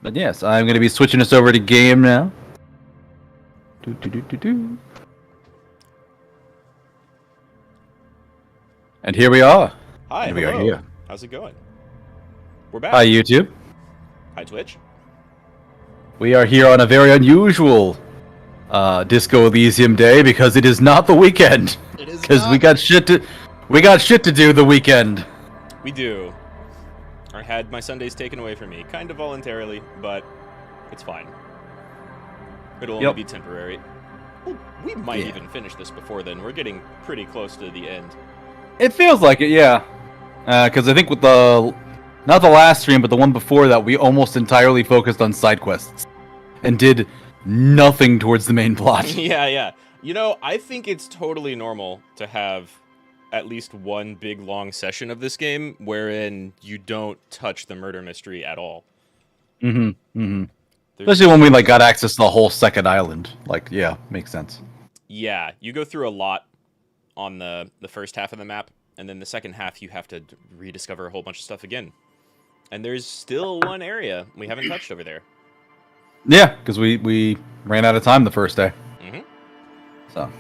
But yes, I'm going to be switching us over to game now. And here we are. Hi, and we hello. are here. How's it going? We're back. Hi, YouTube. Hi, Twitch. We are here on a very unusual Disco Elysium day because it is not the weekend. It is because we got shit to do the weekend. We do. I had my Sundays taken away from me, kind of voluntarily, but it's fine. It'll only be temporary. Well, we might even finish this before then. We're getting pretty close to the end. It feels like it, yeah. Because I think with not the last stream, but the one before that, we almost entirely focused on side quests and did nothing towards the main plot. Yeah. You know, I think it's totally normal to have at least one big long session of this game wherein you don't touch the murder mystery at all. Especially when we got access to the whole second island. Yeah, makes sense. Yeah, you go through a lot on the first half of the map, and then the second half you have to rediscover a whole bunch of stuff again. And there's still one area we haven't touched over there. Yeah, because we ran out of time the first day. So.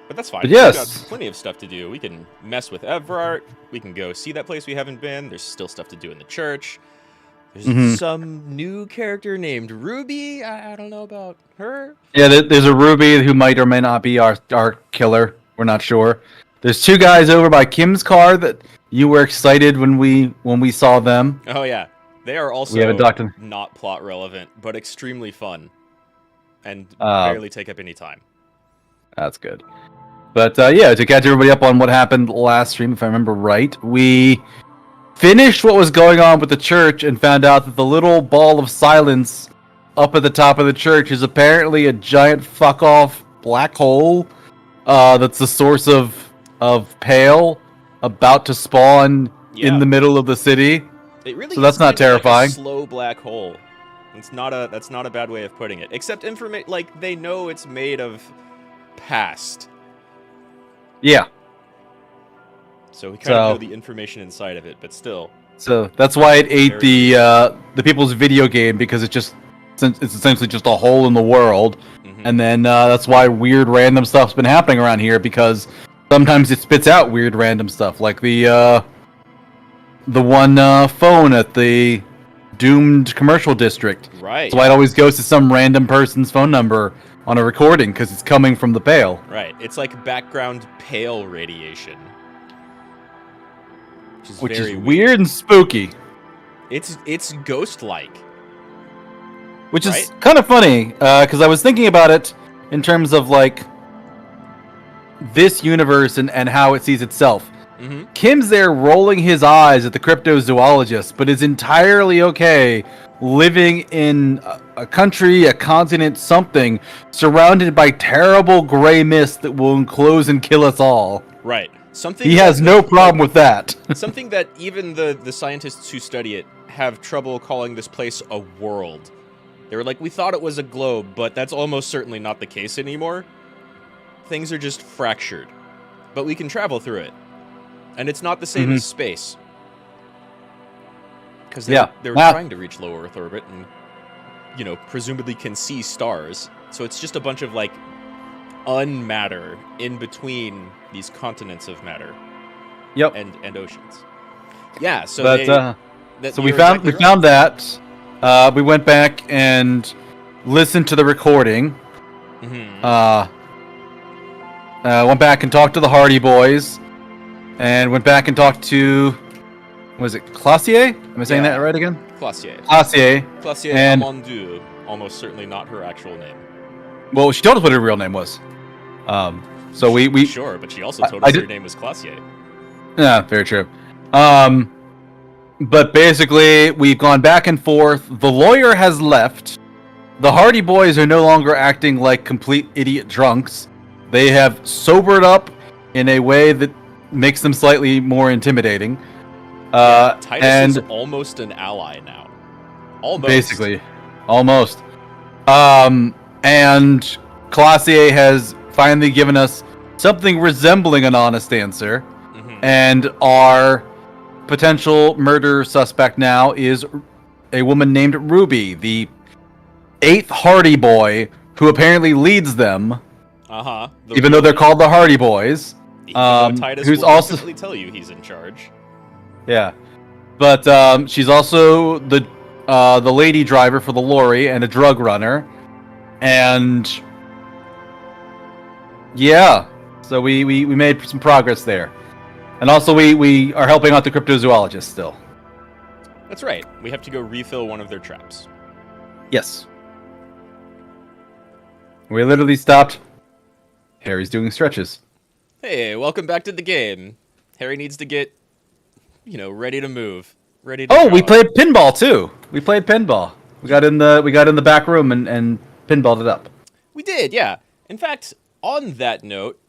But that's fine. But yes. We've got plenty of stuff to do. We can mess with Everart. We can go see that place we haven't been. There's still stuff to do in the church. There's some new character named Ruby. I don't know about her. Yeah, there's a Ruby who might or may not be our killer. We're not sure. There's two guys over by Kim's car that you were excited when we saw them. Oh yeah, they are also not plot relevant, but extremely fun, and barely take up any time. That's good. But yeah, to catch everybody up on what happened last stream, if I remember right, we finished what was going on with the church and found out that the little ball of silence up at the top of the church is apparently a giant fuck-off black hole that's the source of Pale about to spawn in the middle of the city. It really so that's not terrifying. Like a slow black hole. That's not a bad way of putting it. Except they know it's made of past. Yeah. So we kind of know the information inside of it, but still. So that's why it ate the people's video game, because it's essentially just a hole in the world, and then that's why weird random stuff's been happening around here, because sometimes it spits out weird random stuff, like the one phone at the doomed commercial district. Right. That's why it always goes to some random person's phone number on a recording, because it's coming from the Pale. Right. It's like background Pale radiation. Which is weird and spooky. It's ghost-like. Which is kind of funny, because I was thinking about it in terms of this universe and how it sees itself. Kim's there rolling his eyes at the cryptozoologist, but is entirely okay living in a country, a continent, something, surrounded by terrible gray mist that will enclose and kill us all. Right. He has no problem with that. Something that even the scientists who study it have trouble calling this place a world. They were like, we thought it was a globe, but that's almost certainly not the case anymore. Things are just fractured. But we can travel through it. And it's not the same as space. Because they were trying to reach low Earth orbit and, presumably can see stars. So it's just a bunch of, unmatter in between these continents of matter. Yep. And oceans. Yeah, so we found that. We went back and listened to the recording. Went back and talked to the Hardy Boys. And went back and talked to, was it Classier? Am I saying that right again? Classier and Amandu. Almost certainly not her actual name. Well, she told us what her real name was. So we sure, but she also told us her name was Classier. Yeah, very true. But basically, we've gone back and forth. The lawyer has left. The Hardy Boys are no longer acting like complete idiot drunks. They have sobered up in a way that makes them slightly more intimidating. Titus is almost an ally now. Almost. Basically. Almost. And Classier has finally given us something resembling an honest answer. And our potential murder suspect now is a woman named Ruby, the 8th Hardy Boy, who apparently leads them. Even though they're called the Hardy Boys. Even though Titus who's will also definitely tell you he's in charge. Yeah, but she's also the lady driver for the lorry and a drug runner, and yeah, so we made some progress there, and also we are helping out the cryptozoologist still. That's right. We have to go refill one of their traps. Yes. We literally stopped. Harry's doing stretches. Hey, welcome back to the game. Harry needs to get, ready to move. Ready to Oh, draw. we played pinball too. We played pinball. We got in the back room and pinballed it up. We did, yeah. In fact, on that note,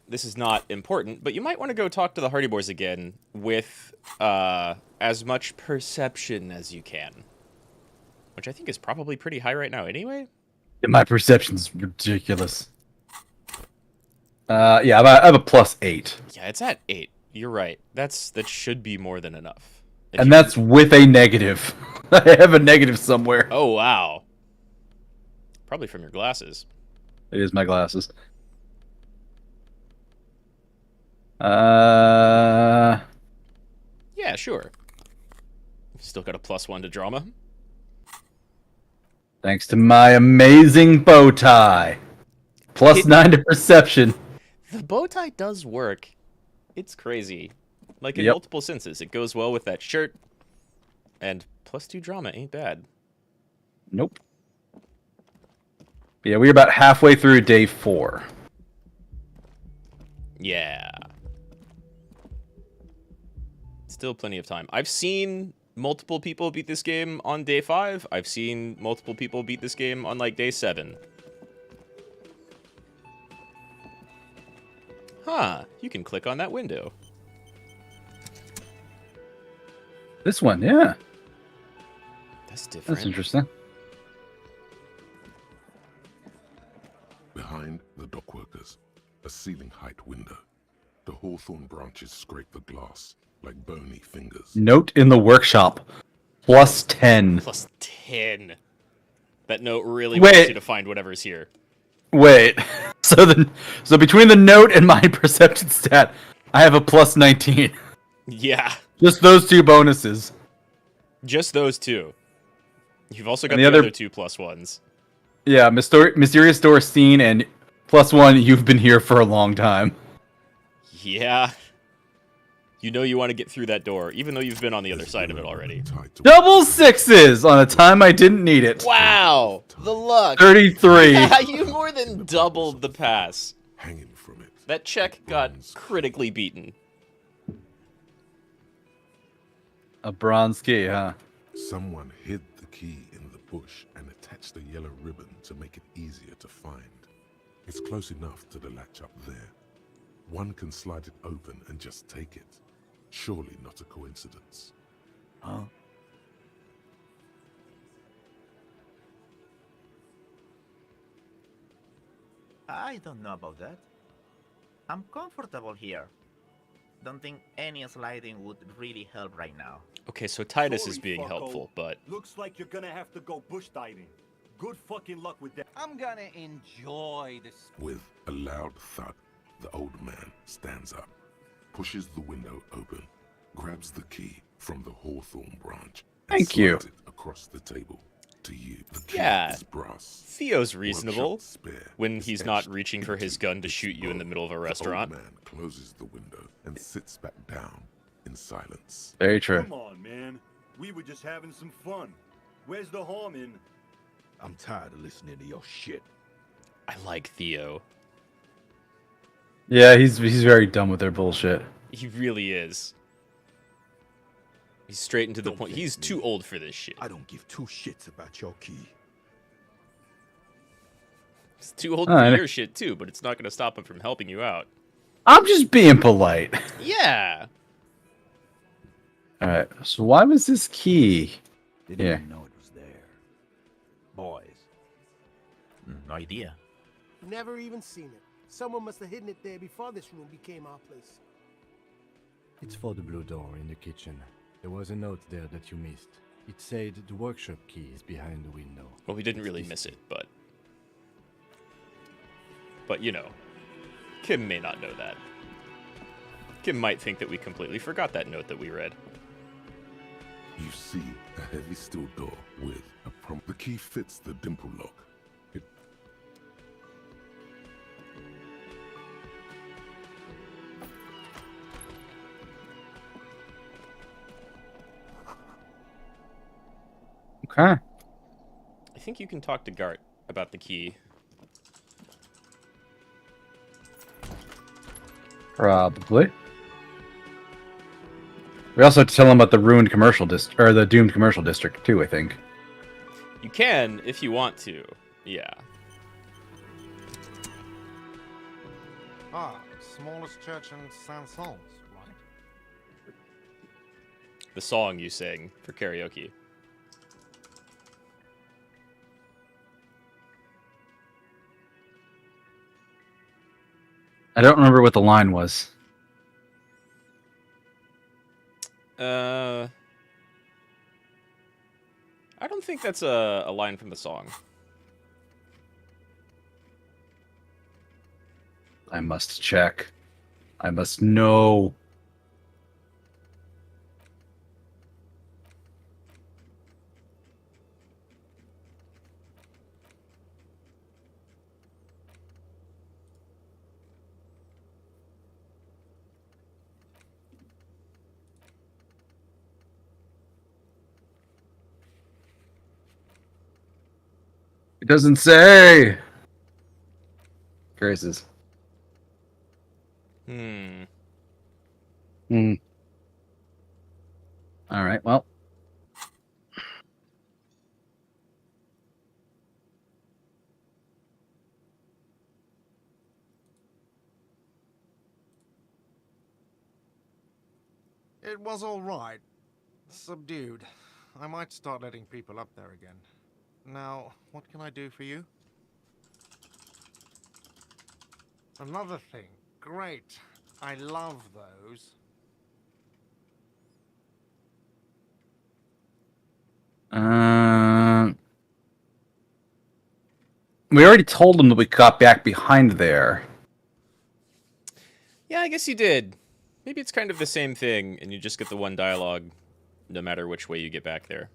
this is not important, but you might want to go talk to the Hardy Boys again with as much perception as you can. Which I think is probably pretty high right now anyway. Yeah, my perception's ridiculous. Yeah, I have a +8. Yeah, it's at 8. You're right. That should be more than enough. And that's with a negative. I have a negative somewhere. Oh, wow. Probably from your glasses. It is my glasses. Yeah, sure. Still got a +1 to drama. thanks to my amazing bow tie. +9 to perception. The bow tie does work. It's crazy. Like in multiple senses. It goes well with that shirt. And +2 drama ain't bad. Nope. Yeah, we're about halfway through day 4. Yeah. Still plenty of time. I've seen multiple people beat this game on day 5. I've seen multiple people beat this game on like day 7. Huh. You can click on that window. This one, yeah. That's different. That's interesting. Behind the dockworkers, a ceiling height window. The hawthorn branches scrape the glass like bony fingers. Note in the workshop. +10. +10. That note really wants you to find whatever's here. Wait. So between the note and my perception stat, I have a +19. Yeah. Just those 2 bonuses. Just those 2. You've also got the other 2 +1s. Yeah, mysterious door seen and +1. You've been here for a long time. Yeah. You know you want to get through that door, even though you've been on the other side of it already. Double 6s on a time I didn't need it. Wow, the luck. 33. Yeah, you more than doubled the pass. Hanging from it. That check got critically beaten. A bronze key, huh? Someone hid the key in the bush and attached a yellow ribbon to make it easier to find. It's close enough to the latch up there. One can slide it open and just take it. Surely not a coincidence. Huh? I don't know about that. I'm comfortable here. Don't think any sliding would really help right now. Okay, so Titus is being helpful, but... Looks like you're gonna have to go bush diving. Good fucking luck with that. I'm gonna enjoy this. With a loud thud, the old man stands up, pushes the window open, grabs the key from the hawthorn branch, and Thank you. slides it across the table. To you, the key Yeah. is brass. Theo's reasonable One shot spare when is he's not etched reaching for his into gun to its shoot you in the bone. middle of a The restaurant. old man closes the window and sits back down in silence. Very true. Come on, man. We were just having some fun. Where's the harm in? I'm tired of listening to your shit. I like Theo. Yeah, he's very dumb with their bullshit. He really is. He's straight and to the Don't point. think He's me. too old for this shit. I don't give 2 shits about your key. He's too old Alright. for your shit too, but it's not going to stop him from helping you out. I'm just being polite. Yeah. Alright, so why was this key? Didn't Yeah. even know it was there. Boys. No idea. Never even seen it. Someone must have hidden it there before this room became our place. It's for the blue door in the kitchen. There was a note there that you missed. It said the workshop key is behind the window. Well, we didn't really miss it, but you know, Kim may not know that. Kim might think that we completely forgot that note that we read. You see a heavy steel door with a prompt. The key fits the dimple lock. It Okay. I think you can talk to Gart about the key. Probably. We also have to tell him about the ruined commercial district, or the doomed commercial district too, I think. You can if you want to. Yeah. Ah, smallest church in Saint-Saëns, right? The song you sang for karaoke. I don't remember what the line was. I don't think that's a line from the song. I must check. I must know. It doesn't say. Graces. Hmm. All right. Well. It was all right. Subdued. I might start letting people up there again. Now, what can I do for you? Another thing. Great. I love those. We already told him that we got back behind there. Yeah, I guess you did. Maybe it's kind of the same thing, and you just get the one dialogue no matter which way you get back there.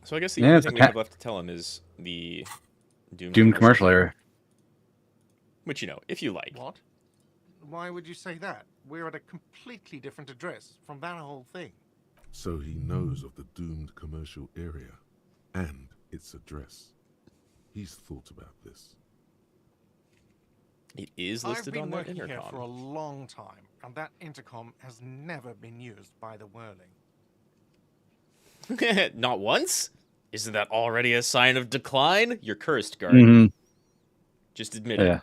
So I guess the only thing we have left to tell him is the doomed commercial area. Which, you know, if you like. What? Why would you say that? We're at a completely different address from that whole thing. So he knows of the doomed commercial area and its address. He's thought about this. It is listed on that intercom. I've been working here for a intercom. long time, and that intercom has never been used by the Whirling. Not once? Isn't that already a sign of decline? You're cursed, Gart. Just admit it.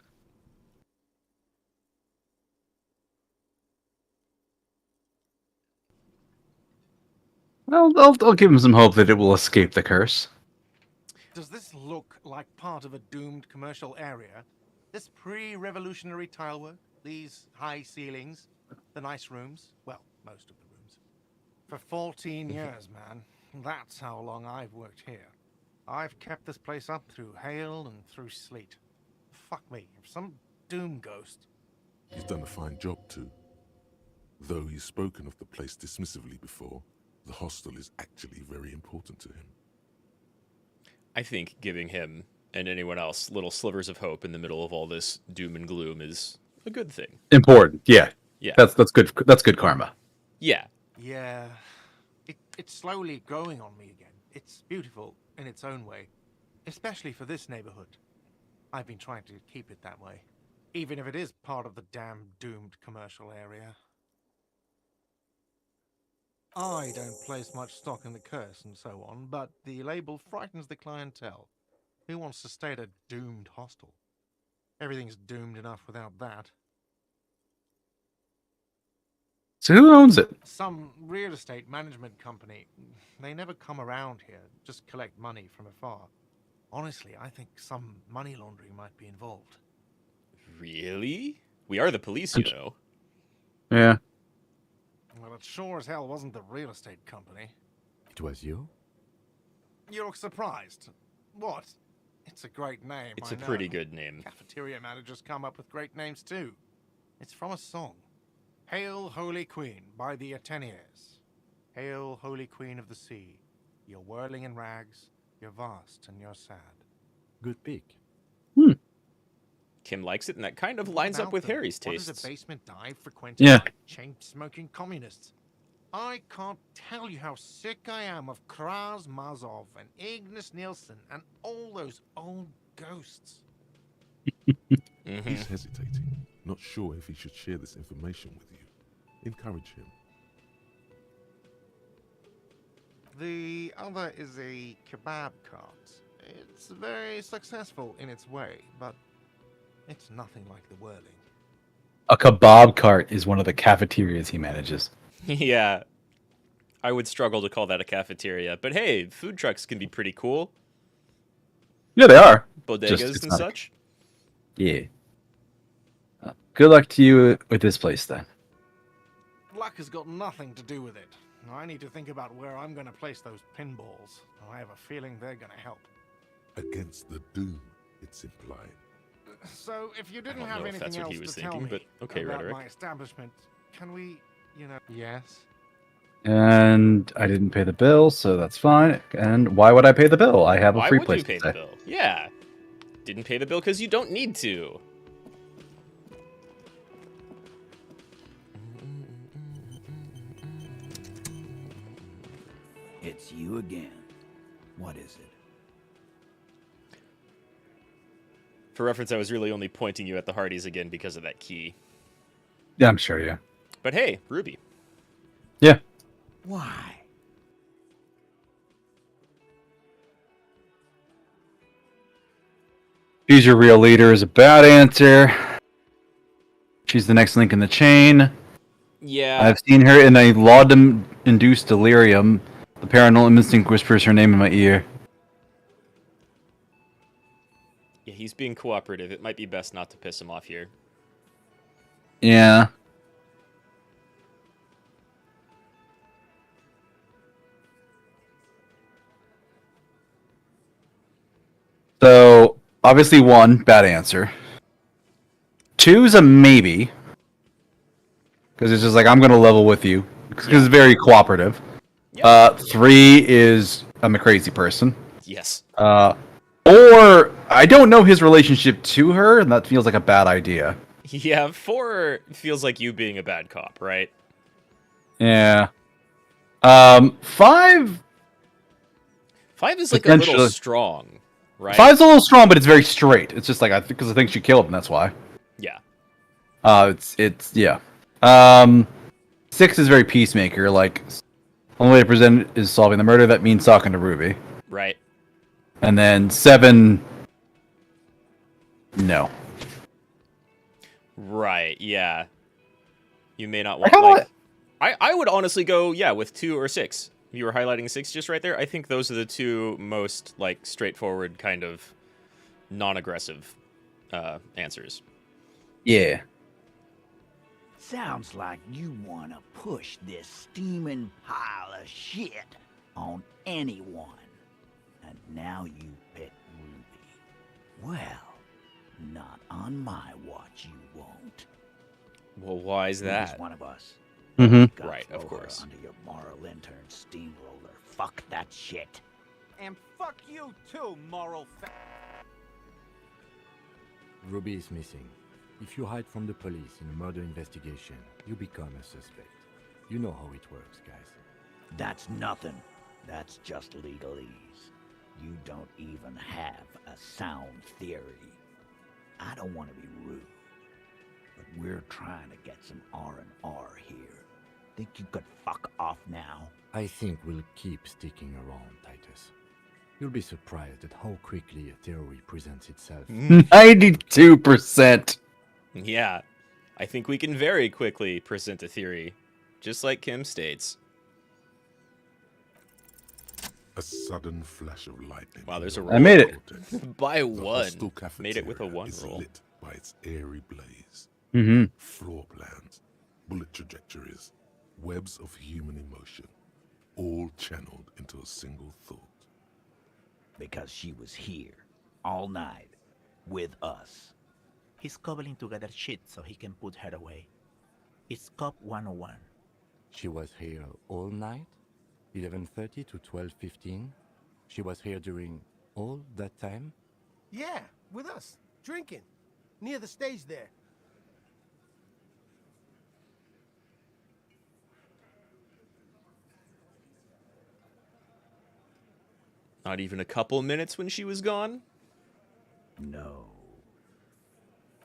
Well, I'll give him some hope that it will escape the curse. Does this look like part of a doomed commercial area? This pre-revolutionary tilework, these high ceilings, the nice rooms, well, most of the rooms. For 14 years, man. That's how long I've worked here. I've kept this place up through hail and through sleet. Fuck me, if some doom ghost. He's done a fine job too. Though he's spoken of the place dismissively before, the hostel is actually very important to him. I think giving him and anyone else little slivers of hope in the middle of all this doom and gloom is a good thing. Important, yeah. Yeah. That's good. That's good karma. Yeah. Yeah. It's slowly growing on me again. It's beautiful in its own way, especially for this neighborhood. I've been trying to keep it that way, even if it is part of the damn doomed commercial area. I don't place much stock in the curse and so on, but the label frightens the clientele. Who wants to stay at a doomed hostel? Everything's doomed enough without that. So who owns it? Some real estate management company. They never come around here, just collect money from afar. Honestly, I think some money laundering might be involved. Really? We are the police, you know. Yeah. Well, it sure as hell wasn't the real estate company. It was you? You look surprised. What? It's a great name. It's I a pretty know. good name. Cafeteria managers come up with great names too. It's from a song. Hail, Holy Queen, by the Ateniers. Hail, Holy Queen of the Sea. You're whirling in rags, you're vast and you're sad. Good pick. Kim likes it, and that kind of lines up with Harry's What is tastes. a basement dive frequented Yeah. by chain-smoking communists? I can't tell you how sick I am of Kraz Mazov and Ignis Nielsen and all those old ghosts. He's hesitating, not sure if he should share this information with you. Encourage him. The other is a kebab cart. It's very successful in its way, but it's nothing like the whirling. A kebab cart is one of the cafeterias he manages. Yeah. I would struggle to call that a cafeteria, but hey, food trucks can be pretty cool. Yeah, they are. Bodegas Just and exotic. such. Yeah. Good luck to you with this place, then. Luck has got nothing to do with it. I need to think about where I'm going to place those pinballs. I have a feeling they're going to help. Against the doom, it's implied. So, if you didn't don't have know if anything that's what else he was to tell thinking, me but okay, about Rhetoric. my establishment, can we, Yes? And I didn't pay the bill, so that's fine. And why would I pay the bill? I have a Why free would place you pay to stay. the bill? Yeah. Didn't pay the bill because you don't need to. It's you again. What is it? For reference, I was really only pointing you at the Hardys again because of that key. Yeah, I'm sure, yeah. But hey, Ruby. Yeah. Why? She's your real leader is a bad answer. She's the next link in the chain. Yeah. I've seen her in a laudanum-induced delirium. The paranormal instinct whispers her name in my ear. Yeah, he's being cooperative. It might be best not to piss him off here. Yeah. So, obviously 1, bad answer. 2's a maybe. Because it's just like, I'm going to level with you. Because it's very cooperative. Yep. 3 is, I'm a crazy person. Yes. Or, I don't know his relationship to her, and that feels like a bad idea. Yeah, 4 feels like you being a bad cop, right? Yeah. 5... 5 is like a little Potentially. strong, right? 5's a little strong, but it's very straight. It's just like, because I think she killed him, that's why. Yeah. It's yeah. 6 is very peacemaker, like, only way to present it is solving the murder. That means talking to Ruby. Right. And then 7, no. Right, yeah. You may not want, kinda like... I would honestly go, yeah, with 2 or 6. You were highlighting 6 just right there. I think those are the 2 most, like, straightforward kind of non-aggressive answers. Yeah. Sounds like you want to push this steaming pile of shit on anyone. And now you pick Ruby. Well, not on my watch you won't. Well, why is Ruby's that? one of us. Mm-hmm. Gotta Right, of throw her course. Under your moral intern steamroller. Fuck that shit. And fuck you too, moral Ruby is missing. If you hide from the police in a murder investigation, you become a suspect. You know how it works, guys. That's nothing. That's just legalese. You don't even have a sound theory. I don't want to be rude, but we're trying to get some R&R here. Think you could fuck off now? I think we'll keep sticking around, Titus. You'll be surprised at how quickly a theory presents itself. 92%. Yeah. I think we can very quickly present a theory, just like Kim states. A sudden flash of lightning. Wow, there's a I made it. By The 1. hostile Made it with a cafeteria 1 is roll. lit by its airy blaze. Mm-hmm. Floor plans, bullet trajectories, Webs of human emotion, all channeled into a single thought. Because she was here, all night, with us. He's cobbling together shit so he can put her away. It's Cop 101. She was here all night? 11:30 to 12:15? She was here during all that time? Yeah, with us, drinking, near the stage there. Not even a couple minutes when she was gone? No.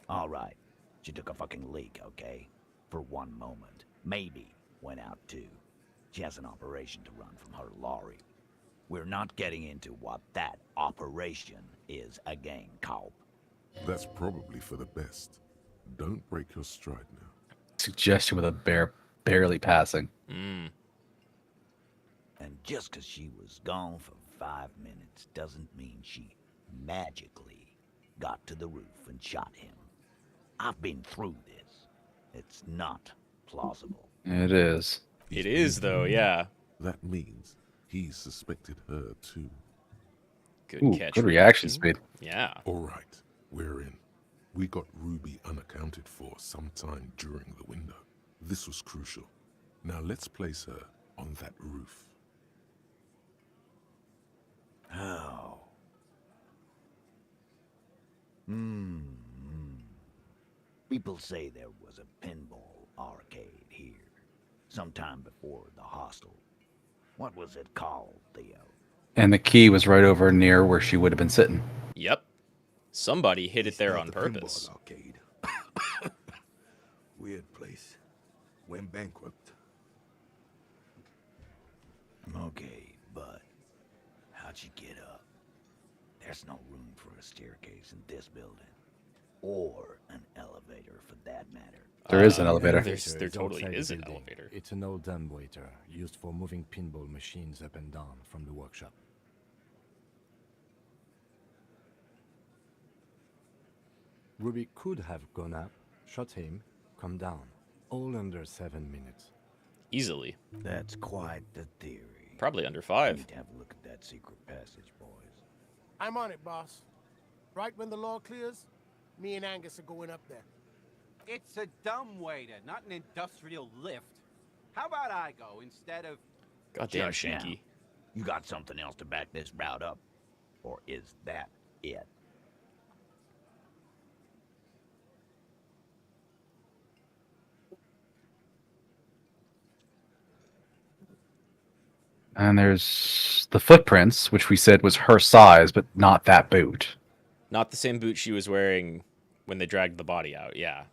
All right. She took a fucking leak, okay? For one moment. Maybe went out too. She has an operation to run from her lorry. We're not getting into what that operation is again, Cop. That's probably for the best. Don't break your stride now. Suggestion with a bear barely passing. Mm. And just 'cause she was gone for 5 minutes doesn't mean she magically got to the roof and shot him. I've been through this. It's not plausible. It is. It is, though, yeah. That means he suspected her too. Good Ooh, catch. good reaction speed. Yeah. All right, we're in. We got Ruby unaccounted for sometime during the window. This was crucial. Now let's place her on that roof. How? People say there was a pinball arcade here, sometime before the hostel. What was it called, Theo? And the key was right over near where she would have been sitting. Yep. Somebody hit it there Start on the purpose. pinball arcade. Weird place. Went bankrupt. Okay, but how'd you get up? There's no room for a staircase in this building. Or an elevator, for that matter. There is an elevator. There Elevator totally outside is the an building. elevator. It's an old dumbwaiter used for moving pinball machines up and down from the workshop. Ruby could have gone up, shot him, come down, all under 7 minutes. Easily. That's quite the theory. Probably under We 5. need to have a look at that secret passage, boys. I'm on it, boss. Right when the law clears, me and Angus are going up there. It's a dumbwaiter, not an industrial lift. How about I go instead of... Goddamn, Just now. Shanky. You got something else to back this route up? Or is that it? And there's the footprints, which we said was her size, but not that boot. Not the same boot she was wearing when they dragged the body out, yeah.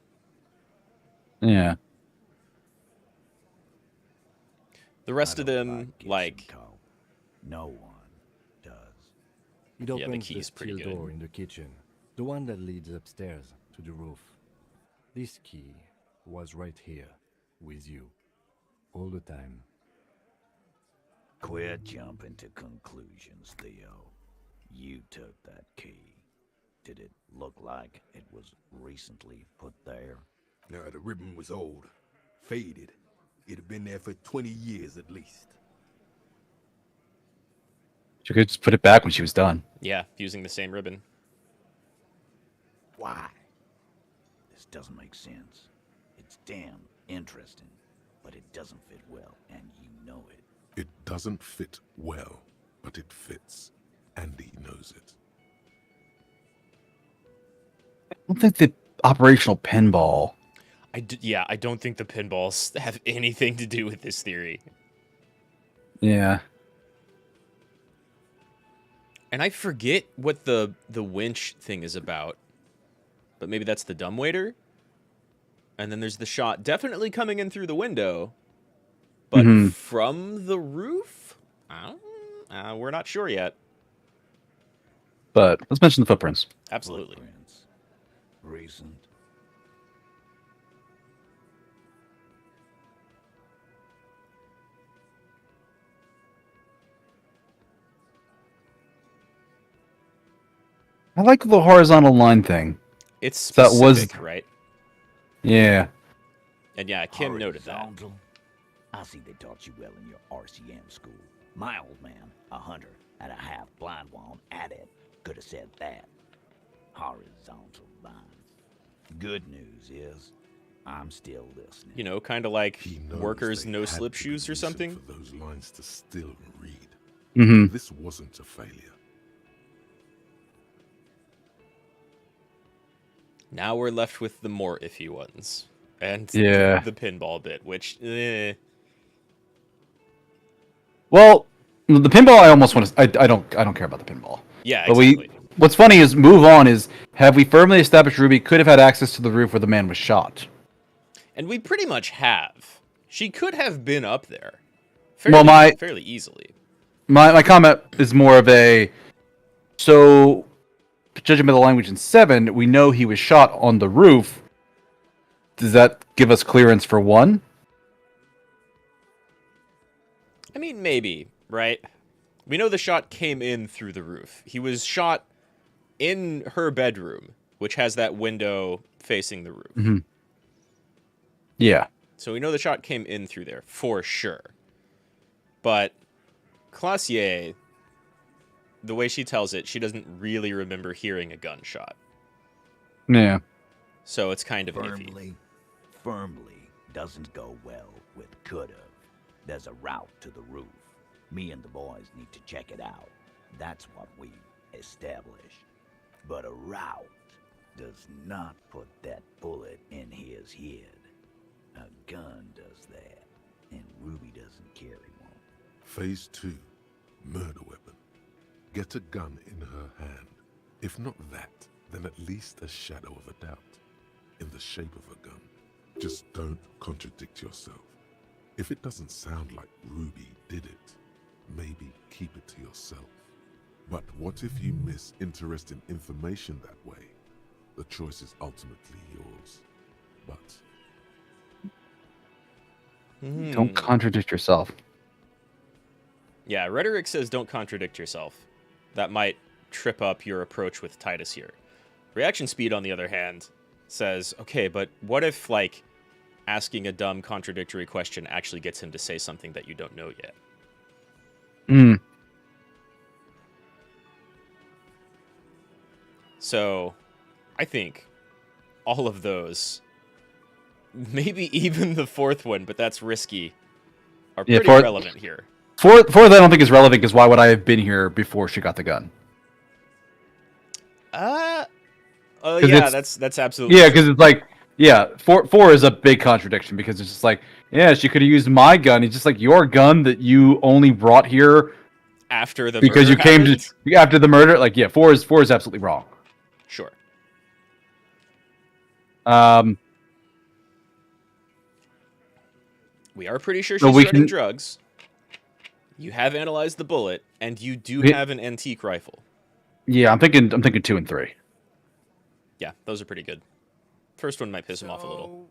Yeah. The rest I of don't them, Gibson like, Cop. No one does. It the opens the key's pretty steel good. door in the kitchen, the one that leads upstairs to the roof. This key was right here, with you, all the time. Quit jumping to conclusions, Theo. You took that key. Did it look like it was recently put there? No, the ribbon was old. Faded. It'd been there for 20 years at least. She could just put it back when she was done. yeah, using the same ribbon. Why? This doesn't make sense. It's damn interesting, but it doesn't fit well, and you know it. It doesn't fit well, but it fits. Andy knows it. I don't think the operational pinball. Yeah, I don't think the pinballs have anything to do with this theory. Yeah. And I forget what the winch thing is about. But maybe that's the dumbwaiter? And then there's the shot definitely coming in through the window. But from the roof? We're not sure yet. But let's mention the footprints. Absolutely. Footprints. Recent. I like the horizontal line thing. It's That specific, was- right? Yeah. And yeah, Kim noted that. Horizontal. I see they taught you well in your RCM school. My old man, a hunter, and a half-blind one at it, could have said that. Horizontal lines. Good news is, I'm still listening. You know, kind of like He knows workers' they no-slip had to shoes or produce it something. For those lines to still read. Mm-hmm. This wasn't a failure. Now we're left with the more iffy ones. And Yeah. the pinball bit, which... Well, the pinball, I almost want to. I don't care about the pinball. Yeah, But exactly. what's funny is move on is have we firmly established Ruby could have had access to the roof where the man was shot? And we pretty much have. She could have been up there. Fairly easily. My comment is more of a, so judging by the language in 7, we know he was shot on the roof. Does that give us clearance for 1? I mean, maybe, right? We know the shot came in through the roof. He was shot in her bedroom, which has that window facing the roof. Mm-hmm. Yeah. So we know the shot came in through there, for sure. But Classier, the way she tells it, she doesn't really remember hearing a gunshot. Yeah. So it's kind of iffy. Firmly doesn't go well with could've. There's a route to the roof. Me and the boys need to check it out. That's what we established. But a route does not put that bullet in his head. A gun does that, and Ruby doesn't carry one. Phase 2, murder weapon. Get a gun in her hand. If not that, then at least a shadow of a doubt. In the shape of a gun. Just don't contradict yourself. If it doesn't sound like Ruby did it, maybe keep it to yourself. But what if you miss interesting information that way? The choice is ultimately yours. But Don't contradict yourself. Yeah, rhetoric says don't contradict yourself. That might trip up your approach with Titus here. Reaction speed, on the other hand, says, okay, but what if, like, asking a dumb contradictory question actually gets him to say something that you don't know yet? So, I think all of those, maybe even the fourth one, but that's risky, are pretty relevant here. Fourth, I don't think is relevant because why would I have been here before she got the gun? Yeah, that's absolutely yeah, true. because it's like, yeah, four is a big contradiction because it's just like, yeah, she could have used my gun. It's just like your gun that you only brought here after the because murder you came happened? to after the murder. Like, yeah, four is absolutely wrong. Sure. We are pretty sure she's running drugs. You have analyzed the bullet, and you do have an antique rifle. Yeah, I'm thinking 2 and 3. Yeah, those are pretty good. First one might piss him off a little.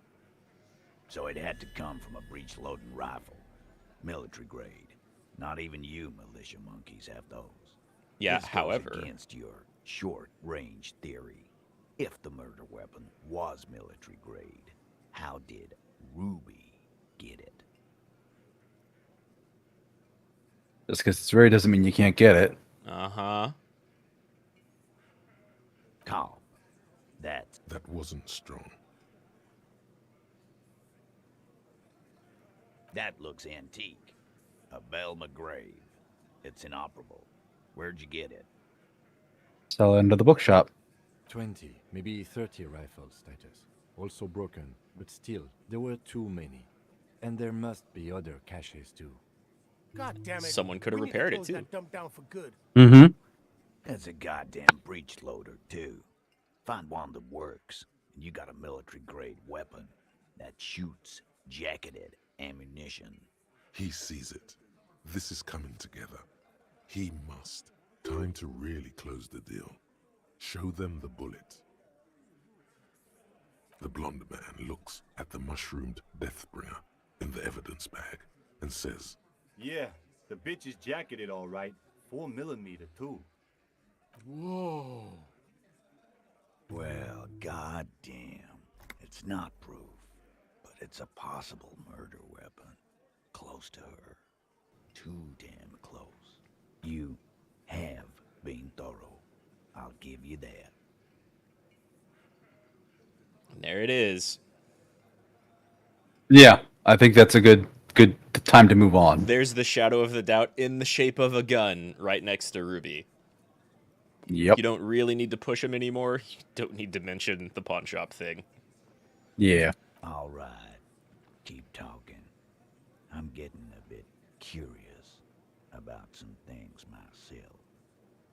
So it had to come from a breech-loading rifle. Military grade. Not even you militia monkeys have those. Yeah, This goes however... against your short-range theory. If the murder weapon was military grade, how did Ruby get it? Just because it's rare doesn't mean you can't get it. Uh-huh. Calm. That wasn't strong. That looks antique. A Velma grave. It's inoperable. Where'd you get it? Sell it into the bookshop. 20, maybe 30 rifles, Titus. Also broken, but still, there were too many. And there must be other caches too. God damn it. Someone could have We need to repaired it, close too. that dump down for good. Mm-hmm. That's a goddamn breech loader, too. Find one that works, and you got a military-grade weapon that shoots jacketed ammunition. He sees it. This is coming together. He must. Time to really close the deal. Show them the bullet. The blonde man looks at the mushroomed Deathbringer in the evidence bag and says, Yeah, the bitch is jacketed all right. 4mm too. Whoa. Well, goddamn. It's not proof, but it's a possible murder weapon. close to her. Too damn close. You have been thorough. I'll give you that. And there it is. Yeah, I think that's a good time to move on. There's the shadow of the doubt in the shape of a gun right next to Ruby. Yep. You don't really need to push him anymore. You don't need to mention the pawn shop thing. Yeah. All right. Keep talking. I'm getting a bit curious about some things myself.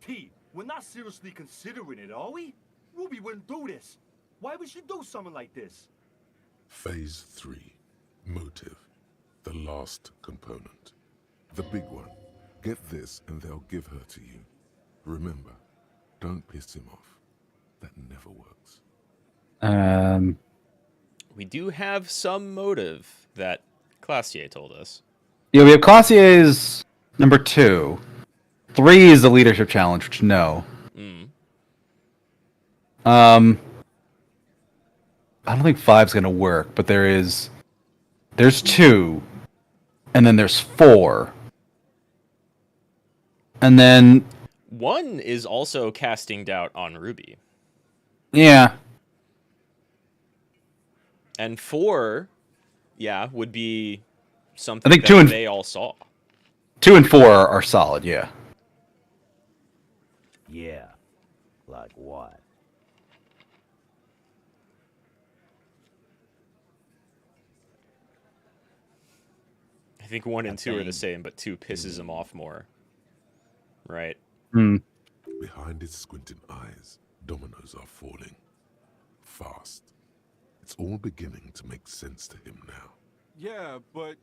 T, we're not seriously considering it, are we? Ruby wouldn't do this. Why would she do something like this? Phase 3. Motive. The last component. The big one. Get this and they'll give her to you. Remember, don't piss him off. That never works. We do have some motive that Classier told us. Yeah, we have Classier's number 2. 3 is the leadership challenge, which no. I don't think 5's gonna work, but there's 2, and then there's 4. And then 1 is also casting doubt on Ruby. yeah. And 4, yeah, would be something I think that 2 and they all saw. 2 and 4 are solid, yeah. Yeah. Like what? I think 1 and 2 are the same, but 2 pisses him off more. Right? Behind his squinting eyes, dominoes are falling. Fast. It's all beginning to make sense to him now. Yeah, but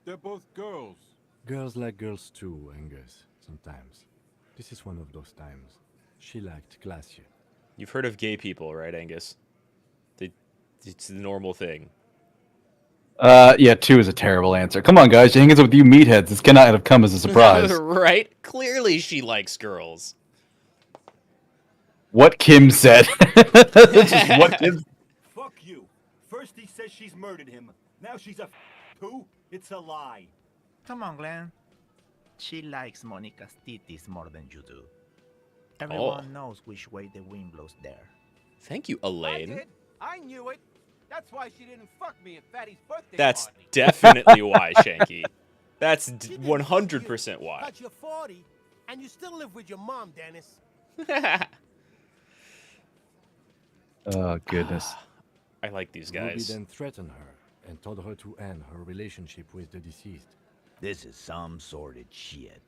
they're both girls. Girls like girls too, Angus, sometimes. This is one of those times. She liked Glacier. You've heard of gay people, right, Angus? It's the normal thing. Yeah, 2 is a terrible answer. Come on, guys, you hang with you meatheads. This cannot have come as a surprise. Right? Clearly she likes girls. What Kim said. Just what Kim. Fuck you. First he says she's murdered him. Now she's a too? It's a lie. Come on, Glenn. She likes Monica's titties more than you do. Everyone knows which way the wind blows there. Thank you, I Elaine. did. I knew it. That's why she didn't fuck me at Fatty's birthday That's party. definitely why, Shanky. That's 100% why. But you're 40, and you still live with your mom, Dennis. Oh, goodness. I like these Ruby guys. then threatened her and told her to end her relationship with the deceased. This is some sordid shit.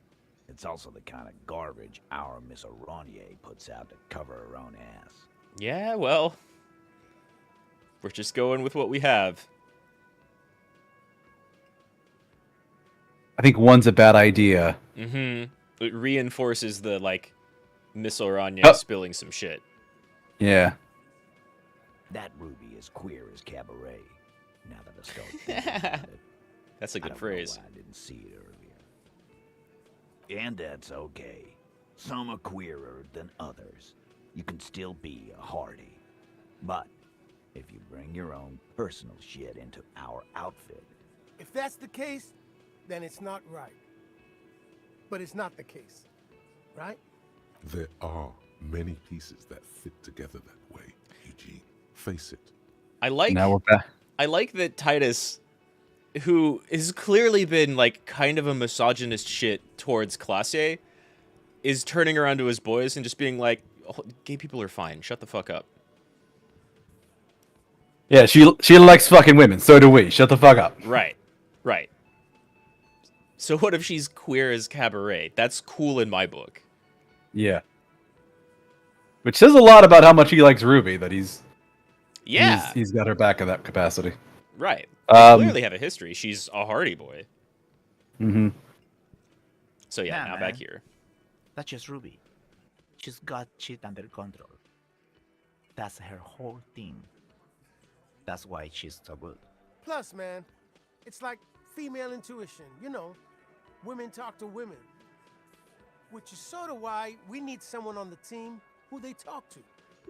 It's also the kind of garbage our Miss Aronier puts out to cover her own ass. Yeah, well, we're just going with what we have. I think 1's a bad idea. It reinforces the, like, Miss Oranje spilling some shit. Yeah. That Ruby is queer as cabaret. Now that I start thinking about it. That's a good I don't phrase. know why I didn't see it earlier. And that's okay. Some are queerer than others. You can still be a hardy. But if you bring your own personal shit into our outfit... If that's the case, then it's not right. But it's not the case, right? There are many pieces that fit together that way, Eugene. Face it. I like Now we're back. I like that Titus, who has clearly been like kind of a misogynist shit towards Classier, is turning around to his boys and just being like, oh, gay people are fine, shut the fuck up. Yeah, she likes fucking women. So do we. Shut the fuck up. Right. Right. So what if she's queer as cabaret? That's cool in my book. Yeah. Which says a lot about how much he likes Ruby, that he's got her back in that capacity. Right. They clearly have a history. She's a Hardy boy. Mm-hmm. So yeah, Nah, now man. back here. That's just Ruby. She's got shit under control. That's her whole thing. That's why she's so good. Plus, man, it's like female intuition. You know, women talk to women. Which is sort of why we need someone on the team who they talk to.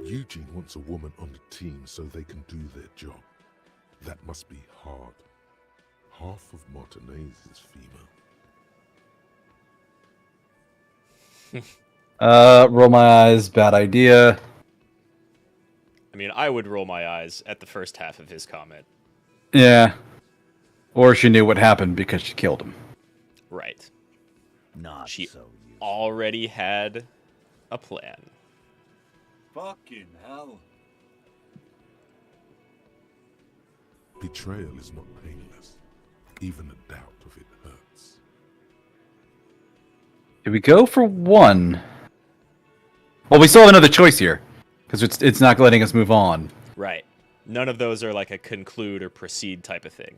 Eugene wants a woman on the team so they can do their job. That must be hard. Half of Martinez is female. Roll my eyes. Bad idea. I mean, I would roll my eyes at the first half of his comment. Yeah. Or she knew what happened because she killed him. Right. Not She so useful. already had a plan. Fucking hell. Betrayal is not painless. Even a doubt of it hurts. Did we go for one? Well, we still have another choice here. Because it's not letting us move on. Right. None of those are like a conclude or proceed type of thing.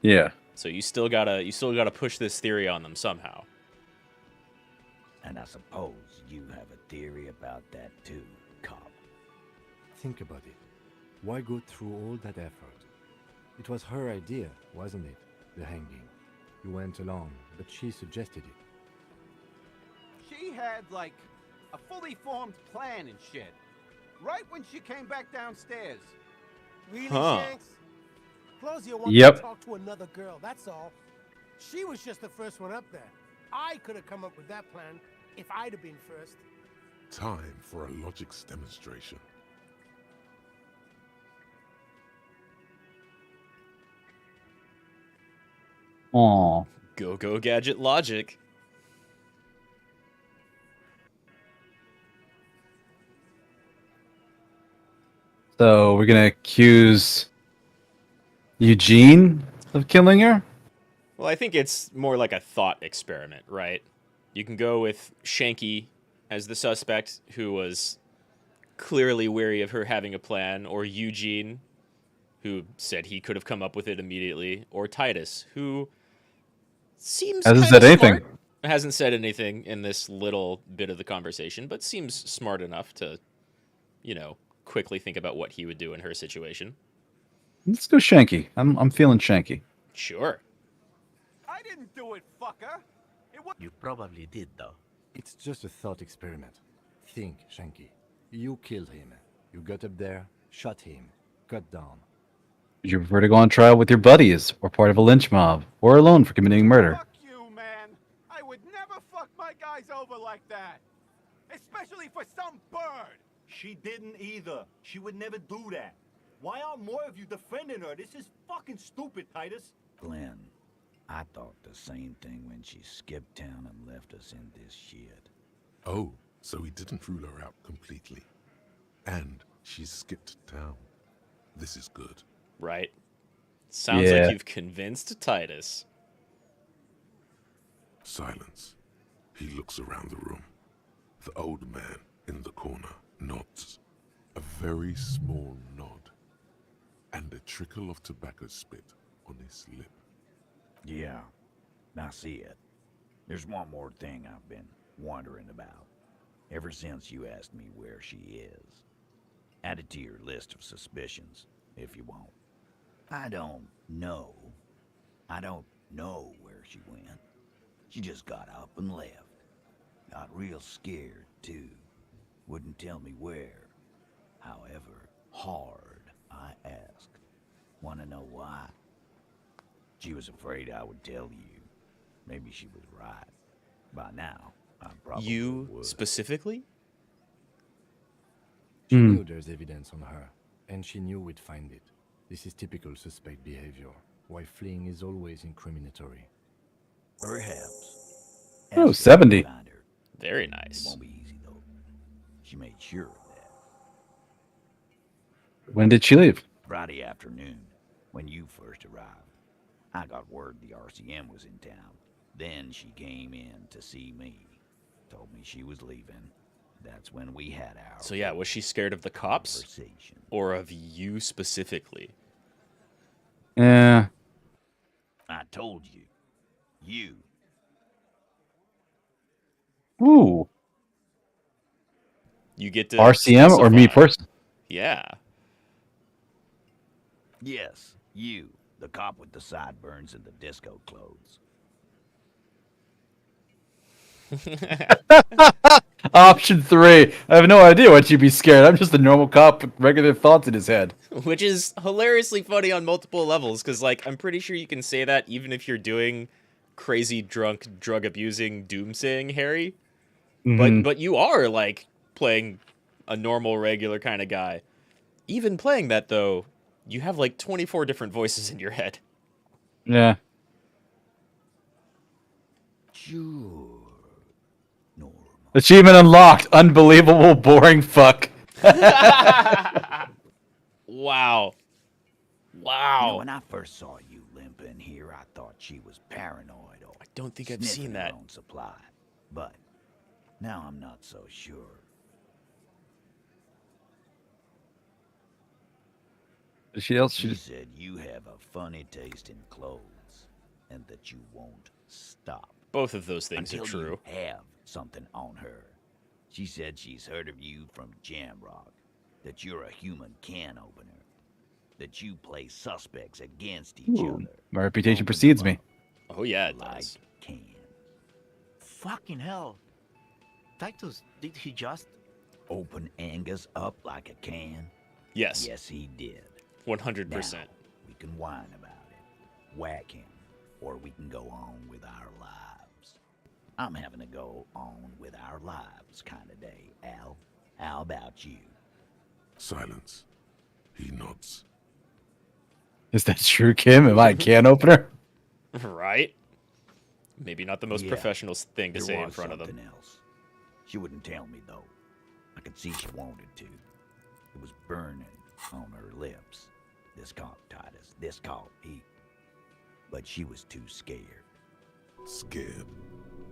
Yeah. So you still gotta push this theory on them somehow. And I suppose you have a theory about that too, cop. Think about it. Why go through all that effort? It was her idea, wasn't it? The hanging. You went along, but she suggested it. She had, like, a fully formed plan and shit. Right when she came back downstairs. Really, Huh. Shanks? Claudia wanted Yep. to talk to another girl, that's all. She was just the first one up there. I could have come up with that plan if I'd have been first. Time for a logics demonstration. Aw. Go gadget logic. So we're gonna accuse Eugene of killing her? Well, I think it's more like a thought experiment, right? You can go with Shanky as the suspect, who was clearly wary of her having a plan, or Eugene, who said he could have come up with it immediately, or Titus, who seems Hasn't kinda said anything. smart. Hasn't said anything in this little bit of the conversation, but seems smart enough to, quickly think about what he would do in her situation. Let's go Shanky. I'm feeling Shanky. Sure. I didn't do it, fucker. It was You probably did, though. It's just a thought experiment. Think, Shanky. You killed him. You got up there, shot him, cut down. Would you prefer to go on trial with your buddies, or part of a lynch mob, or alone for committing murder? Fuck you, man. I would never fuck my guys over like that. Especially for some bird. She didn't either. She would never do that. Why aren't more of you defending her? This is fucking stupid, Titus. Glenn, I thought the same thing when she skipped town and left us in this shit. Oh, so he didn't rule her out completely. And she skipped town. This is good. Right. Sounds Yeah. like you've convinced Titus. Silence. He looks around the room. The old man in the corner nods. A very small nod. And a trickle of tobacco spit on his lip. Yeah, I see it. There's one more thing I've been wondering about. Ever since you asked me where she is. Add it to your list of suspicions, if you want. I don't know where she went. She just got up and left. Got real scared, too. Wouldn't tell me where. However hard I asked. Wanna know why? She was afraid I would tell you. Maybe she was right. By now, I probably You would. specifically? She knew there's evidence on her, and she knew we'd find it. This is typical suspect behavior, why fleeing is always incriminatory. Perhaps. Oh, Ask her 70. to find her. Very It nice. won't be easy, though. She made sure of that. When did she leave? Friday afternoon, when you first arrived. I got word the RCM was in town. Then she came in to see me. Told me she was leaving. That's when we had our So yeah, was she scared of the cops? conversation. Or of you specifically? Yeah. I told you. You. Ooh. You get to RCM or me specify. person? Yeah. Yes, you. The cop with the sideburns and the disco clothes. Option 3. I have no idea what you'd be scared. I'm just a normal cop with regular thoughts in his head. Which is hilariously funny on multiple levels, because, like, I'm pretty sure you can say that even if you're doing crazy, drunk, drug-abusing, doomsaying Harry. But you are, like, playing a normal, regular kind of guy. Even playing that, though, you have, like, 24 different voices in your head. Yeah. Sure. Normal. Achievement unlocked. Unbelievable, boring fuck. Wow. Wow. You know, when I first saw you limp in here, I thought she was paranoid or I don't think I've seen that. her own supply. But now I'm not so sure. She said you have a funny taste in clothes, and that you won't stop. Both of those things until are true. You have something on her. She said she's heard of you from Jamrock, that you're a human can opener, that you play suspects against each other. My reputation precedes me. Oh yeah, it like does. Can. Fucking hell. Titus, did he just... Open Angus up like a can? Yes. Yes, he did. 100%. Now, we can whine about it, whack him, or we can go on with our lives. I'm having to go on with our lives kind of day, Al. How about you? Silence. He nods. Is that true, Kim? Am I a can opener? Right? Maybe not the most Yeah, professional thing to there say in was front of them. something else. She wouldn't tell me, though. I could see she wanted to. It was burning on her lips. This caught Titus. This caught Pete. But she was too scared. Scared.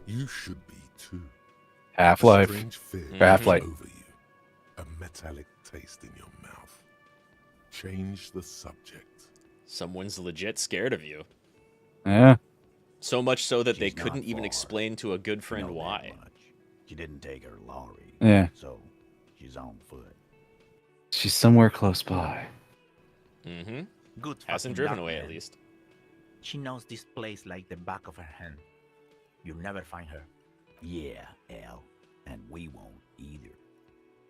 You should be too. Half-Life. A strange fear Half-Life. over you. A metallic taste in your mouth. Change the subject. Someone's legit scared of you. Yeah. So much so that they She's not couldn't even far. explain to a good friend Know that why. much. She didn't take her lorry. Yeah. So she's on foot. She's somewhere close by. Mm-hmm. Good Hasn't fucking driven luck, away, man. at least. She knows this place like the back of her hand. You'll never find her. Yeah, Al. And we won't either.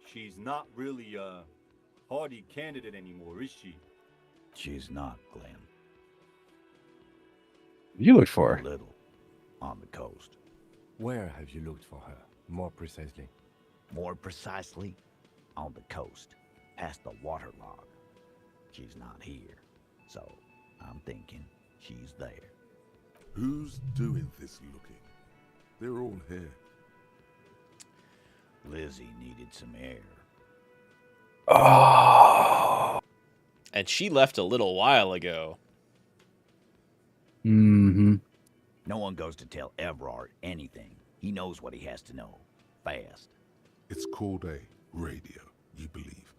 She's not really a hardy candidate anymore, is she? She's not, Glenn. You looked for A her. little. On the coast. Where have you looked for her, more precisely? More precisely, on the coast, past the waterlock. She's not here, so I'm thinking she's there. Who's doing this looking? They're all here. Lizzie needed some air. Oh. And she left a little while ago. Mm-hmm. No one goes to tell Everard anything. He knows what he has to know. Fast. It's called a radio, you believe.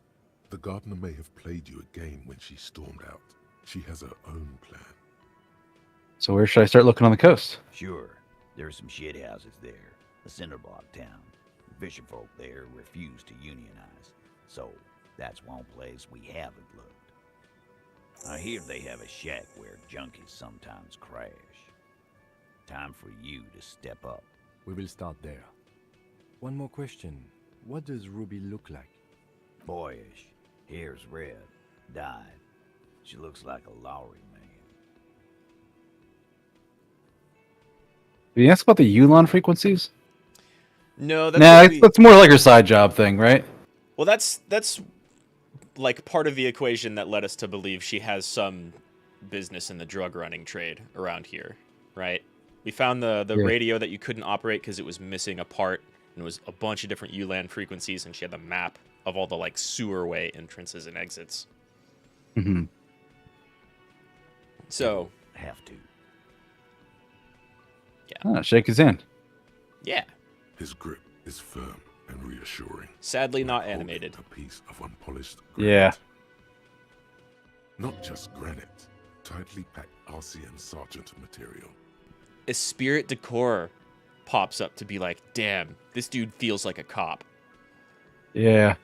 The gardener may have played you a game when she stormed out. She has her own plan. So where should I start looking on the coast? Sure, there's some shit houses there. A cinder block town. The fisherfolk there refuse to unionize. So that's one place we haven't looked. I hear they have a shack where junkies sometimes crash. Time for you to step up. We will start there. One more question. What does Ruby look like? Boyish. Hair's red. Dyed. She looks like a Lowry man. Did you ask about the Yulon frequencies? No, that's Nah, what we- that's more like her side job thing, right? Well, that's like part of the equation that led us to believe she has some business in the drug running trade around here, right? We found the Yeah. radio that you couldn't operate because it was missing a part, and it was a bunch of different ULAN frequencies, and she had the map of all the like sewerway entrances and exits. Mm-hmm. So Have to. Shake his hand. yeah, His grip is firm and reassuring. sadly not like holding animated. A piece of unpolished Yeah. granite. Not just granite, tightly packed RCM Sergeant material. A spirit decor pops up to be like, damn, this dude feels like a cop. Yeah.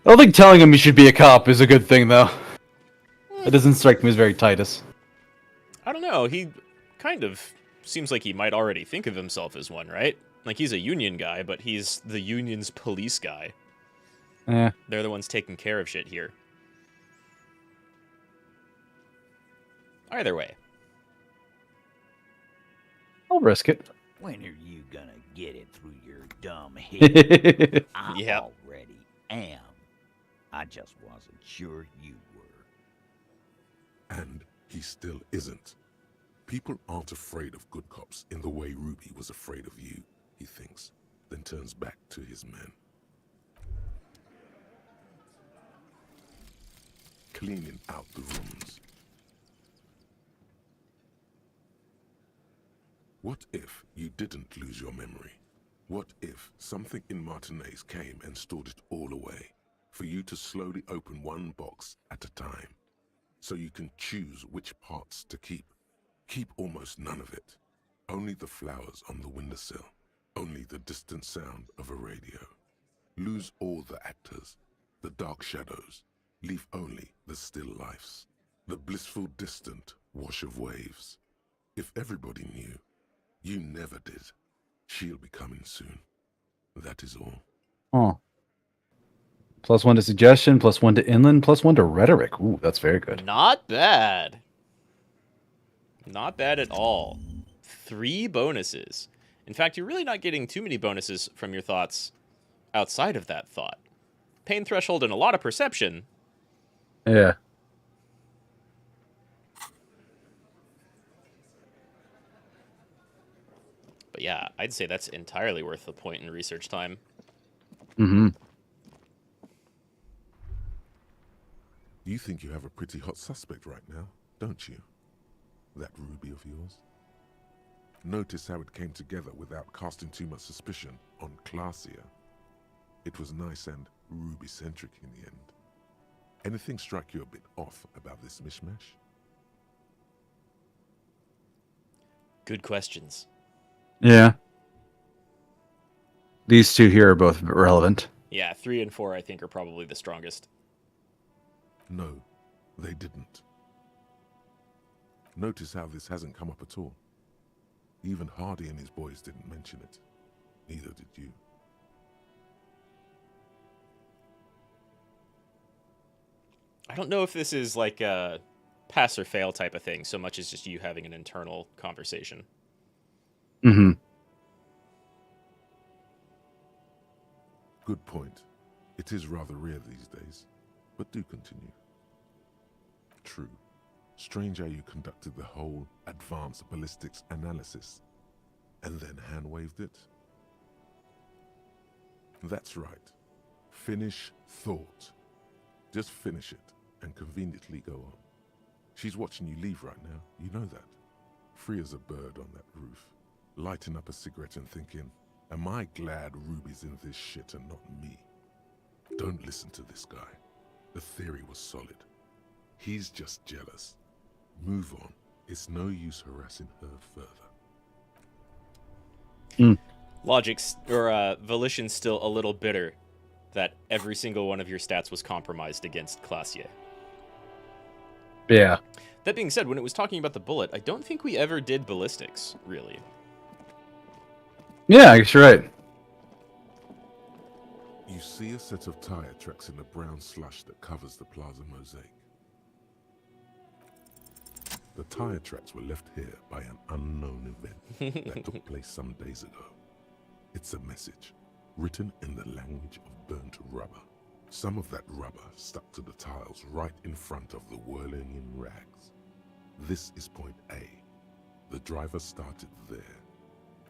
I don't think telling him he should be a cop is a good thing, though. It doesn't strike me as very Titus. I don't know. He kind of seems like he might already think of himself as one, right? Like, he's a union guy, but he's the union's police guy. Yeah. They're the ones taking care of shit here. Either way. I'll risk it. When are you gonna get it through your dumb head? I Yep. already am. I just wasn't sure you were. And he still isn't. People aren't afraid of good cops in the way Ruby was afraid of you, he thinks, then turns back to his men. Cleaning out the rooms. What if you didn't lose your memory? What if something in Martinez came and stored it all away, for you to slowly open one box at a time, so you can choose which parts to keep? Keep almost none of it. Only the flowers on the windowsill. Only the distant sound of a radio. Lose all the actors, the dark shadows. Leave only the still lifes. The blissful distant wash of waves. If everybody knew, you never did. She'll be coming soon. That is all. Oh. +1 to suggestion, +1 to inland, +1 to rhetoric. Ooh, that's very good. Not bad. Not bad at all. 3 bonuses. In fact, you're really not getting too many bonuses from your thoughts outside of that thought. Pain threshold and a lot of perception. Yeah. But yeah, I'd say that's entirely worth the point in research time. Mm-hmm. You think you have a pretty hot suspect right now, don't you? That Ruby of yours? Notice how it came together without casting too much suspicion on Clasia. It was nice and Ruby-centric in the end. Anything strike you a bit off about this mishmash? Good questions. Yeah. These two here are both relevant. Yeah, 3 and 4 I think are probably the strongest. No, they didn't. Notice how this hasn't come up at all. Even Hardy and his boys didn't mention it. Neither did you. I don't know if this is like a pass or fail type of thing, so much as just you having an internal conversation. Mm-hmm. Good point. It is rather rare these days, but do continue. True. Strange how you conducted the whole advanced ballistics analysis, and then hand-waved it. That's right. Finish thought. Just finish it, and conveniently go on. She's watching you leave right now, you know that. Free as a bird on that roof, lighting up a cigarette and thinking, am I glad Ruby's in this shit and not me? Don't listen to this guy. The theory was solid. He's just jealous. Move on. It's no use harassing her further. Logic's or Volition's still a little bitter that every single one of your stats was compromised against Classier. Yeah. That being said, when it was talking about the bullet, I don't think we ever did ballistics, really. Yeah, I guess you're right. You see a set of tire tracks in the brown slush that covers the plaza mosaic. The tire tracks were left here by an unknown event that took place some days ago. It's a message, written in the language of burnt rubber. Some of that rubber stuck to the tiles right in front of the whirling in rags. This is point A. The driver started there,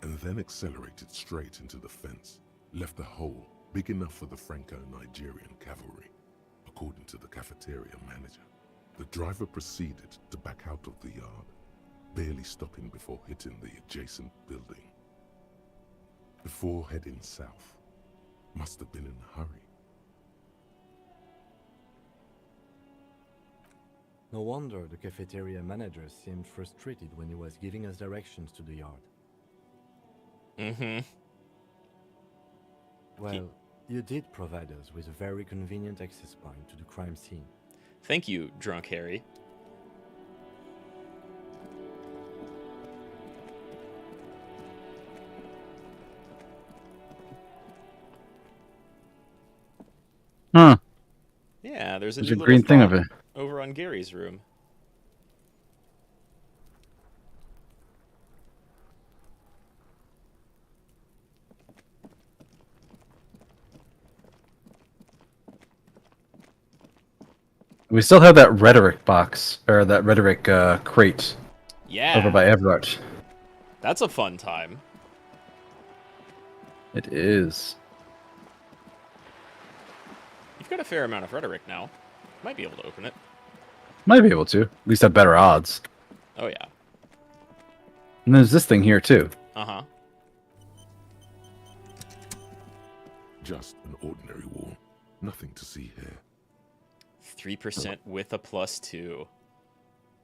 and then accelerated straight into the fence, left a hole big enough for the Franco-Nigerian cavalry, according to the cafeteria manager. The driver proceeded to back out of the yard, barely stopping before hitting the adjacent building. Before heading south, must have been in a hurry. No wonder the cafeteria manager seemed frustrated when he was giving us directions to the yard. Mm-hmm. Well, you did provide us with a very convenient access point to the crime scene. Thank you, Drunk Harry. Huh. Yeah, there's a There's new a little green thing font of it. over on Gary's room. We still have that rhetoric box, or that rhetoric crate Yeah. over by Everett. That's a fun time. It is. You've got a fair amount of rhetoric now. Might be able to open it. Might be able to. At least have better odds. Oh, yeah. And there's this thing here, too. Uh-huh. Just an ordinary wall. Nothing to see here. 3% with a +2.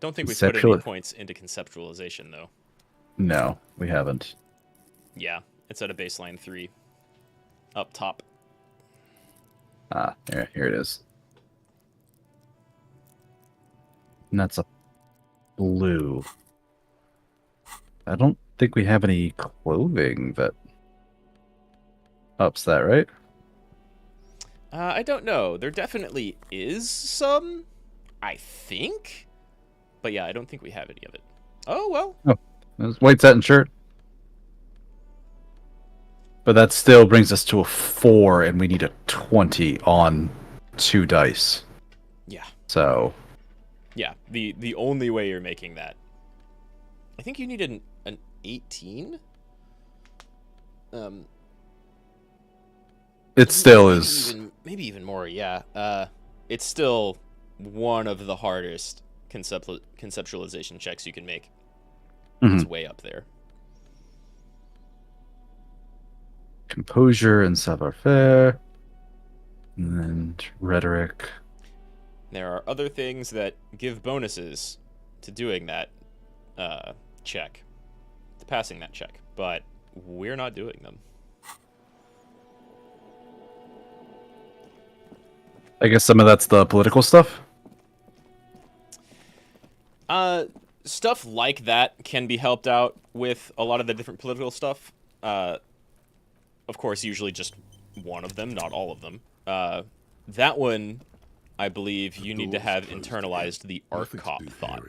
Don't think we put any points into conceptualization, though. No, we haven't. Yeah, it's at a baseline 3. Up top. Ah, here it is. And that's a blue. I don't think we have any clothing that ups that, right? I don't know. There definitely is some, I think. But yeah, I don't think we have any of it. Oh, well. Oh, there's white satin shirt. But that still brings us to a 4, and we need a 20 on 2 dice. Yeah. So. Yeah, the only way you're making that. I think you needed an 18? It still is. Maybe even more, yeah. It's still one of the hardest conceptualization checks you can make. Mm-hmm. It's way up there. Composure and savoir-faire. And rhetoric. There are other things that give bonuses to doing that check, to passing that check, but we're not doing them. I guess some of that's the political stuff? Stuff like that can be helped out with a lot of the different political stuff. Of course, usually just one of them, not all of them. That one, I believe you need to have internalized the art cop thought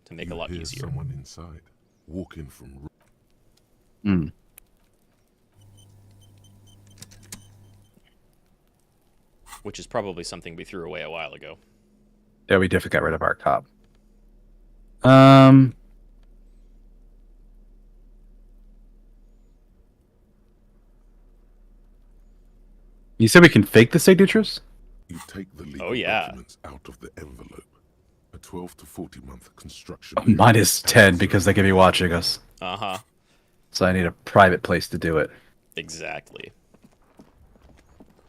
to make it a lot easier. Someone inside, walking from. Which is probably something we threw away a while ago. Yeah, we definitely got rid of art cop. You said we can fake the signatures? You take the legal documents out of the envelope. A 12 to 40 month construction. Oh, mine is 10 because they could be watching us. Uh-huh. So I need a private place to do it. Exactly.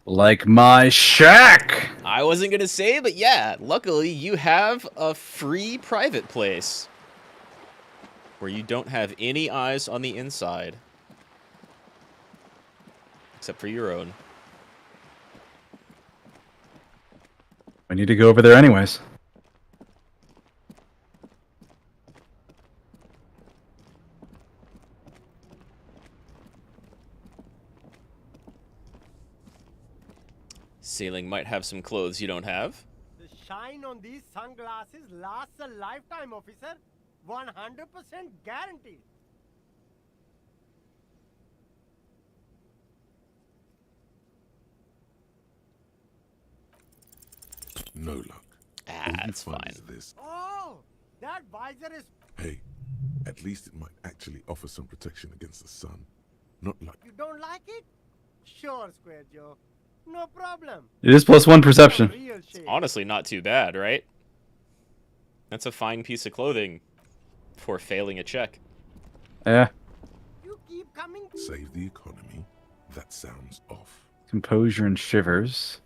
Like my shack! I wasn't gonna say, but yeah, luckily you have a free private place. Where you don't have any eyes on the inside. Except for your own. I need to go over there anyways. Sailing might have some clothes you don't have. The shine on these sunglasses lasts a lifetime, officer. 100% guaranteed. No luck. That's fine. This. Oh, that visor is... Hey, at least it might actually offer some protection against the sun. Not like... You don't like it? Sure, Square Joe. No problem. It is +1 perception. It's honestly not too bad, right? That's a fine piece of clothing for failing a check. Yeah. You keep coming. Save the economy. That sounds off. Composure and shivers.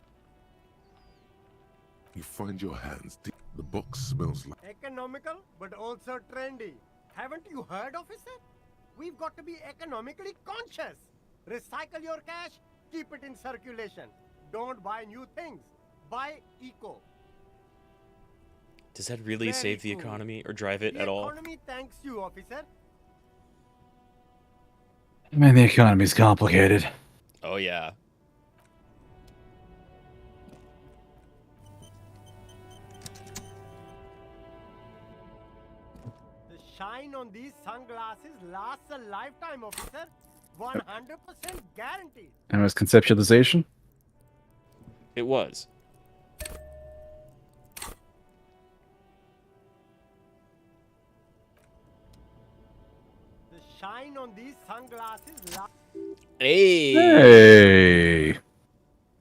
You find your hands deep. The box smells like... Economical, but also trendy. Haven't you heard, officer? We've got to be economically conscious. Recycle your cash, keep it in circulation. Don't buy new things. Buy eco. Does that really save the economy or drive it at all? The economy thanks you, officer. I mean, the economy's complicated. Oh, yeah. on these sunglasses lasts a lifetime, officer. 100% guaranteed. And it was conceptualization? It was. The shine on these sunglasses lasts. Hey! Hey!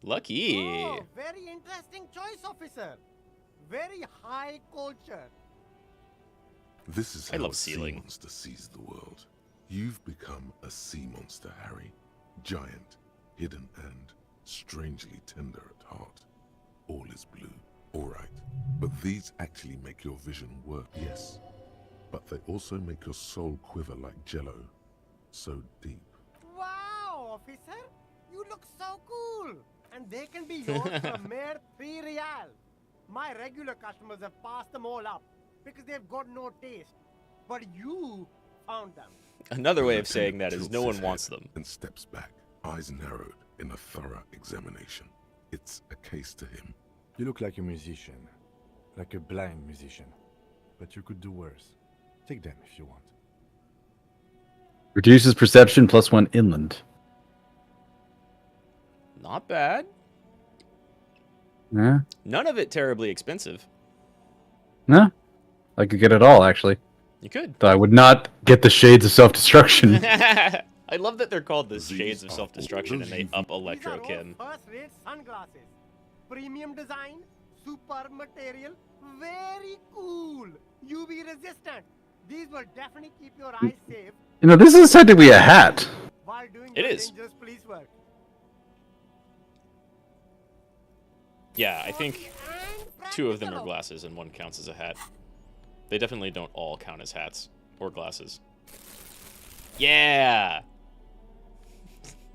Lucky. Oh, very interesting choice, officer. Very high culture. This is I how love a sea sealing. monster sees the world. You've become a sea monster, Harry. Giant, hidden, and strangely tender at heart. All is blue. All right. But these actually make your vision work, yes. But they also make your soul quiver like jello. So deep. Wow, officer. You look so cool. And they can be yours for a mere 3 real. My regular customers have passed them all up because they've got no taste. But you found them. Another way The of saying attendant that is tilts no his one wants head them. and steps back, eyes narrowed in a thorough examination. It's a case to him. You look like a musician. Like a blind musician. But you could do worse. Take them if you want. Reduces perception +1 inland. Not bad. Yeah. None of it terribly expensive. No? I could get it all, actually. You could. Though I would not get the Shades of Self-Destruction. I love that they're called the These Shades of are Self-Destruction and they all up Electro Kim. These are all first-rate sunglasses. Premium design, super material, very cool. UV resistant. These will definitely keep your eyes safe You know, this is technically a hat. while doing It your is. dangerous police work. Yeah, I think And 2 of them are practical. glasses and 1 counts as a hat. They definitely don't all count as hats or glasses. Yeah!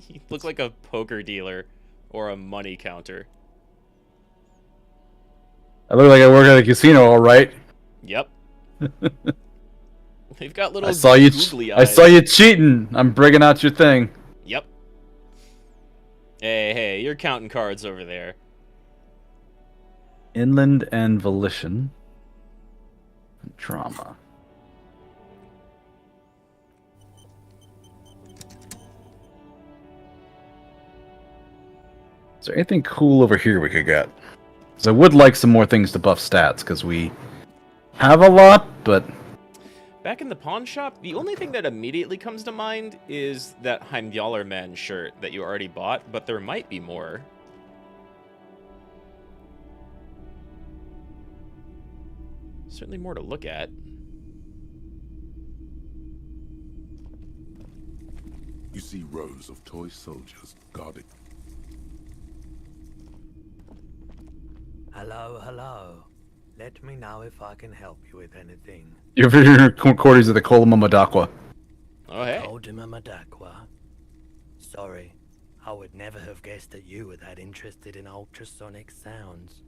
You look like a poker dealer or a money counter. I look like I work at a casino, all right. Yep. They've got little I saw you. googly I eyes. saw you cheating. I'm bringing out your thing. Yep. Hey, you're counting cards over there. Inland and volition. Trauma. Is there anything cool over here we could get? Because I would like some more things to buff stats, because we have a lot, but... Back in the pawn shop, the only thing that immediately comes to mind is that Heimdallerman shirt that you already bought, but there might be more. Certainly more to look at. You see rows of toy soldiers guarding. Hello. Let me know if I can help you with anything. Your recordings of the Koloma Madakwa. Oh, hey. Oldima Madakwa. Sorry, I would never have guessed that you were that interested in ultrasonic sounds.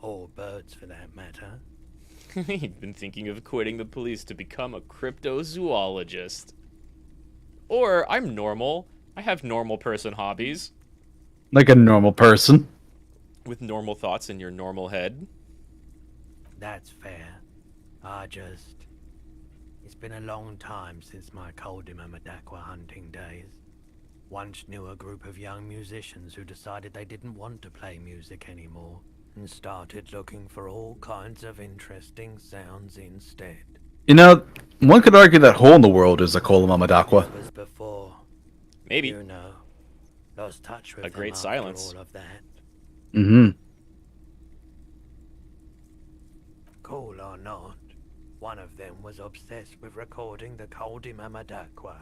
Or birds, for that matter. You've been thinking of quitting the police to become a cryptozoologist. Or, I'm normal. I have normal person hobbies. Like a normal person. With normal thoughts in your normal head. That's fair. It's been a long time since my Koldima Madakwa hunting days. Once knew a group of young musicians who decided they didn't want to play music anymore, and started looking for all kinds of interesting sounds instead. You know, one could argue that Hole in the World is a Koloma Madakwa. This was before, Maybe. you know, lost touch with A them great after silence. all of that. Mm-hmm. Cool or not, one of them was obsessed with recording the Koldima Madakwa.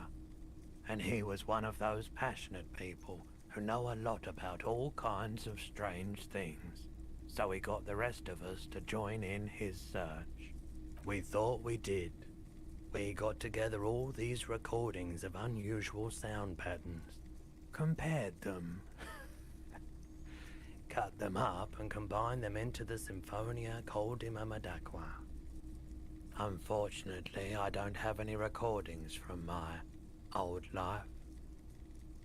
And he was one of those passionate people who know a lot about all kinds of strange things. So he got the rest of us to join in his search. We thought we did. We got together all these recordings of unusual sound patterns, compared them, cut them up and combined them into the Symphonia Koldima Madakwa. Unfortunately, I don't have any recordings from my old life.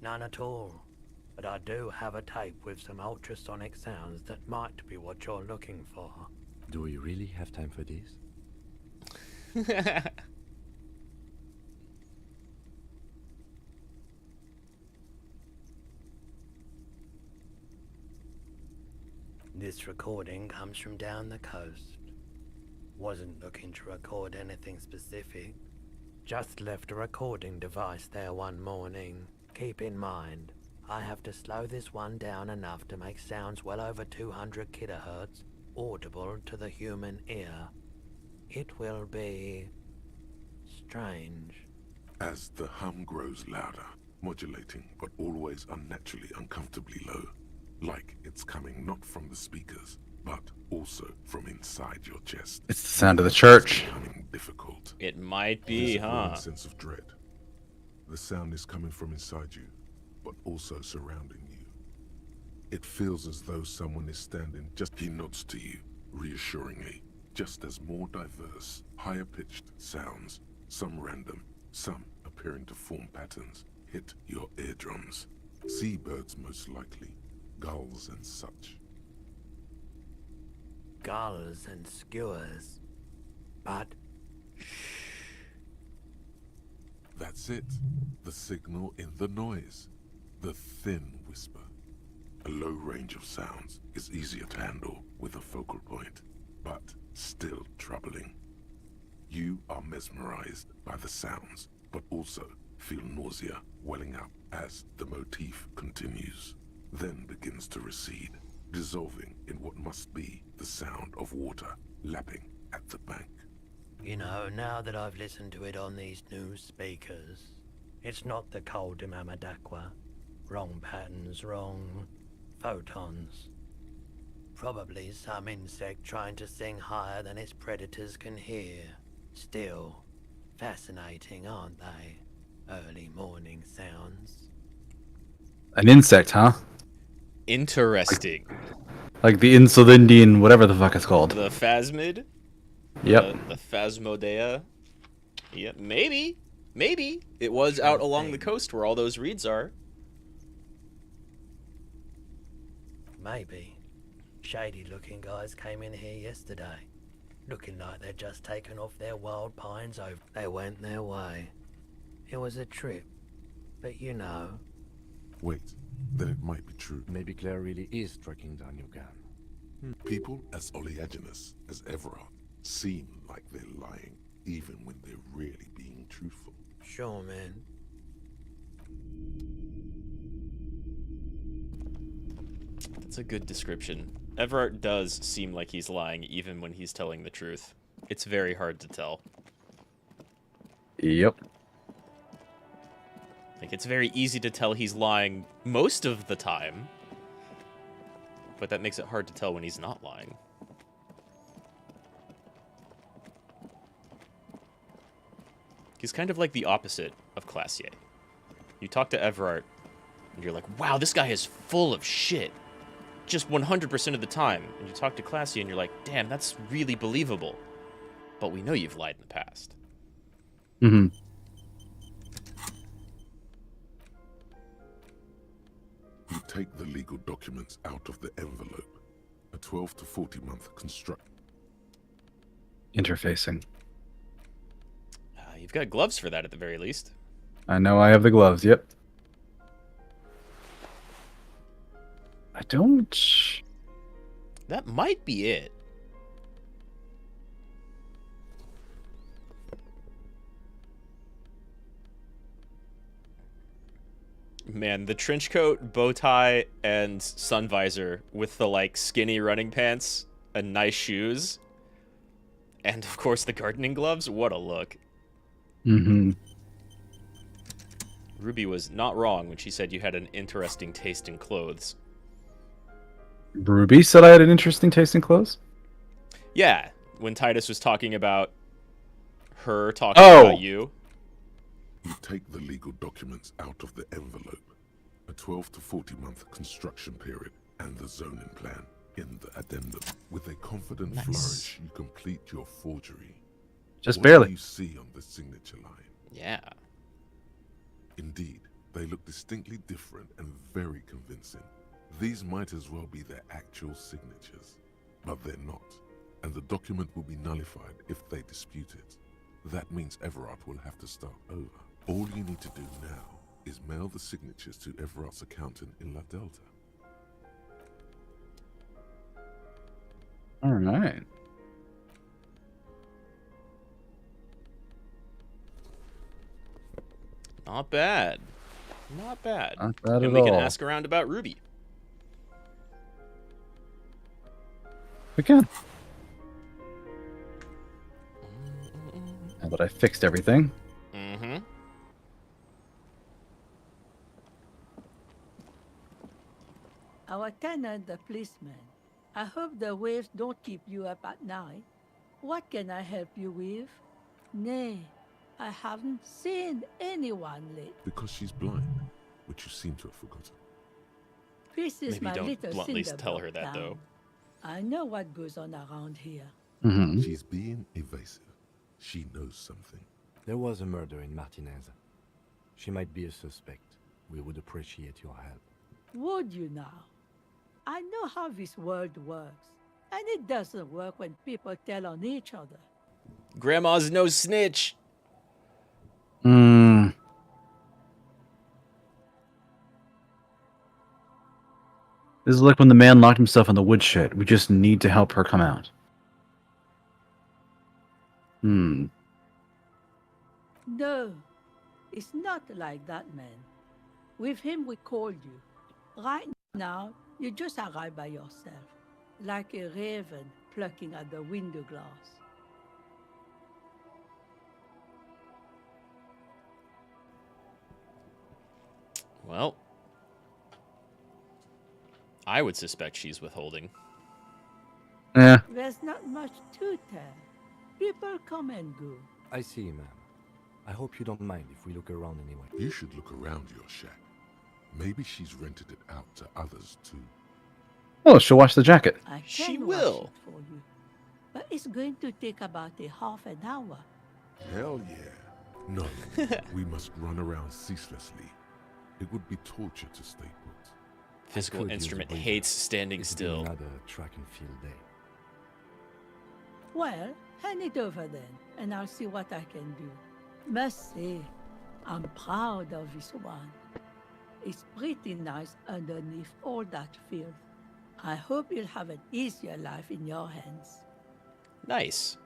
None at all. But I do have a tape with some ultrasonic sounds that might be what you're looking for. Do we really have time for this? This recording comes from down the coast. Wasn't looking to record anything specific. Just left a recording device there one morning. Keep in mind, I have to slow this one down enough to make sounds well over 200 kilohertz audible to the human ear. It will be strange. As the hum grows louder, modulating but always unnaturally uncomfortably low, like it's coming not from the speakers, but also from inside your chest. It's the sound of the church. It's becoming difficult. It might be, There's a growing huh? sense of dread. The sound is coming from inside you, but also surrounding you. It feels as though someone is standing just. He nods to you, reassuringly, just as more diverse, higher-pitched sounds, some random, some appearing to form patterns, hit your eardrums. Seabirds most likely, gulls and such. Gulls and skewers. But That's it. The signal in the noise. The thin whisper. A low range of sounds is easier to handle with a focal point, but still troubling. You are mesmerized by the sounds, but also feel nausea welling up as the motif continues, then begins to recede, dissolving in what must be the sound of water lapping at the bank. you know, now that I've listened to it on these new speakers, it's not the cold Imamadakwa. Wrong patterns, wrong photons. Probably some insect trying to sing higher than its predators can hear. Still, fascinating, aren't they? Early morning sounds. An insect, huh? Interesting. Like the Insulindian, whatever the fuck it's called. The phasmid? Yep. The phasmodea? Yeah, maybe. Maybe. It was out along the coast where all those reeds are. Maybe. Shady looking guys came in here yesterday. Looking like they'd just taken off their wild pines over. They went their way. It was a trip. But you know. Wait, then it might be true. Maybe Claire really is tracking down your gun. People as oleaginous as Everard seem like they're lying, even when they're really being truthful. Sure, man. That's a good description. Everard does seem like he's lying even when he's telling the truth. It's very hard to tell. Yep. Like, it's very easy to tell he's lying most of the time, but that makes it hard to tell when he's not lying. He's kind of like the opposite of Classier. You talk to Everard, and you're like, wow, this guy is full of shit. Just 100% of the time. And you talk to Classier, and you're like, damn, that's really believable. But we know you've lied in the past. Mm-hmm. You take the legal documents out of the envelope. A 12 to 40 month construct. Interfacing. You've got gloves for that at the very least. I know I have the gloves, yep. I don't... That might be it. Man, the trench coat, bow tie, and sun visor with the, like, skinny running pants and nice shoes. And, of course, the gardening gloves. What a look. Mm-hmm. Ruby was not wrong when she said you had an interesting taste in clothes. Ruby said I had an interesting taste in clothes? Yeah, when Titus was talking about her talking about you. You take the legal documents out of the envelope. A 12 to 40 month construction period and the zoning plan in the addendum. With a confident flourish, you complete your forgery. Just What barely. do you see on the signature line? Yeah. Indeed, they look distinctly different and very convincing. These might as well be their actual signatures, but they're not, and the document will be nullified if they dispute it. That means Everard will have to start over. All you need to do now is mail the signatures to Everard's accountant in La Delta. All right. Not bad. Not bad. Not bad And at we can all. ask around about Ruby. We can. Now that I fixed everything. Mm-hmm. Our tenant, the policeman. I hope the waves don't keep you up at night. What can I help you with? Nay, I haven't seen anyone lately. Because she's blind, which you seem to have forgotten. This is Maybe my don't little bluntly cinder tell her block that, town. though. I know what goes on around here. Mm-hmm. She's being evasive. She knows something. There was a murder in Martinez. She might be a suspect. We would appreciate your help. Would you now? I know how this world works, and it doesn't work when people tell on each other. Grandma's no snitch. Hmm. This is like when the man locked himself in the woodshed. We just need to help her come out. Hmm. No, it's not like that, man. With him, we called you. Right now, you just arrived by yourself, like a raven plucking at the window glass. Well, I would suspect she's withholding. Yeah. There's not much to tell. People come and go. I see, ma'am. I hope you don't mind if we look around anyway. You should look around your shack. Maybe she's rented it out to others too. Oh, she'll wash the jacket. I She can will. wash it for you, but it's going to take about a half an hour. Hell yeah. No, we must run around ceaselessly. It would be torture to stay put. Physical could use a instrument breather. hates standing This will be still. Another track and field day. Well, hand it over then, and I'll see what I can do. Must say, I'm proud of this one. It's pretty nice underneath all that filth. I hope you'll have an easier life in your hands. Nice.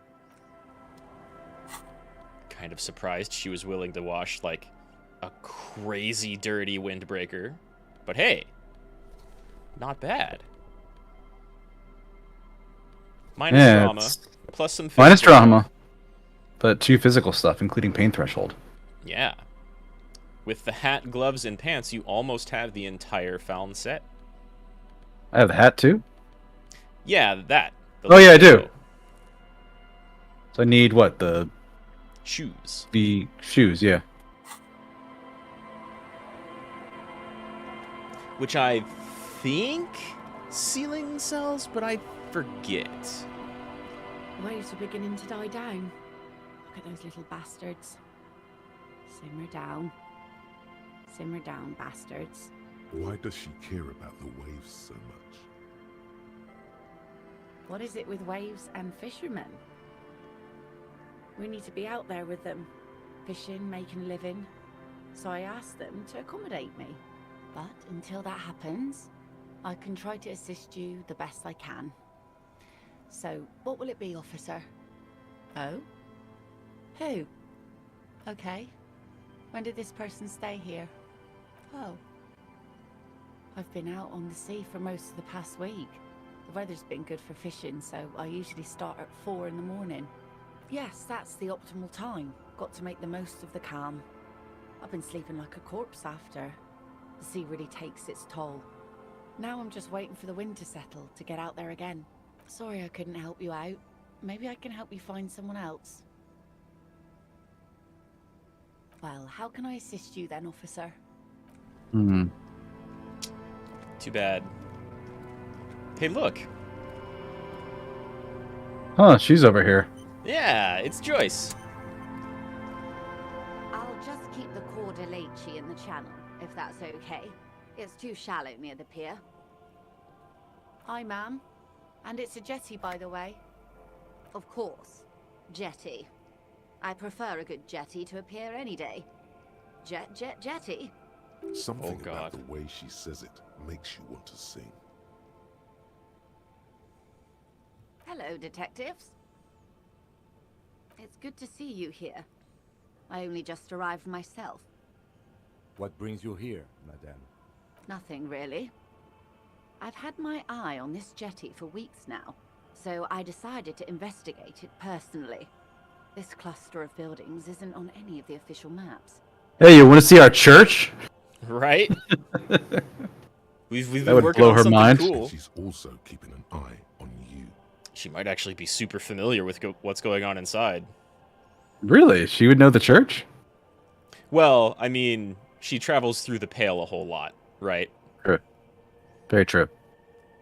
Kind of surprised she was willing to wash, like, a crazy dirty windbreaker. But hey, not bad. Minus Yeah, drama, it's- plus some physical. Minus drama, but 2 physical stuff, including pain threshold. Yeah. With the hat, gloves, and pants, you almost have the entire found set. I have the hat too. Yeah, that. Oh yeah, I do. logo. So I need what, the Shoes. shoes? Yeah. Which I think ceiling sells, but I forget. Waves are beginning to die down. Look at those little bastards. Simmer down. Simmer down, bastards. Why does she care about the waves so much? What is it with waves and fishermen? We need to be out there with them, fishing, making a living. So I asked them to accommodate me. But until that happens, I can try to assist you the best I can. So, what will it be, officer? Oh? Who? Okay. When did this person stay here? Oh. I've been out on the sea for most of the past week. The weather's been good for fishing, so I usually start at 4 in the morning. Yes, that's the optimal time. Got to make the most of the calm. I've been sleeping like a corpse after. The sea really takes its toll. Now I'm just waiting for the wind to settle to get out there again. Sorry I couldn't help you out. Maybe I can help you find someone else. Well, how can I assist you then, officer? Hmm. Too bad. Hey, look. Huh, she's over here. Yeah, it's Joyce. I'll just keep the Cordelici in the channel, if that's okay. It's too shallow near the pier. Hi, ma'am. And it's a jetty, by the way. Of course. Jetty. I prefer a good jetty to a pier any day. Jetty? Something God. about the way she says it makes you want to sing. Hello, detectives. It's good to see you here. I only just arrived myself. What brings you here, madame? Nothing, really. I've had my eye on this jetty for weeks now, so I decided to investigate it personally. This cluster of buildings isn't on any of the official maps. Hey, you want to see our church? Right? We've That been would working blow on her something mind. cool. She's also keeping an eye on you. She might actually be super familiar with what's going on inside. Really? She would know the church? Well, I mean, she travels through the Pale a whole lot, right? True. Very true.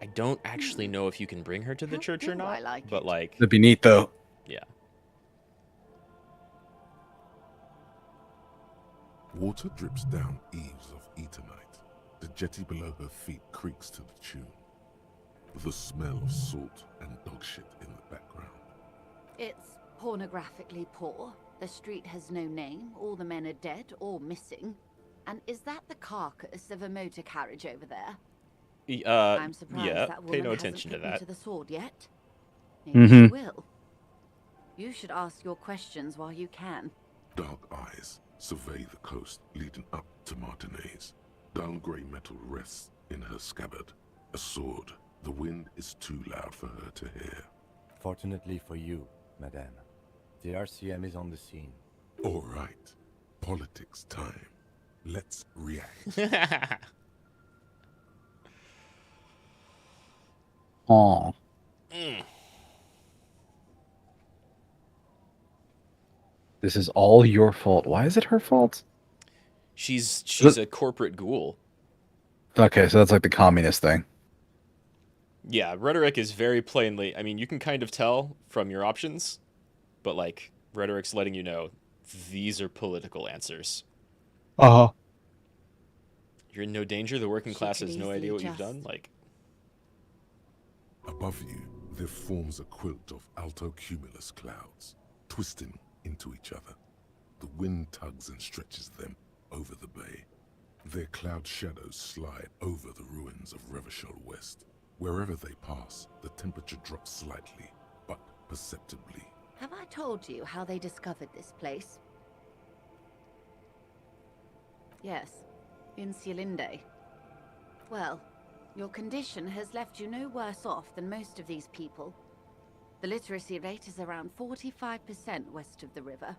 I don't actually know if you can bring her to the church or not, but like... That'd be neat, though. Yeah. Water drips down eaves of Eternite. The jetty below her feet creaks to the tune. The smell of salt and dog shit in the background. It's pornographically poor. The street has no name. All the men are dead or missing. And is that the carcass of a motor carriage over there? I'm surprised yeah, that woman pay no hasn't attention to put me that. to the sword yet. Maybe she will. You should ask your questions while you can. Dark eyes survey the coast leading up to Martinez. Dull grey metal rests in her scabbard. A sword. The wind is too loud for her to hear. Fortunately for you, madame, the RCM is on the scene. All right. Politics time. Let's react. Aw. This is all your fault. Why is it her fault? She's a corporate ghoul. Okay, so that's like the communist thing. Yeah, rhetoric is very plainly... I mean, you can kind of tell from your options, but, like, rhetoric's letting you know these are political answers. Uh-huh. You're in no danger. The working class has no idea what you've done. Like, Above you, there forms a quilt of alto-cumulus clouds, twisting into each other. The wind tugs and stretches them over the bay. Their cloud shadows slide over the ruins of Revachol West. Wherever they pass, the temperature drops slightly, but perceptibly. Have I told you how they discovered this place? Yes, in Cielinde. Well, your condition has left you no worse off than most of these people. The literacy rate is around 45% west of the river.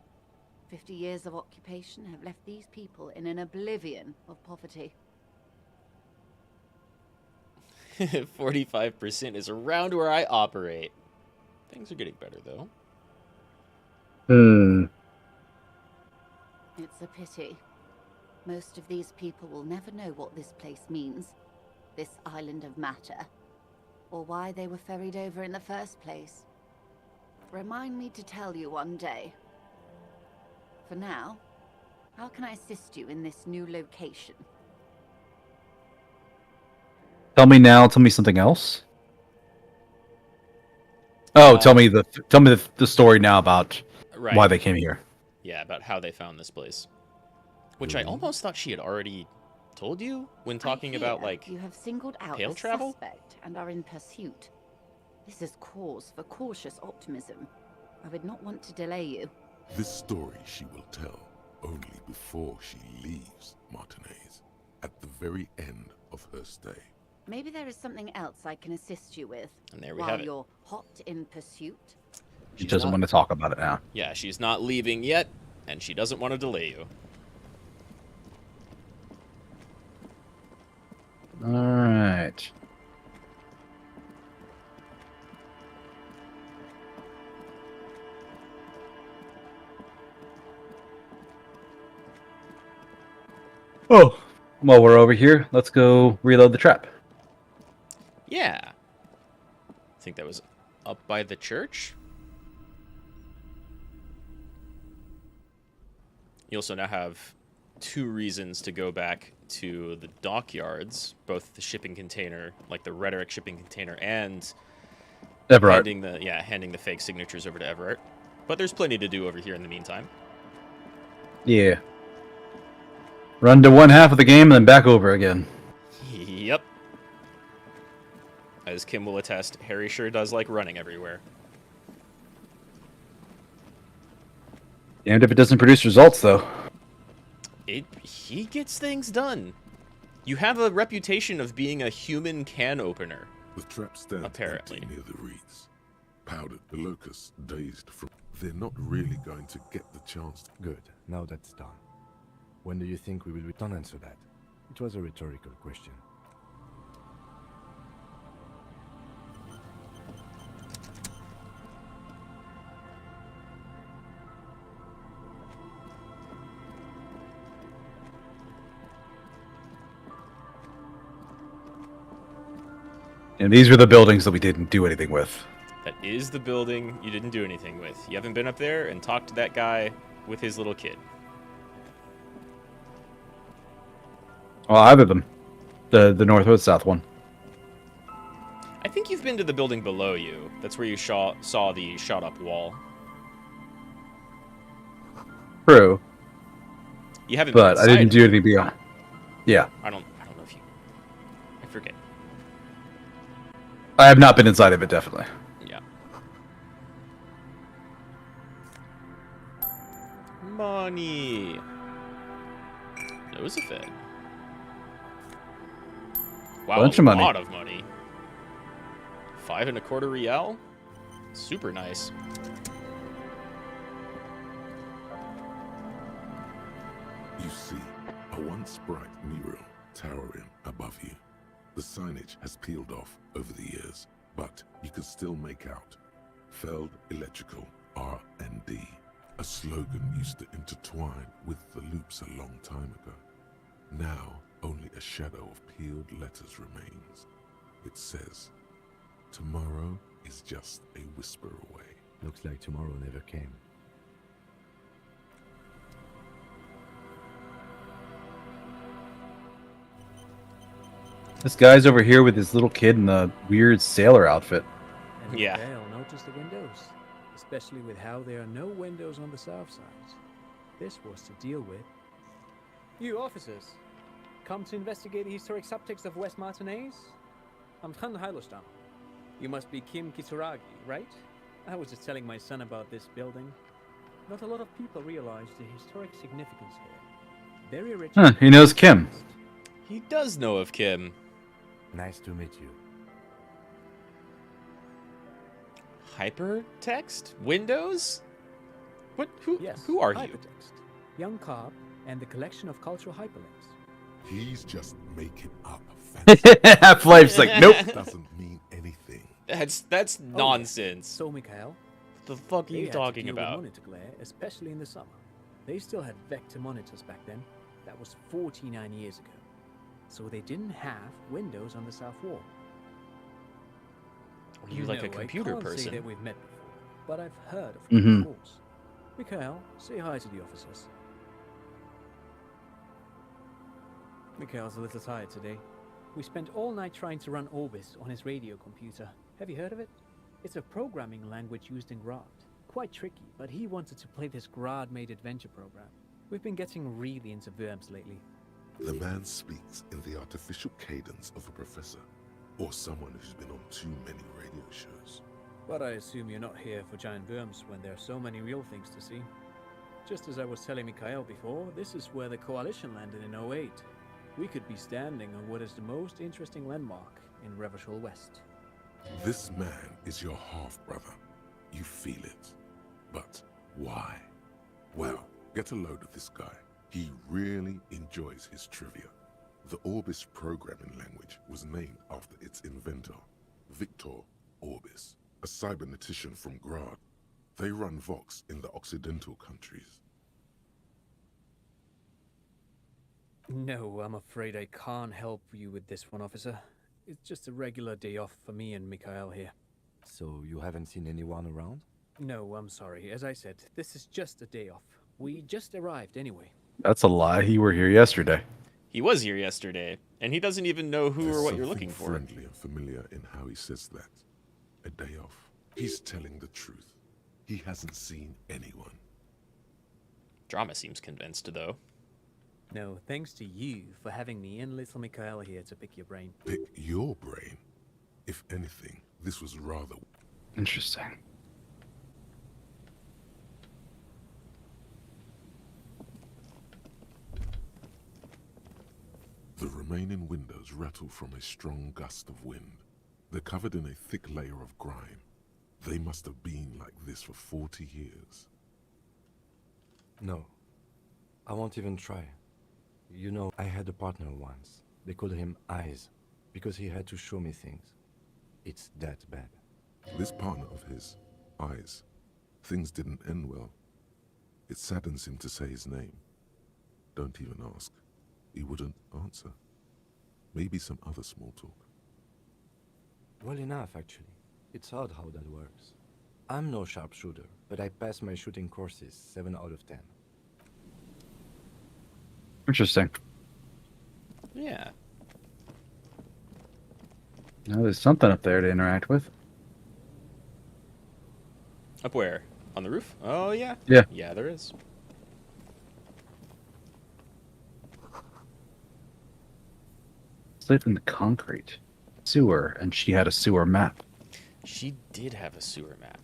50 years of occupation have left these people in an oblivion of poverty. 45% is around where I operate. Things are getting better, though. It's a pity. Most of these people will never know what this place means. This island of matter. Or why they were ferried over in the first place. Remind me to tell you one day. For now, how can I assist you in this new location? Tell me now. Tell me something else. Oh, tell me the story now about why they came here. Yeah, about how they found this place. Which I almost thought she had already told you when talking about, like, you have singled out Pale a travel? suspect and are in pursuit. This is cause for cautious optimism. I would not want to delay you. This story she will tell only before she leaves Martinez, at the very end of her stay. Maybe there is something else I can assist you with. And there we while have it. You're hot in pursuit. She doesn't want to talk about it now. Yeah, she's not leaving yet, and she doesn't want to delay you. Alright. Oh, while we're over here, let's go reload the trap. Yeah. I think that was up by the church. You also now have 2 reasons to go back to the dockyards, both the shipping container, like the rhetoric shipping container, and Everard. handing the fake signatures over to Everard. But there's plenty to do over here in the meantime. Yeah. Run to one half of the game and then back over again. Yep. As Kim will attest, Harry sure does like running everywhere. And if it doesn't produce results, though. He gets things done. You have a reputation of being a human can opener. The trap stands apparently near the reeds. Powdered, the locusts dazed from... They're not really going to get the chance to... Good. Now that's done. When do you think we will return? Answer that. It was a rhetorical question. And these were the buildings that we didn't do anything with. That is the building you didn't do anything with. You haven't been up there and talked to that guy with his little kid. Well, either of them. The north or the south one. I think you've been to the building below you. That's where you saw the shot-up wall. True. You haven't but been I didn't inside do anything beyond. Yeah. I don't know if you... I forget. I have not been inside of it, definitely. Yeah. Money. Nosafed. Wow, Bunch a of money. lot of money. 5 1/4 real? Super nice. You see, a once bright mural towering above you. The signage has peeled off over the years, but you can still make out Feld Electrical R&D. A slogan used to intertwine with the loops a long time ago. Now, only a shadow of peeled letters remains. It says, tomorrow is just a whisper away. Looks like tomorrow never came. This guy's over here with his little kid in the weird sailor outfit. And Yeah. They'll notice the windows, especially with how there are no windows on the south side. This was to deal with. You officers, come to investigate the historic subtext of West Martinez? I'm Tran Heilostam. You must be Kim Kitsuragi, right? I was just telling my son about this building. Not a lot of people realize the historic significance here. Very rich. Huh, he knows Kim. He does know of Kim. Nice to meet you. Hypertext? Windows? What? Yes, Who are you? hypertext. Young Carp and the collection of cultural hyperlinks. He's just making up fancy. Half-Life's like, nope. Doesn't mean anything. That's nonsense. So, Mikhail, What the fuck are they you had to talking deal with about? monitor glare, especially in the summer. They still had vector monitors back then. That was 49 years ago. So they didn't have windows on the south wall. Are you like a know, computer I can't person? say that we've met before, but I've heard of Mhm. of course. Mikhail, say hi to the officers. Mikhail's a little tired today. We spent all night trying to run Orbis on his radio computer. Have you heard of it? It's a programming language used in Grad. Quite tricky, but he wanted to play this Grad-made adventure program. We've been getting really into worms lately. The man speaks in the artificial cadence of a professor, or someone who's been on too many radio shows. But I assume you're not here for giant worms when there are so many real things to see. Just as I was telling Mikhail before, this is where the Coalition landed in 08. We could be standing on what is the most interesting landmark in Revachol West. This man is your half-brother. You feel it. But why? Well, get a load of this guy. He really enjoys his trivia. The Orbis programming language was named after its inventor, Victor Orbis, a cybernetician from Grad. They run Vox in the Occidental countries. No, I'm afraid I can't help you with this one, officer. It's just a regular day off for me and Mikhail here. So you haven't seen anyone around? No, I'm sorry. As I said, this is just a day off. We just arrived anyway. That's a lie. You were here yesterday. He was here yesterday, and he doesn't even know who There's or what you're something looking for. friendly and familiar in how he says that. A day off. He's telling the truth. He hasn't seen anyone. Drama seems convinced, though. No, thanks to you for having me and little Mikhail here to pick your brain. Pick your brain? If anything, this was rather Interesting. The remaining windows rattle from a strong gust of wind. They're covered in a thick layer of grime. They must have been like this for 40 years. No. I won't even try. You know, I had a partner once. They called him Eyes, because he had to show me things. It's that bad. This partner of his, Eyes, things didn't end well. It saddens him to say his name. Don't even ask. He wouldn't answer. Maybe some other small talk. Well enough, actually. It's odd how that works. I'm no sharpshooter, but I passed my shooting courses 7 out of 10. Interesting. Yeah. Now there's something up there to interact with. Up where? On the roof? Oh, yeah. Yeah. Yeah, there is. Slip in the concrete. Sewer, and she had a sewer map. She did have a sewer map.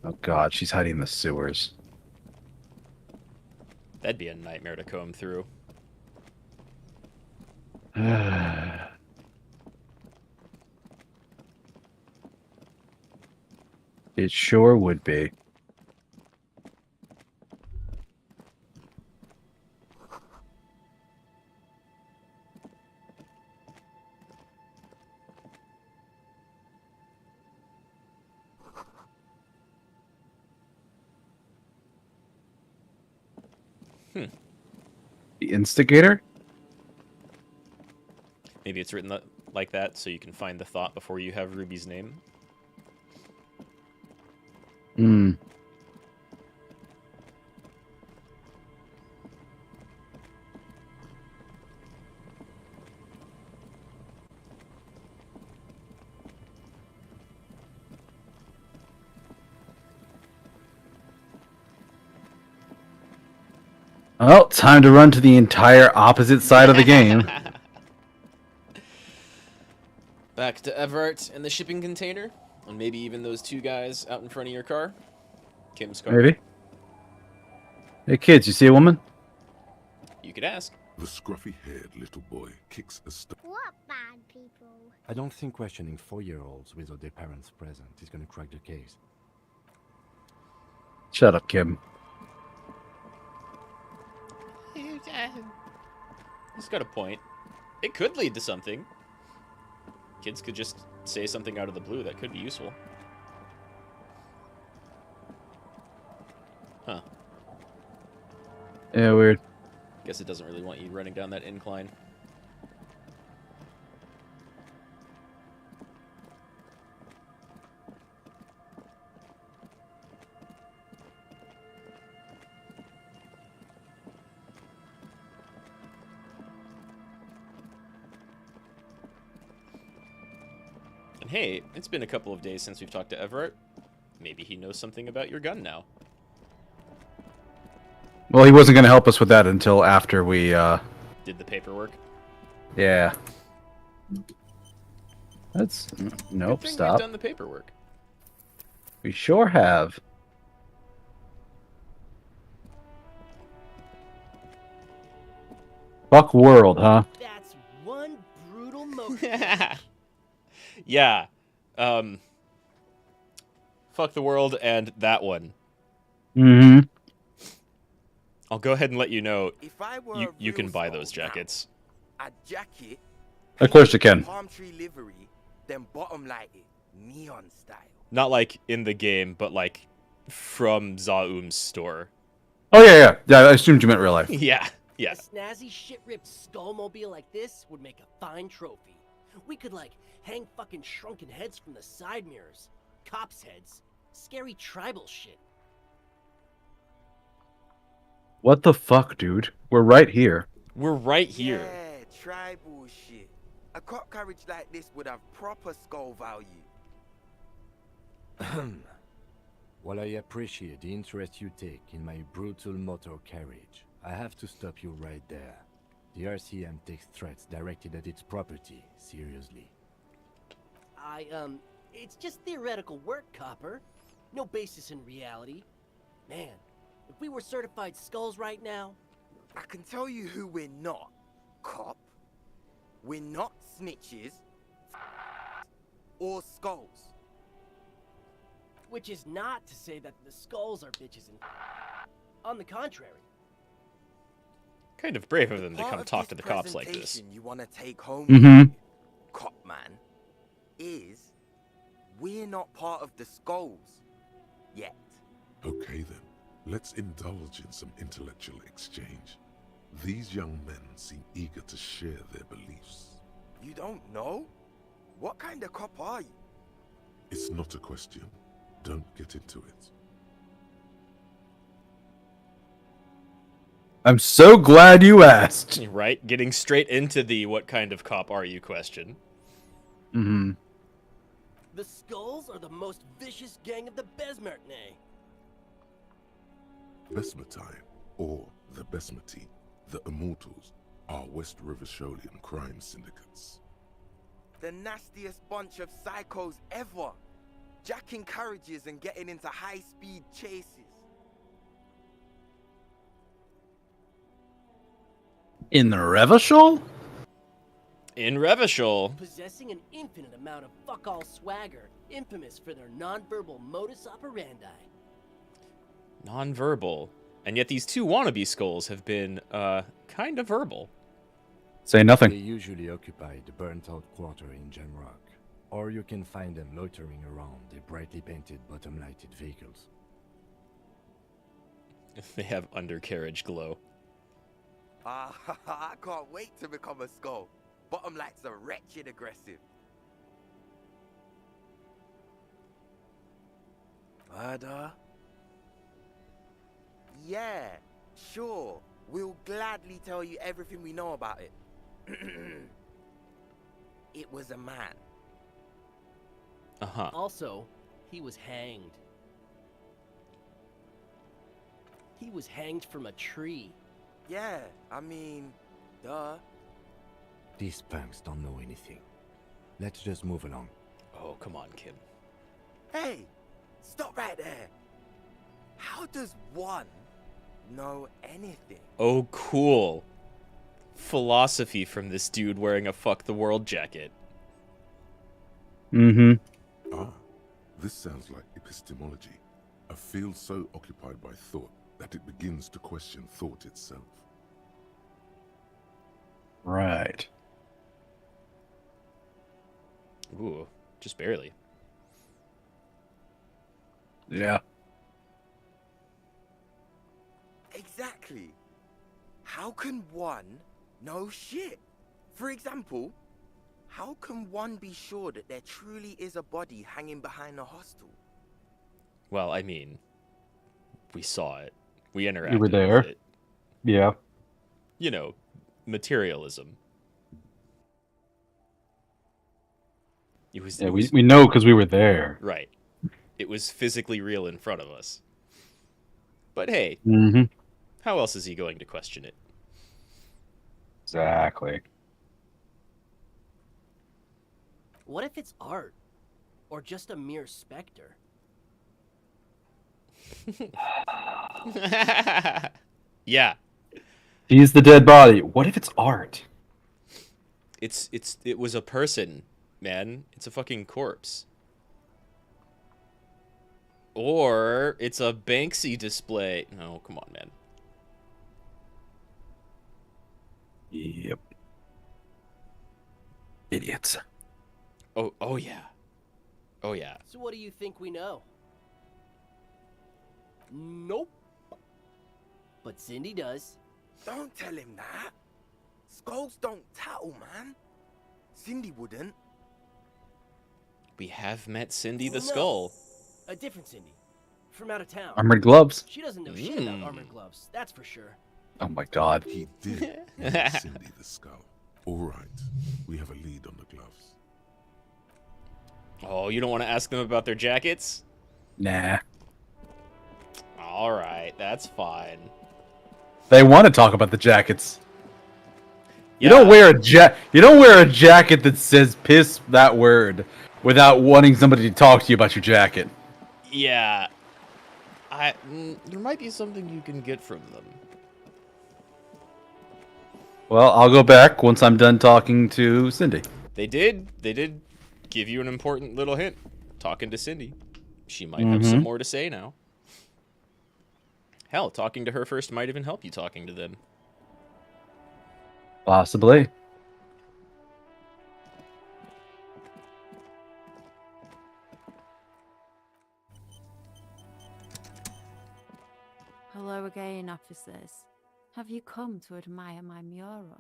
Oh god, she's hiding in the sewers. That'd be a nightmare to comb through. It sure would be. The instigator? Maybe it's written like that so you can find the thought before you have Ruby's name. Hmm. Well, time to run to the entire opposite side of the game. Back to Everett and the shipping container, and maybe even those two guys out in front of your car. Kim's car. Maybe. Hey kids, you see a woman? You could ask. The scruffy-haired little boy kicks a stone. What bad people? I don't think questioning 4-year-olds without their parents present is gonna crack the case. Shut up, Kim. He's got a point. It could lead to something. Kids could just say something out of the blue that could be useful. Huh. Yeah, weird. Guess it doesn't really want you running down that incline. And hey, it's been a couple of days since we've talked to Everett. Maybe he knows something about your gun now. Well, he wasn't going to help us with that until after we, Did the paperwork? Yeah. That's... Nope, Good thing stop. We've done the paperwork. We sure have. Fuck world, huh? That's one brutal motive. Yeah. Fuck the world and that one. Mm-hmm. I'll go ahead and let you know If I were you can buy those jackets. a jacket, Of course you can. palm tree livery, then bottom light it, neon style. Not like in the game, but like from Zaum's store. Oh, yeah. Yeah, I assumed you meant real life. Yeah, yeah. A snazzy shit-ripped skullmobile like this would make a fine trophy. We could, like, hang fucking shrunken heads from the side mirrors. Cops' heads. Scary tribal shit. What the fuck, dude? We're right here. We're right here. Yeah, tribal shit. A cop carriage like this would have proper skull value. While I appreciate the interest you take in my brutal motor carriage, I have to stop you right there. The RCM takes threats directed at its property seriously. It's just theoretical work, Copper. No basis in reality. Man, if we were certified skulls right now... I can tell you who we're not, cop. We're not snitches or skulls. Which is not to say that the skulls are bitches and... On the contrary. Kind of brave of them to Part come of talk this to the cops like this. presentation you want to take home, Mhm. cop man, is we're not part of the skulls yet. Okay then, let's indulge in some intellectual exchange. These young men seem eager to share their beliefs. You don't know? What kind of cop are you? It's not a question. Don't get into it. I'm so glad you asked. Right? Getting straight into the what kind of cop are you question. Mm-hmm. The skulls are the most vicious gang of the Besmertne. Besmatine, or the Besmati, the Immortals, are West Rivisholian crime syndicates. The nastiest bunch of psychos ever. Jacking carriages and getting into high-speed chases. In the Revachol? In Revachol. Possessing an infinite amount of fuck-all swagger, infamous for their non-verbal modus operandi. Non-verbal. And yet these two wannabe skulls have been, kind of verbal. Say nothing. They usually occupy the burnt-out quarter in Jamrock, or you can find them loitering around the brightly painted bottom-lighted vehicles. They have undercarriage glow. I can't wait to become a skull. Bottom lights are wretched aggressive. Murder? Yeah, sure. We'll gladly tell you everything we know about it. It was a man. Uh-huh. Also, he was hanged. He was hanged from a tree. Yeah, I mean, duh. These punks don't know anything. Let's just move along. Oh, come on, Kim. Hey, stop right there. How does one know anything? Oh, cool. Philosophy from this dude wearing a fuck the world jacket. Mm-hmm. Ah, this sounds like epistemology, a field so occupied by thought that it begins to question thought itself. Right. Ooh, just barely. Yeah. Exactly. How can one know shit? For example, how can one be sure that there truly is a body hanging behind a hostel? Well, I mean, we saw it. We interacted You were there. with it. Yeah. You know, materialism. Yeah, we know because we were there. Right. It was physically real in front of us. But hey, Mm-hmm. how else is he going to question it? Exactly. What if it's art? Or just a mere specter? Yeah. He's the dead body. What if it's art? It was a person, man. It's a fucking corpse. Or it's a Banksy display. No, come on, man. Yep. Idiots. Oh yeah. Oh yeah. So what do you think we know? Nope. But Cindy does. Don't tell him that. Skulls don't tattle, man. Cindy wouldn't. We have met Cindy the No. Skull. A different Cindy. From out of town. Armored gloves. She doesn't know shit about armored gloves, that's for sure. Oh my god. He did meet Cindy the Skull. All right, we have a lead on the gloves. Oh, you don't want to ask them about their jackets? Nah. All right, that's fine. They want to talk about the jackets. You don't wear a jacket that says "piss" that word without wanting somebody to talk to you about your jacket. Yeah. There might be something you can get from them. Well, I'll go back once I'm done talking to Cindy. They did give you an important little hint. Talking to Cindy. She might have some more to say now. Hell, talking to her first might even help you talking to them. Possibly. Hello again, officers. Have you come to admire my mural?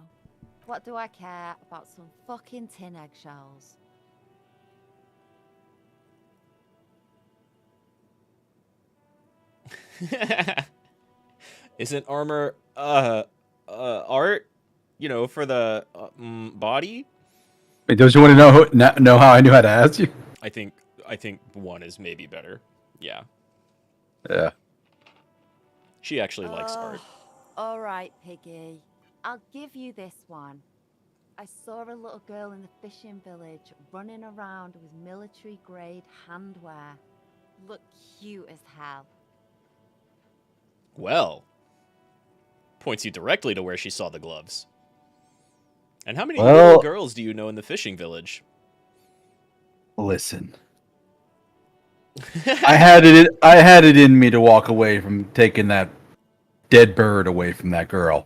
What do I care about some fucking tin eggshells? Isn't armor art? You know, for the body? Wait, don't you want to know how I knew how to ask you? I think one is maybe better. Yeah. Yeah. She actually likes art. All right, Piggy. I'll give you this one. I saw a little girl in the fishing village running around with military-grade handwear. Looked cute as hell. Well, points you directly to where she saw the gloves. And how many little girls do you know in the fishing village? Listen. I had it in me to walk away from taking that dead bird away from that girl.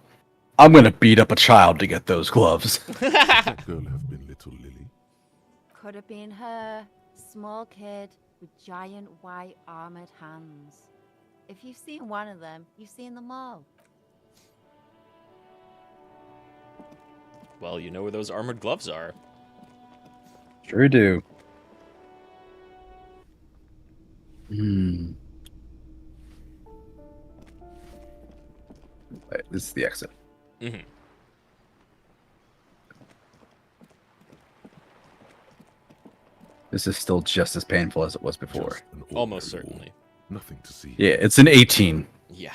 I'm gonna beat up a child to get those gloves. Could that girl have been little Lily? Could have been her. Small kid with giant white armored hands. If you've seen one of them, you've seen them all. Well, you know where those armored gloves are. Sure do. Wait, this is the exit. This is still just as painful as it was before. Almost certainly. Nothing to see. Yeah, it's an 18. Yeah.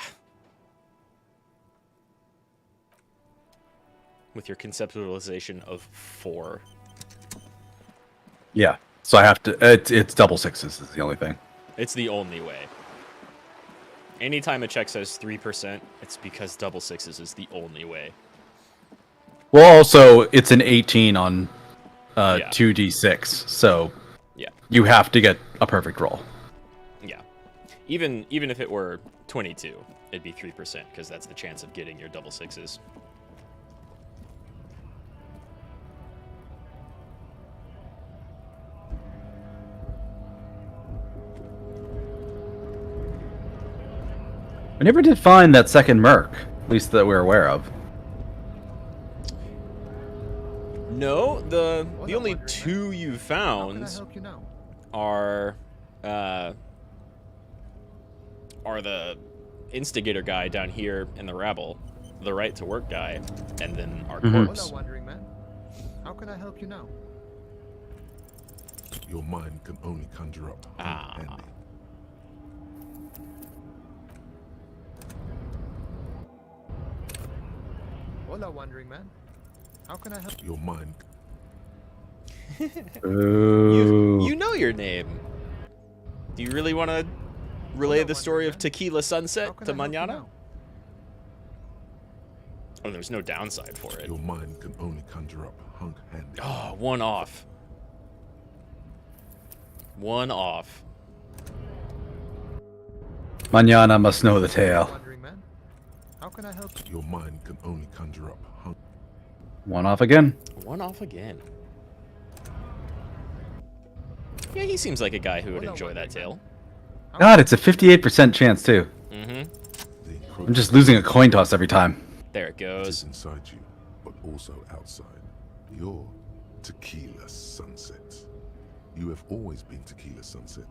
With your conceptualization of 4. Yeah, so I have to. It's double sixes is the only thing. It's the only way. Anytime a check says 3%, it's because double sixes is the only way. Well, also it's an 18 on 2d6, so yeah, you have to get a perfect roll. Yeah, even if it were 22, it'd be 3% because that's the chance of getting your double sixes. We never did find that second merc, at least that we're aware of. No, the only 2 you've found are the instigator guy down here in the rabble, the right to work guy, and then our corpse. Wandering man. How can I help you now? Your mind can only conjure up Andy. Hola, wandering man. How can I help your mind? You know your name. Do you really want to relay the story of Tequila Sunset to Mañana? Oh, there's no downside for it. Your mind can only conjure up hunk handy. Oh, 1 off. 1 off. Mañana must know the tale. How can I help? Your mind can only conjure up hunk. 1 off again. 1 off again. Yeah, he seems like a guy who would enjoy that tale. God, it's a 58% chance too. I'm just losing a coin toss every time. There it goes. It's inside you, but also outside. You're Tequila Sunset. You have always been Tequila Sunset.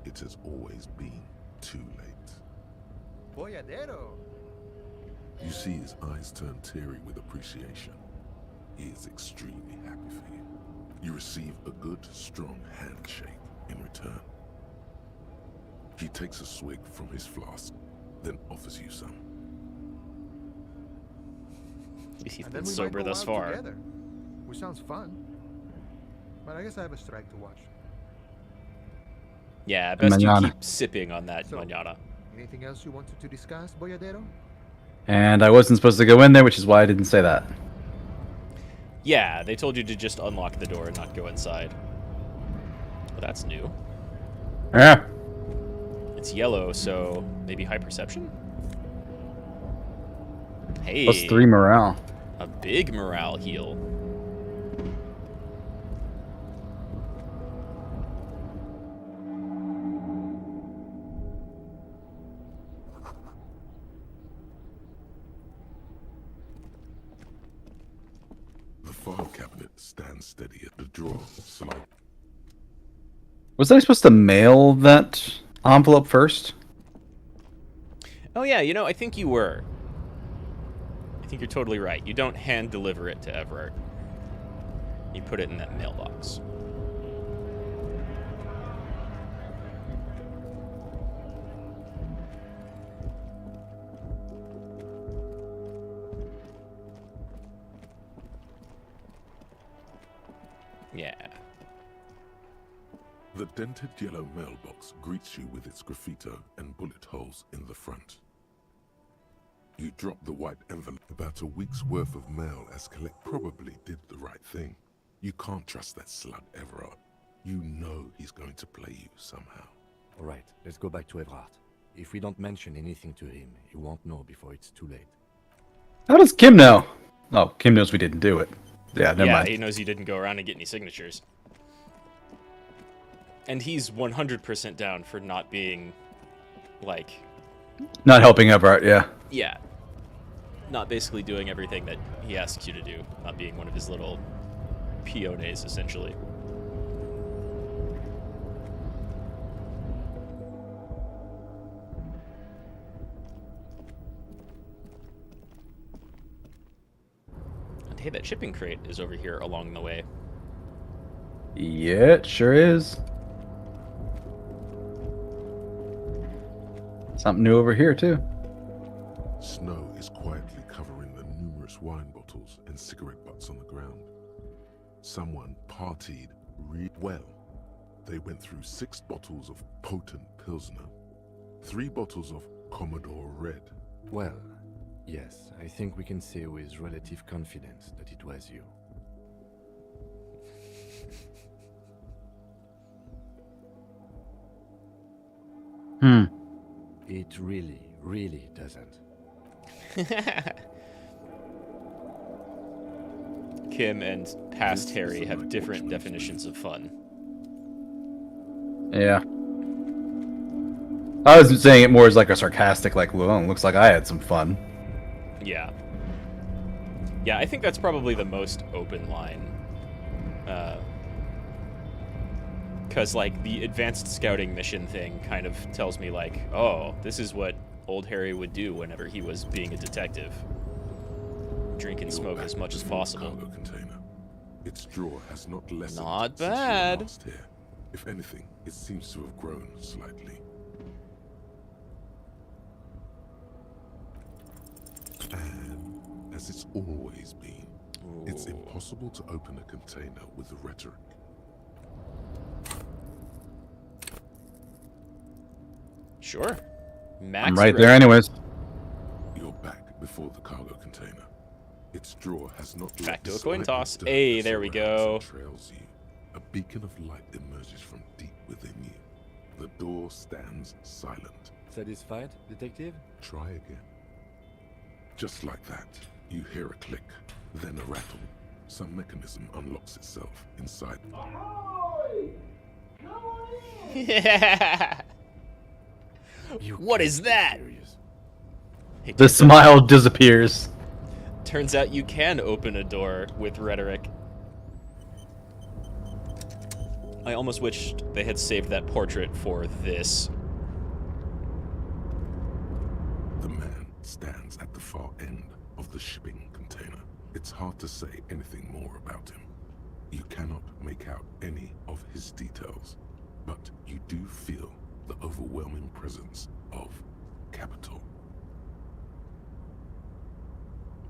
It has always been too late. Boyadero. You see his eyes turn teary with appreciation. He is extremely happy for you. You receive a good, strong handshake in return. He takes a swig from his flask, then offers you some. He's And been then we might sober go thus out far. together, which sounds fun. But I guess I have a strike to watch. Yeah, best you Manana. keep sipping on that So, manana. Anything else you wanted to discuss, Boyadero? And I wasn't supposed to go in there, which is why I didn't say that. Yeah, they told you to just unlock the door and not go inside. Well, that's new. Yeah. It's yellow, so maybe high perception? Hey. +3 morale. A big morale heal. The file cabinet stands steady at the drawer, slide. Was I supposed to mail that envelope first? Oh yeah, you know, I think you were. I think you're totally right. You don't hand deliver it to Everard. You put it in that mailbox. Yeah. The dented yellow mailbox greets you with its graffito and bullet holes in the front. You drop the white envelope. About a week's worth of mail as collect probably did the right thing. You can't trust that slut Everard. You know he's going to play you somehow. All right, let's go back to Everard. If we don't mention anything to him, he won't know before it's too late. How does Kim know? Oh, Kim knows we didn't do it. Yeah, never mind. He knows you didn't go around and get any signatures. And he's 100% down for not being, like... Not helping Everard, yeah. Yeah. Not basically doing everything that he asks you to do. Not being one of his little peones, essentially. And hey, that shipping crate is over here along the way. Yeah, it sure is. Something new over here, too. Snow is quietly covering the numerous wine bottles and cigarette butts on the ground. Someone partied well. They went through 6 bottles of potent Pilsner, 3 bottles of Commodore Red. Well, yes, I think we can say with relative confidence that it was you. It really doesn't. Kim and past Harry have different definitions of fun. Yeah. I was saying it more as like a sarcastic, like, well, looks like I had some fun. Yeah. Yeah, I think that's probably the most open line. Because, like, the advanced scouting mission thing kind of tells me, like, oh, this is what old Harry would do whenever he was being a detective. Drink and smoke as much as possible. Cargo container. Its drawer has not lessened Not since you were bad. last here. If anything, it seems to have grown slightly. And as it's always been, it's impossible to open a container with the rhetoric. Sure. Max I'm right there anyways. You're back before the cargo container. Its drawer has not Back let to the a coin slight toss. dirt Hey, that there we surrounds go. and trails you. A beacon of light emerges from deep within you. The door stands silent. Satisfied, detective? Try again. Just like that, you hear a click, then a rattle. Some mechanism unlocks itself inside. What is that? Hey, The smile disappears. Turns out you can open a door with rhetoric. I almost wished they had saved that portrait for this. The man stands at the far end of the shipping container. It's hard to say anything more about him. You cannot make out any of his details, but you do feel the overwhelming presence of capital.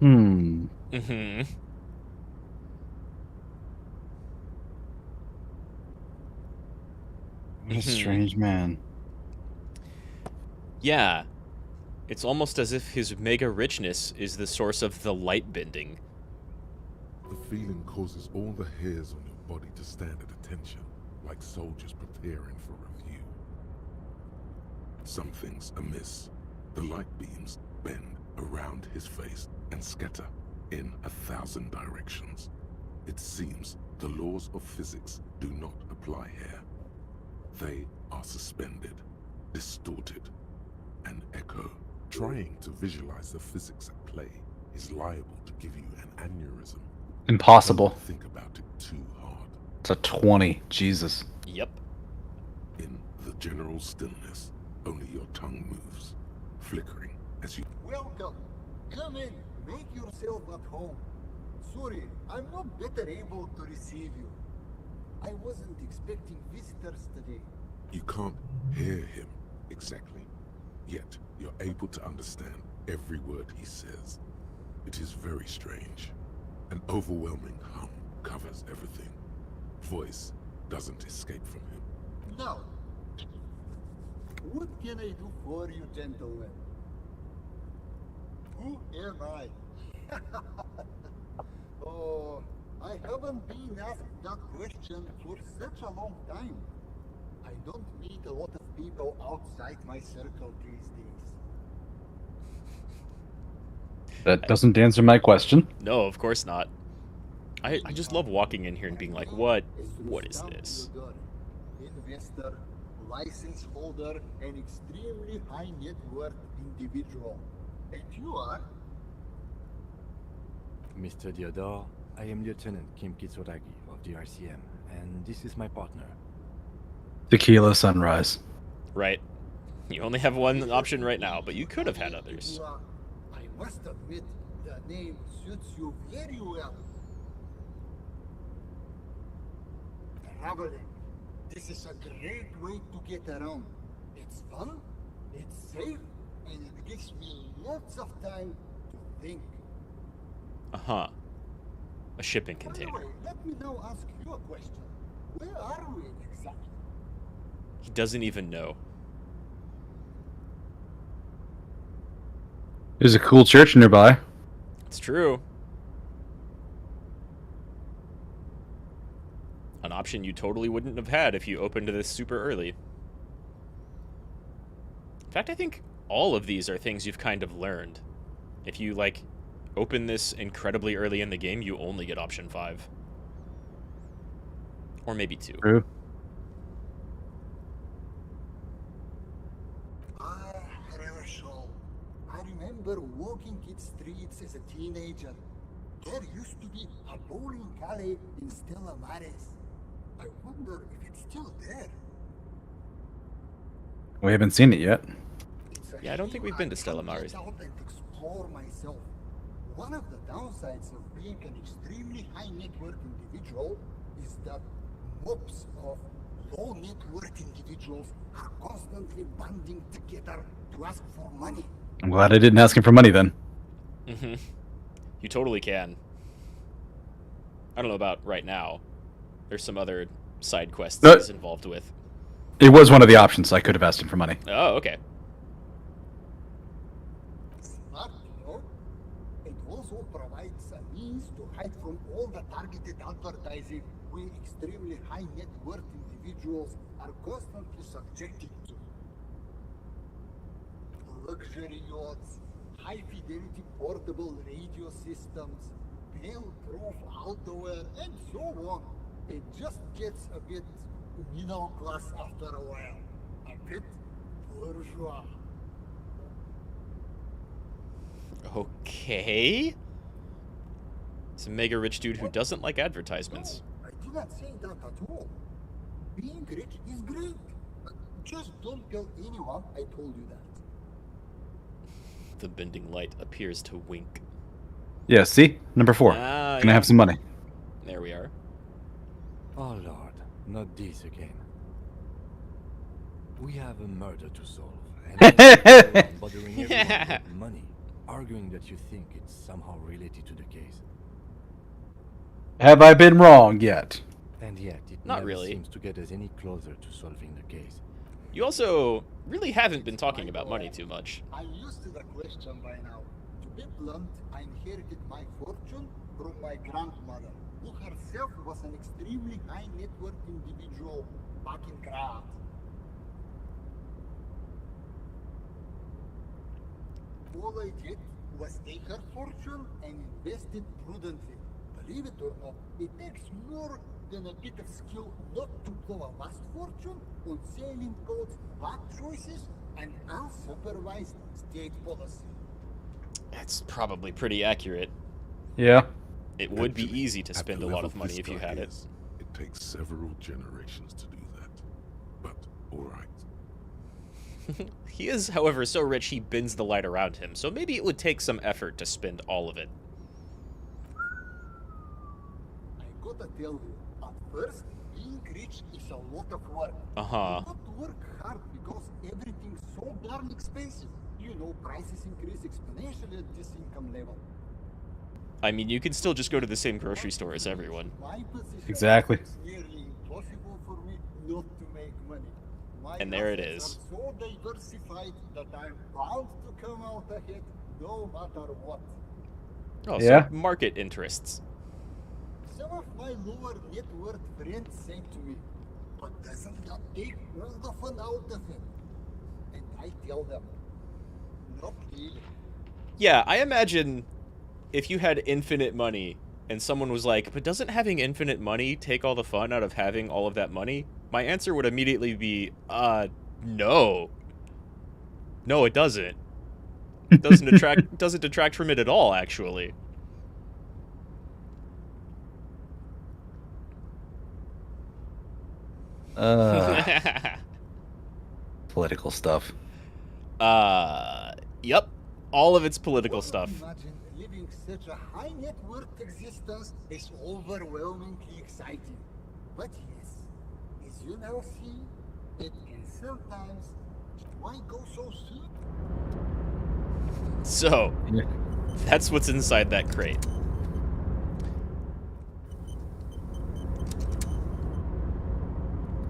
Hmm. Mm-hmm. What a strange man. Yeah. It's almost as if his mega richness is the source of the light bending. The feeling causes all the hairs on your body to stand at attention, like soldiers preparing for review. Something's amiss. The light beams bend around his face and scatter in 1,000 directions. It seems the laws of physics do not apply here. They are suspended, distorted, and echo. Trying to visualize the physics at play is liable to give you an aneurysm. Impossible. Don't think about it too hard. It's a 20. Jesus. Yep. In the general stillness, only your tongue moves, flickering as you... Welcome. Come in. Make yourself at home. Sorry, I'm not better able to receive you. I wasn't expecting visitors today. You can't hear him exactly, yet you're able to understand every word he says. It is very strange. An overwhelming hum covers everything. Voice doesn't escape from him. Now, what can I do for you, gentlemen? Who am I? Oh, I haven't been asked that question for such a long time. I don't meet a lot of people outside my circle these days. That doesn't answer my question. No, of course not. I just love walking in here and being like, what is this? Investor, license holder, and extremely high net worth individual. And you are? Mr. Diodor, I am Lieutenant Kim Kitsuragi of the RCM, and this is my partner. Tequila Sunrise. Right. You only have one option right now, but you could have had others. I must admit, the name suits you very well. Traveling. This is a great way to get around. It's fun, it's safe, and it gives me lots of time to think. Uh-huh. A shipping By container. the way, let me now ask you a question. Where are we exactly? He doesn't even know. There's a cool church nearby. It's true. An option you totally wouldn't have had if you opened this super early. In fact, I think all of these are things you've kind of learned. If you, like, open this incredibly early in the game, you only get option 5. Or maybe 2. True. Reversal. I remember walking its streets as a teenager. There used to be a bowling alley in Stella Maris. I wonder if it's still there. We haven't seen it yet. Yeah, I don't think we've been to Stella Maris. Get out and explore myself. One of the downsides of being an extremely high net worth individual is that mobs of low net worth individuals are constantly banding together to ask for money. I'm glad I didn't ask him for money then. Mm-hmm. You totally can. I don't know about right now. There's some other side quests he's involved with. It was one of the options. I could have asked him for money. Oh, okay. Smart, you know? It also provides a means to hide from all the targeted advertising we extremely high net worth individuals are constantly subjected to. Luxury yachts, high fidelity portable radio systems, bail-proof outerwear, and so on. It just gets a bit middle class after a while. A bit bourgeois. Okay. It's a mega rich dude who doesn't like advertisements. I did not say that at all. Being rich is great. Just don't tell anyone I told you that. The bending light appears to wink. Yeah, see? Number 4. Ah, Can I have some money? There we are. Oh Lord, not this again. We have a murder to solve, and bothering everyone with money, arguing that you think it's somehow related to the case. Have I been wrong yet? And yet, it Not never really. seems to get us any closer to solving the case. You also really haven't been talking about money too much. I'm used to the question by now. To be blunt, I inherited my fortune from my grandmother, who herself was an extremely high net worth individual back in Grad. All I did was take her fortune and invest it prudently. Believe it or not, it takes more than a bit of skill not to blow a vast fortune on sailing boats, bad choices, and unsupervised state policy. That's probably pretty accurate. Yeah. It would be easy to spend a lot of money if you had it. It takes several generations to do that. But, alright. He is, however, so rich he bends the light around him, so maybe it would take some effort to spend all of it. I gotta tell you, at first, being rich is a lot of work. Uh-huh. You got to work hard because everything's so darn expensive. You know, prices increase exponentially at this income level. I mean, you can still just go to the same grocery store as everyone. My position Exactly. It's nearly impossible for me not to make money. My And there it assets is. are so diversified that I'm bound to come out ahead no matter what. Oh, Yeah. so market interests. Some of my lower net worth friends say to me, but doesn't that take all the fun out of it? And I tell them, not really. Yeah, I imagine if you had infinite money and someone was like, but doesn't having infinite money take all the fun out of having all of that money? My answer would immediately be, no. No, it doesn't. It doesn't detract from it at all, actually. Political stuff. Yep. All of it's political stuff. Imagine living such a high net worth existence is overwhelmingly exciting. But yes, as you now see, it can sometimes. Why go so soon? So, that's what's inside that crate.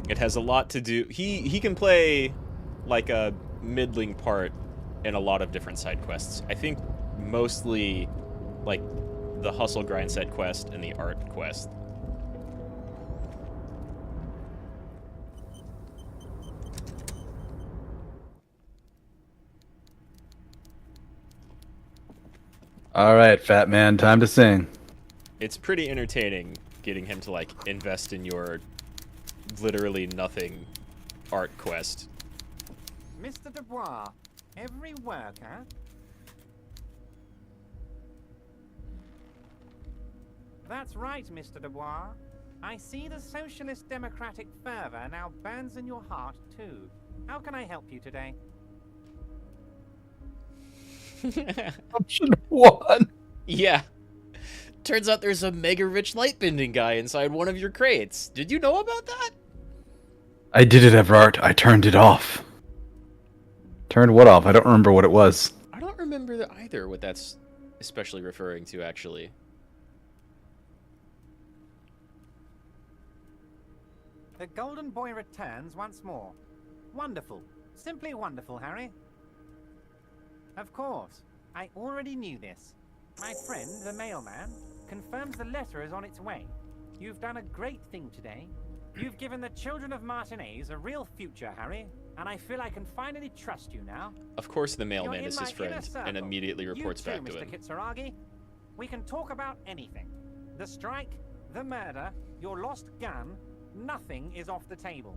It has a lot to do. He can play like a middling part in a lot of different side quests. I think mostly like the hustle grind set quest and the art quest. All right, fat man, time to sing. It's pretty entertaining getting him to like invest in your literally nothing art quest. Mr. Dubois, every worker... That's right, Mr. Dubois. I see the socialist democratic fervor now burns in your heart, too. How can I help you today? Option 1. Yeah. Turns out there's a mega rich light bending guy inside one of your crates. Did you know about that? I did it, Everard. I turned it off. Turned what off? I don't remember what it was. I don't remember either what that's especially referring to, actually. The Golden Boy returns once more. Wonderful. Simply wonderful, Harry. Of course. I already knew this. My friend, the mailman, confirms the letter is on its way. You've done a great thing today. You've given the children of Martinez a real future, Harry, and I feel I can finally trust you now. Of course the mailman You're is in his my inner friend and circle. immediately reports you too, back to Mr. him. Kitsuragi. We can talk about anything. The strike, the murder, your lost gun, nothing is off the table.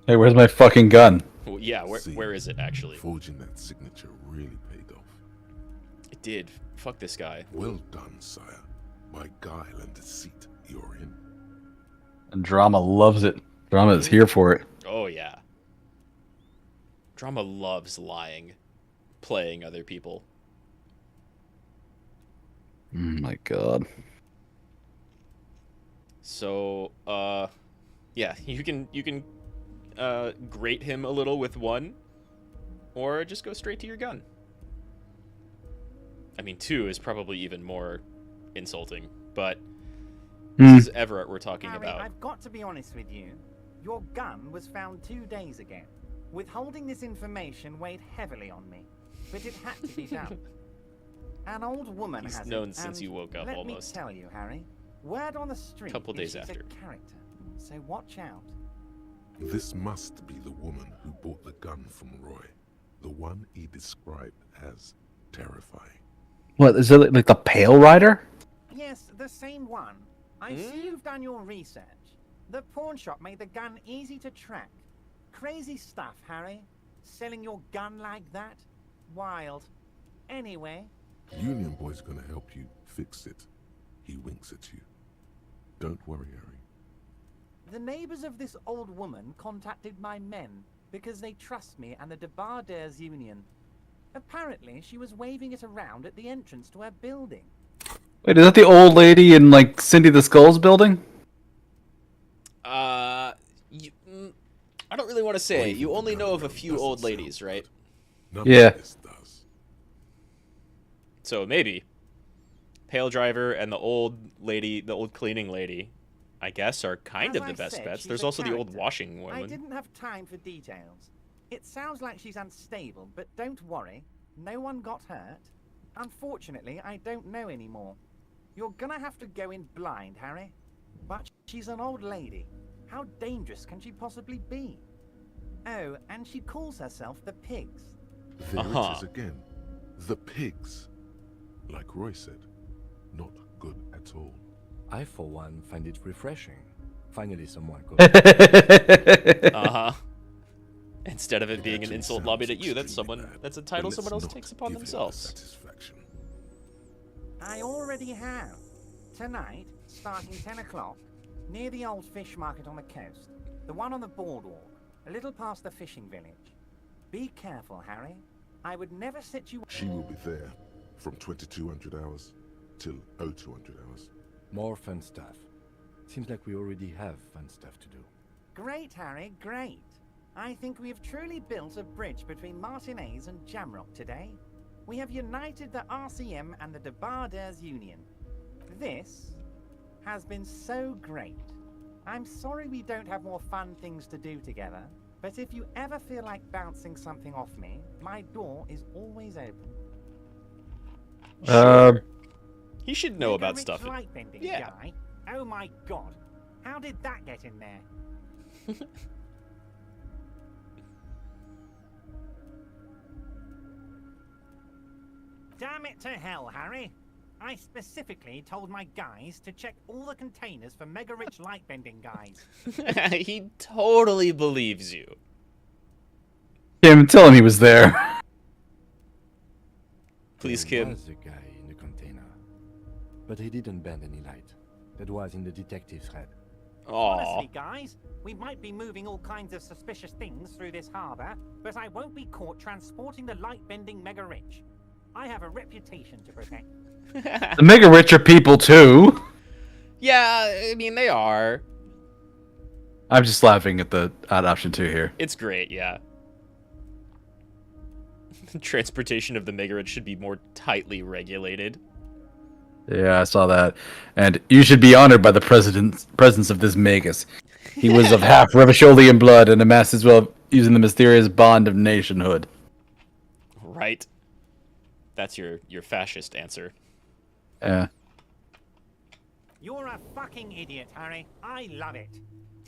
Hey, where's my fucking gun? Well, yeah, where is it, actually? Forging that signature really paid off. It did. Fuck this guy. Well done, sire. My guile and deceit, you're in. And Drama loves it. Drama is here for it. Oh, yeah. Drama loves lying. Playing other people. Oh my god. So, yeah, you can grate him a little with one, or just go straight to your gun. I mean, 2 is probably even more insulting, but Hmm. this is Everett we're talking Harry, about. I've got to be honest with you. Your gun was found 2 days ago. Withholding this information weighed heavily on me, but it had to be done. An old woman He's has known it, since and you woke up, let almost. me tell you, Harry, word on the street Couple days is she's after. a character, so watch out. This must be the woman who bought the gun from Roy. The one he described as terrifying. What is it like the Pale Rider? Yes, the same one. I see you've done your research. The pawn shop made the gun easy to track. Crazy stuff, Harry. Selling your gun like that? Wild. Anyway. Union Boy's gonna help you fix it. He winks at you. Don't worry, Harry. The neighbors of this old woman contacted my men because they trust me and the Debarders Union. Apparently, she was waving it around at the entrance to her building. Wait, is that the old lady in like Cindy the Skull's building? I don't really want to say. You only know of a few old ladies, right? Yeah. So maybe. Pale Driver and the old lady, the old cleaning lady, I guess, are kind As of the I best said, bets. she's There's a also the old character. washing I woman. didn't have time for details. It sounds like she's unstable, but don't worry. No one got hurt. Unfortunately, I don't know anymore. You're gonna have to go in blind, Harry. But she's an old lady. How dangerous can she possibly be? Oh, and she calls herself the Pigs. There it is again. The pigs. Like Roy said, not good at all. I, for one, find it refreshing. Finally, someone could. Instead of it being an actually insult sounds lobbied at you, that's extremely someone. bad, That's a but title let's someone else not takes upon give it the themselves. satisfaction. I already have. Tonight, starting 10 o'clock, near the old fish market on the coast. The one on the boardwalk, a little past the fishing village. Be careful, Harry. I would never sit you... She will be there from 2200 hours till 0200 hours. More fun stuff. Seems like we already have fun stuff to do. Great, Harry, great. I think we have truly built a bridge between Martinez and Jamrock today. We have united the RCM and the Debarders Union. This has been so great. I'm sorry we don't have more fun things to do together, but if you ever feel like bouncing something off me, my door is always open. He should know about Rich stuff. Lightbending Yeah. guy? Oh my god. How did that get in there? Damn it to hell, Harry. I specifically told my guys to check all the containers for mega rich lightbending guys. He totally believes you. Kim, tell him he was there. Please, There Kim. was a guy in the container, but he didn't bend any light. That was in the detective's head. Honestly, guys, we might be moving all kinds of suspicious things through this harbor, but I won't be caught transporting the light-bending mega rich. I have a reputation to protect. The mega rich are people too. Yeah, I mean, they are. I'm just laughing at option 2 here. It's great, yeah. Transportation of the megarid should be more tightly regulated. Yeah, I saw that. And you should be honored by the presence of this Magus. He was of half Revacholian blood and amassed his wealth using the mysterious bond of nationhood. Right. That's your fascist answer. Yeah. You're a fucking idiot, Harry. I love it.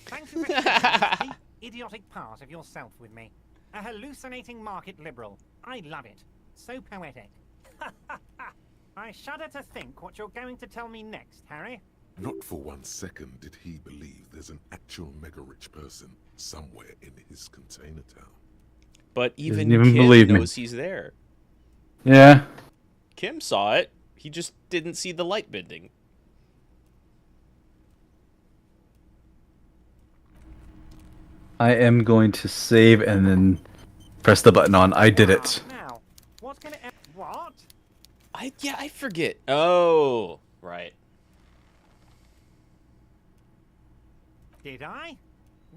Thank you for sharing this deep, idiotic part of yourself with me. A hallucinating market liberal. I love it. So poetic. I shudder to think what you're going to tell me next, Harry. Not for 1 second did he believe there's an actual mega-rich person somewhere in his container town. But even Doesn't even Kim believe me. knows he's there. Yeah. Kim saw it. He just didn't see the light bending. I am going to save and then press the button on. I did it. Now, what's gonna... What? I forget. Oh, right. Did I?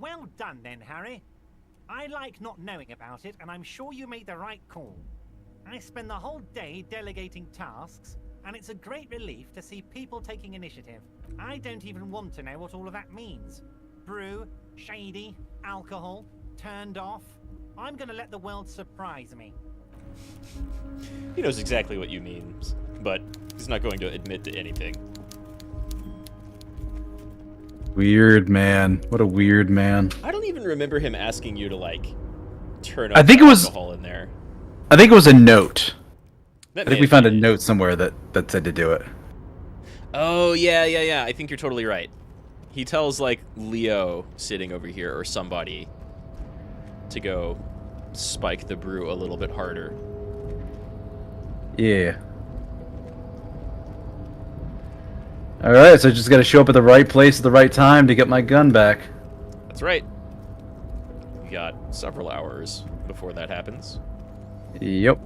Well done then, Harry. I like not knowing about it, and I'm sure you made the right call. I spend the whole day delegating tasks, and it's a great relief to see people taking initiative. I don't even want to know what all of that means. Brew, shady, alcohol, turned off. I'm gonna let the world surprise me. He knows exactly what you mean, but he's not going to admit to anything. Weird man. What a weird man. I don't even remember him asking you to, like, turn off I think it was alcohol in there. I think it was a note. That I think we found a note somewhere that said to do it. Oh, yeah. I think you're totally right. He tells, like, Leo sitting over here or somebody to go spike the brew a little bit harder. Yeah. Alright, so I just gotta show up at the right place at the right time to get my gun back. That's right. We got several hours before that happens. Yep.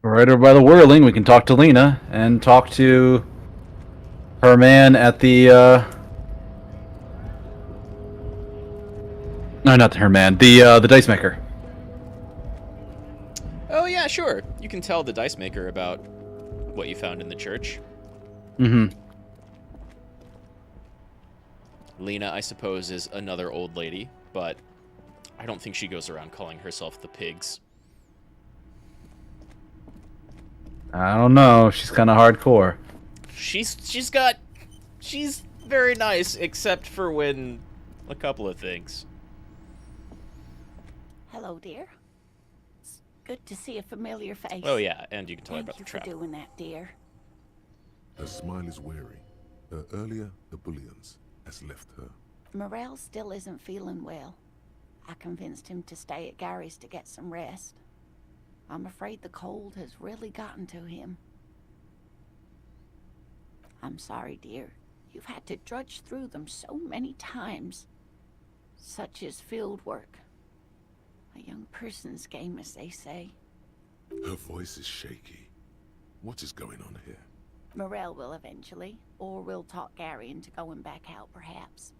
Right over by the whirling, we can talk to Lena and talk to her man at the no, not her man, the dice maker. Oh, yeah, sure. You can tell the dice maker about what you found in the church. Mm-hmm. Lena, I suppose, is another old lady, but I don't think she goes around calling herself the Pigs. I don't know. She's kind of hardcore. She's very nice, except for when a couple of things. Hello, dear. It's good to see a familiar face. Oh yeah, and you can tell her about the Thank trap. you for doing that, dear. Her smile is wary. Earlier, the bullions has left her. Morel still isn't feeling well. I convinced him to stay at Gary's to get some rest. I'm afraid the cold has really gotten to him. I'm sorry, dear. You've had to drudge through them so many times. Such is field work. A young person's game, as they say. Her voice is shaky. What is going on here? Morel will eventually, or we'll talk Gary into going back out, perhaps.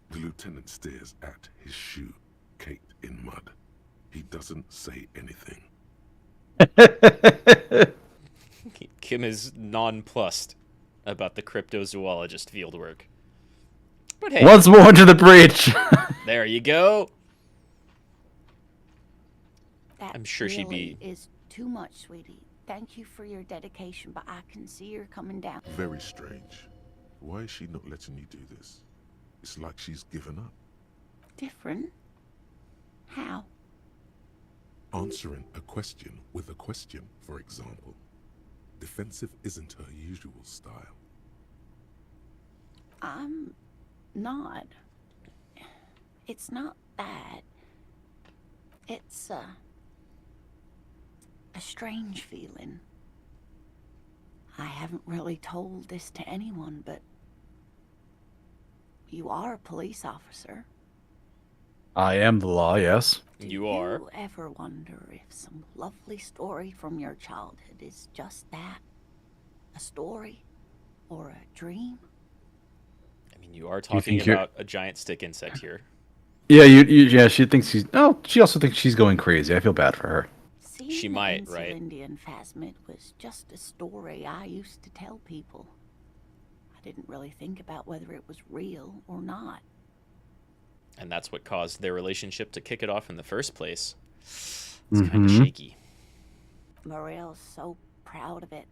The lieutenant stares at his shoe, caked in mud. He doesn't say anything. Kim is nonplussed about the cryptozoologist fieldwork. But hey, once more to the breach. There you go. That I'm sure she'd be. Is too much, sweetie. Thank you for your dedication, but I can see her coming down. Very strange. Why is she not letting you do this? It's like she's given up. Different? How? Answering a question with a question, for example. Defensive isn't her usual style. I'm not. It's not that. It's a strange feeling. I haven't really told this to anyone, but you are a police officer. I am the law, yes. You are. Do you ever wonder if some lovely story from your childhood is just that? A story? Or a dream? I mean, you are talking about a giant stick insect here. Yeah, yeah, she thinks she's... Oh, she also thinks she's going crazy. I feel bad for her. She might, right? Indian phasmid was just a story I used to tell people. I didn't really think about whether it was real or not. And that's what caused their relationship to kick it off in the first place. It's kind of shaky. Morel's so proud of it.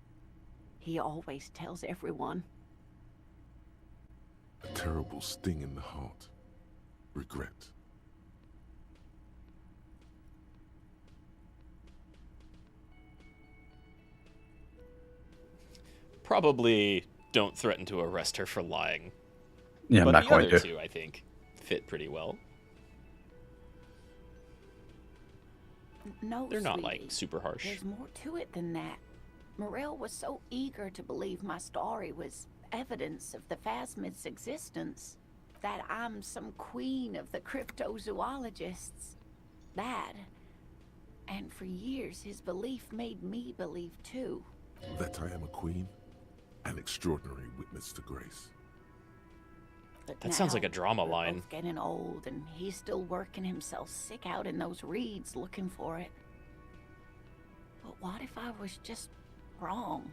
He always tells everyone. A terrible sting in the heart. Regret. Probably don't threaten to arrest her for lying. Yeah, I'm but not going the other to. two, I think, fit pretty well. No, They're not, sweetie. like, super harsh. There's more to it than that. Morel was so eager to believe my story was evidence of the phasmid's existence, that I'm some queen of the cryptozoologists. bad. And for years, his belief made me believe too. That I am a queen, an extraordinary witness to grace. But That sounds now, like a drama we're line. both getting old, and he's still working himself sick out in those reeds looking for it. But what if I was just wrong?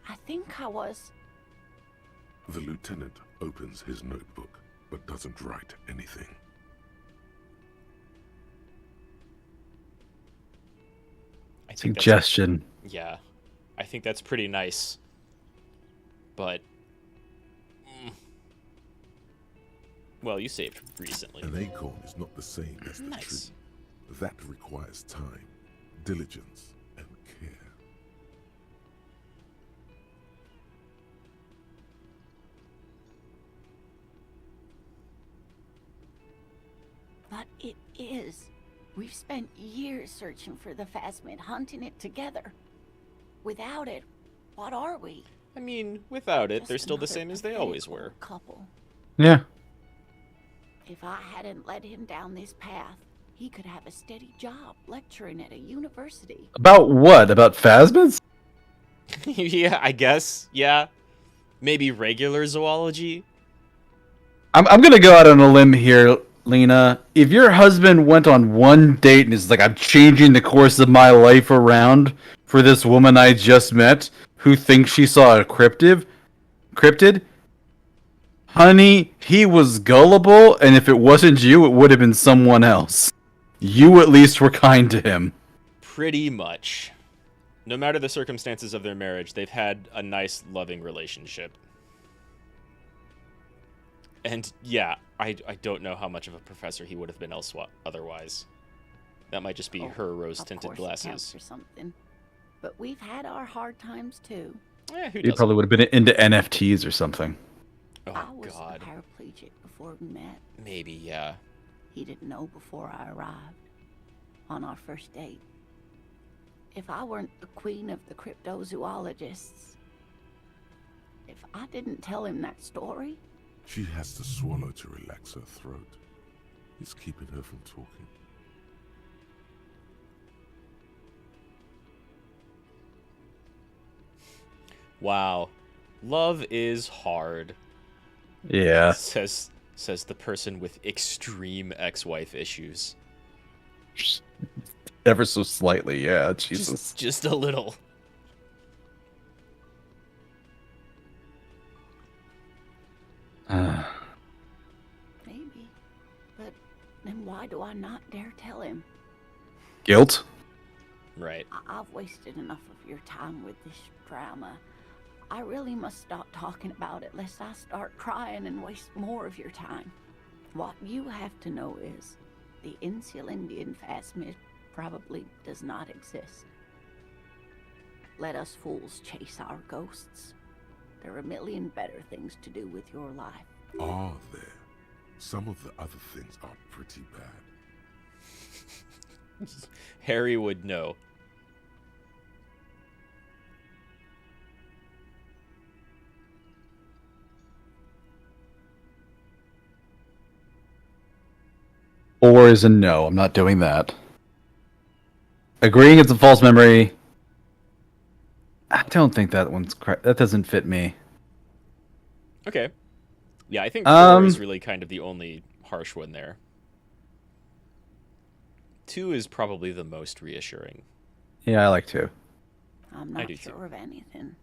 I think I was. The lieutenant opens his notebook, but doesn't write anything. I think Suggestion. Yeah, I think that's pretty nice. But, well, you saved recently. An acorn is not the same as the Nice. tree. That requires time, diligence, and care. But it is. We've spent years searching for the Phasmid, hunting it together. Without it, what are we? I mean, without it, Just they're still the another same as they always were. Couple. Yeah. If I hadn't led him down this path, he could have a steady job lecturing at a university. About what? About phasmids? Yeah, I guess. Yeah. Maybe regular zoology? I'm gonna go out on a limb here, Lena. If your husband went on one date and is like, I'm changing the course of my life around for this woman I just met who thinks she saw a cryptid, honey, he was gullible, and if it wasn't you, it would have been someone else. You at least were kind to him. Pretty much. No matter the circumstances of their marriage, they've had a nice, loving relationship. And yeah, I don't know how much of a professor he would have been otherwise. That might just be her rose-tinted glasses. Or something. But we've had our hard times too. He probably would have been into NFTs or something. Oh, I was God. a paraplegic before we met. Maybe, yeah. He didn't know before I arrived. On our first date. If I weren't the queen of the cryptozoologists, if I didn't tell him that story, She has to swallow to relax her throat. It's keeping her from talking. Wow. Love is hard. Yeah. Says the person with extreme ex-wife issues. Ever so slightly, yeah. Jesus. Just a little. maybe. But then why do I not dare tell him? Guilt? Right. I've wasted enough of your time with this drama. I really must stop talking about it lest I start crying and waste more of your time. What you have to know is the Insulindian Phasmid probably does not exist. Let us fools chase our ghosts. There are a million better things to do with your life. Are there? Some of the other things are pretty bad. Harry would know. Or is a no. I'm not doing that. Agreeing it's a false memory. I don't think that one's correct. That doesn't fit me. Okay. Yeah, I think 4 is really kind of the only harsh one there. 2 is probably the most reassuring. Yeah, I like 2. I'm I not do sure too. of anything.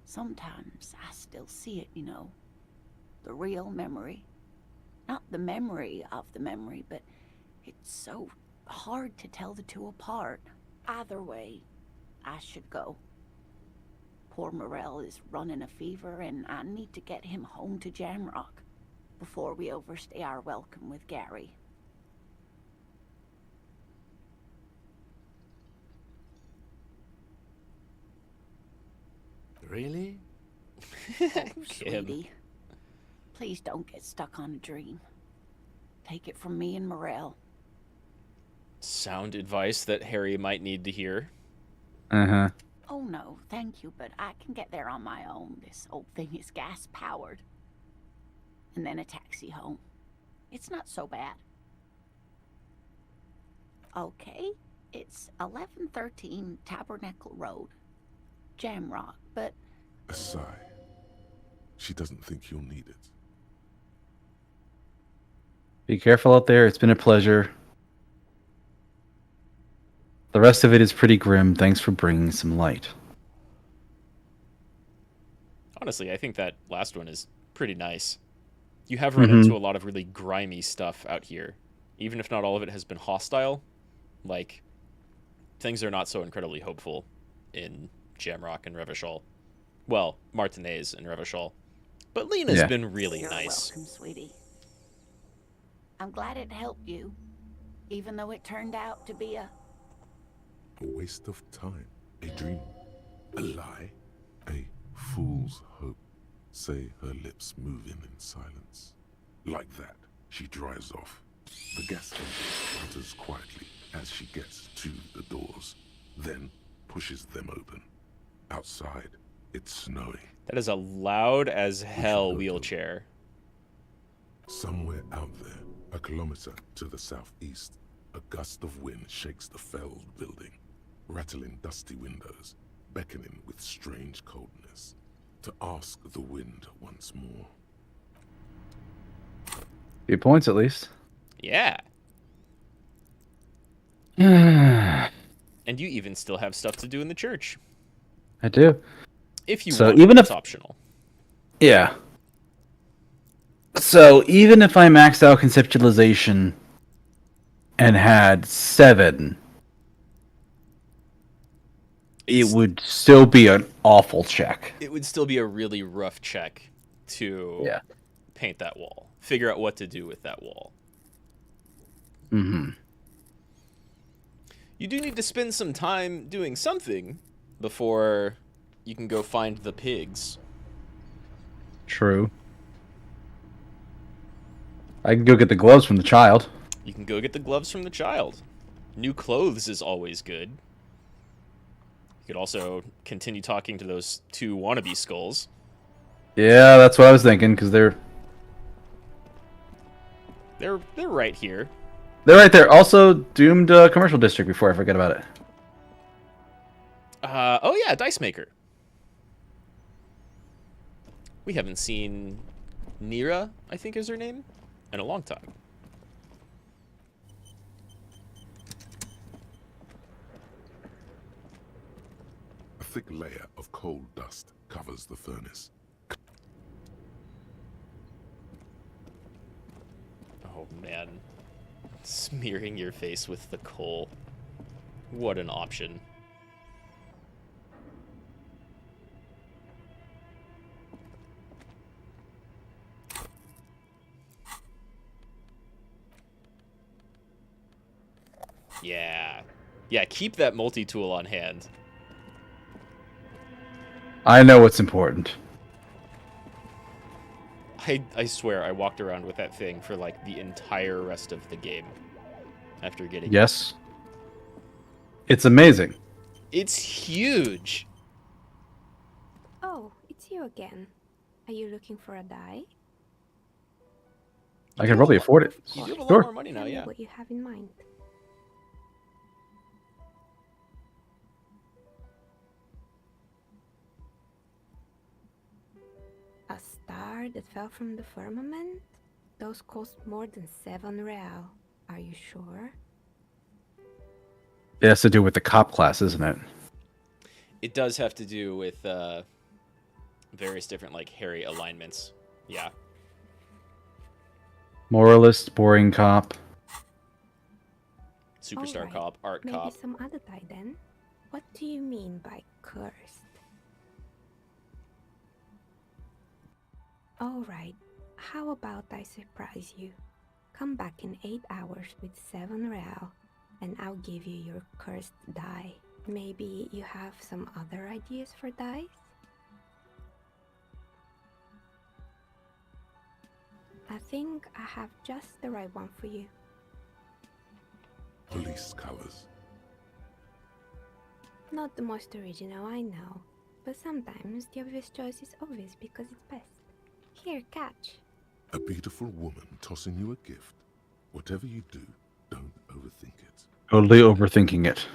Sometimes I still see it, you know. The real memory. Not the memory of the memory, but it's so hard to tell the two apart. Either way, I should go. Poor Morel is running a fever, and I need to get him home to Jamrock before we overstay our welcome with Gary. Really? Oh, sweetie. Please don't get stuck on a dream. Take it from me and Morel. Sound advice that Harry might need to hear. Uh-huh. Oh no, thank you, but I can get there on my own. This old thing is gas-powered. And then a taxi home. It's not so bad. Okay, it's 1113 Tabernacle Road, Jamrock, but... A sigh. She doesn't think you'll need it. Be careful out there. It's been a pleasure. The rest of it is pretty grim. Thanks for bringing some light. Honestly, I think that last one is pretty nice. You have run into a lot of really grimy stuff out here. Even if not all of it has been hostile, like, things are not so incredibly hopeful in Jamrock and Revachol. Well, Martinez and Revachol. But Lena's been really nice. Welcome, sweetie. I'm glad it helped you, even though it turned out to be a waste of time, a dream, a lie, a fool's hope. Say her lips moving in silence. Like that, she drives off. The gas engine mutters quietly as she gets to the doors, then pushes them open. Outside, it's snowing. That is a loud as hell wheelchair. Somewhere out there, a kilometer to the southeast, a gust of wind shakes the felled building, rattling dusty windows, beckoning with strange coldness, to ask the wind once more. Few points at least. Yeah. And you even still have stuff to do in the church. I do. If you so want, even it's if optional. Yeah. So even if I maxed out conceptualization and had 7, it would still be an awful check. It would still be a really rough check to paint that wall. Figure out what to do with that wall. Mm-hmm. You do need to spend some time doing something before you can go find the pigs. True. I can go get the gloves from the child. You can go get the gloves from the child. New clothes is always good. You could also continue talking to those 2 wannabe skulls. Yeah, that's what I was thinking, because they're right here. They're right there. Also, doomed commercial district before I forget about it. Oh yeah, Dice Maker. We haven't seen Nira, I think is her name, in a long time. A thick layer of coal dust covers the furnace. Oh man. Smearing your face with the coal. What an option. Yeah. Yeah, keep that multi-tool on hand. I know what's important. I swear I walked around with that thing for like the entire rest of the game after getting Yes. It's amazing. It's huge. Oh, it's you again. Are you looking for a die? I can probably afford it. You do have a lot Sure. more money now, Tell me yeah. what you have in mind. A star that fell from the firmament? Those cost more than 7 real. Are you sure? It has to do with the cop class, isn't it? It does have to do with various different like hairy alignments. Yeah. Moralist, boring cop. Superstar Alright, cop, art maybe cop. some other die then. What do you mean by cursed? Alright, how about I surprise you? Come back in 8 hours with 7 real, and I'll give you your cursed die. Maybe you have some other ideas for dice? I think I have just the right one for you. Police colors. Not the most original, I know, but sometimes the obvious choice is obvious because it's best. Here, catch. A beautiful woman tossing you a gift. Whatever you do, don't overthink it. Totally overthinking it.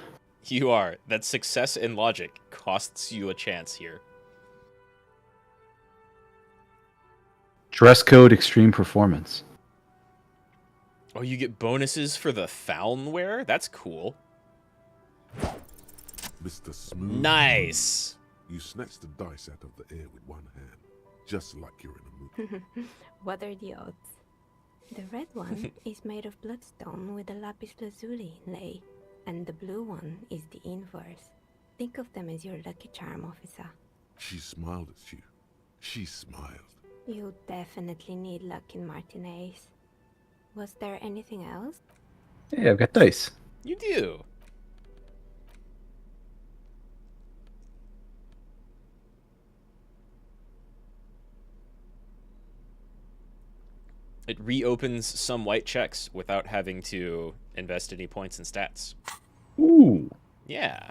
You are. That success in logic costs you a chance here. Dress code extreme performance. Oh, you get bonuses for the Faln wear? That's cool. Mr. Smooth. Nice. You snatch the dice out of the air with one hand, just like you're in a movie. What are the odds? The red one is made of bloodstone with a lapis lazuli inlay, and the blue one is the inverse. Think of them as your lucky charm, officer. She smiled at you. She smiled. You definitely need luck in Martinez. Was there anything else? Yeah, I've got dice. You do. It reopens some white checks without having to invest any points in stats. Ooh. Yeah.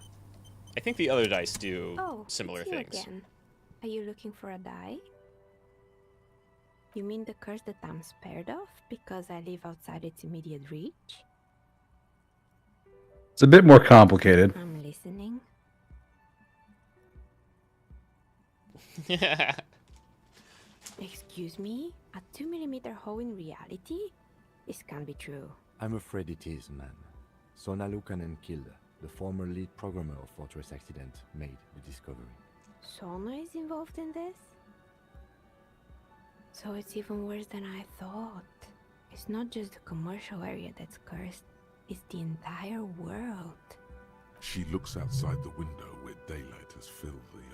I think the other dice do Oh, similar it's you things. again. Are you looking for a die? You mean the curse that I'm spared of because I live outside its immediate reach? It's a bit more complicated. I'm listening. Excuse me? A 2mm hole in reality? This can't be true. I'm afraid it is, man. Sona Lukanen killed the former lead programmer of Fortress Accident made the discovery. Sona is involved in this? So it's even worse than I thought. It's not just the commercial area that's cursed, it's the entire world. She looks outside the window where daylight has filled the yard.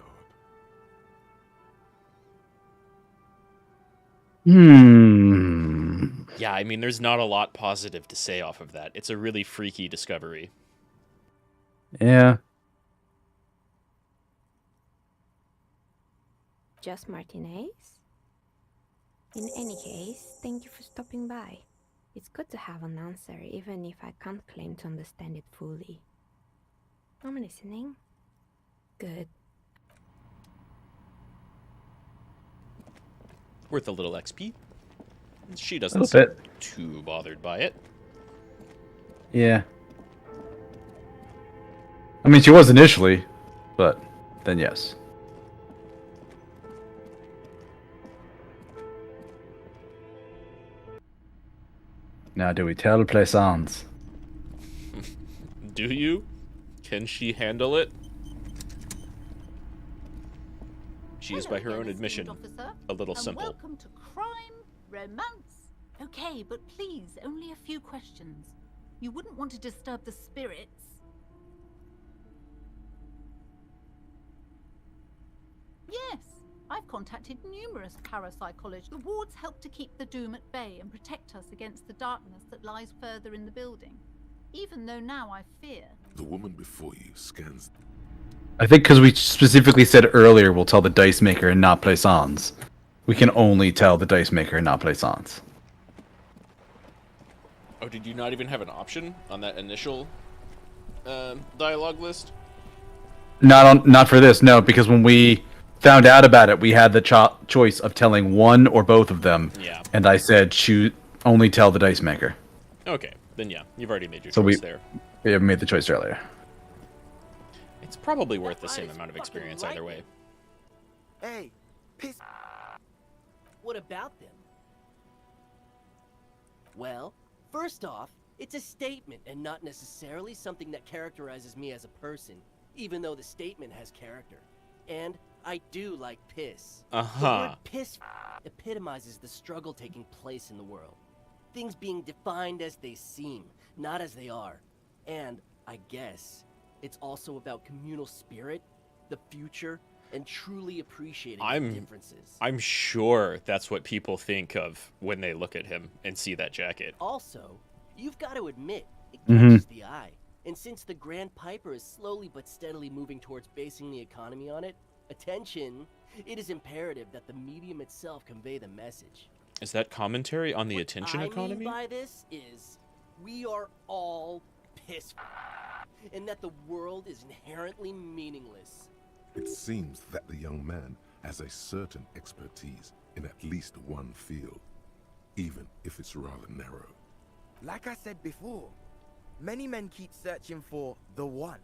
Yeah, I mean, there's not a lot positive to say off of that. It's a really freaky discovery. Yeah. Just Martinez? In any case, thank you for stopping by. It's good to have an answer, even if I can't claim to understand it fully. I'm listening. Good. Worth a little XP. She A doesn't little seem bit. too bothered by it. Yeah. I mean, she was initially, but then yes. Now, do we tell Plaisance? Do you? Can she handle it? She is, by her own admission, a little simple. Welcome to crime, romance. Okay, but please, only a few questions. You wouldn't want to disturb the spirits. Yes, I've contacted numerous parapsychologists. The wards help to keep the doom at bay and protect us against the darkness that lies further in the building. Even though now I fear. The woman before you scans. I think because we specifically said earlier we'll tell the dice maker and not Plaisance. We can only tell the dice maker and not Plaisance. Oh, did you not even have an option on that initial dialogue list? Not for this, no, because when we found out about it, we had the choice of telling one or both of them. Yeah. And I said, only tell the dice maker. Okay, then yeah, you've already made your So choice there. We made the choice earlier. It's probably worth the same amount of experience either way. Hey, piss. What about them? Well, first off, it's a statement and not necessarily something that characterizes me as a person, even though the statement has character. And I do like piss. The word piss epitomizes the struggle taking place in the world. Things being defined as they seem, not as they are. And, I guess, it's also about communal spirit, the future, and truly appreciating the differences. I'm sure that's what people think of when they look at him and see that jacket. Also, you've got to admit, it Mhm. catches the eye. And since the Grand Piper is slowly but steadily moving towards basing the economy on it, attention, it is imperative that the medium itself convey the message. Is that commentary on the attention I economy? mean by this is, we are all pissed, and that the world is inherently meaningless. It seems that the young man has a certain expertise in at least one field, even if it's rather narrow. Like I said before, Many men keep searching for the one,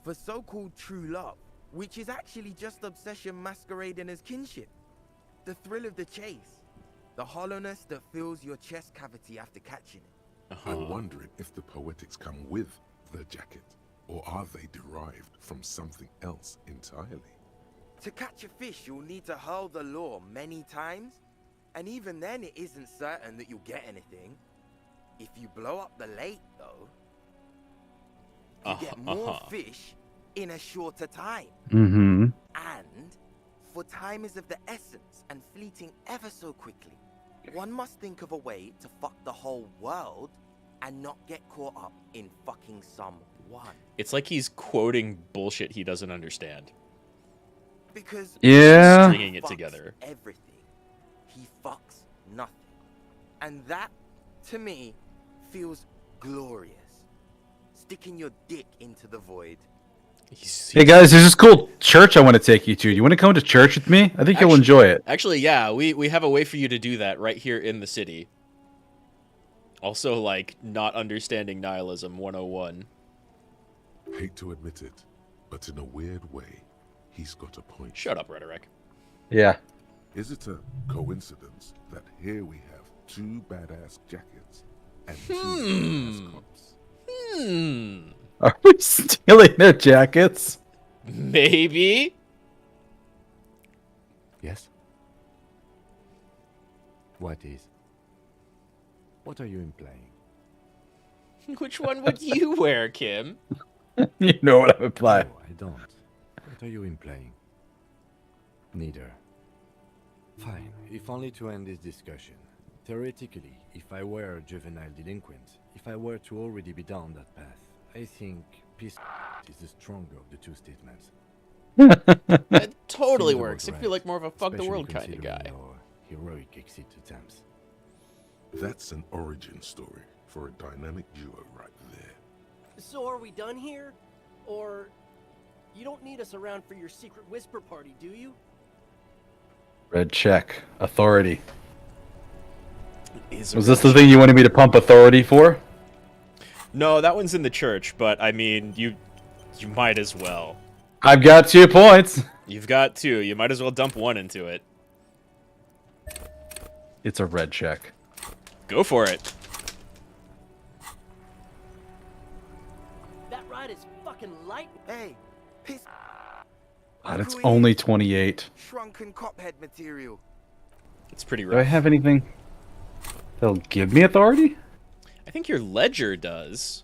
for so-called true love, which is actually just obsession masquerading as kinship. The thrill of the chase, the hollowness that fills your chest cavity after catching it. I'm wondering if the poetics come with the jacket, or are they derived from something else entirely? To catch a fish, you'll need to hurl the lure many times, and even then it isn't certain that you'll get anything. If you blow up the lake, though, you get more fish in a shorter time. Mm-hmm. And, for time is of the essence and fleeting ever so quickly, one must think of a way to fuck the whole world and not get caught up in fucking someone. It's like he's quoting bullshit he doesn't understand. Because yeah, stringing it together. Everything. He fucks nothing. And that, to me, feels glorious. Sticking your dick into the void. Hey guys, there's this cool church I want to take you to. You want to come to church with me? I think you'll enjoy it. Actually, yeah, we have a way for you to do that right here in the city. Also, like, not understanding nihilism 101. Hate to admit it, but in a weird way, he's got a point. Shut up, Rhetoric. Yeah. Is it a coincidence that here we have two badass jackets and two badass cops? Are we stealing their jackets? Maybe. Yes? What is? What are you implying? Which one would you wear, Kim? You know what I'm implying. No, I don't. What are you implying? Neither. Fine, if only to end this discussion. Theoretically, if I were a juvenile delinquent, if I were to already be down that path, I think peace is the stronger of the two statements. That totally works. I feel like more of a fuck the world kind of guy. Heroic exit attempts. That's an origin story for a dynamic duo right there. So are we done here? Or you don't need us around for your secret whisper party, do you? Red check. Authority. Was this the thing you wanted me to pump authority for? No, that one's in the church, but I mean, you might as well. I've got 2 points. You've got 2. You might as well dump 1 into it. It's a red check. Go for it. That ride is fucking light. Hey, piss. God, it's only 28. Shrunken cophead material. It's pretty rough. Do I have anything that'll give me authority? I think your ledger does.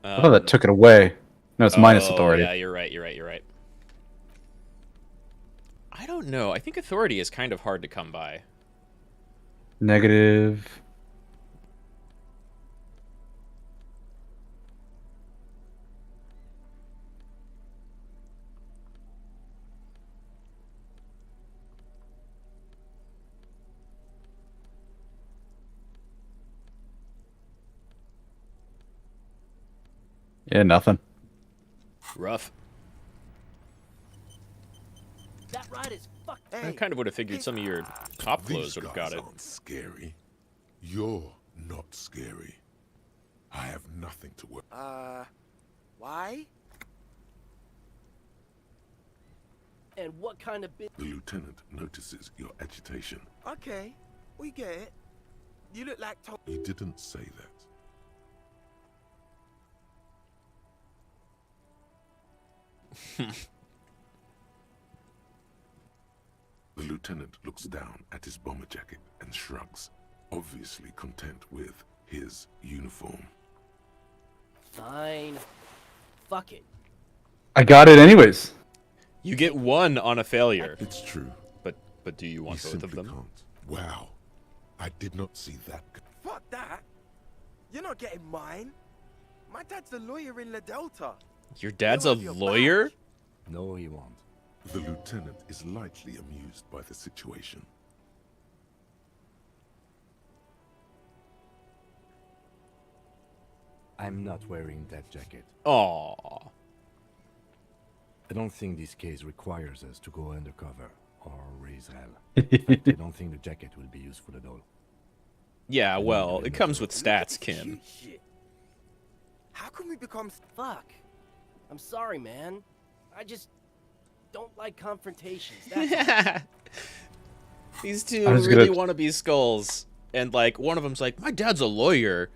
I thought that took it away. No, it's minus authority. Yeah, you're right. I don't know. I think authority is kind of hard to come by. Negative. Yeah, nothing. Rough. That ride is fucked. I kind of would have figured some of your top clothes These would have got guys it. aren't scary. You're not scary. I have nothing to worry. Why? And what kind of The lieutenant notices your agitation. Okay, we get it. You look like You didn't say that. The lieutenant looks down at his bomber jacket and shrugs, obviously content with his uniform. Fine. Fuck it. I got it anyways. You get 1 on a failure. It's true. But do you want both of them? Can't. Wow. I did not see that. Fuck that. You're not getting mine. My dad's a lawyer in La Delta. Your dad's a lawyer? No, he won't. The lieutenant is lightly amused by the situation. I'm not wearing that jacket. Aww. I don't think this case requires us to go undercover or raise hell. In fact, I don't think the jacket will be useful at all. Yeah, well, it comes with stats, Kim. How can we become... Fuck. I'm sorry, man. I just don't like confrontations. That's all. These two really want to be skulls. And, like, one of them's like, my dad's a lawyer.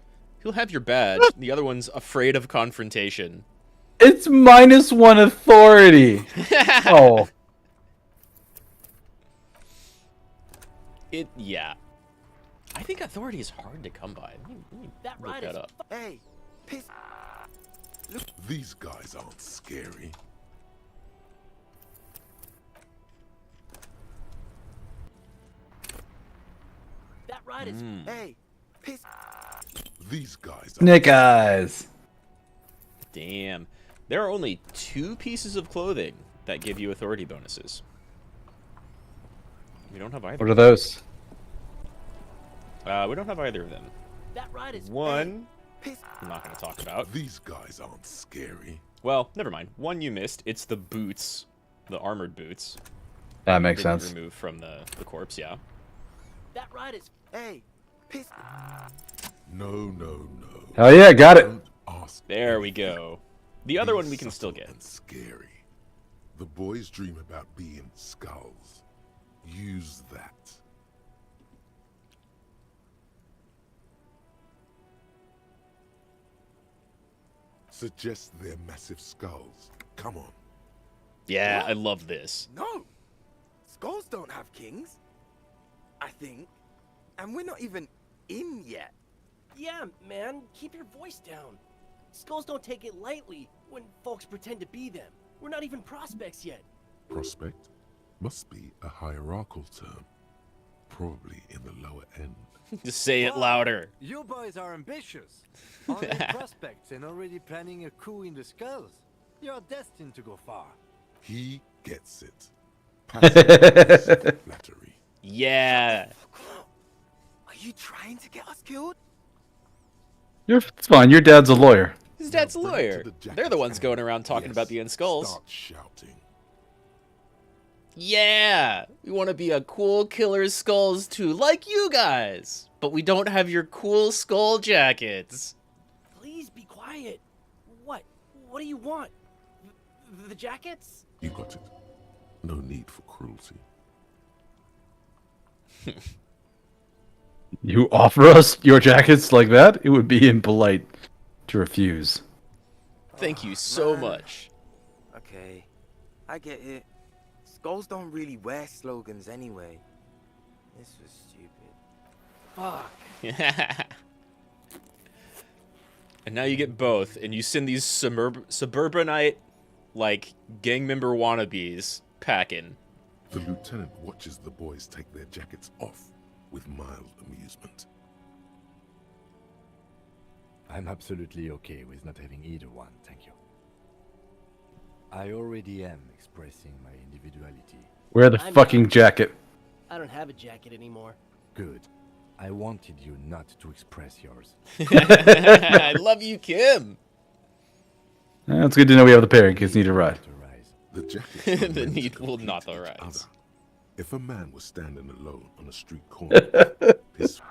He'll have your badge. The other one's afraid of confrontation. It's -1 authority. Oh. Yeah. I think authority is hard to come by. Let me look that up. Hey, piss. Look, these guys aren't scary. That ride is... Hey, piss. These guys are... Nick Eyes. Damn. There are only 2 pieces of clothing that give you authority bonuses. We don't have either. What are those? We don't have either of them. That ride is... One, I'm not going to talk about. These guys aren't scary. Well, never mind. One you missed. It's the boots. The armored boots. That makes sense. Removed from the corpse, yeah. That ride is... Hey, piss. No. Hell yeah, got it. There we go. The other one we can still get. And scary. The boys dream about being skulls. Use that. Suggest they're massive skulls. Come on. Yeah, I love this. No. Skulls don't have kings. I think. And we're not even in yet. Yeah, man. Keep your voice down. Skulls don't take it lightly when folks pretend to be them. We're not even prospects yet. Prospect must be a hierarchical term. Probably in the lower end. Just say it louder. You boys are ambitious. Only prospects and already planning a coup in the skulls. You're destined to go far. He gets it. Flattery. Yeah. Are you trying to get us killed? It's fine. Your dad's a lawyer. His dad's a lawyer. They're the ones going around talking about the end skulls. Start shouting. Yeah, we want to be a cool killer's skulls too, like you guys. But we don't have your cool skull jackets. Please be quiet. What? What do you want? The jackets? You got it. No need for cruelty. You offer us your jackets like that? It would be impolite to refuse. Thank you so much. Okay, I get it. Skulls don't really wear slogans anyway. This was stupid. Fuck. And now you get both, and you send these suburbanite, like, gang member wannabes packing. The lieutenant watches the boys take their jackets off with mild amusement. I'm absolutely okay with not having either one, thank you. I already am expressing my individuality. Wear the fucking jacket. I don't have a jacket anymore. Good. I wanted you not to express yours. I love you, Kim. It's good to know we have the pairing in case you need a ride. The jackets The need will not arise. If a man was standing alone on a street corner, piss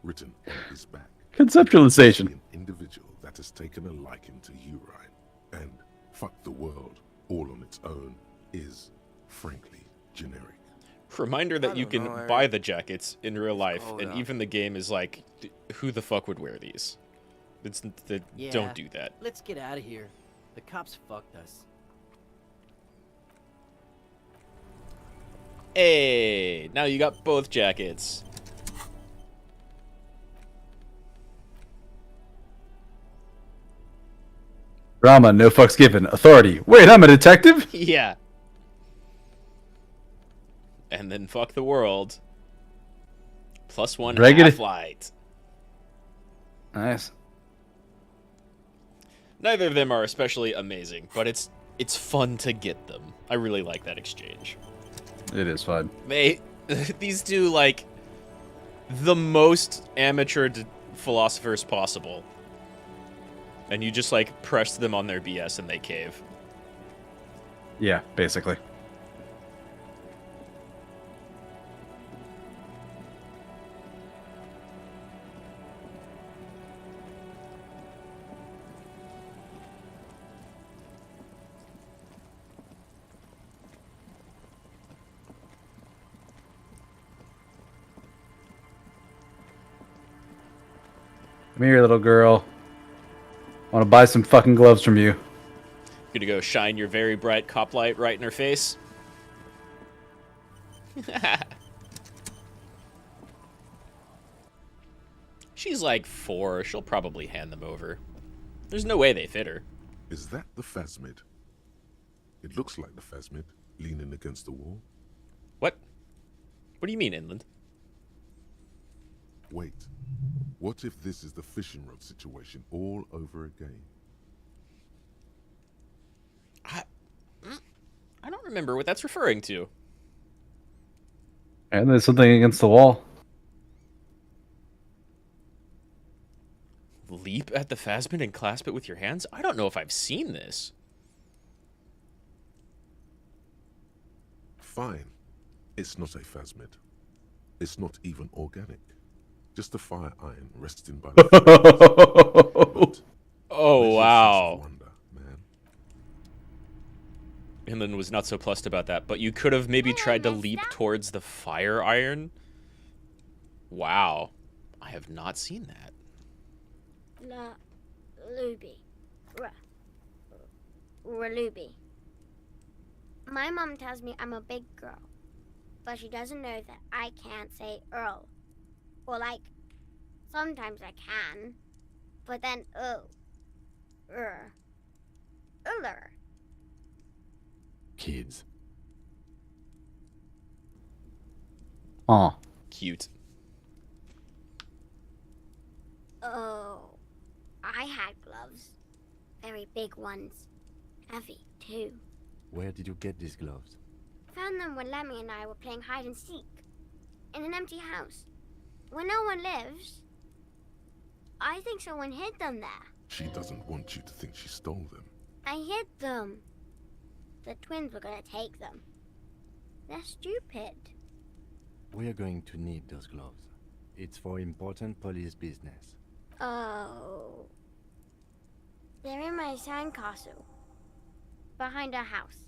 written on his back. Conceptualization. An individual that has taken a liking to you, Ryan, and fuck the world all on its own is, frankly, generic. Reminder that you can buy the jackets in real life, and even the game is like, who the fuck would wear these? Don't do that. Let's get out of here. The cops fucked us. Hey, now you got both jackets. Drama, no fucks given. Authority. Wait, I'm a detective? Yeah. And then fuck the world. +1 half-light. Nice. Neither of them are especially amazing, but it's fun to get them. I really like that exchange. It is fun. These two, like, the most amateur philosophers possible. And you just, like, press them on their BS and they cave. Yeah, basically. Come here, little girl. I want to buy some fucking gloves from you. Gonna go shine your very bright cop light right in her face. She's like 4. She'll probably hand them over. There's no way they fit her. Is that the phasmid? It looks like the phasmid, leaning against the wall. What? What do you mean, Inland? Wait. What if this is the fishing rod situation all over again? I don't remember what that's referring to. And there's something against the wall. Leap at the phasmid and clasp it with your hands? I don't know if I've seen this. Fine. It's not a phasmid. It's not even organic. Just a fire iron resting by the flames. Oh, wow. Inland was not so plussed about that, but you could have maybe tried to leap towards the fire iron. Wow. I have not seen that. La Luby. Raluby. My mom tells me I'm a big girl, but she doesn't know that I can't say Earl. Or like, sometimes I can, but then Uller. Kids. Aw. Cute. Oh, I had gloves. Very big ones. Heavy, too. Where did you get these gloves? Found them when Lemmy and I were playing hide and seek. In an empty house. Where no one lives. I think someone hid them there. She doesn't want you to think she stole them. I hid them. The twins were gonna take them. They're stupid. We are going to need those gloves. It's for important police business. Oh. They're in my sandcastle. Behind our house.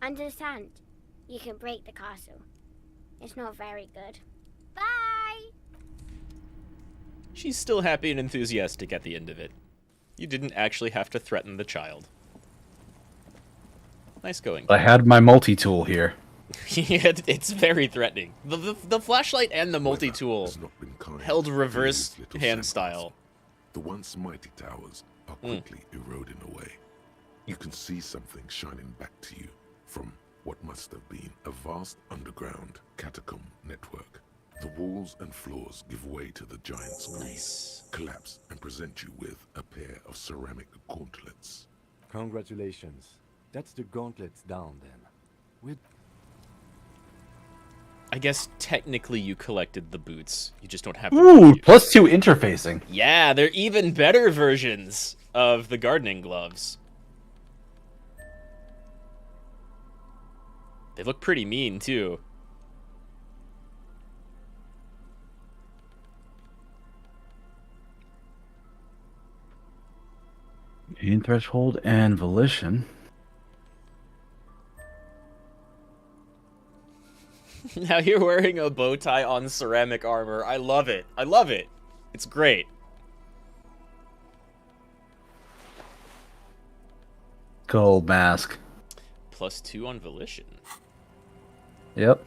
Under the sand. You can break the castle. It's not very good. Bye! She's still happy and enthusiastic at the end of it. You didn't actually have to threaten the child. Nice going. I had my multi-tool here. It's very threatening. The flashlight and the multi-tool held reverse hand style. The once mighty towers are quickly eroding away. You can see something shining back to you from what must have been a vast underground catacomb network. The walls and floors give way to the giant screens, collapse and present you with a pair of ceramic gauntlets. Congratulations. That's the gauntlets down then. I guess technically you collected the boots. You just don't have them. Ooh, +2 interfacing. Yeah, they're even better versions of the gardening gloves. They look pretty mean, too. Gain threshold and volition. Now you're wearing a bow tie on ceramic armor. I love it. I love it. It's great. Gold mask. +2 on volition. Yep.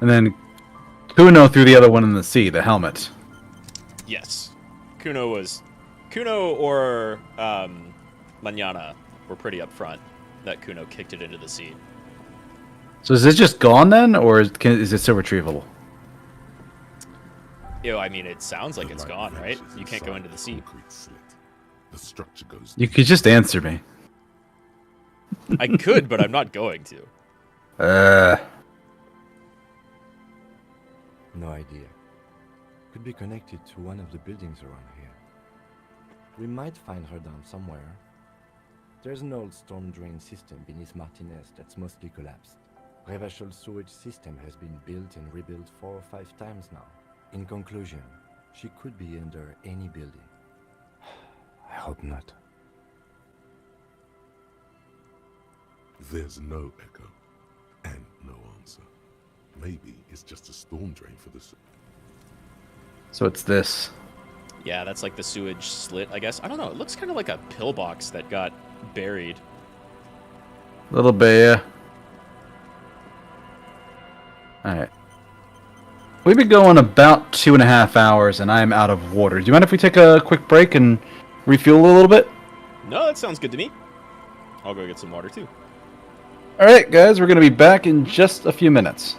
And then Kuno threw the other one in the sea, the helmet. Yes. Kuno or Manana were pretty upfront that Kuno kicked it into the sea. So is it just gone then, or is it still retrievable? I mean, it sounds like it's gone, right? You can't go into the sea. The structure goes. You could just answer me. I could, but I'm not going to. No idea. Could be connected to one of the buildings around here. We might find her down somewhere. There's an old storm drain system beneath Martinez that's mostly collapsed. Revachol sewage system has been built and rebuilt 4 or 5 times now. In conclusion, she could be under any building. I hope not. There's no echo and no answer. Maybe it's just a storm drain for the... So it's this. Yeah, that's like the sewage slit, I guess. I don't know. It looks kind of like a pillbox that got buried. Little bit, yeah. Alright. We've been going about 2.5 hours, and I am out of water. Do you mind if we take a quick break and refuel a little bit? No, that sounds good to me. I'll go get some water, too. Alright, guys, we're going to be back in just a few minutes.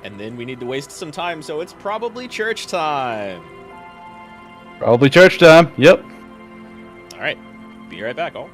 And then we need to waste some time, so it's probably church time. Probably church time, yep. Alright, be right back, all.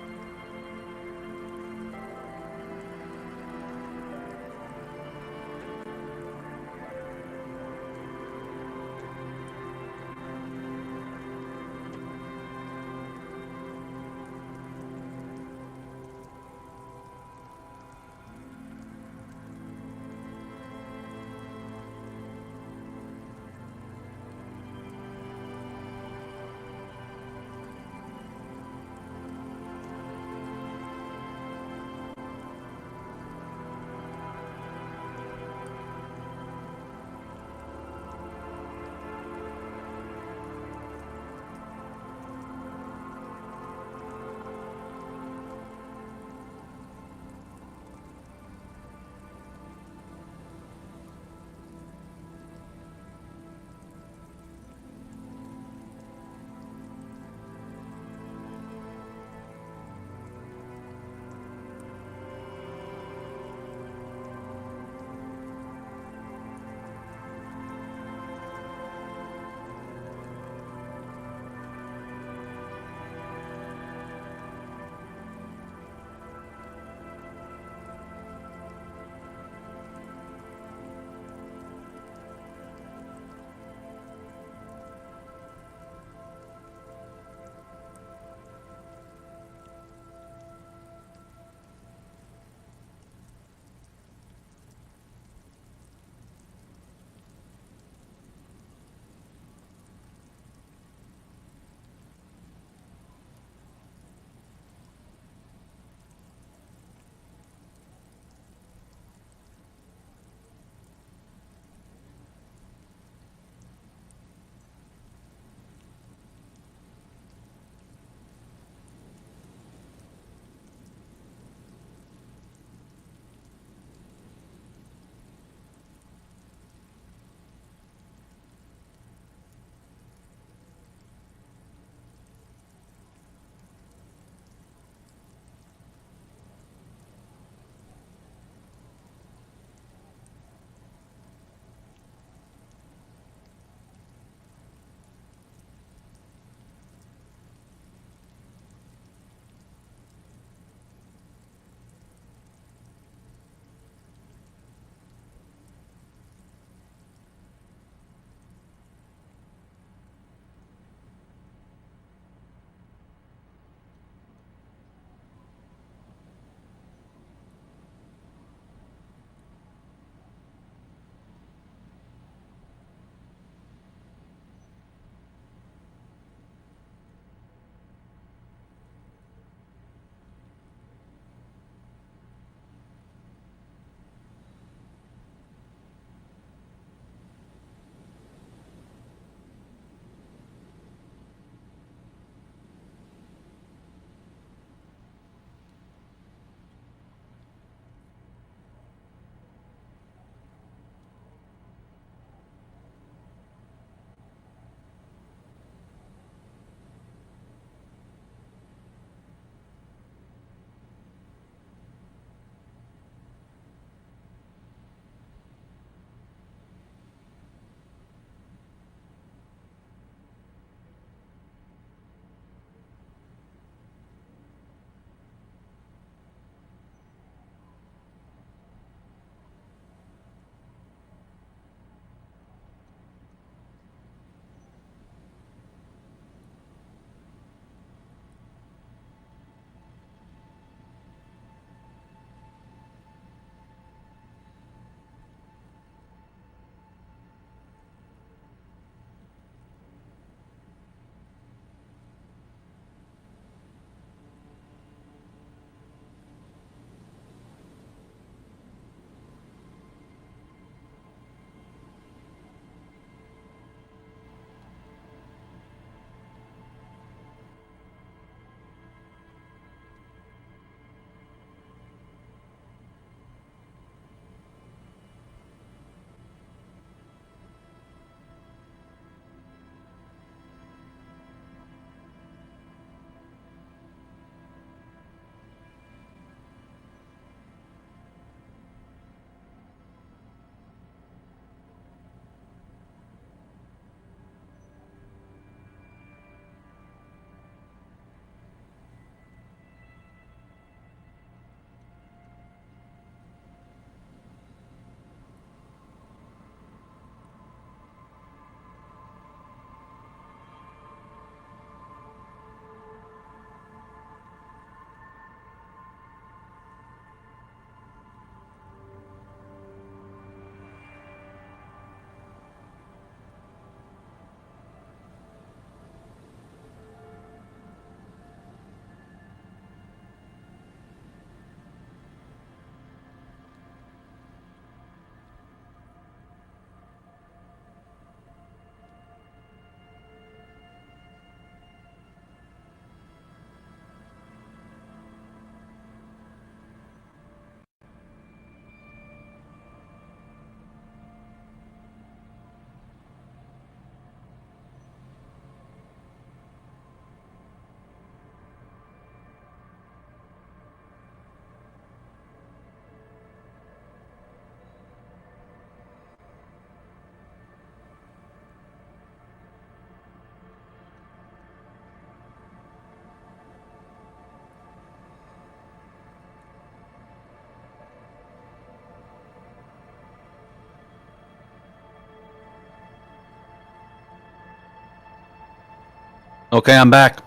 Okay, I'm back.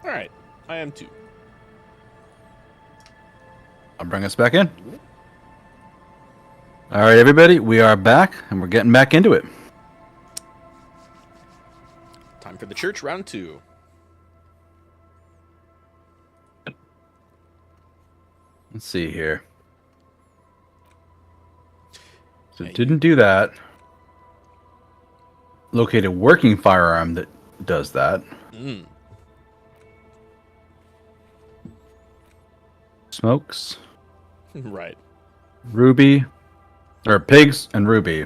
All right, I am too. I'll bring us back in. All right, everybody, we are back, and we're getting back into it. Time for the church round 2. Let's see here. So it didn't do that. Locate a working firearm that does that. Smokes. Right. Ruby. Or pigs and ruby.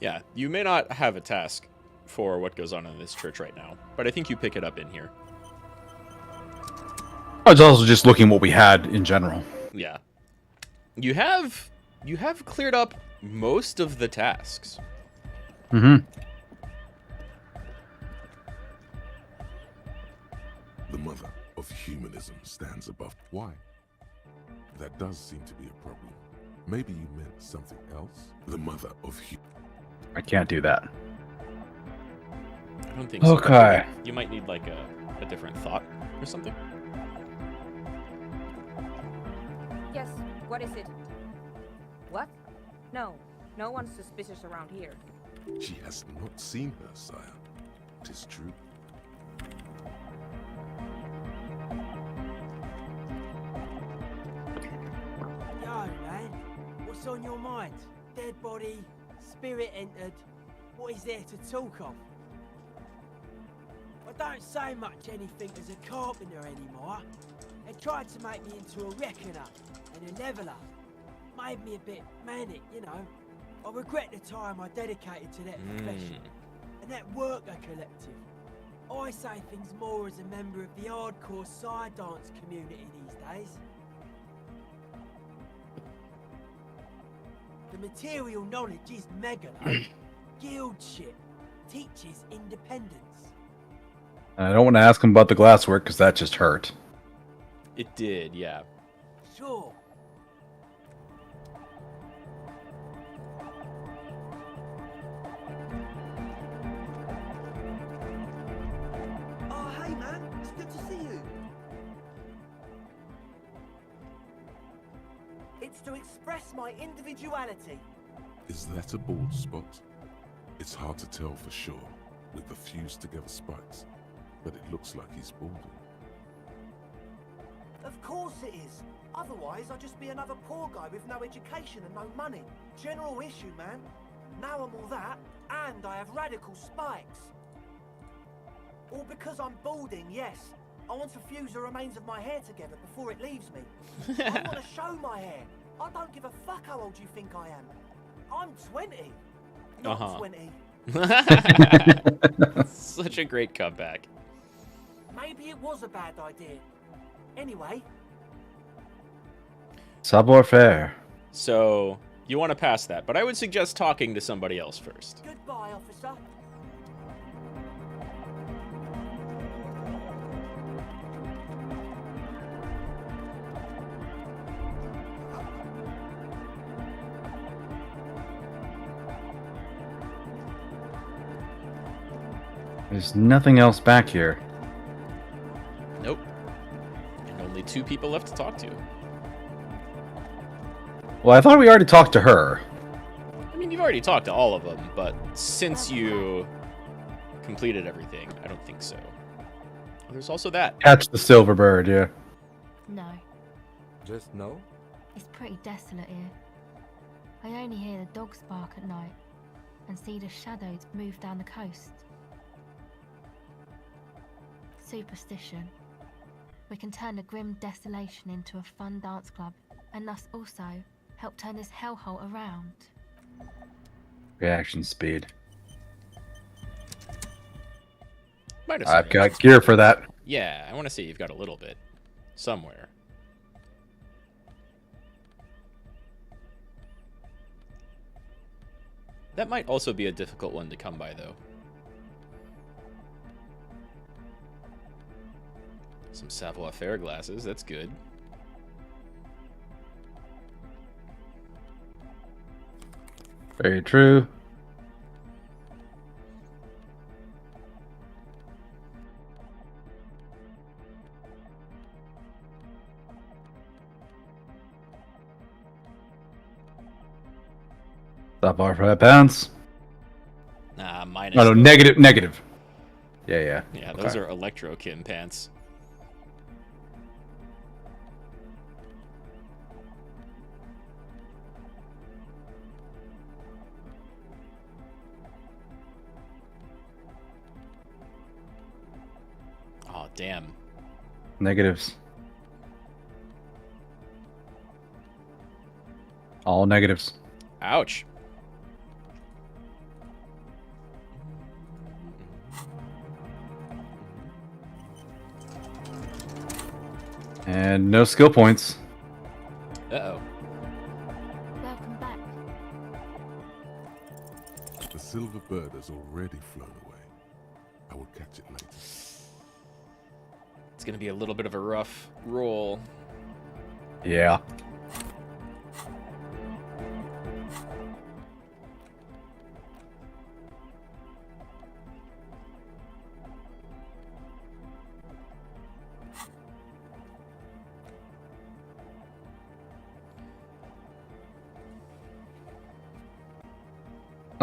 Yeah, you may not have a task for what goes on in this church right now, but I think you pick it up in here. I was also just looking what we had in general. Yeah. You have cleared up most of the tasks. Mm-hmm. The mother of humanism stands above. Why? That does seem to be a problem. Maybe you meant something else? The mother of I can't do that. I don't think so. Okay. You might need like a different thought or something. Yes, what is it? What? No, no one's suspicious around here. She has not seen her, sire. 'Tis true. Yo, man. What's on your mind? Dead body? Spirit entered? What is there to talk of? I don't say much anything as a carpenter anymore. They tried to make me into a reckoner and a leveler. Made me a bit manic, you know. I regret the time I dedicated to that profession and that worker collective. I say things more as a member of the hardcore side dance community these days. The material knowledge is mega though. Guild shit. Teaches independence. I don't want to ask him about the glasswork because that just hurt. It did, yeah. Sure. Oh, hey man, it's good to see you. It's to express my individuality. Is that a bald spot? It's hard to tell for sure with the fused together spikes, but it looks like he's balding. Of course it is. Otherwise, I'd just be another poor guy with no education and no money. General issue, man. Now I'm all that, and I have radical spikes. All because I'm balding, yes. I want to fuse the remains of my hair together before it leaves me. I want to show my hair. I don't give a fuck how old you think I am. I'm 20. Not 20. Such a great comeback. Maybe it was a bad idea. Anyway. Savoir-faire. So, you want to pass that, but I would suggest talking to somebody else first. Goodbye, officer. There's nothing else back here. Nope. And only 2 people left to talk to. Well, I thought we already talked to her. I mean, you've already talked to all of them, but since you completed everything, I don't think so. There's also that. Catch the silver bird, yeah. No, Just no? it's pretty desolate here. I only hear the dogs bark at night and see the shadows move down the coast. Superstition. We can turn the grim desolation into a fun dance club, and thus also help turn this hellhole around. Reaction speed. Might have I've some got gear for that. Yeah, I want to say you've got a little bit. Somewhere. That might also be a difficult one to come by, though. Some savoir-faire glasses, that's good. Very true. Stop bar for that pants. Nah, minus. Oh, no, negative. Yeah. Yeah, those are Electro Kim pants. Oh, damn. Negatives. All negatives. Ouch. And no skill points. Uh-oh. Welcome back. The silver bird has already flown away. I will catch it later. It's gonna be a little bit of a rough roll. Yeah.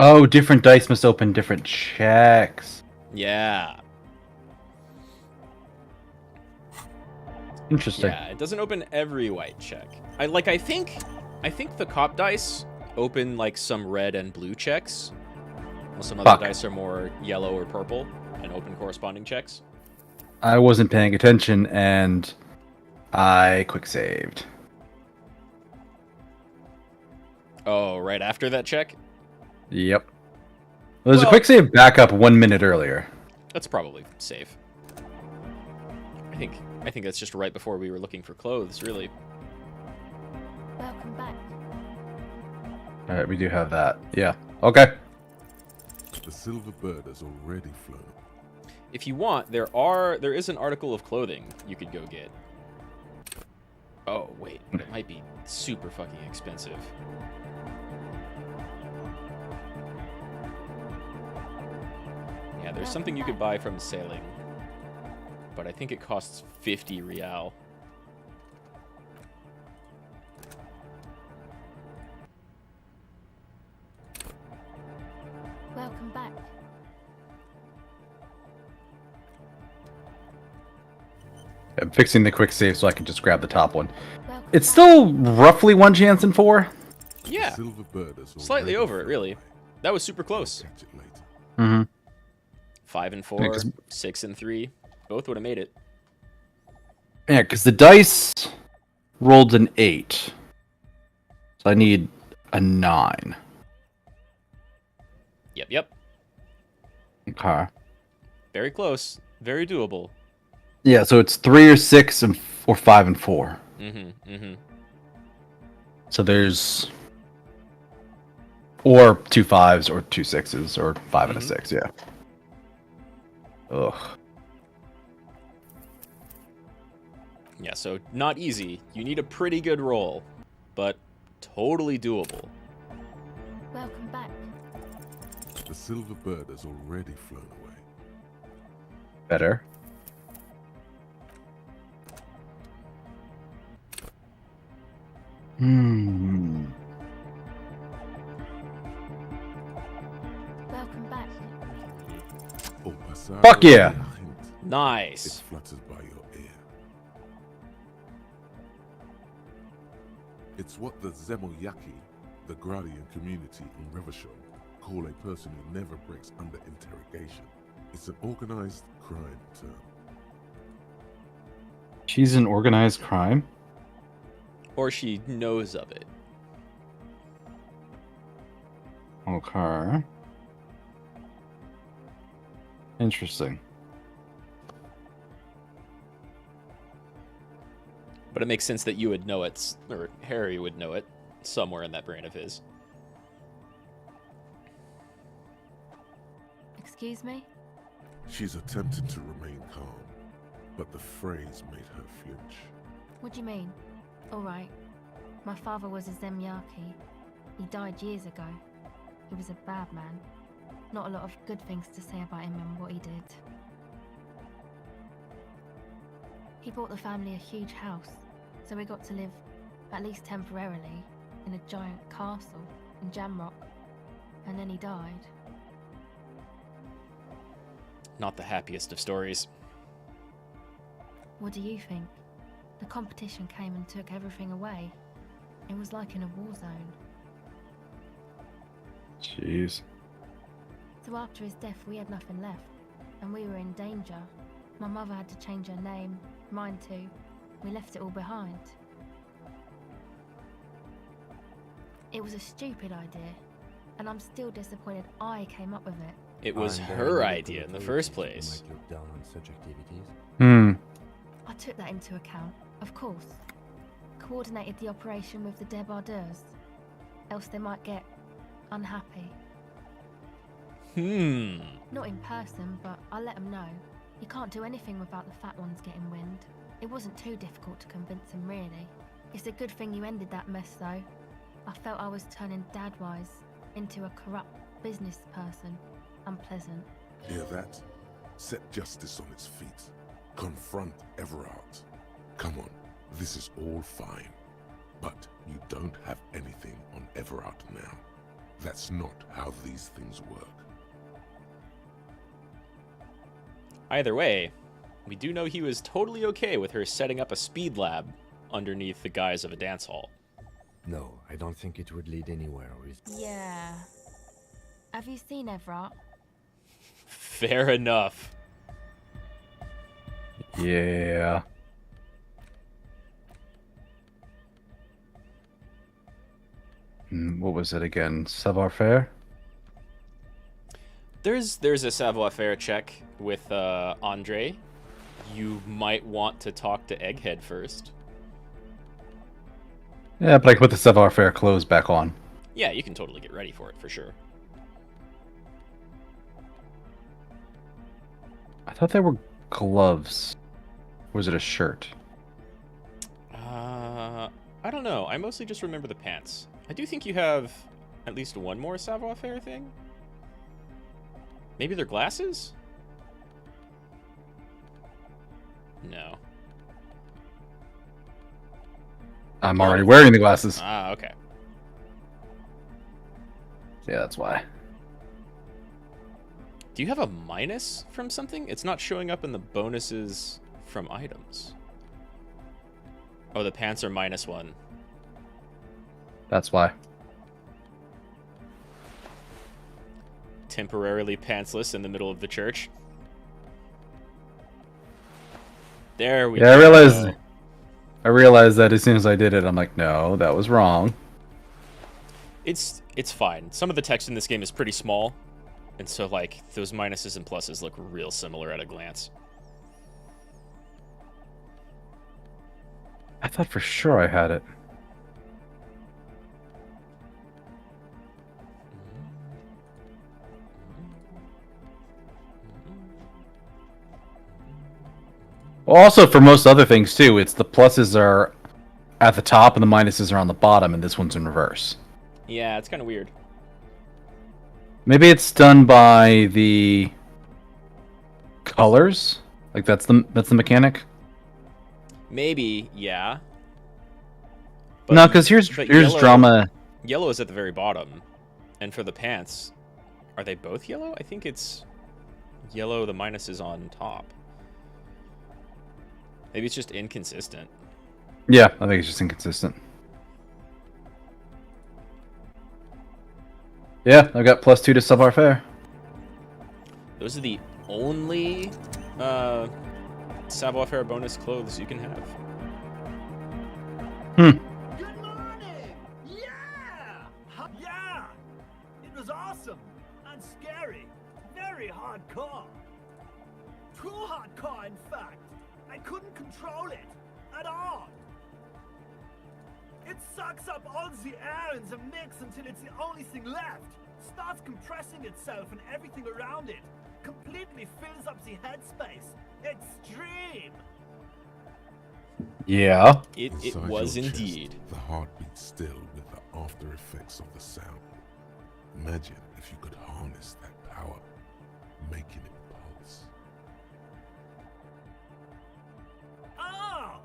Oh, different dice must open different checks. Yeah. Interesting. Yeah, it doesn't open every white check. I think the cop dice open like some red and blue checks, while some other dice are more yellow or purple and open corresponding checks. I wasn't paying attention and I quick saved. Oh, right after that check? Yep. There's a quick save backup 1 minute earlier. That's probably safe. I think that's just right before we were looking for clothes, really. Welcome back. Alright, we do have that. Yeah. Okay. The silver bird has already flown. If you want, there is an article of clothing you could go get. Oh, wait. It might be super fucking expensive. Yeah, there's something you could buy from sailing. But I think it costs 50 real. Welcome back. I'm fixing the quick save so I can just grab the top one. It's still roughly 1 chance in 4. Yeah. Slightly over it, really. That was super close. Mm-hmm. 5 and 4, 6 and 3. Both would have made it. Yeah, because the dice rolled an 8. So I need a 9. Yep. Okay. Very close. Very doable. Yeah, so it's 3 or 6 or 5 and 4. Mm-hmm. So there's... Or 2 5s or 2 6s or 5 and a 6, yeah. Ugh. Yeah, so not easy. You need a pretty good roll, but totally doable. Welcome back. The silver bird has already flown away. Better. Welcome back. Fuck yeah! Nice. It flutters by your ear. It's what the Zemoyaki, the Gradian community in Revachol, call a person who never breaks under interrogation. It's an organized crime term. She's an organized crime? Or she knows of it. Okay. Interesting. But it makes sense that you would know it, or Harry would know it, somewhere in that brain of his. Excuse me? She's attempted to remain calm, but the phrase made her flinch. What do you mean? Alright. My father was a Zemyaki. He died years ago. He was a bad man. Not a lot of good things to say about him and what he did. He bought the family a huge house, so we got to live, at least temporarily, in a giant castle in Jamrock. and then he died. Not the happiest of stories. What do you think? The competition came and took everything away. It was like in a war zone. Jeez. So after his death, we had nothing left, and we were in danger. My mother had to change her name, mine too. We left it all behind. It was a stupid idea, and I'm still disappointed I came up with it. It was her idea in the first place. Might look down on such activities. I took that into account, of course. Coordinated the operation with the débardeurs, else they might get unhappy. Not in person, but I let them know. You can't do anything without the fat ones getting wind. It wasn't too difficult to convince them, really. It's a good thing you ended that mess, though. I felt I was turning Dadwise into a corrupt business person. Unpleasant. Hear that? Set justice on its feet. Confront Everard. Come on, this is all fine. But you don't have anything on Everard now. That's not how these things work. Either way, we do know he was totally okay with her setting up a speed lab underneath the guise of a dance hall. No, I don't think it would lead anywhere. Yeah. Have you seen Everard? Fair enough. Yeah. What was it again? Savoir-faire? There's a savoir-faire check with Andre. You might want to talk to Egghead first. Yeah, but I can put the savoir-faire clothes back on. Yeah, you can totally get ready for it, for sure. I thought they were gloves. Or was it a shirt? I don't know. I mostly just remember the pants. I do think you have at least one more savoir-faire thing. Maybe they're glasses? No. I'm already wearing the glasses. Ah, okay. Yeah, that's why. Do you have a minus from something? It's not showing up in the bonuses from items. Oh, the pants are -1. That's why. Temporarily pantsless in the middle of the church. There we go. I realized that as soon as I did it, I'm like, no, that was wrong. It's fine. Some of the text in this game is pretty small, and so like those minuses and pluses look real similar at a glance. I thought for sure I had it. Also, for most other things too, it's the pluses are at the top and the minuses are on the bottom, and this one's in reverse. Yeah, it's kind of weird. Maybe it's done by the colors. Like that's the mechanic. Maybe, yeah. No, because here's yellow, drama. Yellow is at the very bottom, and for the pants, are they both yellow? I think it's yellow. The minus is on top. Maybe it's just inconsistent. Yeah, I think it's just inconsistent. Yeah, I got +2 to savoir-faire. Those are the only savoir-faire bonus clothes you can have. Yeah! It was awesome and scary. Very hardcore. Too hardcore, in fact. I couldn't control it at all. It sucks up all the air in the mix until it's the only thing left. Starts compressing itself and everything around it. Completely fills up the headspace. Extreme. Yeah. It Inside was your indeed. chest, the heart beats still with the after effects of the sound. Imagine if you could harness that power, making it pulse. Oh!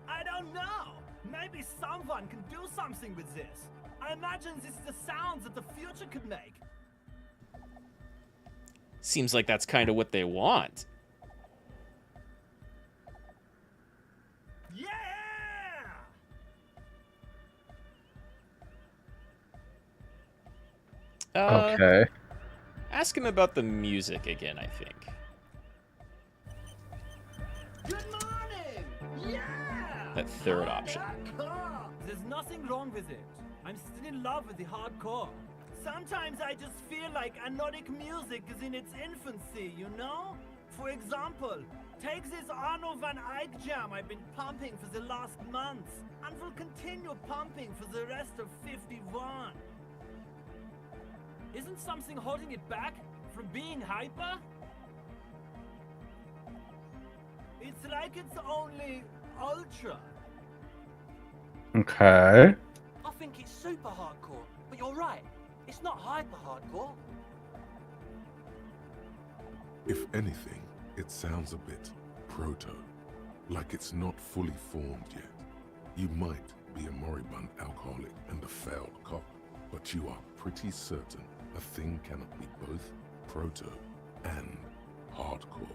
I don't know. Maybe someone can do something with this. I imagine this is the sounds that the future could make. Seems like that's kind of what they want. Yeah! Okay. Ask him about the music again, I think. Good morning! Yeah! That third option. There's nothing wrong with it. I'm still in love with the hardcore. Sometimes I just feel like anodic music is in its infancy, you know? For example, take this Arno van Eyck jam I've been pumping for the last month, and will continue pumping for the rest of 51. Isn't something holding it back from being hyper? It's like it's only ultra. Okay. I think it's super hardcore, but you're right. It's not hyper hardcore. If anything, it sounds a bit proto, like it's not fully formed yet. You might be a moribund alcoholic and a failed cop, but you are pretty certain a thing cannot be both proto and hardcore.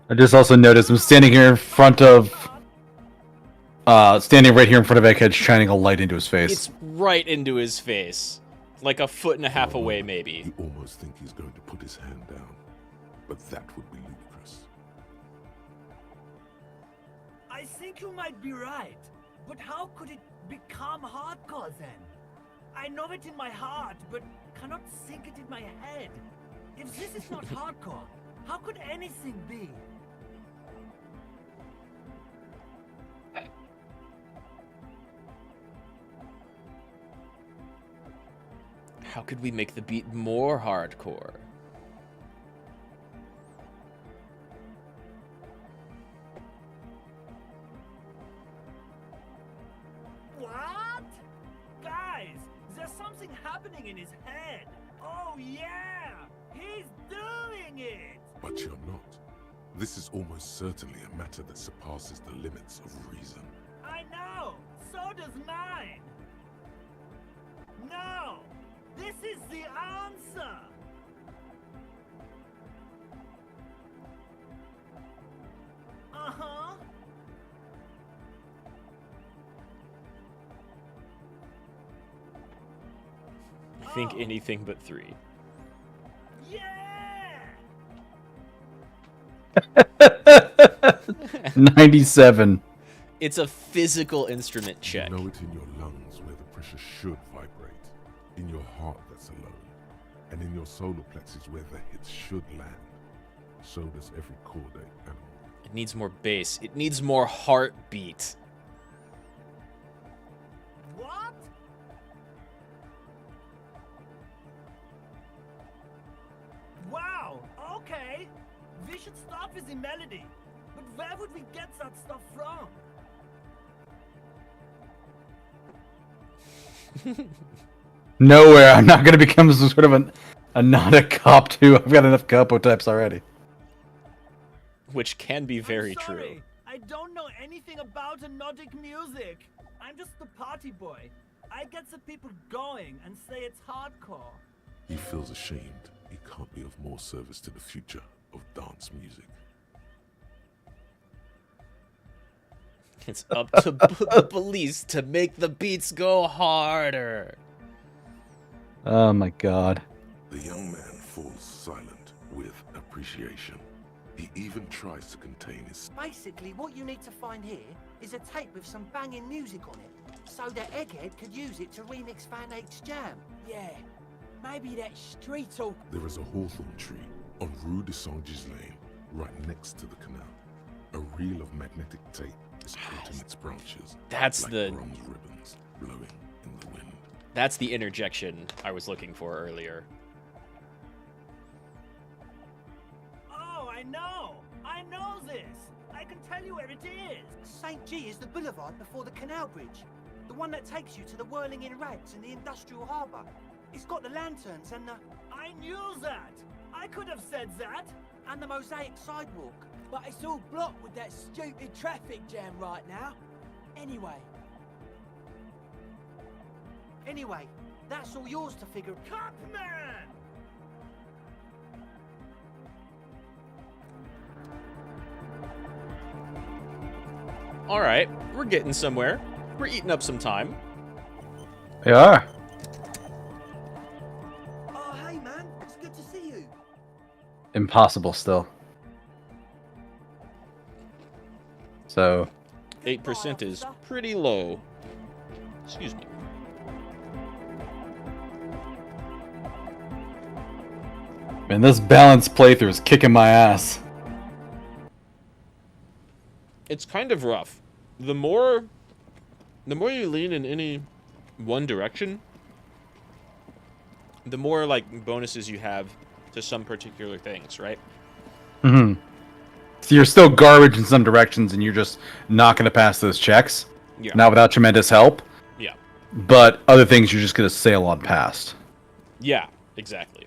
I just also noticed I'm standing here in front of, standing right here in front of Egghead, shining a light into his face. It's right into his face. Like a foot and a half away, maybe. You almost think he's going to put his hand down, but that would be ludicrous. I think you might be right, but how could it become hardcore then? I know it in my heart, but cannot think it in my head. If this is not hardcore, how could anything be? How could we make the beat more hardcore? What? Guys, there's something happening in his head. Oh yeah, he's doing it. But you're not. This is almost certainly a matter that surpasses the limits of reason. I know, so does mine. No, this is the answer. Uh-huh. I think anything but 3. Yeah! 97. It's a physical instrument check. You know it in your lungs where the pressure should vibrate, in your heart that's alone, and in your solar plexus where the hits should land. So does every chordate animal. It needs more bass. It needs more heartbeat. What? Wow, okay. We should start with the melody. But where would we get that stuff from? Nowhere. I'm not going to become some sort of not a cop too. I've got enough capo types already. Which can be very I'm sorry. true. I don't know anything about anodic music. I'm just the party boy. I get the people going and say it's hardcore. He feels ashamed he can't be of more service to the future of dance music. It's up to the police to make the beats go harder. Oh my god. The young man falls silent with appreciation. He even tries to contain his... Basically, what you need to find here is a tape with some banging music on it, so that Egghead could use it to remix Van Eyck's jam. Yeah, maybe that street talk. There is a hawthorn tree on Rue de Saint-Gislain, right next to the canal. A reel of magnetic tape is caught in its branches. That's like the... bronze ribbons blowing in the wind. That's the interjection I was looking for earlier. Oh, I know this. I can tell you where it is. St. G is the boulevard before the canal bridge. The one that takes you to the whirling in rags in the industrial harbour. It's got the lanterns and the... I knew that. I could have said that. And the mosaic sidewalk. But it's all blocked with that stupid traffic jam right now. Anyway. Anyway, that's all yours to figure. Copman! All right, we're getting somewhere. We're eating up some time. They are. Oh, hey man, it's good to see you. Impossible still. So 8% is pretty low. Excuse me. Man, this balanced playthrough is kicking my ass. It's kind of rough. The more you lean in any one direction, the more like bonuses you have to some particular things, right? Mm-hmm. So you're still garbage in some directions, and you're just not going to pass those checks. Yeah. Not without tremendous help. Yeah. But other things you're just going to sail on past. Yeah, exactly.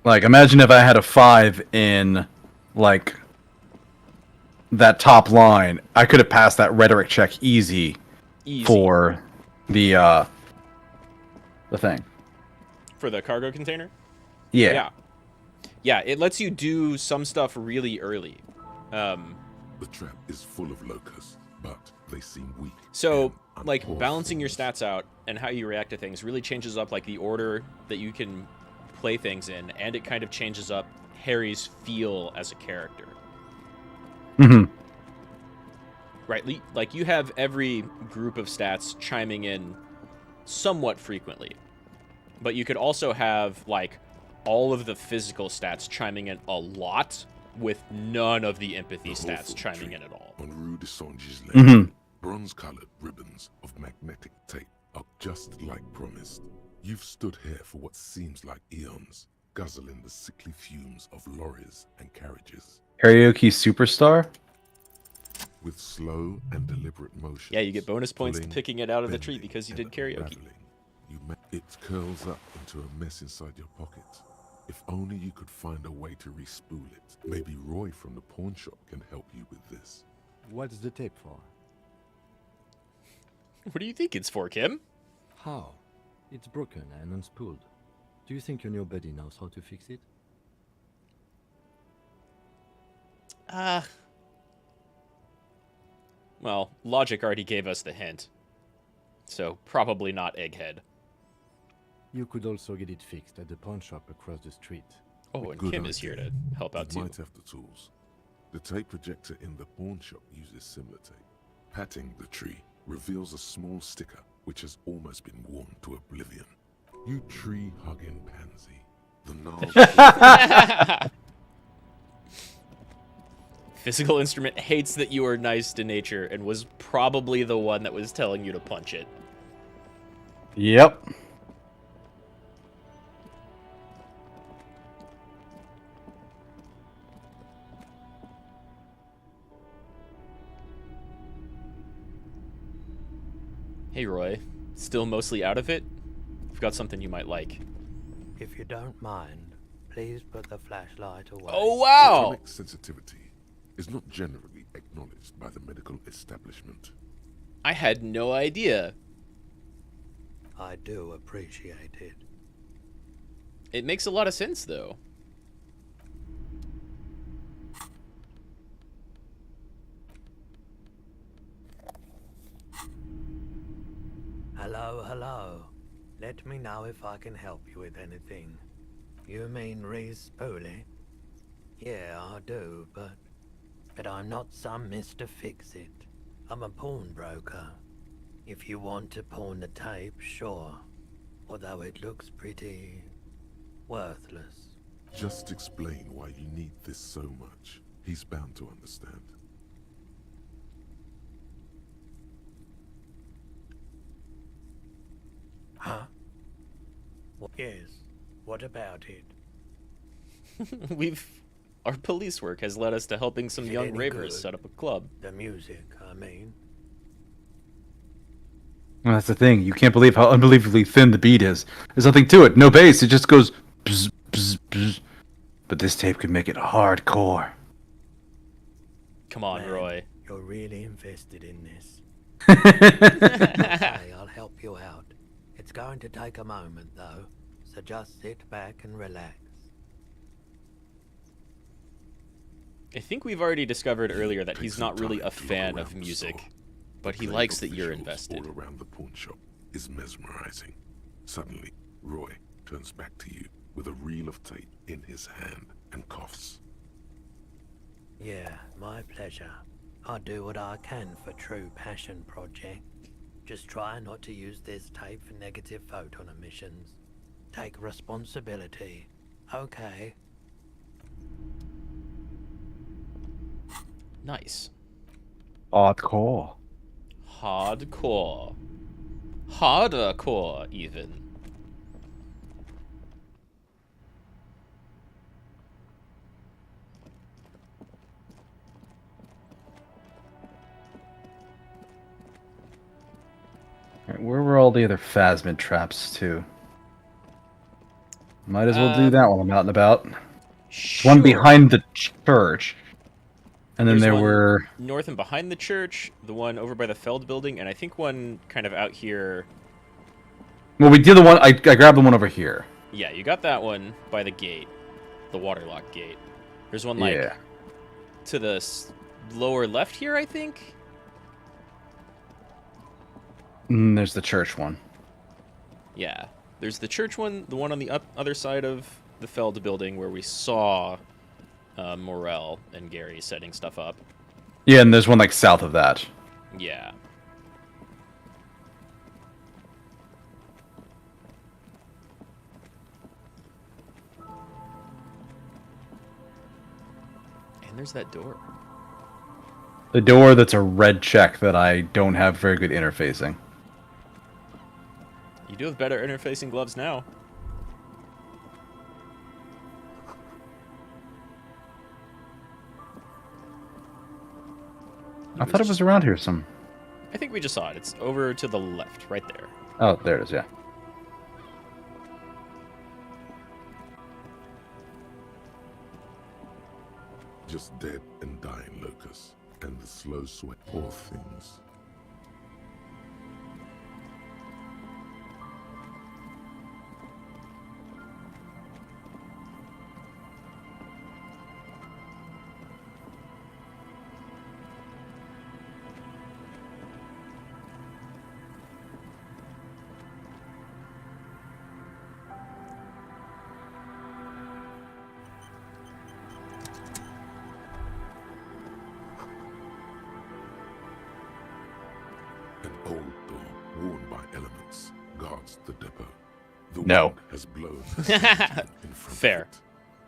Like, imagine if I had a 5 in, like, that top line. I could have passed that rhetoric check easy. For the thing. For the cargo container? Yeah. Yeah. Yeah, it lets you do some stuff really early. The trap is full of locusts, but they seem weak. So, like, balancing your stats out and how you react to things really changes up, like, the order that you can play things in, and it kind of changes up Harry's feel as a character. Mm-hmm. Right, like, you have every group of stats chiming in somewhat frequently. But you could also have, like, all of the physical stats chiming in a lot, with none of the empathy stats chiming in at all. On Rue de Saint-Gislain, Mm-hmm. bronze-colored ribbons of magnetic tape are just like promised. You've stood here for what seems like eons, guzzling the sickly fumes of lorries and carriages. Karaoke superstar? With slow and deliberate motion. Yeah, you get bonus points picking it out of the tree because you did karaoke. It curls up into a mess inside your pocket. If only you could find a way to respool it. Maybe Roy from the pawn shop can help you with this. What's the tape for? What do you think it's for, Kim? How? It's broken and unspooled. Do you think your new buddy knows how to fix it? Well, logic already gave us the hint. So, probably not Egghead. You could also get it fixed at the pawn shop across the street. Oh, and Good Kim is here to help out You too. might have the tools. The tape projector in the pawn shop uses similar tape. Patting the tree reveals a small sticker which has almost been worn to oblivion. You tree-hugging pansy. The gnarled... Physical Instrument hates that you are nice to nature and was probably the one that was telling you to punch it. Yep. Hey, Roy. Still mostly out of it? I've got something you might like. If you don't mind, please put the flashlight away. Oh, wow! Atomic sensitivity is not generally acknowledged by the medical establishment. I had no idea. I do appreciate it. It makes a lot of sense, though. Hello, hello. Let me know if I can help you with anything. You mean Reese Pooley? Yeah, I do, but I'm not some Mr. Fix-It. I'm a pawnbroker. If you want to pawn the tape, sure. Although it looks pretty worthless. Just explain why you need this so much. He's bound to understand. Huh? Yes. What about it? Our police work has led us to helping some Is it young any ravers good? set up a club. The music, I mean. Well, that's the thing. You can't believe how unbelievably thin the beat is. There's nothing to it. No bass. It just goes bzz, bzz, bzz. But this tape could make it hardcore. Come on, Man, Roy. You're really invested in this. Okay, I'll help you out. It's going to take a moment, though, so just sit back and relax. I think we've already discovered earlier that he's not really a fan of music, but he likes that you're invested. All around the pawn shop is mesmerizing. Suddenly, Roy turns back to you with a reel of tape in his hand and coughs. Yeah, my pleasure. I'll do what I can for True Passion Project. Just try not to use this tape for negative photon emissions. Take responsibility, okay? Nice. Hardcore. Hardcore. Harder-core, even. Alright, where were all the other phasmid traps, too? Might as well do that while I'm out and about. Sure. One behind the church. And then There's there one were... north and behind the church, the one over by the Feld building, and I think one kind of out here. Well, we did the one... I grabbed the one over here. Yeah, you got that one by the gate. The waterlock gate. There's one, like, Yeah. to the lower left here, I think? There's the church one. Yeah. There's the church one, the one on the other side of the Feld building where we saw Morel and Gary setting stuff up. Yeah, and there's one, like, south of that. Yeah. And there's that door. The door that's a red check that I don't have very good interfacing. You do have better interfacing gloves now. I thought it was around here some... I think we just saw it. It's over to the left, right there. Oh, there it is, yeah. Just dead and dying locusts, and the slow sweat. Poor things. An old door, worn by elements, guards the depot. The No. wind has blown a skeleton in front Fair. of it.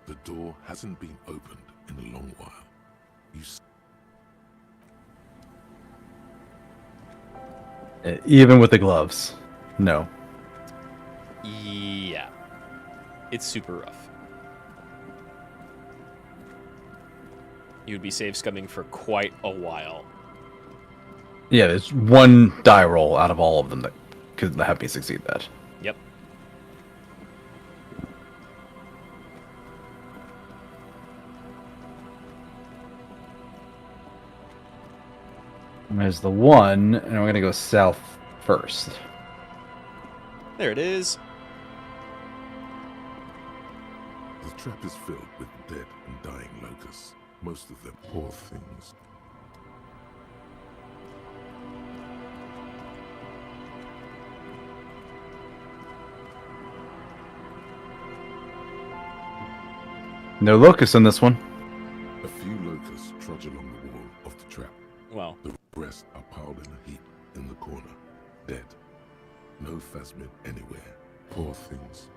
The door hasn't been opened in a long while. Even with the gloves. No. Yeah. It's super rough. You'd be save scumming for quite a while. Yeah, there's one die roll out of all of them that could have me succeed that. Yep. And there's the one, and we're gonna go south first. There it is. The trap is filled with dead and dying locusts. Most of them poor things. No locusts in this one. A few locusts trudge along the wall of the trap. Well, the rest are piled in a heap in the corner, dead. No phasmid anywhere. Poor things.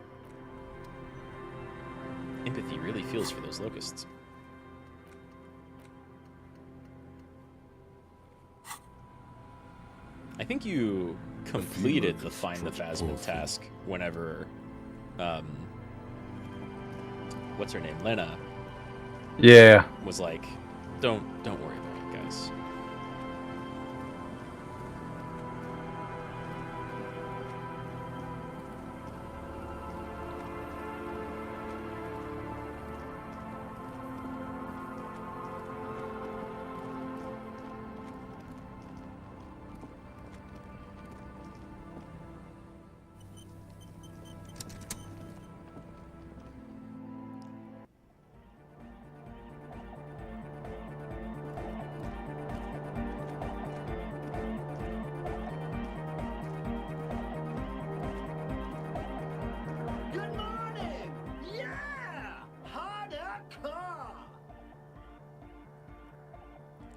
Empathy really feels for those locusts. I think you completed the Find the Phasmid task whenever, what's her name, Lena. Yeah. Was like, don't worry about it, guys.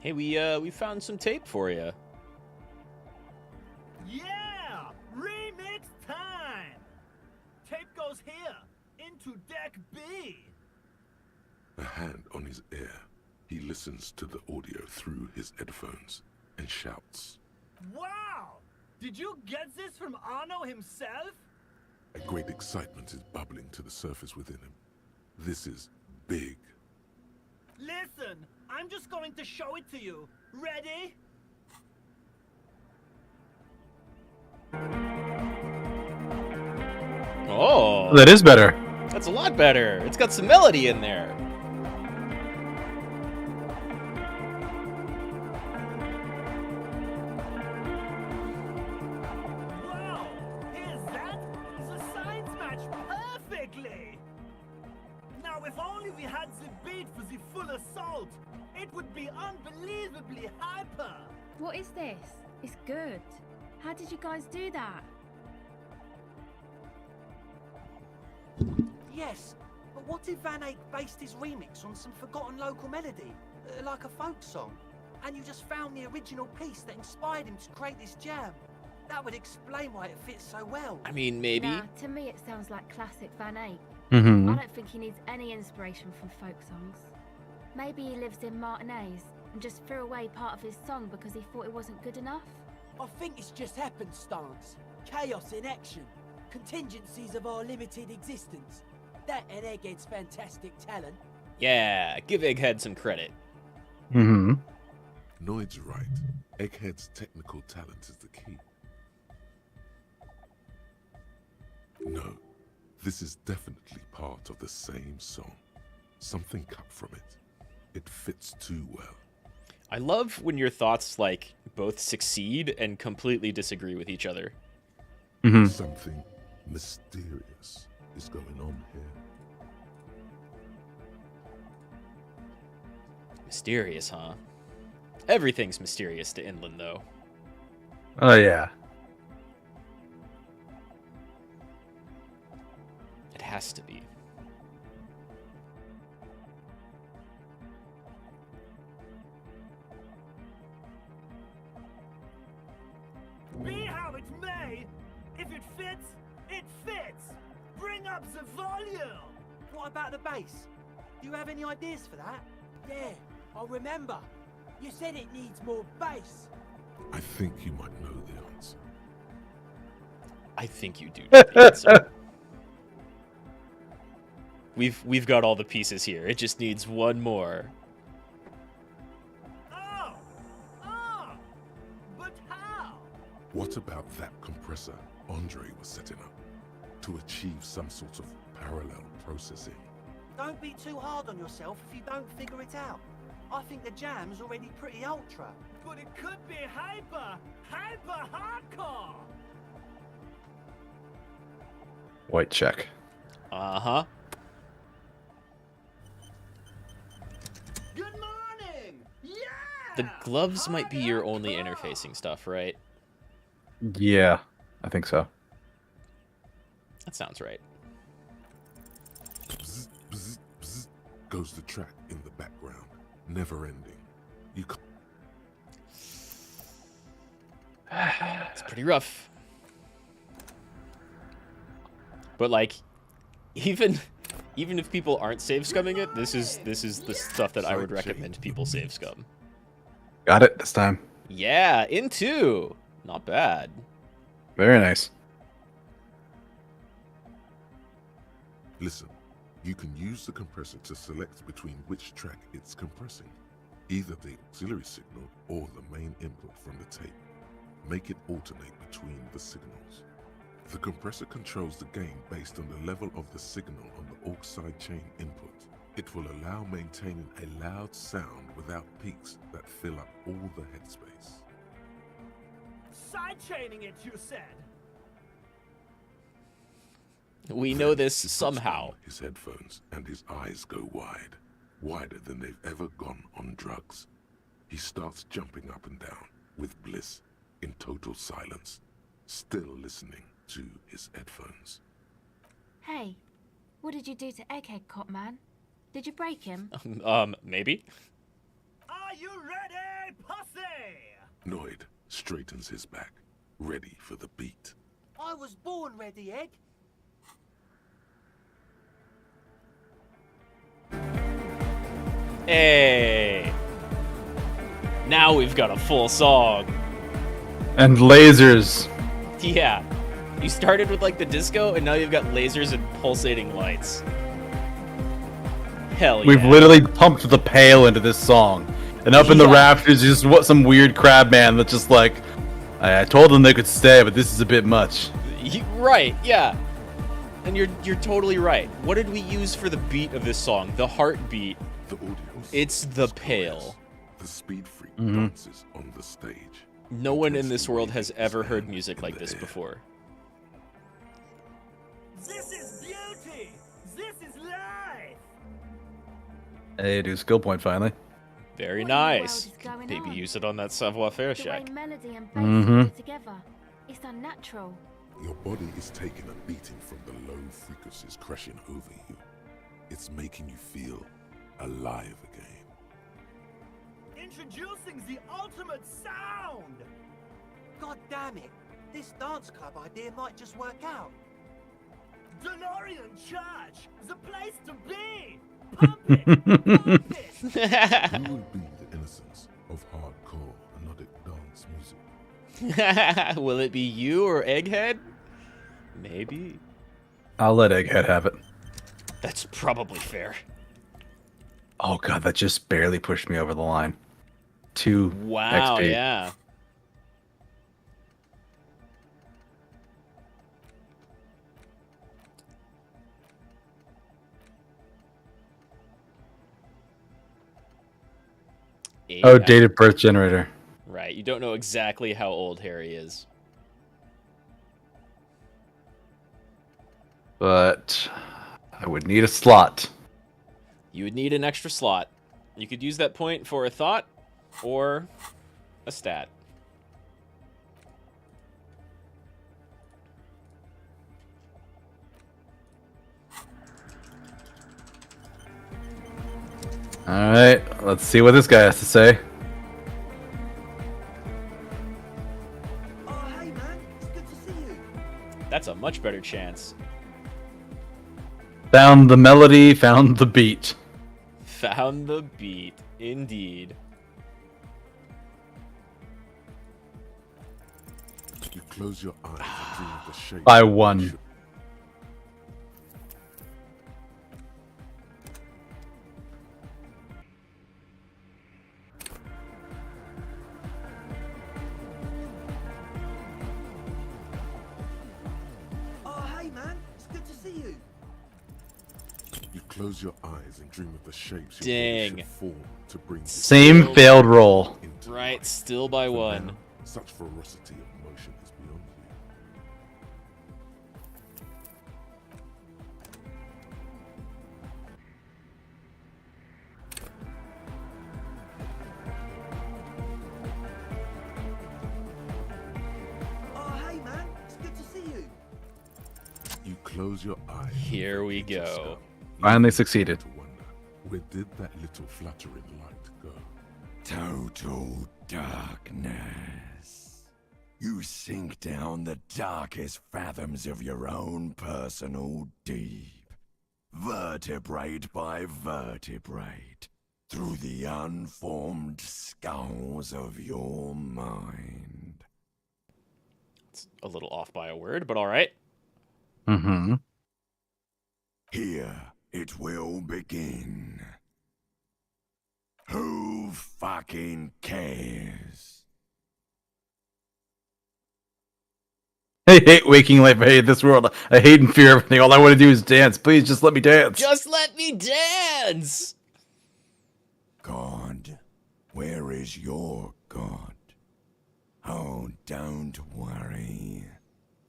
Hey, we found some tape for you. Yeah! Remix time! Tape goes here, into deck B. A hand on his ear, he listens to the audio through his headphones and shouts. Wow! Did you get this from Arno himself? A great excitement is bubbling to the surface within him. This is big. Listen, I'm just going to show it to you. Ready? Oh. That is better. That's a lot better. It's got some melody in there. Wow! Here's that? The signs match perfectly! Now, if only we had the beat for the full assault, it would be unbelievably hyper! What is this? It's good. How did you guys do that? Yes, but what if Van Eyck based his remix on some forgotten local melody, like a folk song, and you just found the original piece that inspired him to create this jam? That would explain why it fits so well. I mean, maybe. Nah, to me it sounds like classic Van Eyck. Mhm. I don't think he needs any inspiration from folk songs. Maybe he lives in Martinez and just threw away part of his song because he thought it wasn't good enough. I think it's just happenstance. Chaos in action. Contingencies of our limited existence. That and Egghead's fantastic talent. Yeah, give Egghead some credit. Mm-hmm. Noid's right. Egghead's technical talent is the key. No, this is definitely part of the same song. Something cut from it. It fits too well. I love when your thoughts, like, both succeed and completely disagree with each other. Mm-hmm. Something mysterious is going on here. Mysterious, huh? Everything's mysterious to Inland, though. Oh, yeah. It has to be. Be how it may, if it fits, it fits! Bring up the volume! What about the bass? Do you have any ideas for that? Yeah, I remember. You said it needs more bass. I think you might know the answer. I think you do know the answer. We've got all the pieces here. It just needs one more. But how? What about that compressor Andre was setting up to achieve some sort of parallel processing? Don't be too hard on yourself if you don't figure it out. I think the jam's already pretty ultra. But it could be hyper hardcore! White check. Uh-huh. Good morning! Yeah! The gloves might be your only interfacing stuff, right? Yeah, I think so. That sounds right. Bzz, bzz, bzz, goes the track in the background, never ending. You can't... It's pretty rough. But like, even if people aren't save scumming it, this is the stuff that I would recommend people save scum. Got it this time. Yeah, in two. Not bad. Very nice. Listen, you can use the compressor to select between which track it's compressing, either the auxiliary signal or the main input from the tape. Make it alternate between the signals. The compressor controls the gain based on the level of the signal on the aux sidechain input. It will allow maintaining a loud sound without peaks that fill up all the headspace. Sidechaining it, you said? We know this somehow. His headphones and his eyes go wide, wider than they've ever gone on drugs. He starts jumping up and down with bliss in total silence, still listening to his headphones. Hey, what did you do to Egghead, Cop Man? Did you break him? Maybe. Are you ready? Noid straightens his back, ready for the beat. I was born ready, Egg. Hey! Now we've got a full song. And lasers. Yeah. You started with like the disco, and now you've got lasers and pulsating lights. Hell yeah. We've literally pumped the pail into this song. And up in the rafters is just some weird crab man that's just like, I told them they could stay, but this is a bit much. Right, yeah. And you're totally right. What did we use for the beat of this song? The heartbeat. The audio. It's the pail. The speed freak dances on the stage. No one in this world has ever heard music like this before. This is beauty! This is life! Hey, do skill point finally. Very nice. Maybe use it on that savoir-faire shack. The way melody and bass play together. It's unnatural. Your body is taking a beating from the low frequencies crashing over you. It's making you feel alive again. Introducing the ultimate sound! God damn it! This dance club idea might just work out. DeLorean Church! The place to be! Pump it! Pump it! You will be the innocence of hardcore melodic dance music. Will it be you or Egghead? Maybe. I'll let Egghead have it. That's probably fair. Oh god, that just barely pushed me over the line. 2 Wow, XP. yeah. Oh, dated birth generator. Right, you don't know exactly how old Harry is. But I would need a slot. You would need an extra slot. You could use that point for a thought or a stat. Alright, let's see what this guy has to say. Oh, hey man, it's good to see you. That's a much better chance. Found the melody, found the beat. Found the beat, indeed. You close your eyes and dream of the shape. By 1. Oh, hey man, it's good to see you. You close your eyes and dream of the shapes Dang. your body should form to bring Same failed roll. Right, still by For 1. now, such ferocity of motion is beyond you. Oh, hey man, it's good to see you. You close your eyes. Here we go. Finally succeeded. To wonder, where did that little fluttering light go? Total darkness. You sink down the darkest fathoms of your own personal deep, vertebrate by vertebrate, through the unformed skulls of your mind. It's a little off by a word, but alright. Mm-hmm. Here it will begin. Who fucking cares? I hate waking life. I hate this world. I hate and fear everything. All I want to do is dance. Please just let me dance. Just let me dance! God, where is your God? Oh, don't worry.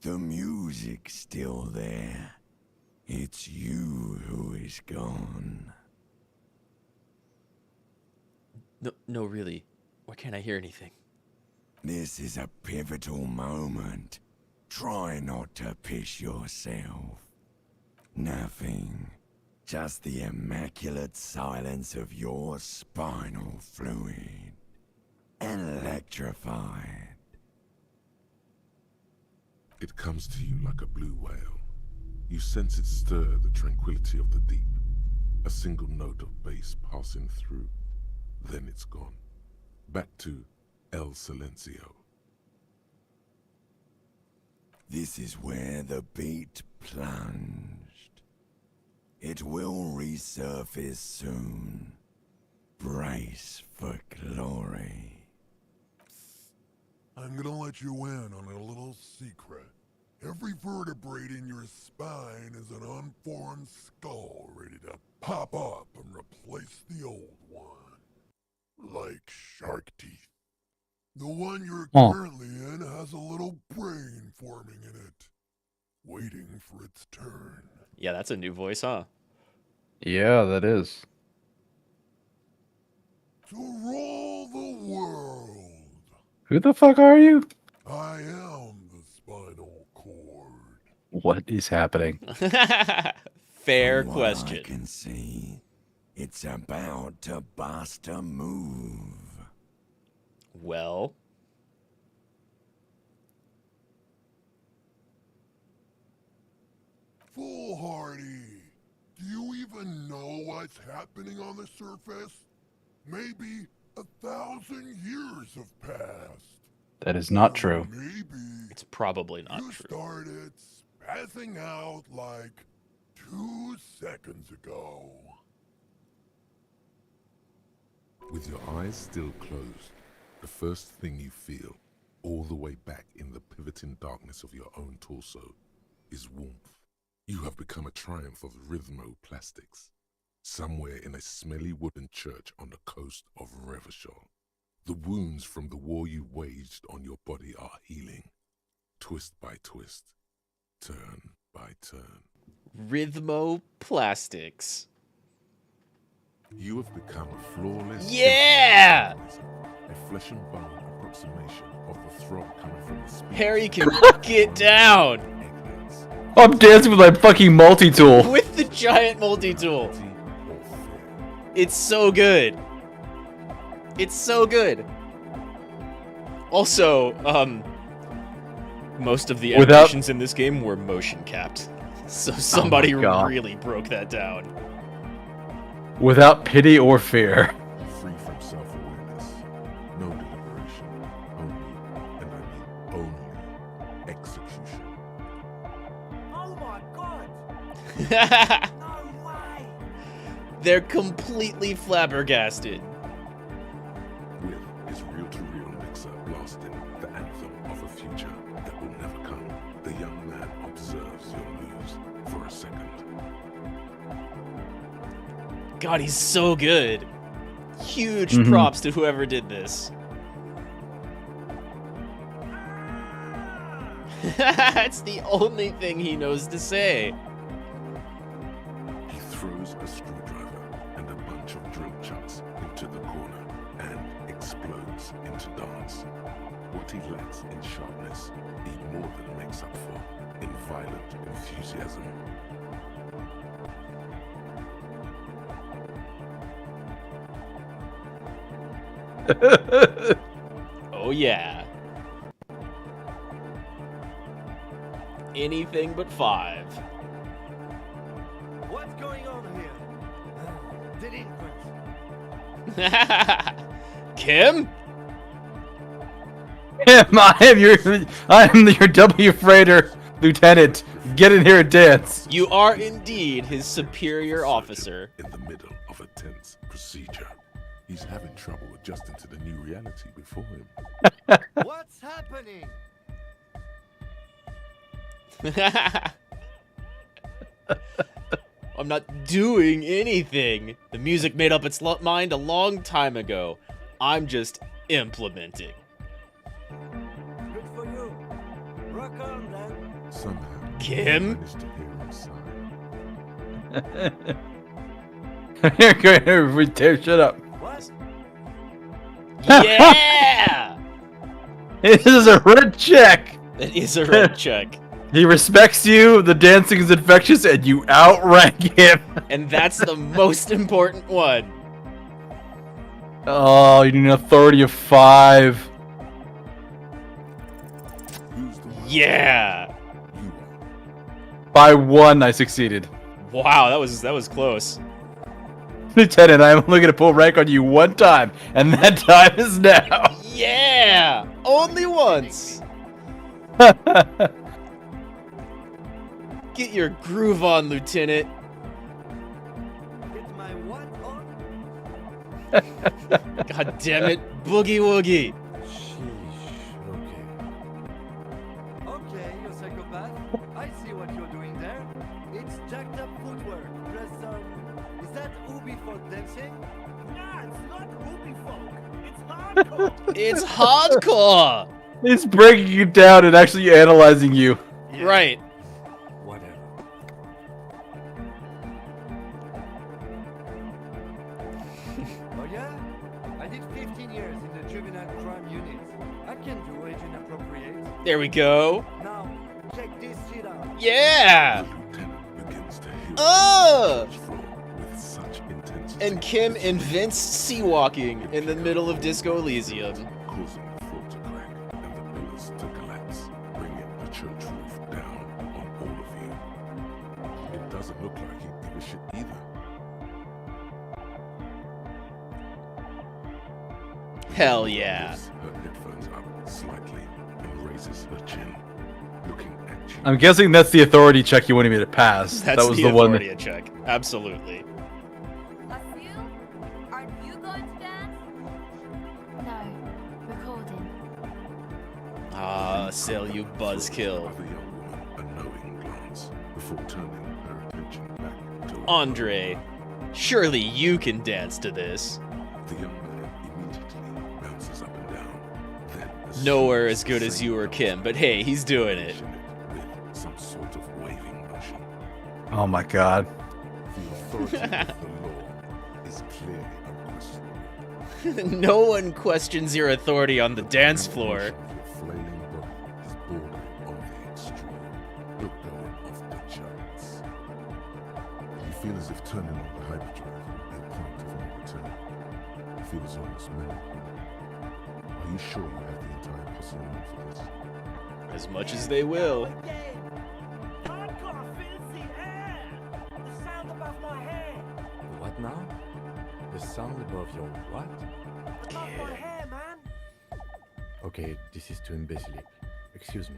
The music's still there. It's you who is gone. No, really. Why can't I hear anything? This is a pivotal moment. Try not to piss yourself. Nothing. Just the immaculate silence of your spinal fluid. electrified. It comes to you like a blue whale. You sense it stir the tranquility of the deep. A single note of bass passing through. Then it's gone. Back to El Silencio. This is where the beat plunged. It will resurface soon. Brace for glory. I'm gonna let you in on a little secret. Every vertebrae in your spine is an unformed skull ready to pop up and replace the old one. Like shark teeth. The one you're currently in has a little brain forming in it, waiting for its turn. Yeah, that's a new voice, huh? Yeah, that is. To rule the world. Who the fuck are you? I am the spinal cord. What is happening? Fair From question. What I can see, it's about to bust a move. Well, Foolhardy, do you even know what's happening on the surface? Maybe 1,000 years have passed. That is not true. Maybe it's probably not you true. started spazzing out like 2 seconds ago. With your eyes still closed, the first thing you feel, all the way back in the pivoting darkness of your own torso, is warmth. You have become a triumph of rhythmoplastics, somewhere in a smelly wooden church on the coast of Revachol. The wounds from the war you waged on your body are healing, twist by twist, turn by turn. Rhythmoplastics. You have become a flawless... Yeah! A flesh and bone approximation of the throb coming from the speech. Harry can get down! I'm dancing with my fucking multi-tool. With the giant multi-tool. It's so good. It's so good. Also, most of the animations in this game were motion capped. So somebody really broke that down. Without pity or fear. Free from self-awareness. No deliberation. Only, and I mean only, execution. Oh my god! They're completely flabbergasted. With his reel-to-reel mixer blasting the anthem of a future that will never come, the young man observes your moves for a second. God, he's so good. Huge props to whoever did this. That's the only thing he knows to say. He throws a screwdriver and a bunch of drill chucks into the corner and explodes into dance. What he lacks in sharpness, he more than makes up for in violent enthusiasm. Oh yeah. Anything but 5. What's going on here? Delinquents. Kim? I am your W freighter lieutenant. Get in here and dance. You are indeed his superior officer. In the middle of a tense procedure. He's having trouble adjusting to the new reality before him. What's happening? I'm not doing anything. The music made up its mind a long time ago. I'm just implementing. Good for you. Rock on then. Somehow, Kim? managed to hear him sigh. Shut up. What? Yeah! It is a red check. It is a red check. He respects you, the dancing is infectious, and you outrank him. And that's the most important one. Oh, you need an authority of 5. Yeah. By 1, I succeeded. Wow, that was close. Lieutenant, I'm only gonna pull rank on you 1 time, and that time is now. Yeah, only once. Get your groove on, Lieutenant. Get my what on? God damn it, boogie woogie. Okay, you psychopath. I see what you're doing there. It's jacked up footwork. Plus, is that Ubi for dancing? Nah, it's not Ruby folk. It's hardcore. It's hardcore. It's breaking you down and actually analyzing you. Yeah. Right. Whatever. Oh yeah? I did 15 years in the juvenile crime unit. I can do age inappropriate. There we go. Now, check this shit out. Yeah. With And Kim invents sea walking in the middle of Disco Elysium. causing the floor to crack and the pillars to collapse, bringing the church roof down on all of you. It doesn't look like he'd give a shit either. Hell yeah. Lifts her headphones up slightly and raises her chin, looking at you. I'm guessing that's the authority check you wanted me to pass. That's that was the the one. authority check. Absolutely. Aren't you going to dance? No, recording. Ah, sell you buzzkill. Other young woman a knowing glance before turning her attention back to Andre, surely you can dance to this. the young man immediately bounces up and down. Then Nowhere as good as you or Kim, but hey, he's doing it. with some sort of waving motion. Oh my god. The authority of the law is clearly unquestionable. No one questions your authority on the dance floor. Your flailing body is bordering on the extreme. You're going off the charts. You feel as if turning on the hyperdrive will be a point of no return. It feels almost mental. Are you sure you have the entire posse on for this? As much as they will. Hardcore fills the air. The sound above my head. What now? The sound above your what? Above my hair, man. Okay, this is too imbecilic. Excuse me.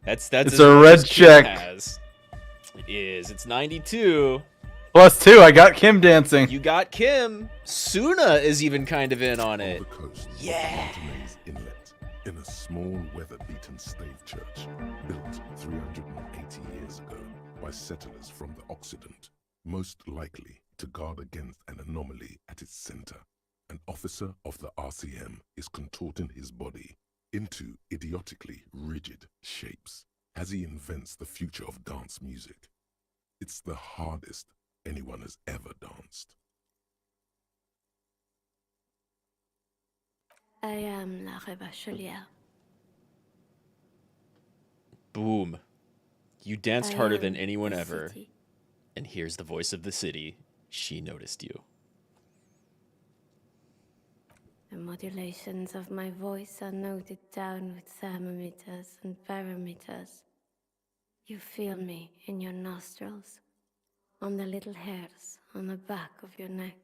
That's It's as a much red as Kim check. has. It is. It's 92. +2, I got Kim dancing. You got Kim. Suna is even kind of in on it. Yeah. Inlet, in a small weather-beaten stave church built 380 years ago by settlers from the Occident, most likely to guard against an anomaly at its center. An officer of the RCM is contorting his body into idiotically rigid shapes as he invents the future of dance music. It's the hardest anyone has ever danced. I am la Revachelière. Boom. You danced I harder am than anyone the ever. city. And here's the voice of the city. She noticed you. The modulations of my voice are noted down with thermometers and barometers. You feel me in your nostrils, on the little hairs on the back of your neck.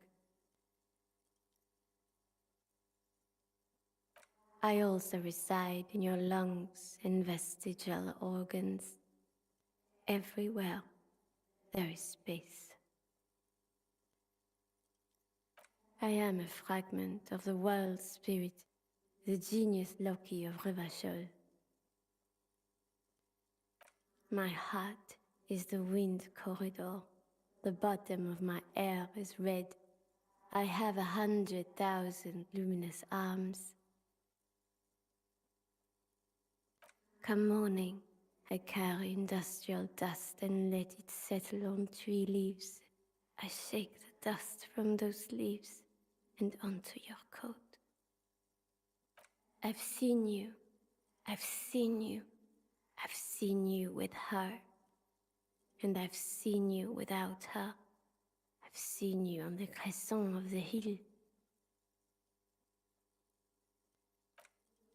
I also reside in your lungs and vestigial organs. Everywhere there is space. I am a fragment of the world spirit, the genius Loki of Revachol. My heart is the wind corridor. The bottom of my air is red. I have 100,000 luminous arms. Come morning, I carry industrial dust and let it settle on tree leaves. I shake the dust from those leaves and onto your coat. I've seen you. I've seen you. I've seen you with her. And I've seen you without her. I've I've seen you on the crescent of the hill.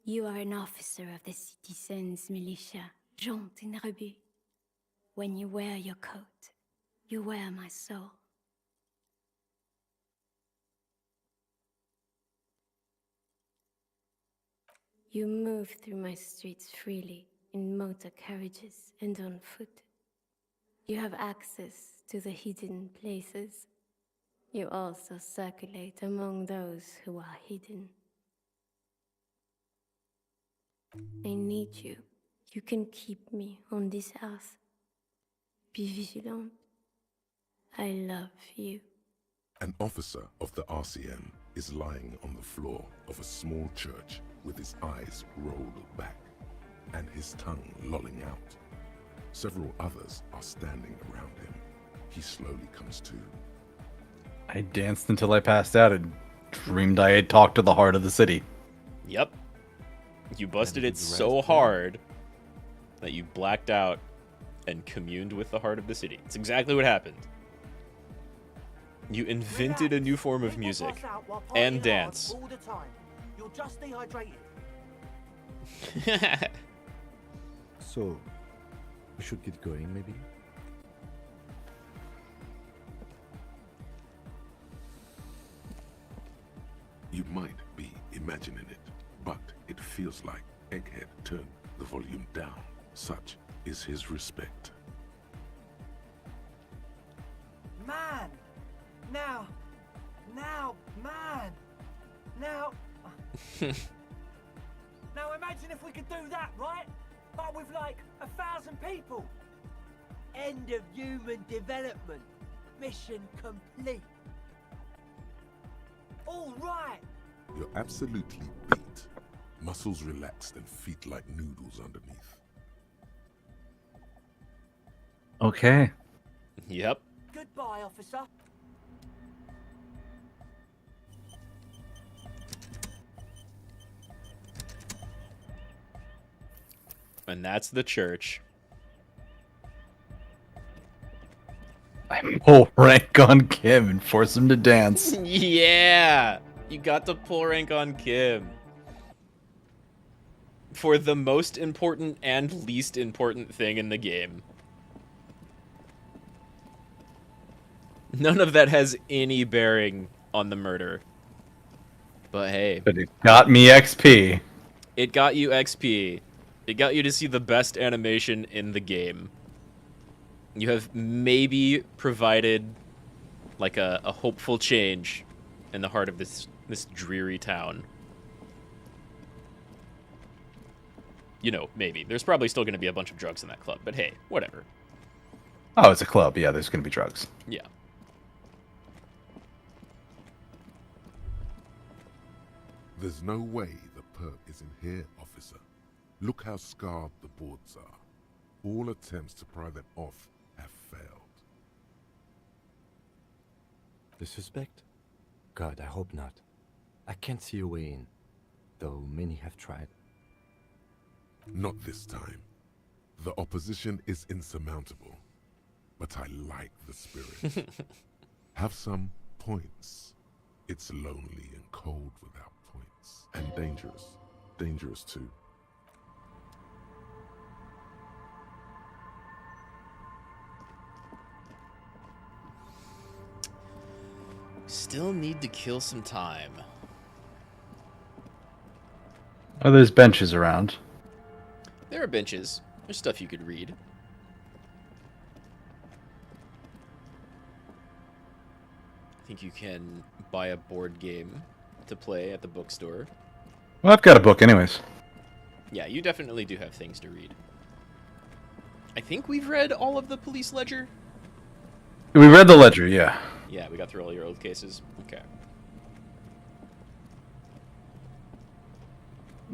You are an officer of the citizens' militia, Jean in Rebut. When you wear your coat, you wear my soul. You move through my streets freely, in motor carriages and on foot. You have access to the hidden places. You also circulate among those who are hidden. I need you. You can keep me on this earth. Be vigilant. I love you. An officer of the RCM is lying on the floor of a small church with his eyes rolled back and his tongue lolling out. Several others are standing around him. He slowly comes to. I danced until I passed out and dreamed I had talked to the heart of the city. Yep. You busted it so hard that you blacked out and communed with the heart of the city. It's exactly what happened. You invented a new form of music and dance. All the time. You're just dehydrated. So, we should get going, maybe? You might be imagining it, but it feels like Egghead turned the volume down. Such is his respect. Man! Now, man! Now... Now imagine if we could do that, right? But with like 1,000 people. End of human development. Mission complete. All right! You're absolutely beat. Muscles relaxed and feet like noodles underneath. Okay. Yep. Goodbye, officer. And that's the church. I pull rank on Kim and force him to dance. Yeah! You got to pull rank on Kim. For the most important and least important thing in the game. None of that has any bearing on the murder. But hey. But it got me XP. It got you XP. It got you to see the best animation in the game. You have maybe provided like a hopeful change in the heart of this dreary town. You know, maybe. There's probably still going to be a bunch of drugs in that club, but hey, whatever. Oh, it's a club. Yeah, there's going to be drugs. Yeah. There's no way the perp is in here, officer. Look how scarred the boards are. All attempts to pry them off have failed. The suspect? God, I hope not. I can't see a way in, though many have tried. Not this time. The opposition is insurmountable, but I like the spirit. Have some points. It's lonely and cold without points. And dangerous. Dangerous too. Still need to kill some time. Oh, there's benches around. There are benches. There's stuff you could read. I think you can buy a board game to play at the bookstore. Well, I've got a book anyways. Yeah, you definitely do have things to read. I think we've read all of the police ledger. We read the ledger, yeah. Yeah, we got through all your old cases. Okay.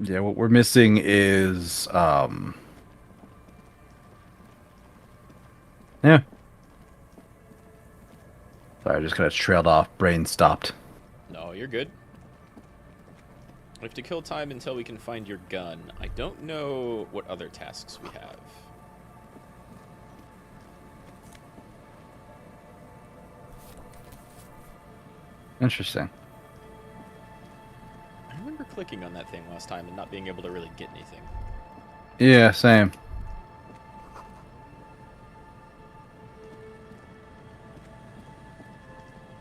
Yeah, what we're missing is, yeah. Sorry, I just kind of trailed off. Brain stopped. No, you're good. We have to kill time until we can find your gun. I don't know what other tasks we have. Interesting. I remember clicking on that thing last time and not being able to really get anything. Yeah, same.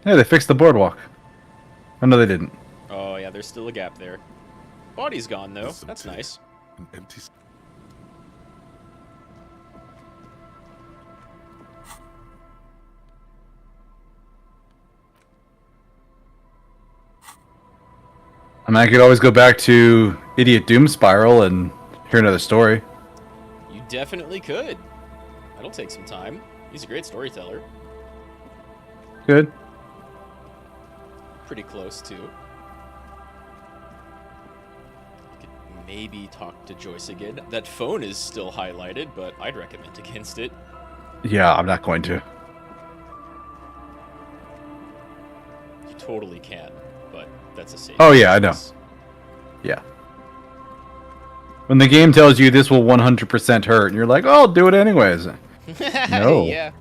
Yeah, they fixed the boardwalk. Oh, no, they didn't. Oh, yeah, there's still a gap there. Body's gone, though. That's nice. An empty. I mean, I could always go back to Idiot Doom Spiral and hear another story. You definitely could. That'll take some time. He's a great storyteller. Good. Pretty close, too. You could maybe talk to Joyce again. That phone is still highlighted, but I'd recommend against it. Yeah, I'm not going to. You totally can, but that's a safe. Oh, yeah, I know. Yeah. When the game tells you this will 100% hurt, and you're like, oh, I'll do it anyways. No. Yeah.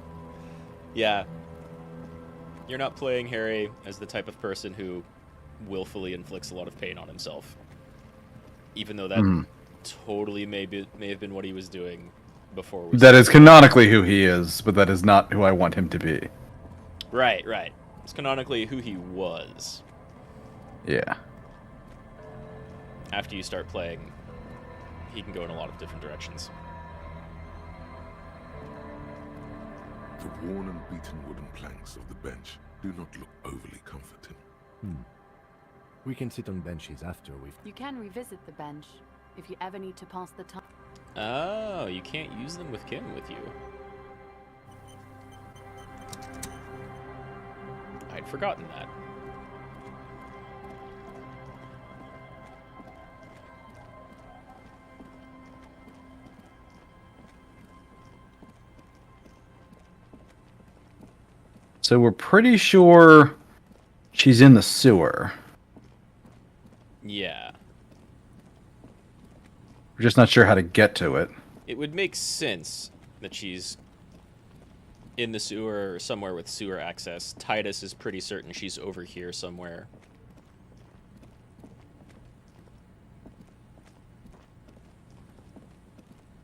Yeah. You're not playing Harry as the type of person who willfully inflicts a lot of pain on himself. Even though that totally may have been what he was doing before. That is canonically who he is, but that is not who I want him to be. Right, right. It's canonically who he was. Yeah. After you start playing, he can go in a lot of different directions. The worn and beaten wooden planks of the bench do not look overly comforting. We can sit on benches after we've... You can revisit the bench if you ever need to pass the time. Oh, you can't use them with Kim with you. I'd forgotten that. So we're pretty sure she's in the sewer. Yeah. We're just not sure how to get to it. It would make sense that she's in the sewer or somewhere with sewer access. Titus is pretty certain she's over here somewhere.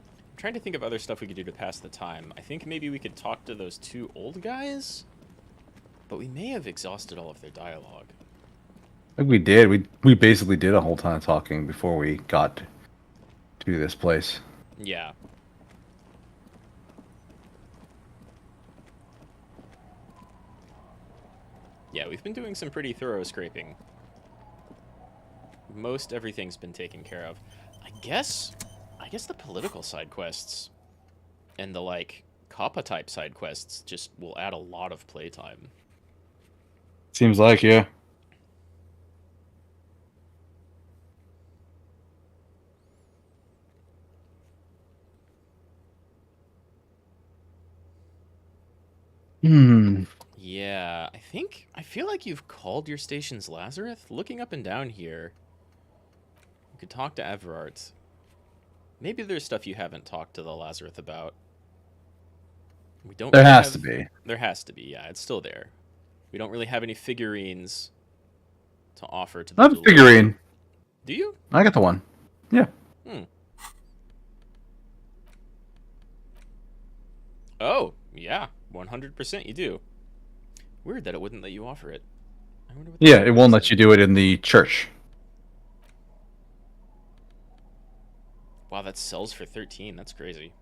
I'm trying to think of other stuff we could do to pass the time. I think maybe we could talk to those two old guys, but we may have exhausted all of their dialogue. I think we did. We basically did a whole ton of talking before we got to this place. Yeah. Yeah, we've been doing some pretty thorough scraping. Most everything's been taken care of. I guess the political side quests and the, like, Kappa type side quests just will add a lot of playtime. Seems like, yeah. Yeah, I feel like you've called your stations Lazarus. Looking up and down here, you could talk to Everard. Maybe there's stuff you haven't talked to the Lazarus about. We don't. There has to be. There has to be. Yeah, it's still there. We don't really have any figurines to offer to the. I have a figurine. Do you? I got the one. Yeah. Oh, yeah. 100% you do. Weird that it wouldn't let you offer it. I wonder what Yeah, it won't let you do it in the church. Wow, that sells for 13. That's crazy.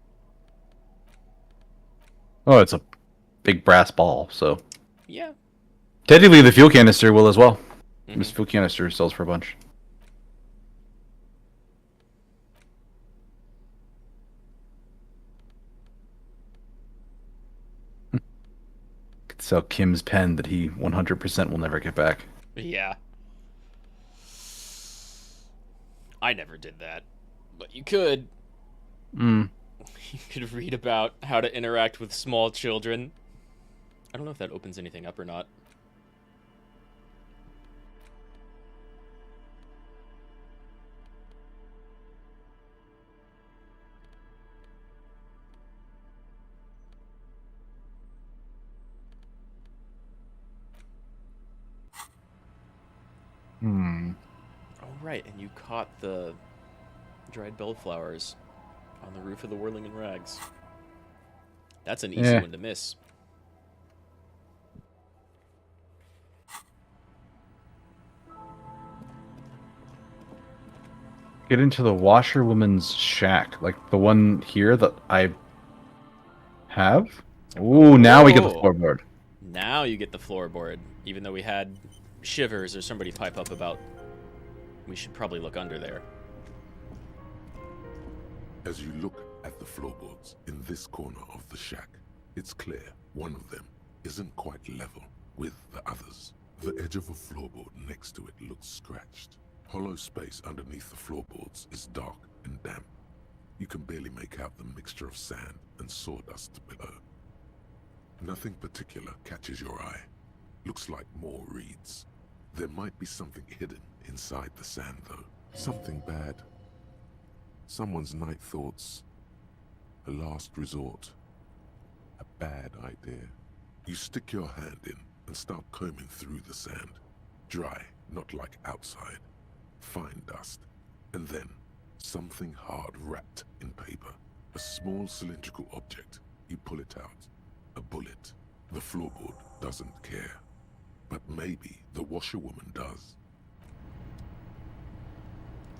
Oh, it's a big brass ball, so. Yeah. Technically, the fuel canister will as well. This fuel canister sells for a bunch. Could sell Kim's pen that he 100% will never get back. Yeah. I never did that. But you could. You could read about how to interact with small children. I don't know if that opens anything up or not. Oh, right, and you caught the dried bellflowers on the roof of the Whirling in Rags. That's an easy one to miss. Get into the washerwoman's shack, like the one here that I have. Ooh, now we get the floorboard. Now you get the floorboard, even though we had Shivers or somebody pipe up about we should probably look under there. As you look at the floorboards in this corner of the shack, it's clear one of them isn't quite level with the others. The edge of a floorboard next to it looks scratched. Hollow space underneath the floorboards is dark and damp. You can barely make out the mixture of sand and sawdust below. Nothing particular catches your eye. Looks like more reeds. There might be something hidden inside the sand, though. Something bad. Someone's night thoughts. A last resort. A bad idea. You stick your hand in and start combing through the sand. Dry, not like outside. Fine dust. And then, something hard wrapped in paper. A small cylindrical object. You pull it out. A bullet. The floorboard doesn't care. But maybe the washerwoman does.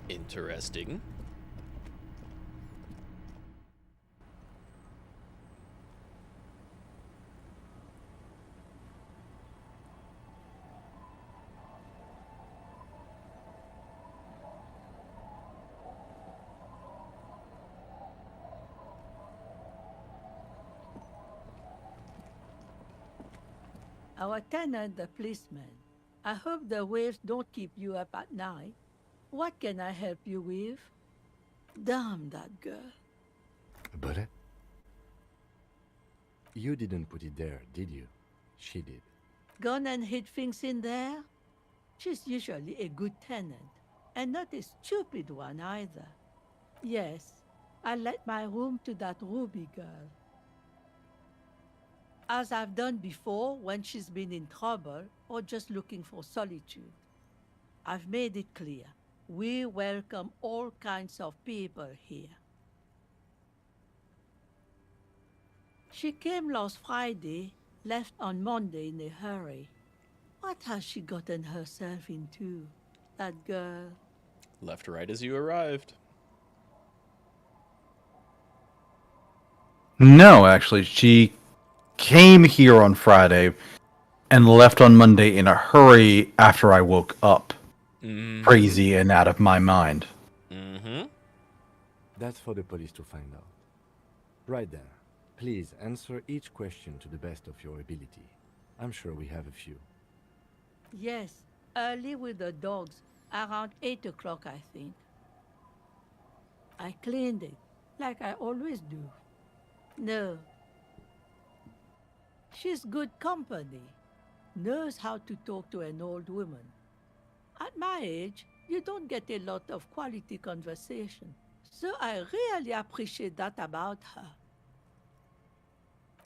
Interesting. Our tenant, the policeman. I hope the waves don't keep you up at night. What can I help you with? Damn that girl. Bullet? You didn't put it there, did you? She did. Gone and hid things in there? She's usually a good tenant, and not a stupid one either. Yes, I let my room to that Ruby girl. As I've done before when she's been in trouble or just looking for solitude. I've made it clear. We welcome all kinds of people here. She came last Friday, left on Monday in a hurry. What has she gotten herself into, that girl? Left right as you arrived. No, actually, she came here on Friday and left on Monday in a hurry after I woke up. Crazy and out of my mind. That's for the police to find out. Right there. Please answer each question to the best of your ability. I'm sure we have a few. Yes, early with the dogs, around 8 o'clock, I think. I cleaned it, like I always do. No. She's good company. Knows how to talk to an old woman. At my age, you don't get a lot of quality conversation. So I really appreciate that about her.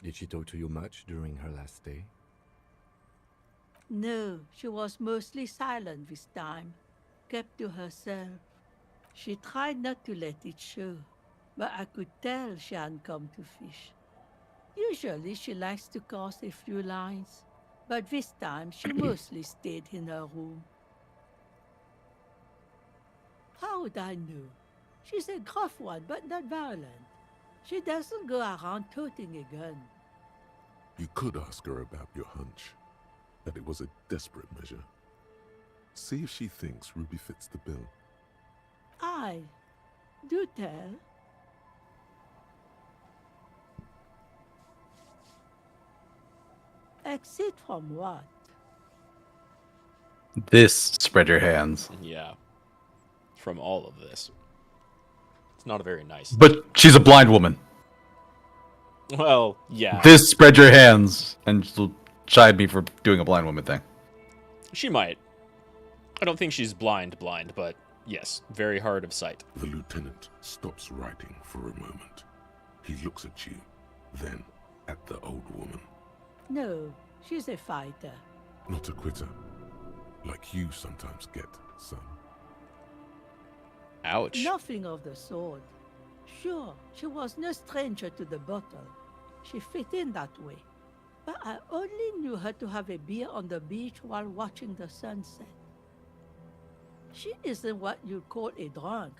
Did she talk to you much during her last stay? No, she was mostly silent this time. Kept to herself. She tried not to let it show, but I could tell she hadn't come to fish. Usually she likes to cast a few lines, but this time she mostly stayed in her room. How would I know? She's a gruff one, but not violent. She doesn't go around toting a gun. You could ask her about your hunch, that it was a desperate measure. See if she thinks Ruby fits the bill. Aye, do tell. Exit from what? This, spread your hands. Yeah. From all of this. It's not a very nice thing. But she's a blind woman. Well, yeah. This, spread your hands, and she'll chide me for doing a blind woman thing. She might. I don't think she's blind, but yes, very hard of sight. The lieutenant stops writing for a moment. He looks at you, then at the old woman. No, she's a fighter. Not a quitter. Like you sometimes get, son. Ouch. Nothing of the sort. Sure, she was no stranger to the bottle. She fit in that way. But I only knew her to have a beer on the beach while watching the sunset. She isn't what you'd call a drunk.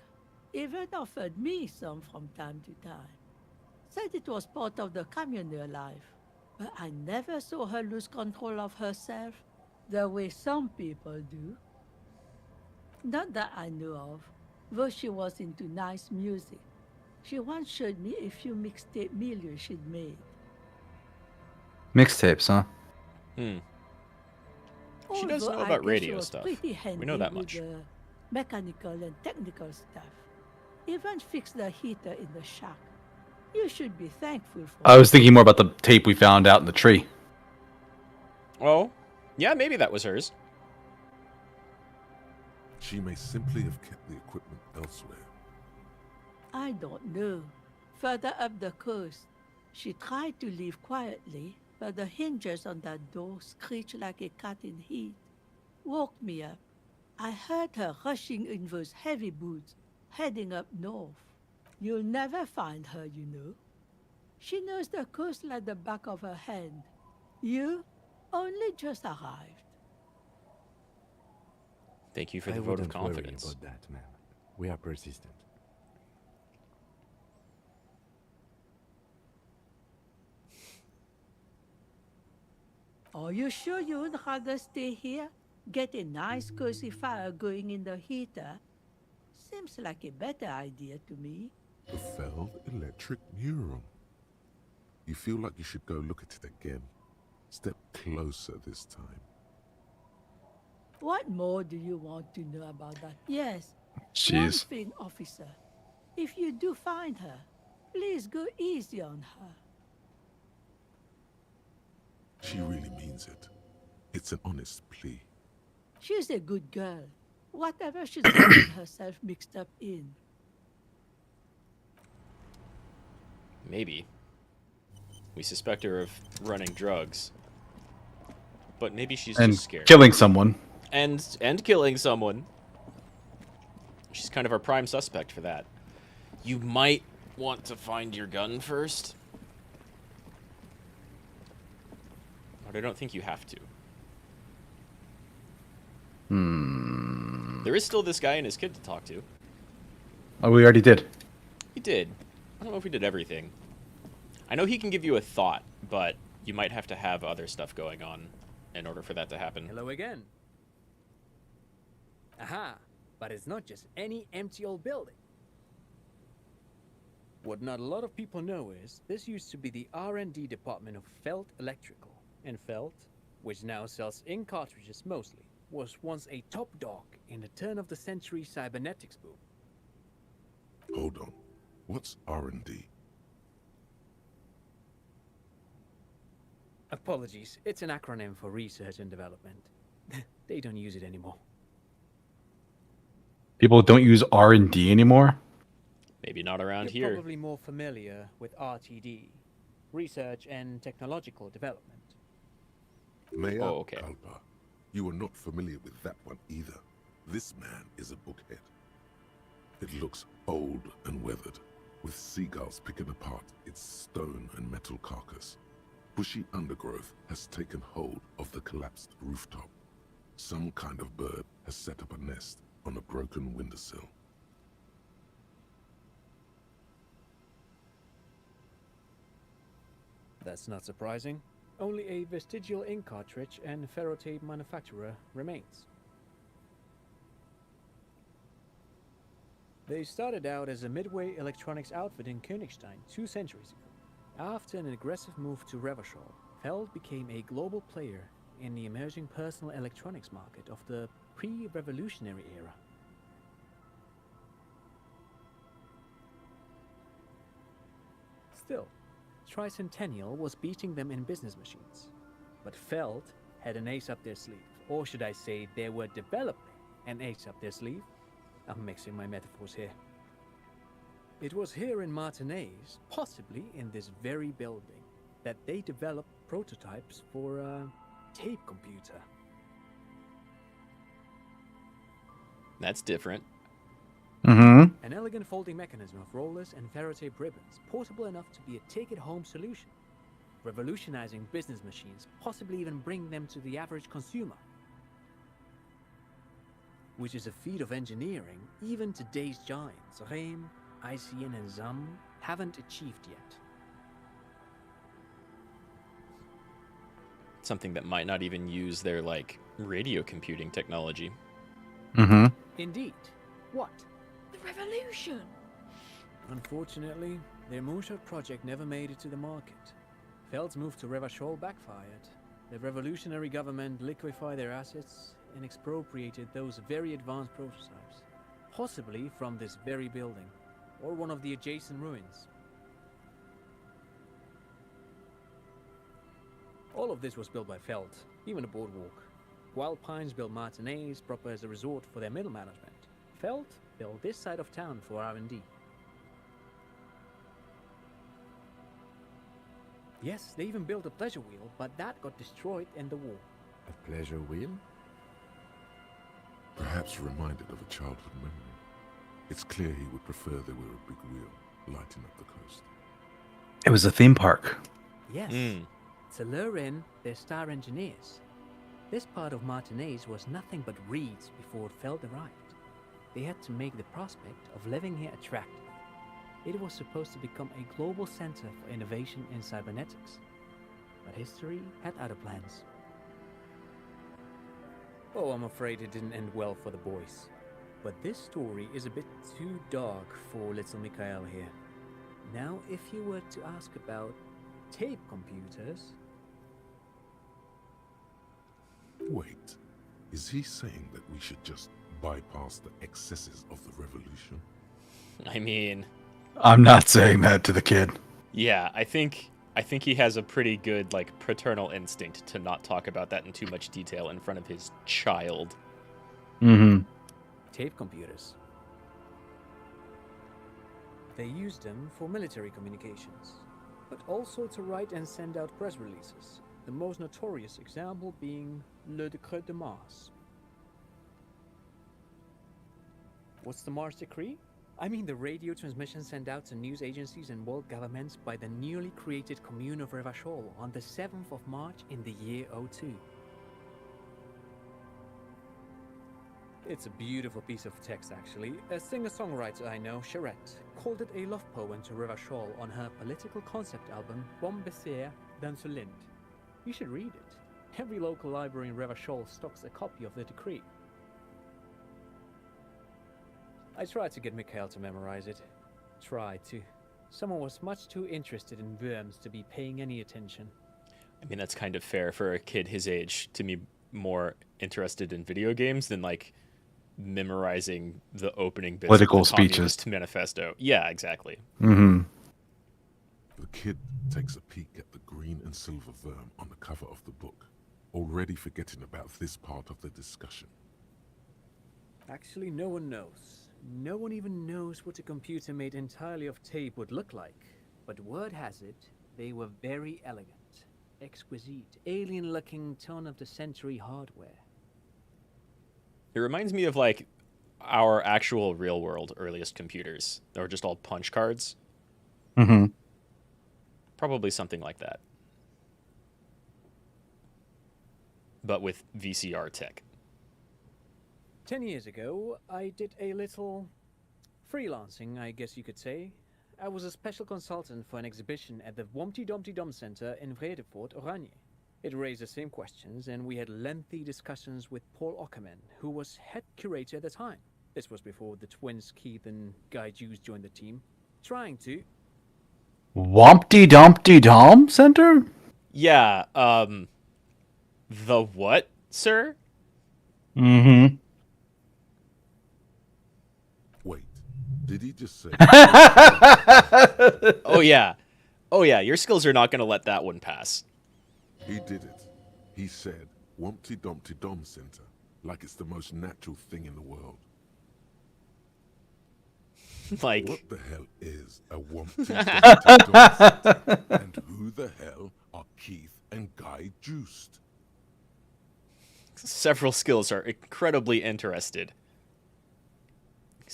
Even offered me some from time to time. Said it was part of the communal life. But I never saw her lose control of herself, the way some people do. Not that I knew of, though she was into nice music. She once showed me a few mixtape milieux she'd made. Mixtapes, huh? She does know about radio stuff. We know that much. Mechanical and technical stuff. Even fixed the heater in the shack. You should be thankful for I was thinking more about the tape we found out in the tree. Oh, yeah, maybe that was hers. She may simply have kept the equipment elsewhere. I don't know. Further up the coast, she tried to leave quietly, but the hinges on that door screeched like a cat in heat. Woke me up. I heard her rushing in those heavy boots, heading up north. You'll never find her, you know. She knows the coast like the back of her hand. You only just arrived. Thank you for the vote of confidence. About that, man. We are persistent. Are you sure you would rather stay here? Get a nice cozy fire going in the heater? Seems like a better idea to me. The Feld electric neuron. You feel like you should go look at it again. Step closer this time. What more do you want to know about that? Yes. Jeez. One thing, officer. If you do find her, please go easy on her. She really means it. It's an honest plea. She's a good girl. Whatever she's getting herself mixed up in. Maybe. We suspect her of running drugs. But maybe she's And just scared. killing someone. And killing someone. She's kind of our prime suspect for that. You might want to find your gun first. But I don't think you have to. There is still this guy and his kid to talk to. Oh, we already did. He did. I don't know if we did everything. I know he can give you a thought, but you might have to have other stuff going on in order for that to happen. Hello again. Aha, but it's not just any empty old building. What not a lot of people know is this used to be the R&D department of Feld Electrical. And Feld, which now sells ink cartridges mostly, was once a top dog in the turn-of-the-century cybernetics boom. Hold on. What's R&D? Apologies, it's an acronym for research and development. They don't use it anymore. People don't use R&D anymore? Maybe not around You're here. probably more familiar with RTD, research and technological development. Mayor okay. Kalpa, you are not familiar with that one either. This man is a bookhead. It looks old and weathered, with seagulls picking apart its stone and metal carcass. Bushy undergrowth has taken hold of the collapsed rooftop. Some kind of bird has set up a nest on a broken windowsill. That's not surprising. Only a vestigial ink cartridge and ferrotape manufacturer remains. They started out as a midway electronics outfit in Königstein 2 centuries ago. After an aggressive move to Revachol, Feld became a global player in the emerging personal electronics market of the pre-revolutionary era. Still, Tricentennial was beating them in business machines. But Feld had an ace up their sleeve. Or should I say, they were developing an ace up their sleeve? I'm mixing my metaphors here. It was here in Martinez, possibly in this very building, that they developed prototypes for a tape computer. That's different. Mm-hmm. An elegant folding mechanism of rollers and Faraday ribbons, portable enough to be a take-it-home solution. Revolutionizing business machines, possibly even bring them to the average consumer. Which is a feat of engineering even today's giants, Rehm, ICN and ZAM, haven't achieved yet. Something that might not even use their, like, radio computing technology. Mm-hmm. Indeed. What? The revolution! Unfortunately, their moonshot project never made it to the market. Feld's move to Revachol backfired. The revolutionary government liquefied their assets and expropriated those very advanced prototypes. Possibly from this very building, or one of the adjacent ruins. All of this was built by Feld, even the boardwalk. Wild Pines built Martinez proper as a resort for their middle management. Feld built this side of town for R&D. Yes, they even built a pleasure wheel, but that got destroyed in the war. A pleasure wheel? Perhaps reminded of a childhood memory. It's clear he would prefer there were a big wheel lighting up the coast. It was a theme park. Yes. To lure in their star engineers. This part of Martinez was nothing but reeds before Feld arrived. They had to make the prospect of living here attractive. It was supposed to become a global center for innovation in cybernetics. But history had other plans. Oh, I'm afraid it didn't end well for the boys. But this story is a bit too dark for little Mikhail here. Now, if you were to ask about tape computers... Wait, is he saying that we should just bypass the excesses of the revolution? I mean... I'm not saying that to the kid. Yeah, I think he has a pretty good, like, paternal instinct to not talk about that in too much detail in front of his child. Mm-hmm. Tape computers. They used them for military communications, but also to write and send out press releases. The most notorious example being Le Decret de Mars. What's the Mars Decree? I mean the radio transmission sent out to news agencies and world governments by the newly created Commune of Revachol on the 7th of March in the year 02. It's a beautiful piece of text, actually. A singer-songwriter I know, Charette, called it a love poem to Revachol on her political concept album, Bon Baiser dans ce Lind. You should read it. Every local library in Revachol stocks a copy of the decree. I tried to get Mikhail to memorize it. Tried to. Someone was much too interested in worms to be paying any attention. I mean, that's kind of fair for a kid his age to be more interested in video games than, like, memorizing the opening bits political of the speeches. Communist Manifesto. Yeah, exactly. Mm-hmm. The kid takes a peek at the green and silver worm on the cover of the book, already forgetting about this part of the discussion. Actually, no one knows. No one even knows what a computer made entirely of tape would look like. But word has it, they were very elegant, exquisite, alien-looking turn-of-the-century hardware. It reminds me of, like, our actual real-world earliest computers. They were just all punch cards. Mm-hmm. Probably something like that. But with VCR tech. 10 years ago, I did a little freelancing, I guess you could say. I was a special consultant for an exhibition at the Wompty Dumpty Dum Center in Vredefort, Oranje. It raised the same questions, and we had lengthy discussions with Paul Ockerman, who was head curator at the time. This was before the twins Keith and Guy Jews joined the team, trying to... Wompty Dumpty Dum Center? Yeah, the what, sir? Mm-hmm. Wait, did he just say... Oh, yeah. Oh, yeah, your skills are not going to let that one pass. He did it. He said, Wompty Dumpty Dum Center, like it's the most natural thing in the world. Like... What the hell is a Wompty Dumpty Dum Center? And who the hell are Keith and Guy Juiced? Several skills are incredibly interested.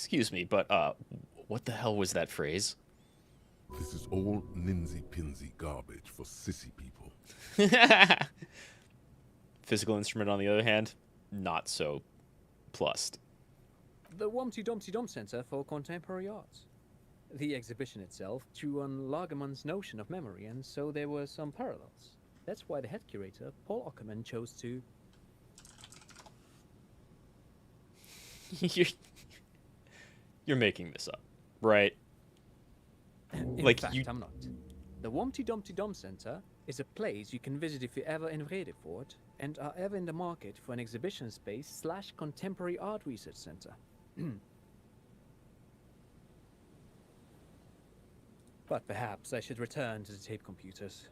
Excuse me, but what the hell was that phrase? This is all ninsy-pinsy garbage for sissy people. Physical instrument, on the other hand, not so plussed. The Wumpty Dumpty Dump Center for Contemporary Arts. The exhibition itself drew on Lagerman's notion of memory, and so there were some parallels. That's why the head curator, Paul Ockerman, chose to... You're making this up, right? In like fact, you... I'm not. The Wumpty Dumpty Dump Center is a place you can visit if you're ever in Redefort and are ever in the market for an exhibition space / contemporary art research center. But perhaps I should return to the tape computers.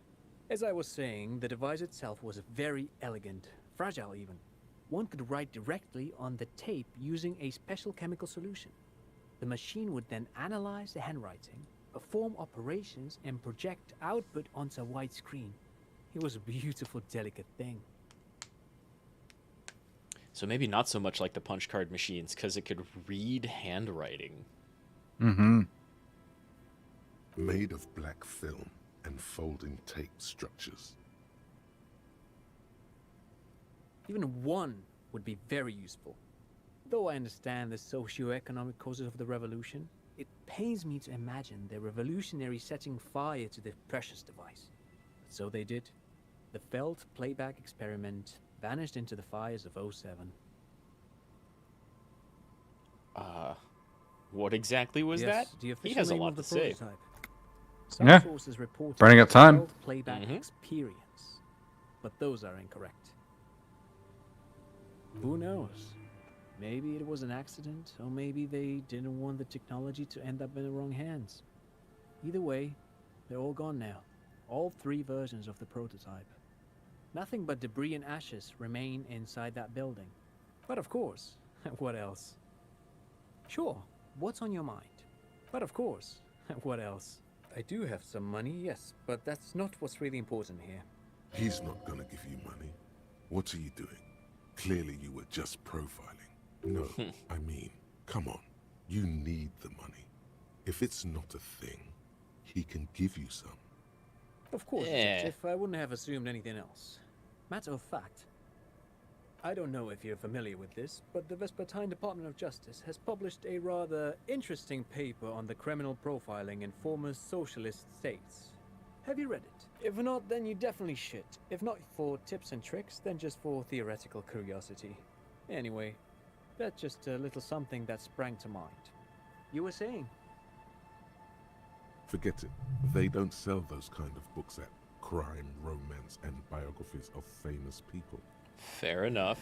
As I was saying, the device itself was very elegant, fragile even. One could write directly on the tape using a special chemical solution. The machine would then analyze the handwriting, perform operations, and project output onto a white screen. It was a beautiful, delicate thing. So maybe not so much like the punch card machines, because it could read handwriting. Mm-hmm. Made of black film and folding tape structures. Even one would be very useful. Though I understand the socio-economic causes of the revolution, it pains me to imagine the revolutionaries setting fire to the precious device. But so they did. The Feld playback experiment vanished into the fires of 07. What exactly was Yes, that? the official He has a name lot of the to say. prototype. Some Yeah. sources report Burning up time. Feld playback experience, but those are incorrect. Who knows? Maybe it was an accident, or maybe they didn't want the technology to end up in the wrong hands. Either way, they're all gone now. All 3 versions of the prototype. Nothing but debris and ashes remain inside that building. But of course, what else? Sure, what's on your mind? But of course, what else? I do have some money, yes, but that's not what's really important here. He's not gonna give you money. What are you doing? Clearly you were just profiling. No, I mean, come on. You need the money. If it's not a thing, he can give you some. Of course, if I wouldn't have assumed anything else. Matter of fact, I don't know if you're familiar with this, but the Vespertine Department of Justice has published a rather interesting paper on the criminal profiling in former socialist states. Have you read it? If not, then you definitely should. If not for tips and tricks, then just for theoretical curiosity. Anyway, that's just a little something that sprang to mind. You were saying? Forget it. They don't sell those kind of books at crime, romance, and biographies of famous people. Fair enough.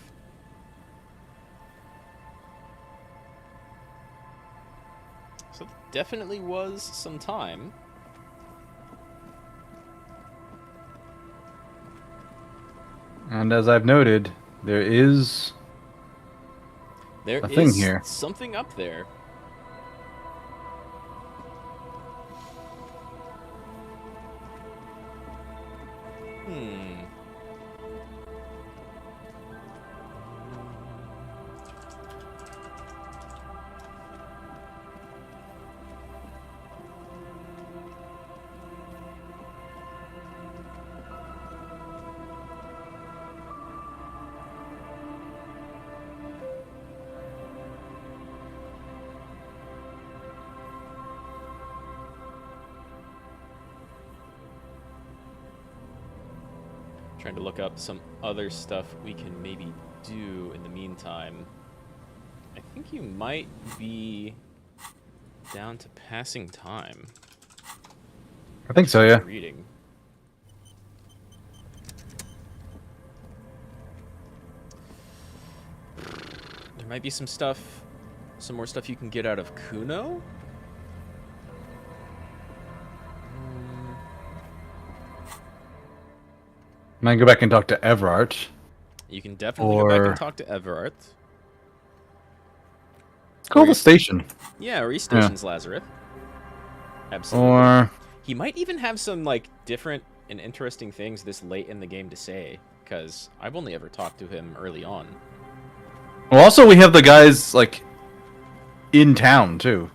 So there definitely was some time. And as I've noted, there is a thing here. Something up there. Trying to look up some other stuff we can maybe do in the meantime. I think you might be down to passing time. I think so, yeah. Reading. There might be some stuff, some more stuff you can get out of Kuno. I can go back and talk to Everart. You can definitely go back and talk to Everart. Call the station. Yeah, or he stations Lazarus. Absolutely. Or he might even have some like different and interesting things this late in the game to say, because I've only ever talked to him early on. well, also we have the guys like in town too.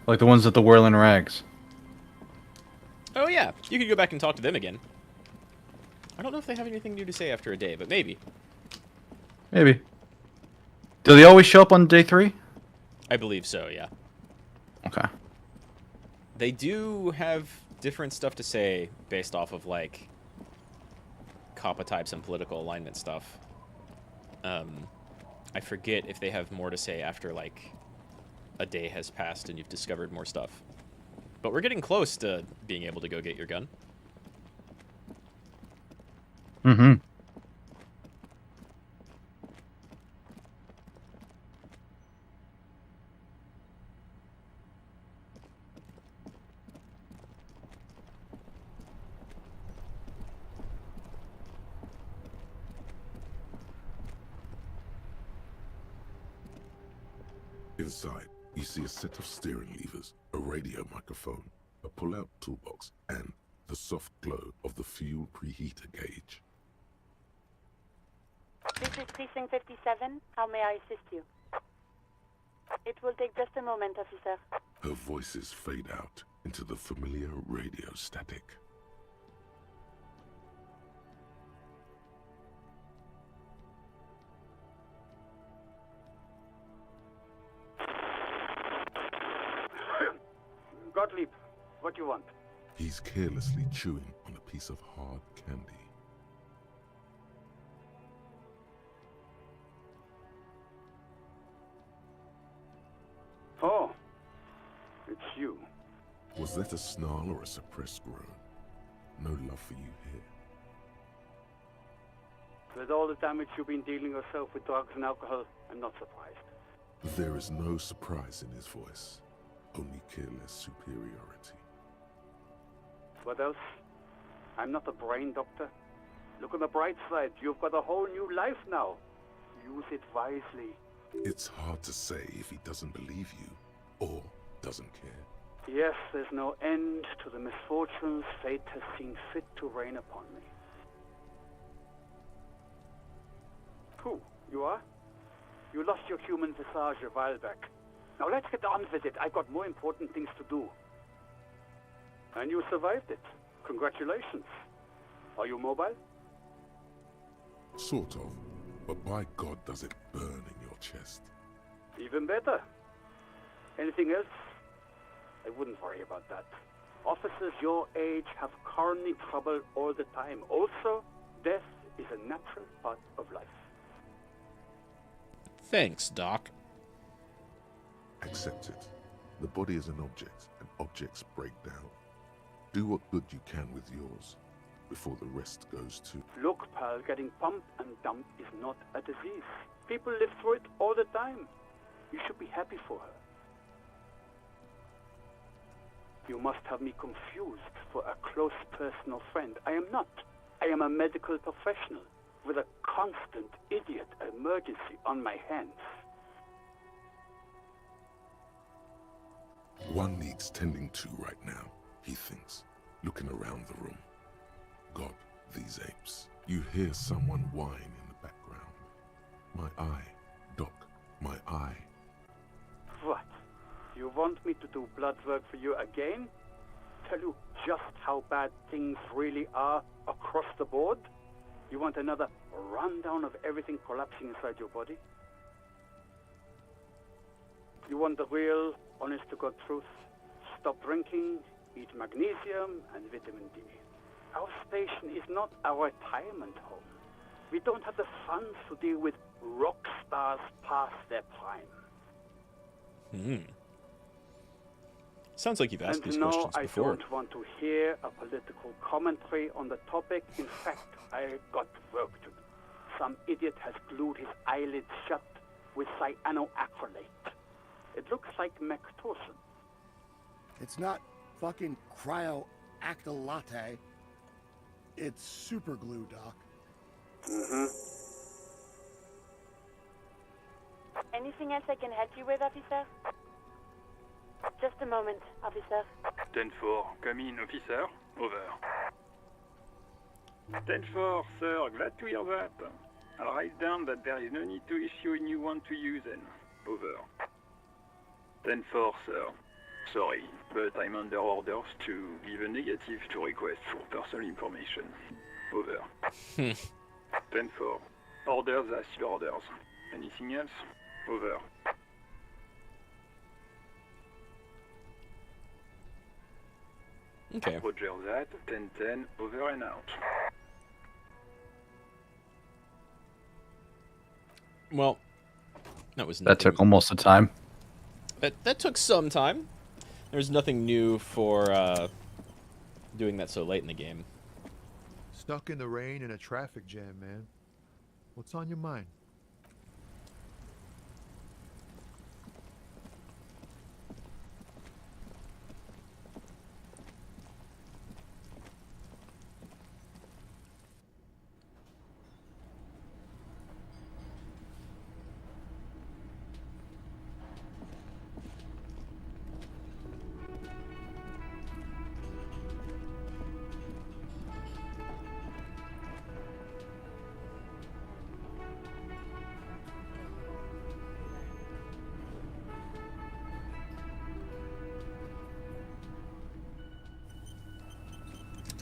Like the ones at the Whirling Rags. Oh yeah, you could go back and talk to them again. I don't know if they have anything new to say after a day, but maybe. Maybe. Do they always show up on day 3? I believe so, yeah. Okay. They do have different stuff to say based off of, like, Kappa types and political alignment stuff. I forget if they have more to say after, like, a day has passed and you've discovered more stuff. But we're getting close to being able to go get your gun. Mm-hmm. Inside, you see a set of steering levers, a radio microphone, a pull-out toolbox, and the soft glow of the fuel preheater gauge. This is Precinct 57. How may I assist you? It will take just a moment, officer. Her voices fade out into the familiar radio static. Gottlieb, what do you want? He's carelessly chewing on a piece of hard candy. Oh, it's you. Was that a snarl or a suppressed groan? No love for you here. With all the damage you've been dealing yourself with drugs and alcohol, I'm not surprised. There is no surprise in his voice, only careless superiority. What else? I'm not a brain doctor. Look on the bright side, you've got a whole new life now. Use it wisely. It's hard to say if he doesn't believe you, or doesn't care. Yes, there's no end to the misfortunes fate has seen fit to rain upon me. Who? You are? You lost your human visage a while back. Now let's get on with it. I've got more important things to do. And you survived it. Congratulations. Are you mobile? Sort of, but by God does it burn in your chest. Even better. Anything else? I wouldn't worry about that. Officers your age have coronary trouble all the time. Also, death is a natural part of life. Thanks, Doc. Accept it. The body is an object, and objects break down. Do what good you can with yours, before the rest goes too. Look, pal, getting pumped and dumped is not a disease. People live through it all the time. You should be happy for her. You must have me confused for a close personal friend. I am not. I am a medical professional with a constant idiot emergency on my hands. One needs tending to right now, he thinks, looking around the room. God, these apes. You hear someone whine in the background. My eye, Doc, my eye. What? You want me to do blood work for you again? Tell you just how bad things really are across the board? You want another rundown of everything collapsing inside your body? You want the real, honest-to-God truth? Stop drinking, eat magnesium and vitamin D. Our station is not a retirement home. We don't have the funds to deal with rock stars past their prime. Sounds like you've asked these no, questions before. I don't want to hear a political commentary on the topic. In fact, I got work to do. Some idiot has glued his eyelids shut with cyanoacrylate. It looks like Mactorson. It's not fucking cryoacrylate. It's super glue, Doc. Anything else I can help you with, officer? Just a moment, officer. 10-4, come in, officer. Over. 10-4, sir, glad to hear that. I'll write down that there is no need to issue a new one to you then. Over. 10-4, sir. Sorry, but I'm under orders to give a negative to request for personal information. Over. 10-4. Orders are still orders. Anything else? Over. Okay. Roger that. 10-10. Over and out. Well, that was That nothing. took almost a time. That took some time. There's nothing new for doing that so late in the game. Stuck in the rain in a traffic jam, man. What's on your mind?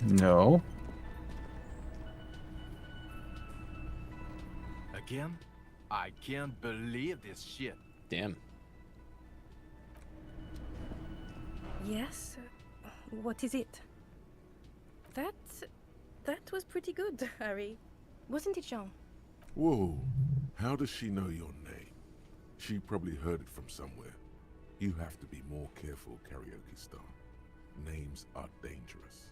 No. Again? I can't believe this shit. Damn. Yes? What is it? That was pretty good, Harry. Wasn't it, Jean? Whoa. How does she know your name? She probably heard it from somewhere. You have to be more careful, Karaoke Star. Names are dangerous.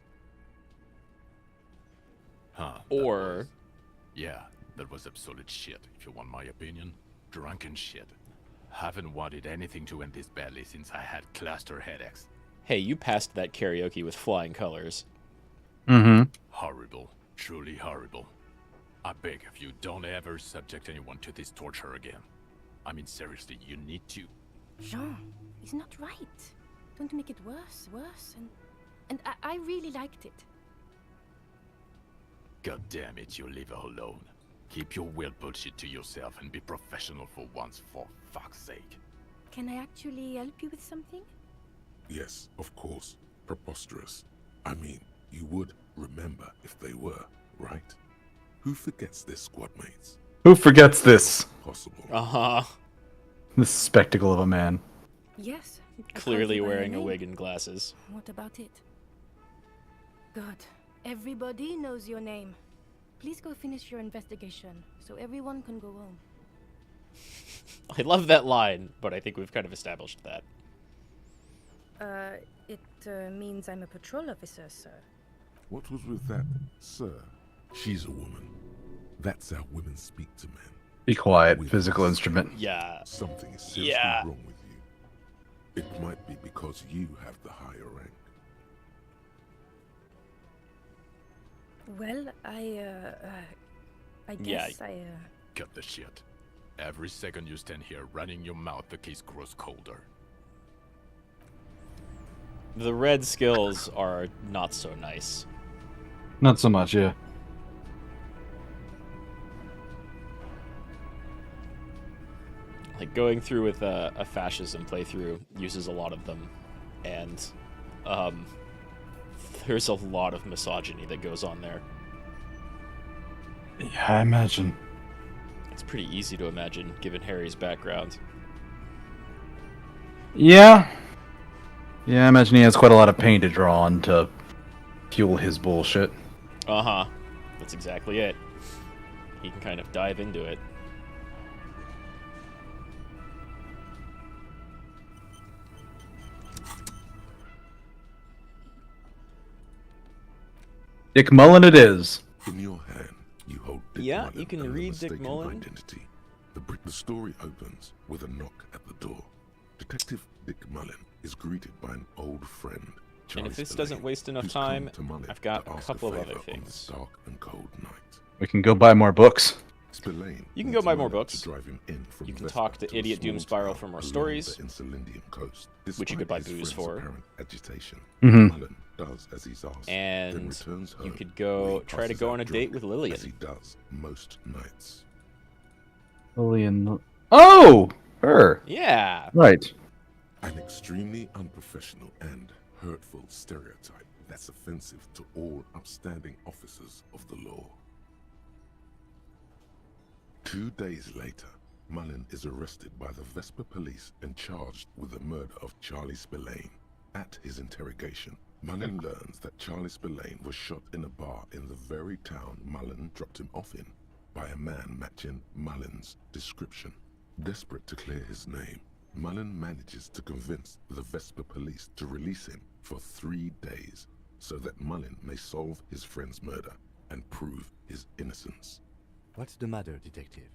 Huh. Or... Yeah, that was absolute shit, if you want my opinion. Drunken shit. Haven't wanted anything to end this badly since I had cluster headaches. Hey, you passed that karaoke with flying colors. Mm-hmm. Horrible. Truly horrible. I beg of you, don't ever subject anyone to this torture again. I mean, seriously, you need to... Jean, it's not right. Don't make it worse, and I really liked it. God damn it, you leave her alone. Keep your weird bullshit to yourself and be professional for once, for fuck's sake. Can I actually help you with something? Yes, of course. Preposterous. I mean, you would remember if they were, right? Who forgets their squad mates? Who forgets this? Possible. Uh-huh. This spectacle of a man. Yes. Clearly wearing a wig and glasses. What about it? Good. Everybody knows your name. Please go finish your investigation, so everyone can go home. I love that line, but I think we've kind of established that. It means I'm a patrol officer, sir. What was with that, sir? She's a woman. That's how women speak to men. Be quiet, physical instrument. Yeah. Something is seriously wrong with you. It might be because you have the higher rank. Well, I guess Cut the shit. Every second you stand here running your mouth, the case grows colder. The red skills are not so nice. Not so much, yeah. Like, going through with a fascism playthrough uses a lot of them, and there's a lot of misogyny that goes on there. Yeah, I imagine. It's pretty easy to imagine, given Harry's background. Yeah. Yeah, I imagine he has quite a lot of paint to draw on to fuel his bullshit. Uh-huh. That's exactly it. He can kind of dive into it. Dick Mullen it is. In your hand, you hold Dick Yeah, Mullen you can and the read Dick mistaken Mullen. Identity. The story opens with a knock at the door. Detective Dick Mullen is greeted by an old friend. And Charlie if this Spillane, doesn't waste enough who's come time, to Mullen I've got to a ask couple of favor other on things. this dark and cold night. We can go buy more books. Spillane You can go wants buy more Mullen books. to drive him in from You can Vespa talk to a Idiot small Doom Spiral town for more along stories, the Insulindian coast. which you could Despite buy his booze friend's for. apparent agitation, Mhm. Mullen does as he's asked, then And returns home, you could where go he try to passes go out on a date with drunk, Lillian. as he does most nights. Lillian. Oh! Her. Yeah. Right. An extremely unprofessional and hurtful stereotype that's offensive to all upstanding officers of the law. 2 days later, Mullen is arrested by the Vesper police and charged with the murder of Charlie Spillane. At his interrogation, Mullen learns that Charlie Spillane was shot in a bar in the very town Mullen dropped him off in by a man matching Mullen's description. Desperate to clear his name, Mullen manages to convince the Vesper police to release him for 3 days so that Mullen may solve his friend's murder and prove his innocence. What's the matter, detective?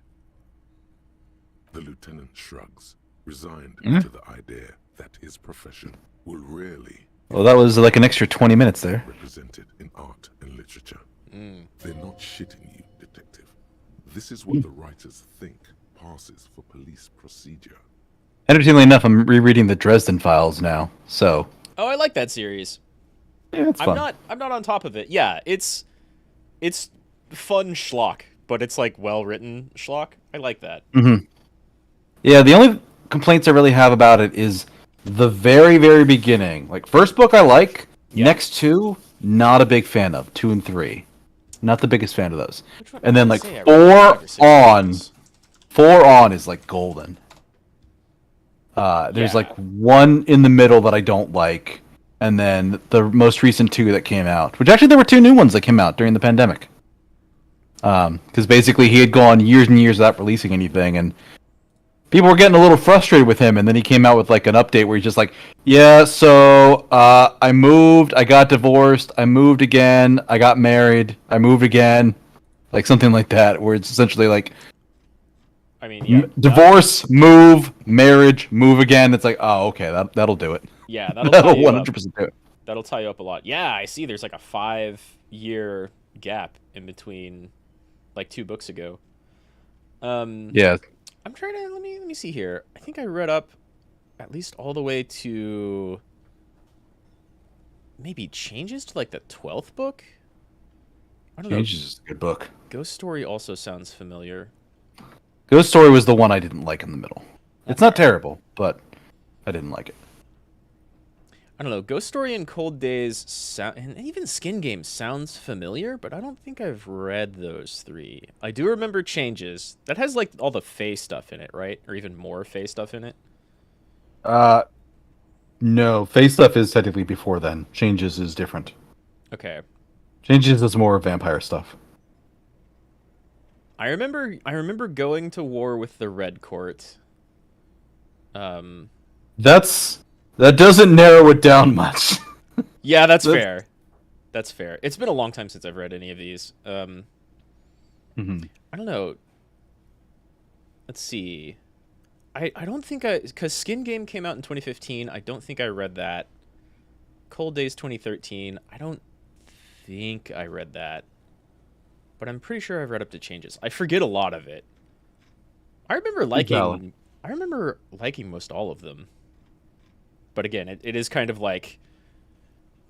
The lieutenant shrugs, resigned Hmm? to the idea that his profession will rarely Well, that was like an extra 20 minutes there. represented in art and literature. Mm. They're not shitting you, detective. This is what the writers think passes for police procedure. Interestingly enough, I'm rereading the Dresden Files now, so Oh, I like that series. yeah, it's fun. I'm not on top of it. Yeah, it's fun schlock, but it's like well written schlock. I like that. Mm-hmm. Yeah, the only complaints I really have about it is the very, very beginning. Like, first book I like, next two, not a big fan of. 2 and 3. Not the biggest fan of those. And then, like, 4 on is, like, golden. There's, like, one in the middle that I don't like, and then the most recent 2 that came out. Which, actually, there were 2 new ones that came out during the pandemic. Because basically he had gone years and years without releasing anything, and people were getting a little frustrated with him, and then he came out with like an update where he's just like, yeah, so I moved, I got divorced, I moved again, I got married, I moved again, like something like that, where it's essentially like, I mean, yeah, divorce, move, marriage, move again. It's like, oh, okay, that'll do it. Yeah, that'll 100% do it. That'll tie you up a lot. Yeah, I see. There's like a 5-year gap in between, like 2 books ago. Yeah. I'm trying to let me see here. I think I read up at least all the way to maybe Changes to like the 12th book. I don't know. Changes is a good book. Ghost Story also sounds familiar. Ghost Story was the one I didn't like in the middle. It's not terrible, but I didn't like it. I don't know. Ghost Story and Cold Days sound, and even Skin Game sounds familiar, but I don't think I've read those 3. I do remember Changes. That has like all the Fae stuff in it, right? Or even more Fae stuff in it. No, Face Stuff is technically before then. Changes is different. Okay. Changes is more vampire stuff. I remember going to war with the Red Court. That doesn't narrow it down much. Yeah, that's fair. That's fair. It's been a long time since I've read any of these. I don't know. Let's see. I don't think because Skin Game came out in 2015. I don't think I read that. Cold Days 2013. I don't think I read that. But I'm pretty sure I've read up to Changes. I forget a lot of it. I remember liking most all of them. But again, it is kind of like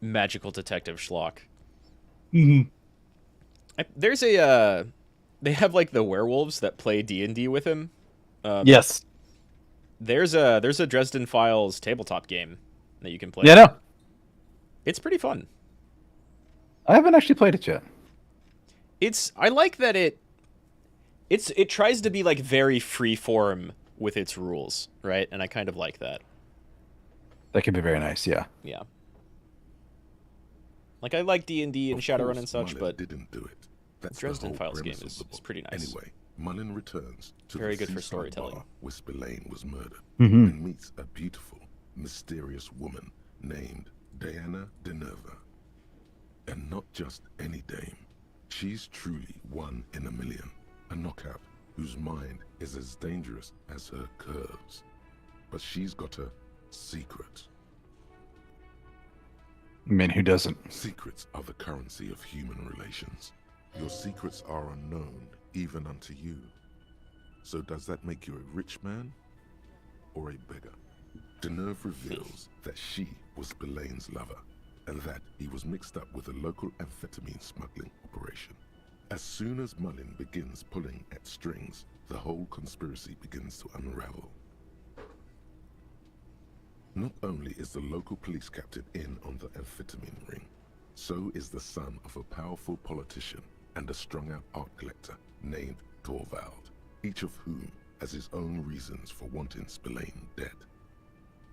magical detective schlock. Mm-hmm. There's they have like the werewolves that play D&D with him. Yes. There's a Dresden Files tabletop game that you can play. Yeah, no. It's pretty fun. I haven't actually played it yet. I like that it tries to be like very free form with its rules, right? And I kind of like that. That can be very nice, yeah. Yeah. Like I like D&D and Shadowrun and such, but didn't do it. That's Dresden the Files whole game premise of the is book. pretty nice. Anyway, Mullen returns to Very the good for seaside storytelling. bar where Spillane was murdered Mhm. and meets a beautiful, mysterious woman named Diana Denerva. And not just any dame. She's truly one in a million, a knockout whose mind is as dangerous as her curves. But she's got a secret. I mean, who doesn't? Secrets are the currency of human relations. Your secrets are unknown even unto you. So does that make you a rich man or a beggar? Denerve reveals that she was Spillane's lover and that he was mixed up with a local amphetamine smuggling operation. As soon as Mullen begins pulling at strings, the whole conspiracy begins to unravel. Not only is the local police captain in on the amphetamine ring, so is the son of a powerful politician and a strung-out art collector named Torvald, each of whom has his own reasons for wanting Spillane dead.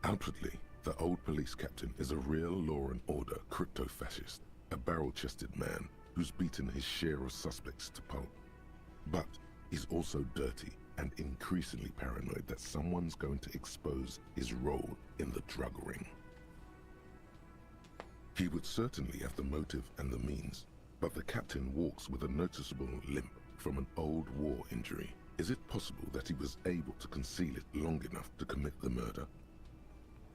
Outwardly, the old police captain is a real law and order crypto-fascist, a barrel-chested man who's beaten his share of suspects to pulp. But he's also dirty and increasingly paranoid that someone's going to expose his role in the drug ring. He would certainly have the motive and the means, but the captain walks with a noticeable limp from an old war injury. Is it possible that he was able to conceal it long enough to commit the murder?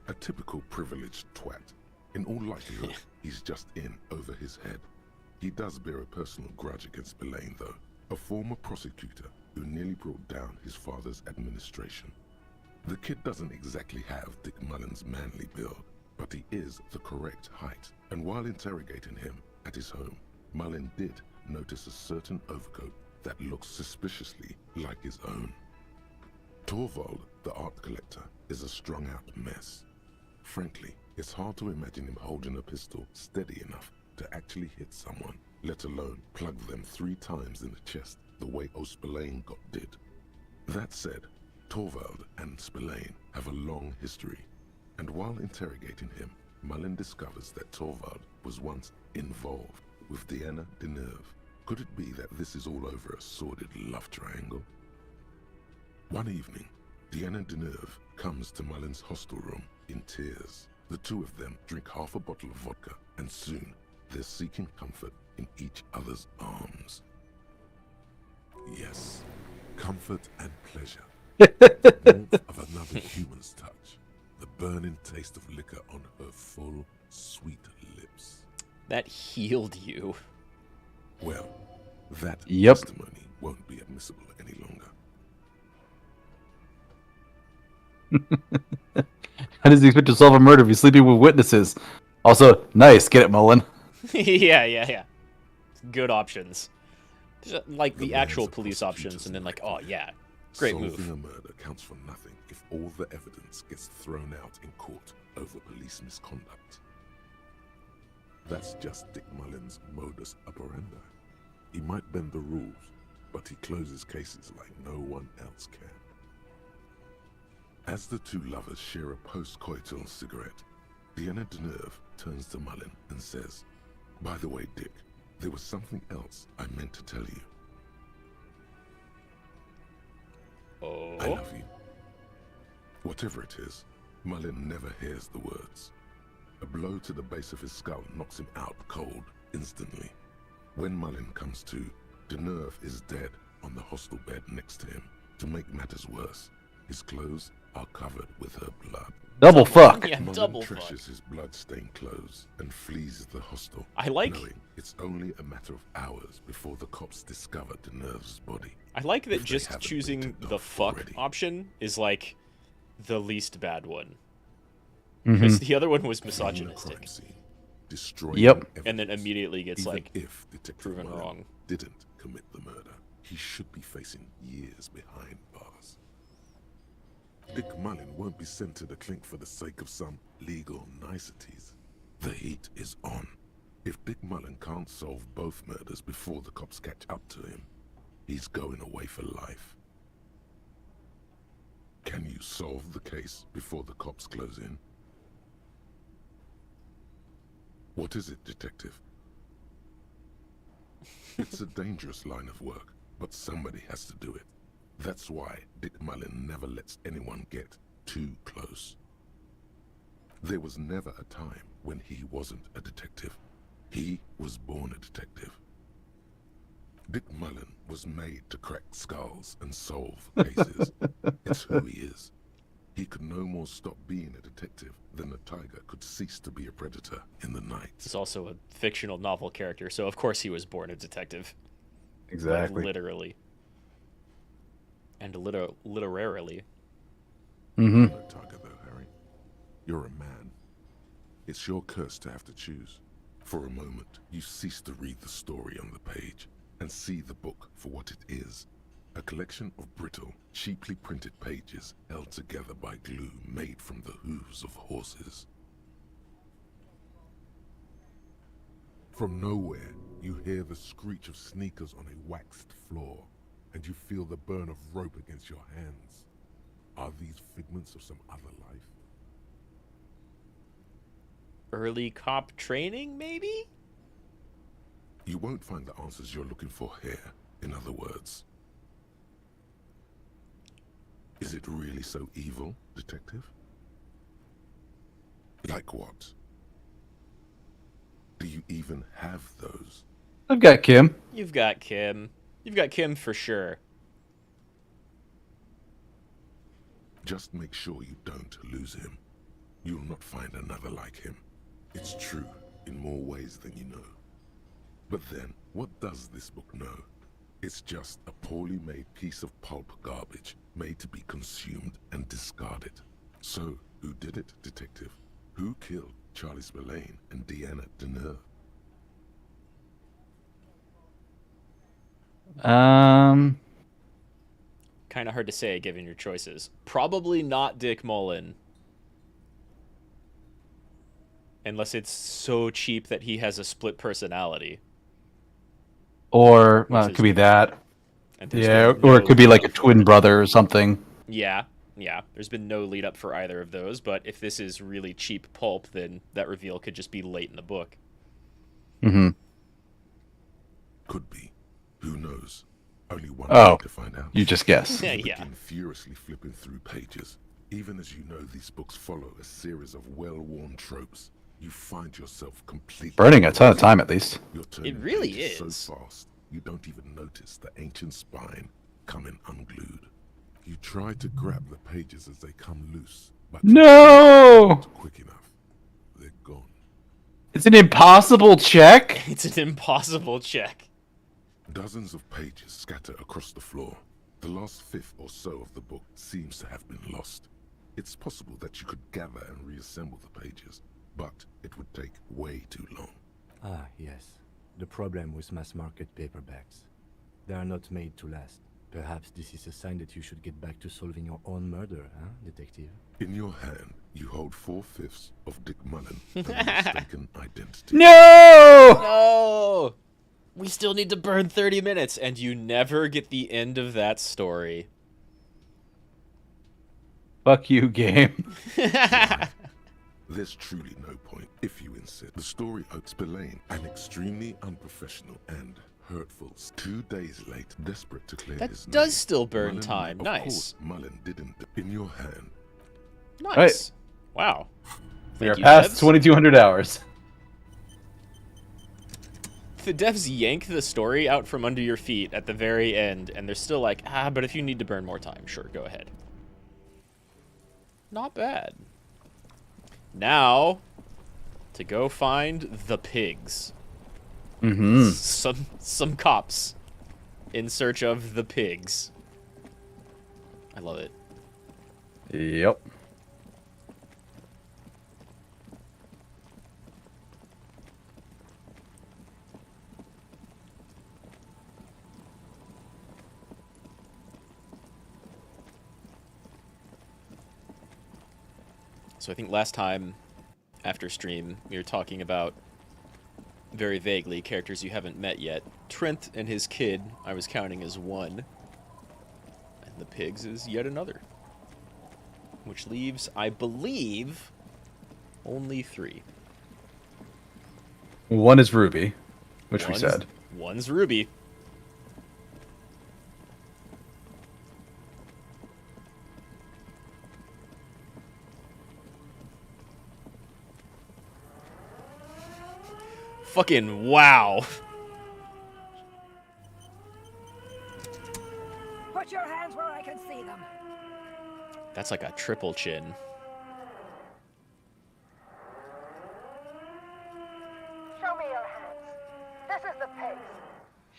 A typical privileged twat. In all likelihood, he's just in over his head. He does bear a personal grudge against Spillane, though, a former prosecutor who nearly brought down his father's administration. The kid doesn't exactly have Dick Mullen's manly build, but he is the correct height, and while interrogating him at his home, Mullen did notice a certain overcoat that looks suspiciously like his own. Torvald, the art collector, is a strung-out mess. Frankly, it's hard to imagine him holding a pistol steady enough to actually hit someone, let alone plug them 3 times in the chest the way Spillane got did. That said, Torvald and Spillane have a long history, and while interrogating him, Mullen discovers that Torvald was once involved with Deanna Deneuve. Could it be that this is all over a sordid love triangle? One evening, Deanna Deneuve comes to Mullen's hostel room in tears. The two of them drink half a bottle of vodka, and soon they're seeking comfort in each other's arms. Yes, comfort and pleasure. The warmth of another human's touch. The burning taste of liquor on her full, sweet lips. That healed you. Well, that Yep. testimony won't be admissible any longer. How does he expect to solve a murder if he's sleeping with witnesses? Also, nice. Get it, Mullen. yeah. Good options. Just like the actual police options, and then like, oh yeah, great move. Solving a murder counts for nothing if all the evidence gets thrown out in court over police misconduct. That's just Dick Mullen's modus operandi. He might bend the rules, but he closes cases like no one else can. As the two lovers share a post-coital cigarette, Deanna Deneuve turns to Mullen and says, "By the way, Dick, there was something else I meant to tell you. Oh. I love you." Whatever it is, Mullen never hears the words. A blow to the base of his skull knocks him out cold instantly. When Mullen comes to, Deneuve is dead on the hostel bed next to him. To make matters worse, his clothes are covered with her blood. Double fuck. Yeah, Mullen double trashes fuck. his blood-stained clothes and flees the hostel. I like- knowing it's only a matter of hours before the cops discover Deneuve's body. I like that If they just haven't been choosing tipped the off fuck already. option is like the least bad one. Mhm. Because the other one was Fleeing a misogynistic. crime scene, destroying Yep. And then evidence. immediately gets Even like if Detective proven Mullen wrong. didn't commit the murder, he should be facing years behind bars. Dick Mullen won't be sent to the clink for the sake of some legal niceties. The heat is on. If Dick Mullen can't solve both murders before the cops catch up to him, he's going away for life. Can you solve the case before the cops close in? What is it, Detective? It's a dangerous line of work, but somebody has to do it. That's why Dick Mullen never lets anyone get too close. There was never a time when he wasn't a detective. He was born a detective. Dick Mullen was made to crack skulls and solve cases. It's who he is. He could no more stop being a detective than a tiger could cease to be a predator in the night. He's also a fictional novel character, so of course he was born a detective. Exactly. Like, literally. And literarily. Mm-hmm. You're no tiger though, Harry. You're a man. It's your curse to have to choose. For a moment, you cease to read the story on the page and see the book for what it is. A collection of brittle, cheaply printed pages held together by glue made from the hooves of horses. From nowhere, you hear the screech of sneakers on a waxed floor, and you feel the burn of rope against your hands. Are these figments of some other life? Early cop training, maybe? You won't find the answers you're looking for here, in other words. Is it really so evil, detective? Like what? Do you even have those? I've got Kim. You've got Kim. You've got Kim for sure. Just make sure you don't lose him. You'll not find another like him. It's true in more ways than you know. But then, what does this book know? It's just a poorly made piece of pulp garbage made to be consumed and discarded. So, who did it, detective? Who killed Charlie Spillane and Deanna Deneuve? Kind of hard to say given your choices. Probably not Dick Mullen. Unless it's so cheap that he has a split personality. Or, well, it could be that. Yeah, or it could be like a twin brother or something. Yeah. There's been no lead up for either of those, but if this is really cheap pulp, then that reveal could just be late in the book. Mm-hmm. Could be. Who knows? Only one way to find out. You just guess. Yeah. Begin furiously flipping through pages. Even as you know these books follow a series of well-worn tropes, you find yourself completely Burning a ton of time, at least. It really is. So fast, you don't even notice the ancient spine coming unglued. You try to grab the pages as they come loose, but no! Quick enough. They're gone. It's an impossible check? It's an impossible check. Dozens of pages scatter across the floor. The last fifth or so of the book seems to have been lost. It's possible that you could gather and reassemble the pages, but it would take way too long. Ah, yes. The problem with mass-market paperbacks. They are not made to last. Perhaps this is a sign that you should get back to solving your own murder, huh, detective? In your hand, you hold 4/5 of Dick Mullen and a mistaken identity. No! We still need to burn 30 minutes, and you never get the end of that story. Fuck you, game. There's truly no point, if you insist. The story of Spillane, an extremely unprofessional and hurtful. 2 days late, desperate to clear his name. That does still burn Mullen, time. of Nice. Course, Mullen didn't. In your hand. Nice. Right. Wow. We are Thank you, past devs. 2,200 hours. The devs yank the story out from under your feet at the very end, and they're still like, but if you need to burn more time, sure, go ahead. Not bad. Now, to go find the pigs. Mm-hmm. Some cops in search of the pigs. I love it. Yep. So I think last time, after stream, we were talking about, very vaguely, characters you haven't met yet. Trent and his kid, I was counting as one. And the pigs is yet another. Which leaves, I believe, only 3. One is Ruby, which we said. One's Ruby. Fucking wow. Put your hands where I can see them. That's like a triple chin. Show me your hands. This is the pace.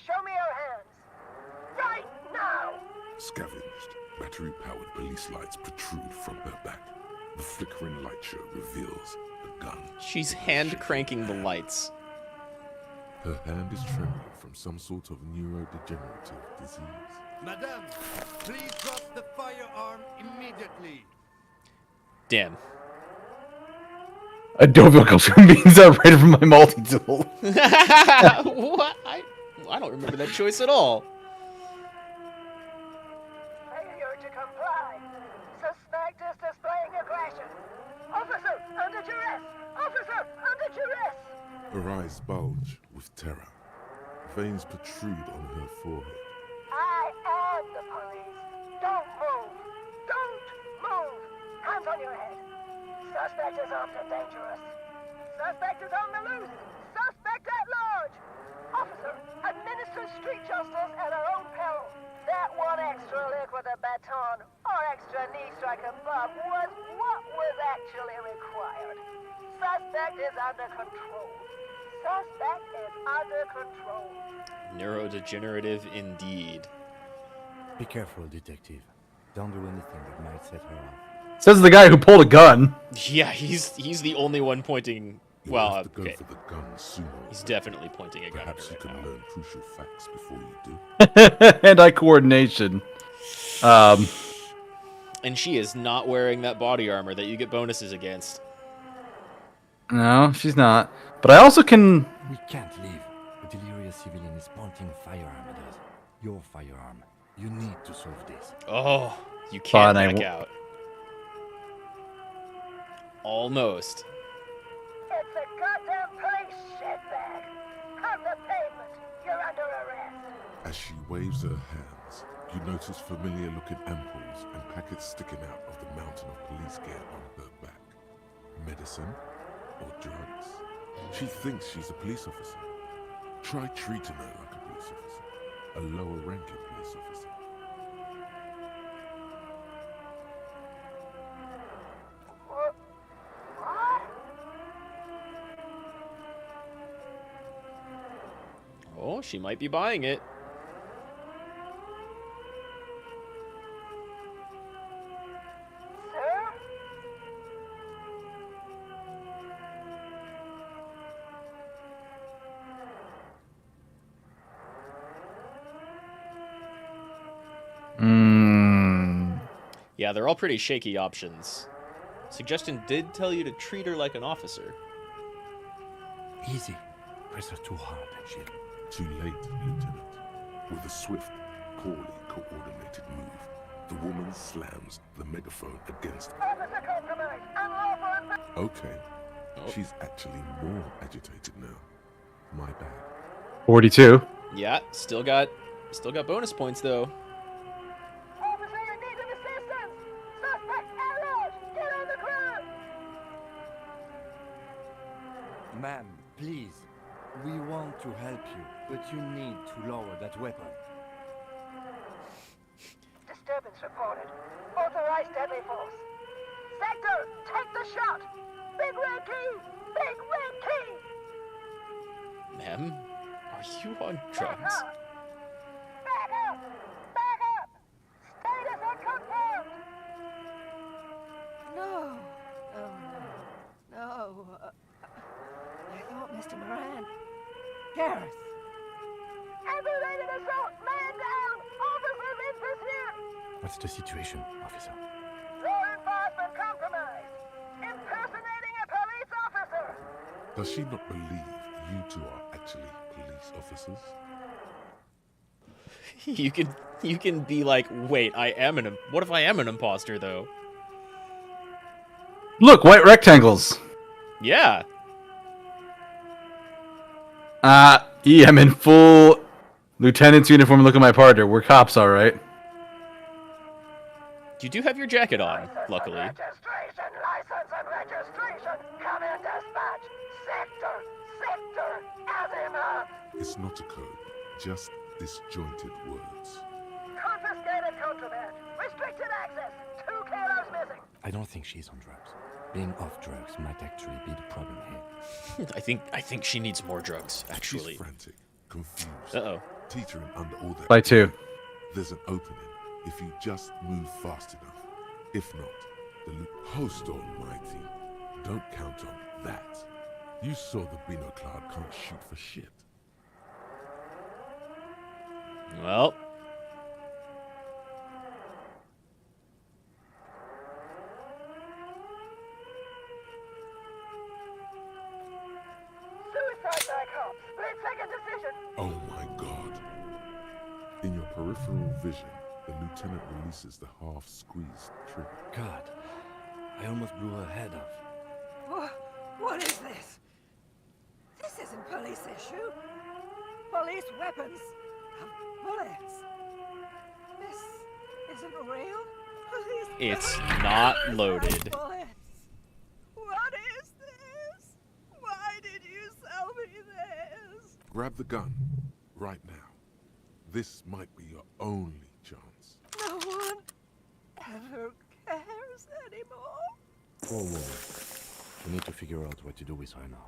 Show me your hands. Right now! Scavenged, battery-powered police lights protrude from her back. The flickering light show reveals the gun. She's hand cranking the lights. Her hand is trembling from some sort of neurodegenerative disease. Madame, please drop the firearm immediately. Damn. I don't feel comfortable being separated from my multi-tool. What? I don't remember that choice at all. Failure to comply. Suspect is displaying aggression. Officer, under duress! Officer, under duress! Her eyes bulge with terror. Veins protrude on her forehead. I am the police. Don't move. Don't move. Hands on your head. Suspect is armed and dangerous. Suspect is on the loose. Suspect at large. Officer, administer street justice at our own peril. That one extra lick with a baton or extra knee strike above was what was actually required. Suspect is under control. Suspect is under control. Neurodegenerative indeed. Be careful, detective. Don't do anything that might set her off. Says the guy who pulled a gun. Yeah, he's the only one pointing. Well, have to go okay. for the gun sooner. He's definitely pointing a gun at Perhaps her you right can now. learn crucial facts before you do. Hand-eye coordination. And she is not wearing that body armor that you get bonuses against. No, she's not. But I also can... We can't leave. A delirious civilian is pointing a firearm at us. Your firearm. You need to solve this. Oh, you Fine, can't I back won't- out. Almost. It's a goddamn police shitbag. On the pavement. You're under arrest. As she waves her hands, you notice familiar-looking ampoules and packets sticking out of the mountain of police gear on her back. Medicine or drugs? She thinks she's a police officer. Try treating her like a police officer. A lower-ranking police officer. What? Oh, she might be buying it. Sir? Yeah, they're all pretty shaky options. Suggestion did tell you to treat her like an officer. Easy. Press her too hard and she'll... Too late, Lieutenant. With a swift, poorly coordinated move, the woman slams the megaphone against her. Officer compromised. Unlawful. Okay. She's actually more agitated now. My bad. 42. Yeah, still got bonus points though. Officer in need of assistance. Suspect at large. Get on the ground. Ma'am, please. We want to help you, but you need to lower that weapon. Disturbance reported. Authorized deadly force. Sector, take the shot. Big red key. Big red key. Ma'am, are you on Back drugs? up. Back up. Back up. Status unconfirmed. No. Oh, no. No. I thought Mr. Moran. Gareth. Aggravated assault. Man down. Officers in pursuit. What's the situation, officer? Law enforcement compromised. Impersonating a police officer. Does she not believe you two are actually police officers? You can be like, wait, what if I am an imposter though? Look, white rectangles. Yeah. Yeah, I'm in full lieutenant's uniform. Look at my partner. We're cops, all right. You do have your jacket on, luckily. Registration, license and registration. Come in dispatch. Sector, Azimuth. It's not a code, just disjointed words. Confiscated contraband. Restricted access. 2 kilos missing. I don't think she's on drugs. Being off drugs might actually be the problem here. I think she needs more drugs, actually. She's frantic, confused, Uh-oh. teetering under all that. By 2. There's an opening if you just move fast enough. If not, the loop. Host almighty, don't count on that. You saw the Bino Cloud can't shoot for shit. Well, Split-second decision. Oh my god. In your peripheral vision, the lieutenant releases the half-squeezed trigger. God, I almost blew her head off. What is this? This isn't police issue. Police weapons have bullets. This isn't real. Police It's not loaded. bullets. What is this? Why did you sell me this? Grab the gun, right now. This might be your only chance. No one ever cares anymore. Poor woman. We need to figure out what to do with her now.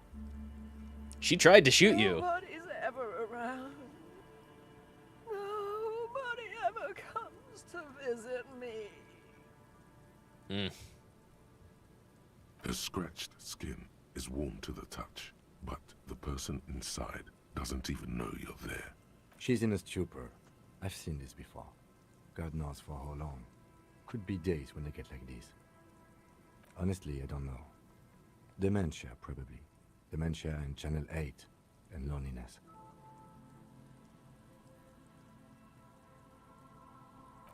She tried to shoot you. Nobody's ever around. Nobody ever comes to visit me. Her scratched skin is warm to the touch, but the person inside doesn't even know you're there. She's in a stupor. I've seen this before. God knows for how long. Could be days when they get like this. Honestly, I don't know. Dementia, probably. Dementia and Channel 8, and loneliness.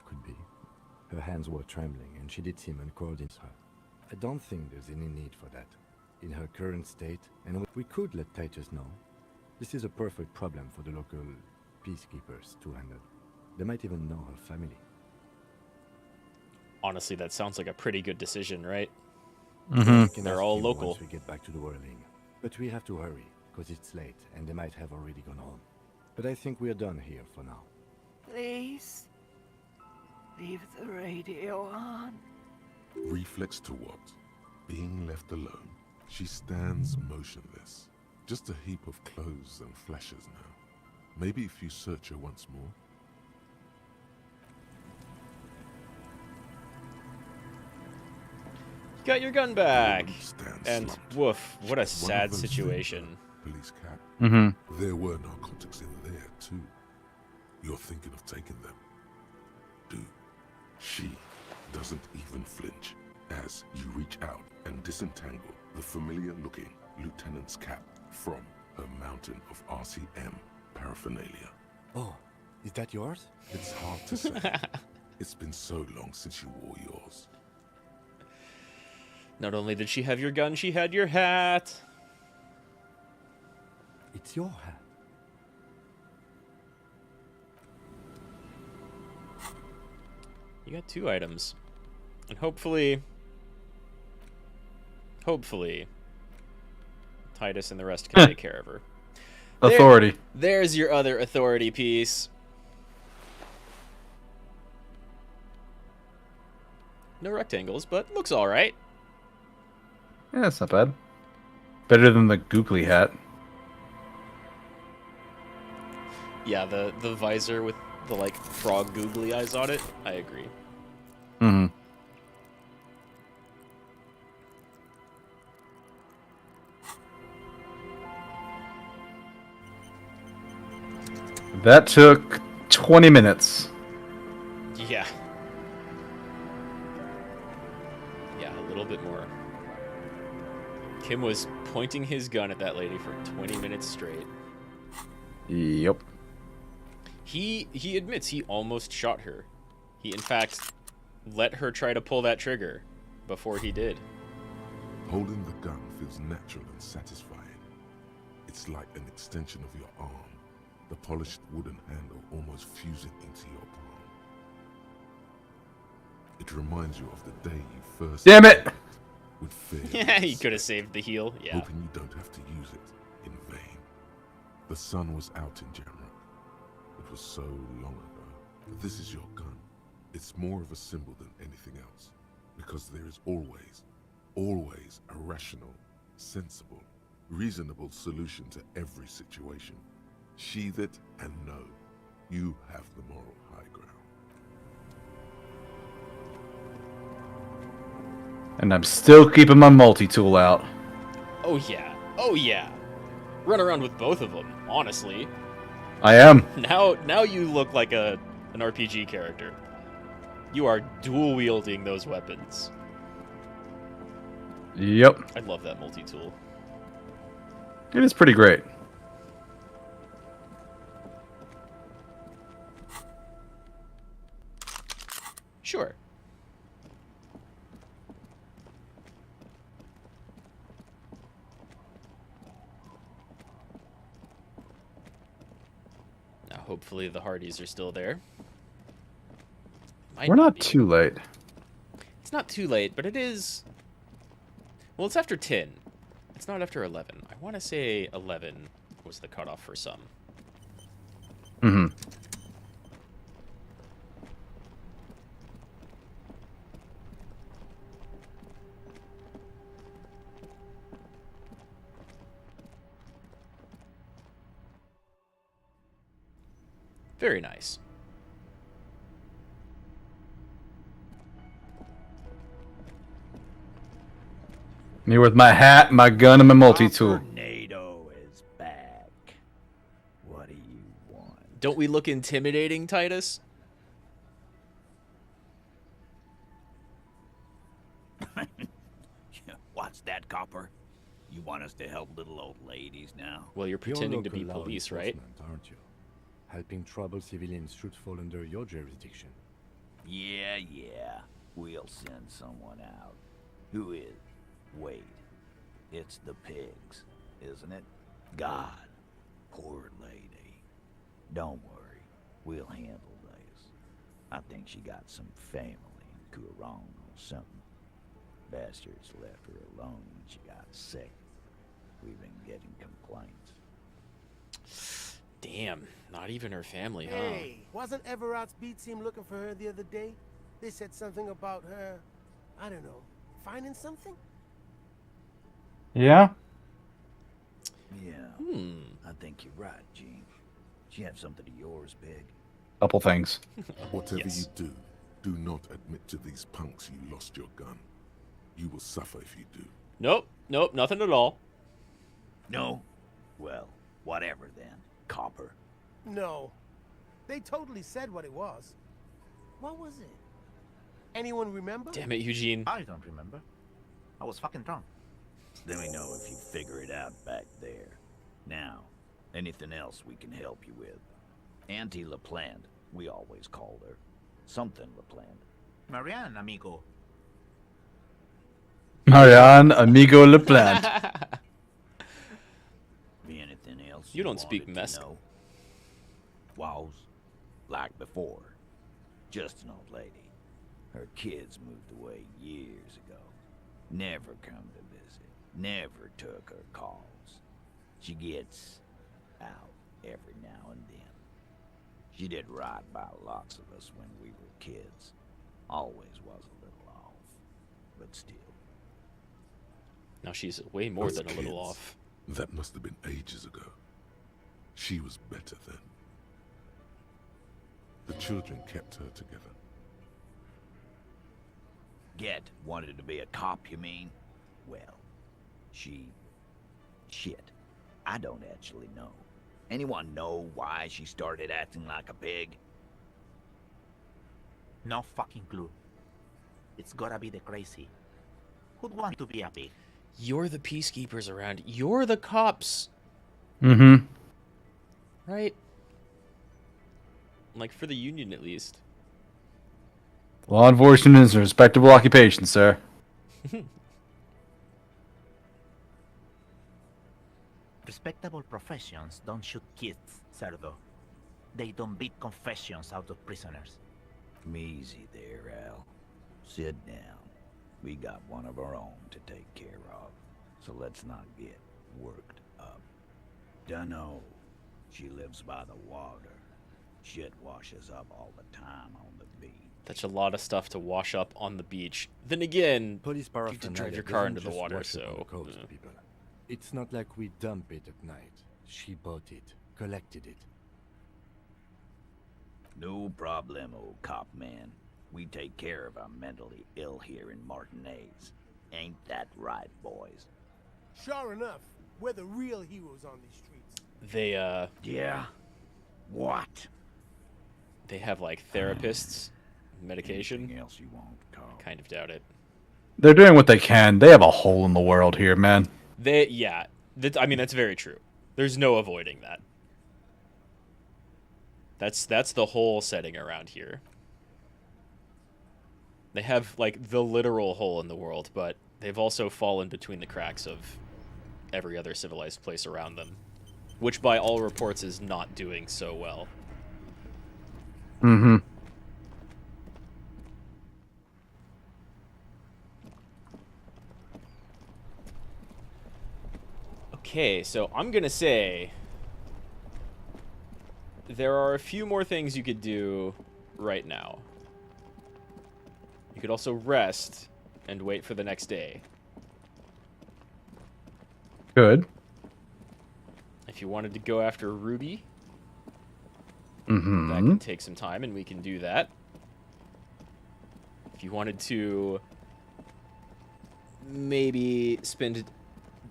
Could be. Her hands were trembling, and she did seem uncoordinated. I don't think there's any need for that. In her current state, and we could let Titus know. This is a perfect problem for the local peacekeepers to handle. They might even know her family. Honestly, that sounds like a pretty good decision, right? Mm-hmm. They're all local. Once we get back to the whirling. But we have to hurry, because it's late, and they might have already gone home. But I think we're done here for now. Please, leave the radio on. Reflex to what? Being left alone. She stands motionless. Just a heap of clothes and flashes now. Maybe if you search her once more. You got your gun back. Stands And slumped. woof, what a One of sad those situation. Police cap. Mm-hmm. There were narcotics in there too. You're thinking of taking them. Do. She doesn't even flinch as you reach out and disentangle the familiar-looking lieutenant's cap from her mountain of RCM paraphernalia. Oh, is that yours? It's hard to say. It's been so long since you wore yours. Not only did she have your gun, she had your hat. It's your hat. You got 2 items. And hopefully, Titus and the rest can take care of her. Authority. There's your other authority piece. No rectangles, but looks alright. Yeah, that's not bad. Better than the googly hat. Yeah, the visor with the, like, frog googly eyes on it. I agree. Mm-hmm. That took 20 minutes. Yeah. Yeah, a little bit more. Kim was pointing his gun at that lady for 20 minutes straight. Yep. He admits he almost shot her. He, in fact, let her try to pull that trigger before he did. Holding the gun feels natural and satisfying. It's like an extension of your arm, the polished wooden handle almost fusing into your palm. It reminds you of the day you first... Damn it! With fear. Yeah, he could have saved the heel. Yeah. Hoping you don't have to use it in vain. The sun was out in Jamrock. It was so long ago. This is your gun. It's more of a symbol than anything else. Because there is always a rational, sensible, reasonable solution to every situation. Sheathe it and know you have the moral high ground. And I'm still keeping my multi-tool out. Oh yeah. Oh yeah. Run around with both of them, honestly. I am. Now you look like an RPG character. You are dual wielding those weapons. Yep. I love that multi-tool. It is pretty great. Hopefully the Hardys are still there. We're not too late. It's not too late, but it is... Well, it's after 10. It's not after 11. I want to say 11 was the cutoff for some. Mm-hmm. Very nice. Me with my hat, my gun, and my multi-tool. Tornado is back. What do you want? Don't we look intimidating, Titus? What's that, Copper? You want us to help little old ladies now? Well, you're pretending to be local law police, right? enforcement, aren't you? Helping troubled civilians should fall under your jurisdiction. Yeah. We'll send someone out. Who is? Wait. It's the pigs, isn't it? God. Poor lady. Don't worry. We'll handle this. I think she got some family in Kurong or something. Bastards left her alone when she got sick. We've been getting complaints. Damn, not even her family, huh? Hey, wasn't Everott's beat team looking for her the other day? They said something about her, I don't know, finding something? Yeah? Yeah. I think you're right, Gene. She have something of yours, Big. Couple things. Whatever Yes. you do not admit to these punks you lost your gun. You will suffer if you do. Nope, nothing at all. No? Well, whatever then, Copper. No. They totally said what it was. What was it? Anyone remember? Damn it, Eugene. I don't remember. I was fucking drunk. Let me know if you figure it out back there. Now, anything else we can help you with? Auntie LaPlante, we always called her. Something LaPlante. Marianne, amigo. Marianne, amigo LaPlante. Anything else You don't speak wanted to Mesk. know? Was, like before, just an old lady. Her kids moved away years ago. Never come to visit. Never took her calls. She gets out every now and then. She did right by lots of us when we were kids. Always was a little off, but still. Now she's way more Us than a little kids, off. That must have been ages ago. She was better then. The children kept her together. Get wanted to be a cop, you mean? Well, shit. I don't actually know. Anyone know why she started acting like a pig? No fucking clue. It's gotta be the crazy. Who'd want to be a pig? You're the peacekeepers around. You're the cops, Mm-hmm. right? Like, for the Union, at least. Law enforcement is a respectable occupation, sir. Respectable professions don't shoot kids, Cerdo. They don't beat confessions out of prisoners. Easy there, Al. Sit down. We got one of our own to take care of, so let's not get worked up. Dunno. She lives by the water. Shit washes up all the time on the beach. That's a lot of stuff to wash up on the beach. Then again, Police you have to drive paraphernalia your car doesn't into the just water, wash up on the so... coast, people. It's not like we dump it at night. She bought it, collected it. No problem, old cop man. We take care of our mentally ill here in Martinez. Ain't that right, boys? Sure enough, we're the real heroes on these streets. They, Yeah? What? They have, like, therapists, medication. Anything else you want, Carl? Kind of doubt it. They're doing what they can. They have a hole in the world here, man. Yeah. I mean, that's very true. There's no avoiding that. That's the whole setting around here. They have, like, the literal hole in the world, but they've also fallen between the cracks of every other civilized place around them. Which, by all reports, is not doing so well. Mm-hmm. Okay, so I'm gonna say there are a few more things you could do right now. You could also rest and wait for the next day. Good. If you wanted to go after Ruby, Mm-hmm. that can take some time, and we can do that. If you wanted to maybe spend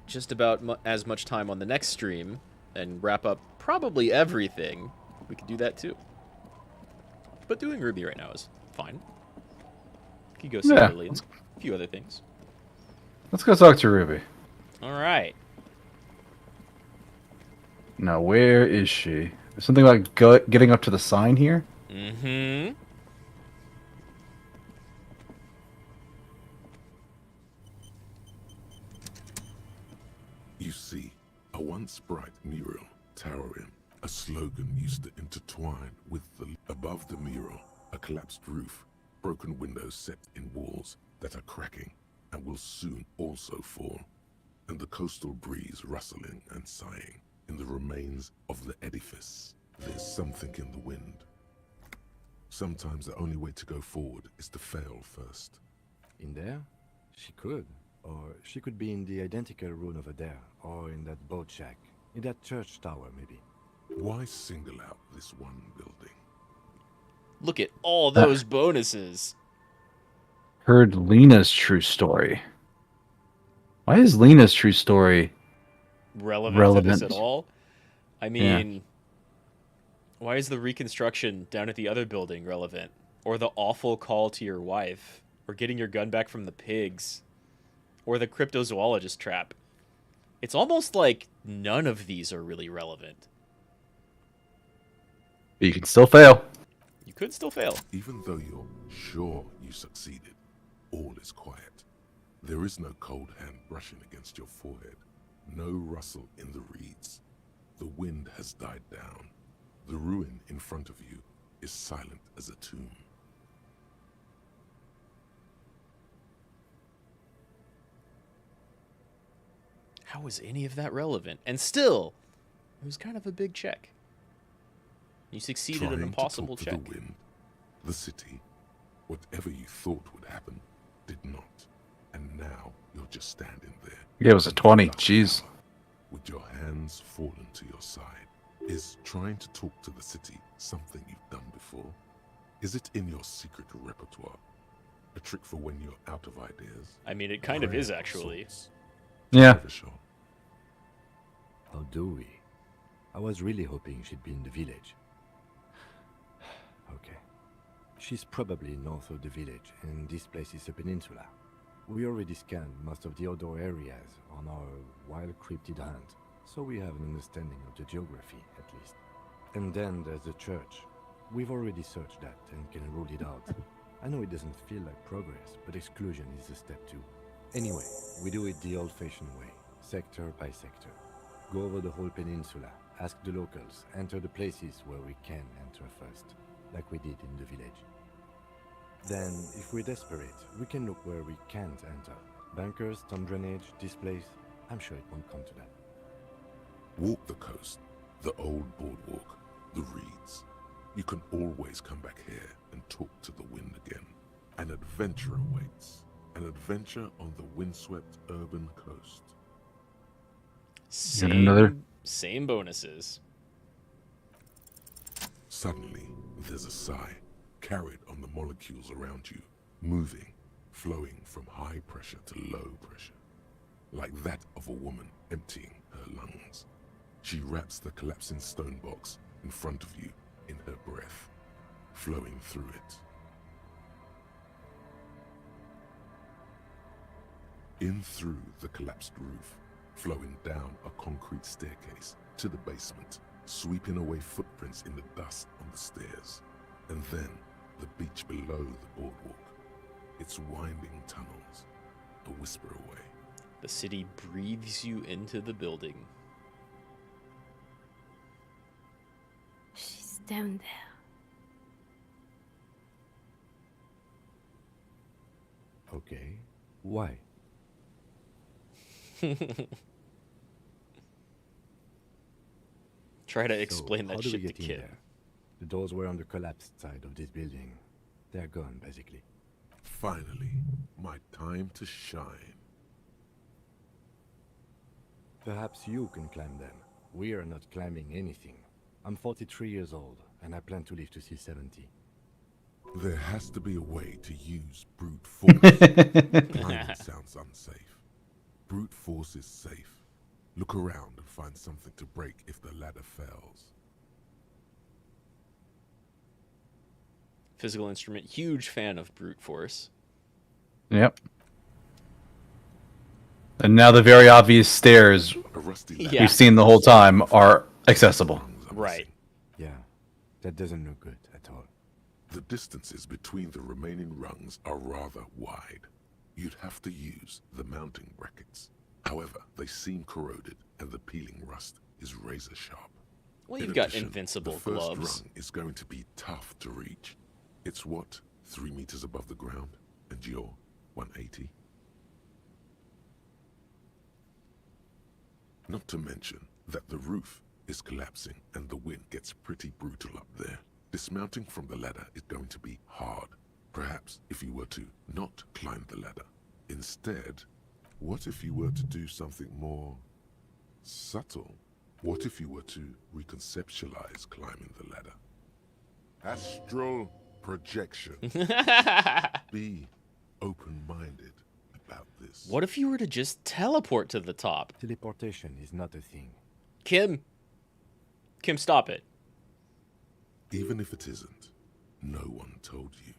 just about as much time on the next stream and wrap up probably everything, we could do that too. But doing Ruby right now is fine. You could go see Lily and a few other things. Let's go talk to Ruby. All right. Now, where is she? There's something like getting up to the sign here? Mm-hmm. You see, a once bright mural towering, a slogan used to intertwine with the... Above the mural, a collapsed roof, broken windows set in walls that are cracking and will soon also fall, and the coastal breeze rustling and sighing in the remains of the edifice. There's something in the wind. Sometimes the only way to go forward is to fail first. In there? She could. Or she could be in the identical room over there, or in that boat shack, in that church tower, maybe. Why single out this one building? Look at all those bonuses. Heard Lena's true story. Why is Lena's true story relevant to this at all? I mean, why is the reconstruction down at the other building relevant? Or the awful call to your wife? Or getting your gun back from the pigs? Or the cryptozoologist trap? It's almost like none of these are really relevant. But you can still fail. You could still fail. Even though you're sure you succeeded, all is quiet. There is no cold hand brushing against your forehead. No rustle in the reeds. The wind has died down. The ruin in front of you is silent as a tomb. How was any of that relevant? And still, it was kind of a big check. You succeeded an impossible check. The wind, the city, whatever you thought would happen, did not. And now you're just standing there. Yeah, it was a 20. Jeez. With your hands fallen to your side. Is trying to talk to the city something you've done before? Is it in your secret repertoire? A trick for when you're out of ideas? I mean, it kind of is, actually. Yeah. How do we? I was really hoping she'd be in the village. Okay. She's probably north of the village, and this place is a peninsula. We already scanned most of the outdoor areas on our wild cryptid hunt, so we have an understanding of the geography, at least. And then there's the church. We've already searched that and can rule it out. I know it doesn't feel like progress, but exclusion is a step too. Anyway, we do it the old-fashioned way, sector by sector. Go over the whole peninsula, ask the locals, enter the places where we can enter first, like we did in the village. Then, if we're desperate, we can look where we can't enter. Bunkers, storm drainage, this place, I'm sure it won't come to that. Walk the coast, the old boardwalk, the reeds. You can always come back here and talk to the wind again. An adventure awaits. An adventure on the windswept urban coast. Same bonuses. Suddenly, there's a sigh, carried on the molecules around you, moving, flowing from high pressure to low pressure, like that of a woman emptying her lungs. She wraps the collapsing stone box in front of you in her breath, flowing through it. In through the collapsed roof, flowing down a concrete staircase to the basement, sweeping away footprints in the dust on the stairs, and then the beach below the boardwalk, its winding tunnels, a whisper away. The city breathes you into the building. She's down there. Okay. Why? Try to explain How that do we shit to get in Kim. there? The doors were on the collapsed side of this building. They're gone, basically. Finally, my time to shine. Perhaps you can climb them. We are not climbing anything. I'm 43 years old, and I plan to live to see 70. There has to be a way to use brute force. Climbing sounds unsafe. Brute force is safe. Look around and find something to break if the ladder fails. Physical instrument, huge fan of brute force. Yep. And now the very obvious stairs Yeah. we've seen the whole time are accessible. Right. Yeah, that doesn't look good at all. The distances between the remaining rungs are rather wide. You'd have to use the mounting brackets. However, they seem corroded and the peeling rust is razor sharp. Well, In you've got addition, invincible the first gloves. rung is going to be tough to reach. It's what, 3 meters above the ground? And you're 180? Not to mention that the roof is collapsing and the wind gets pretty brutal up there. Dismounting from the ladder is going to be hard. Perhaps if you were to not climb the ladder. Instead, what if you were to do something more subtle? What if you were to reconceptualize climbing the ladder? Astral projection. Be open-minded about this. What if you were to just teleport to the top? Teleportation is not a thing. Kim, stop it. Even if it isn't, no one told you.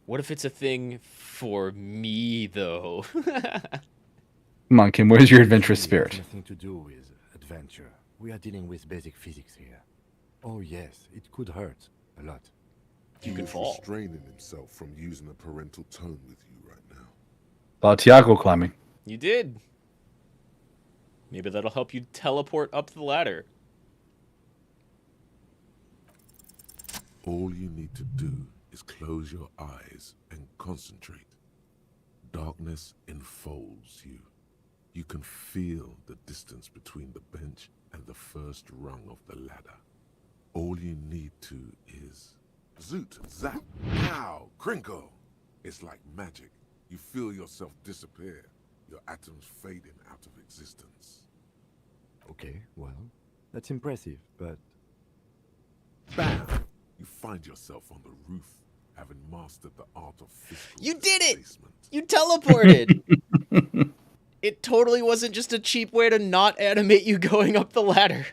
What if it's a thing for me, though? Come on, Kim, where's your adventurous spirit? It has nothing to do with adventure. We are dealing with basic physics here. Oh yes, it could hurt a lot. He is restraining himself from using a parental tone with you right now. About Tiago climbing. You did. Maybe that'll help you teleport up the ladder. All you need to do is close your eyes and concentrate. Darkness enfolds you. You can feel the distance between the bench and the first rung of the ladder. All you need to is zoot, zap, pow, crinkle. It's like magic. You feel yourself disappear, your atoms fading out of existence. Okay, well, that's impressive, but... Bam! You find yourself on the roof, having mastered the art of physical You did it! displacement. You teleported! It totally wasn't just a cheap way to not animate you going up the ladder.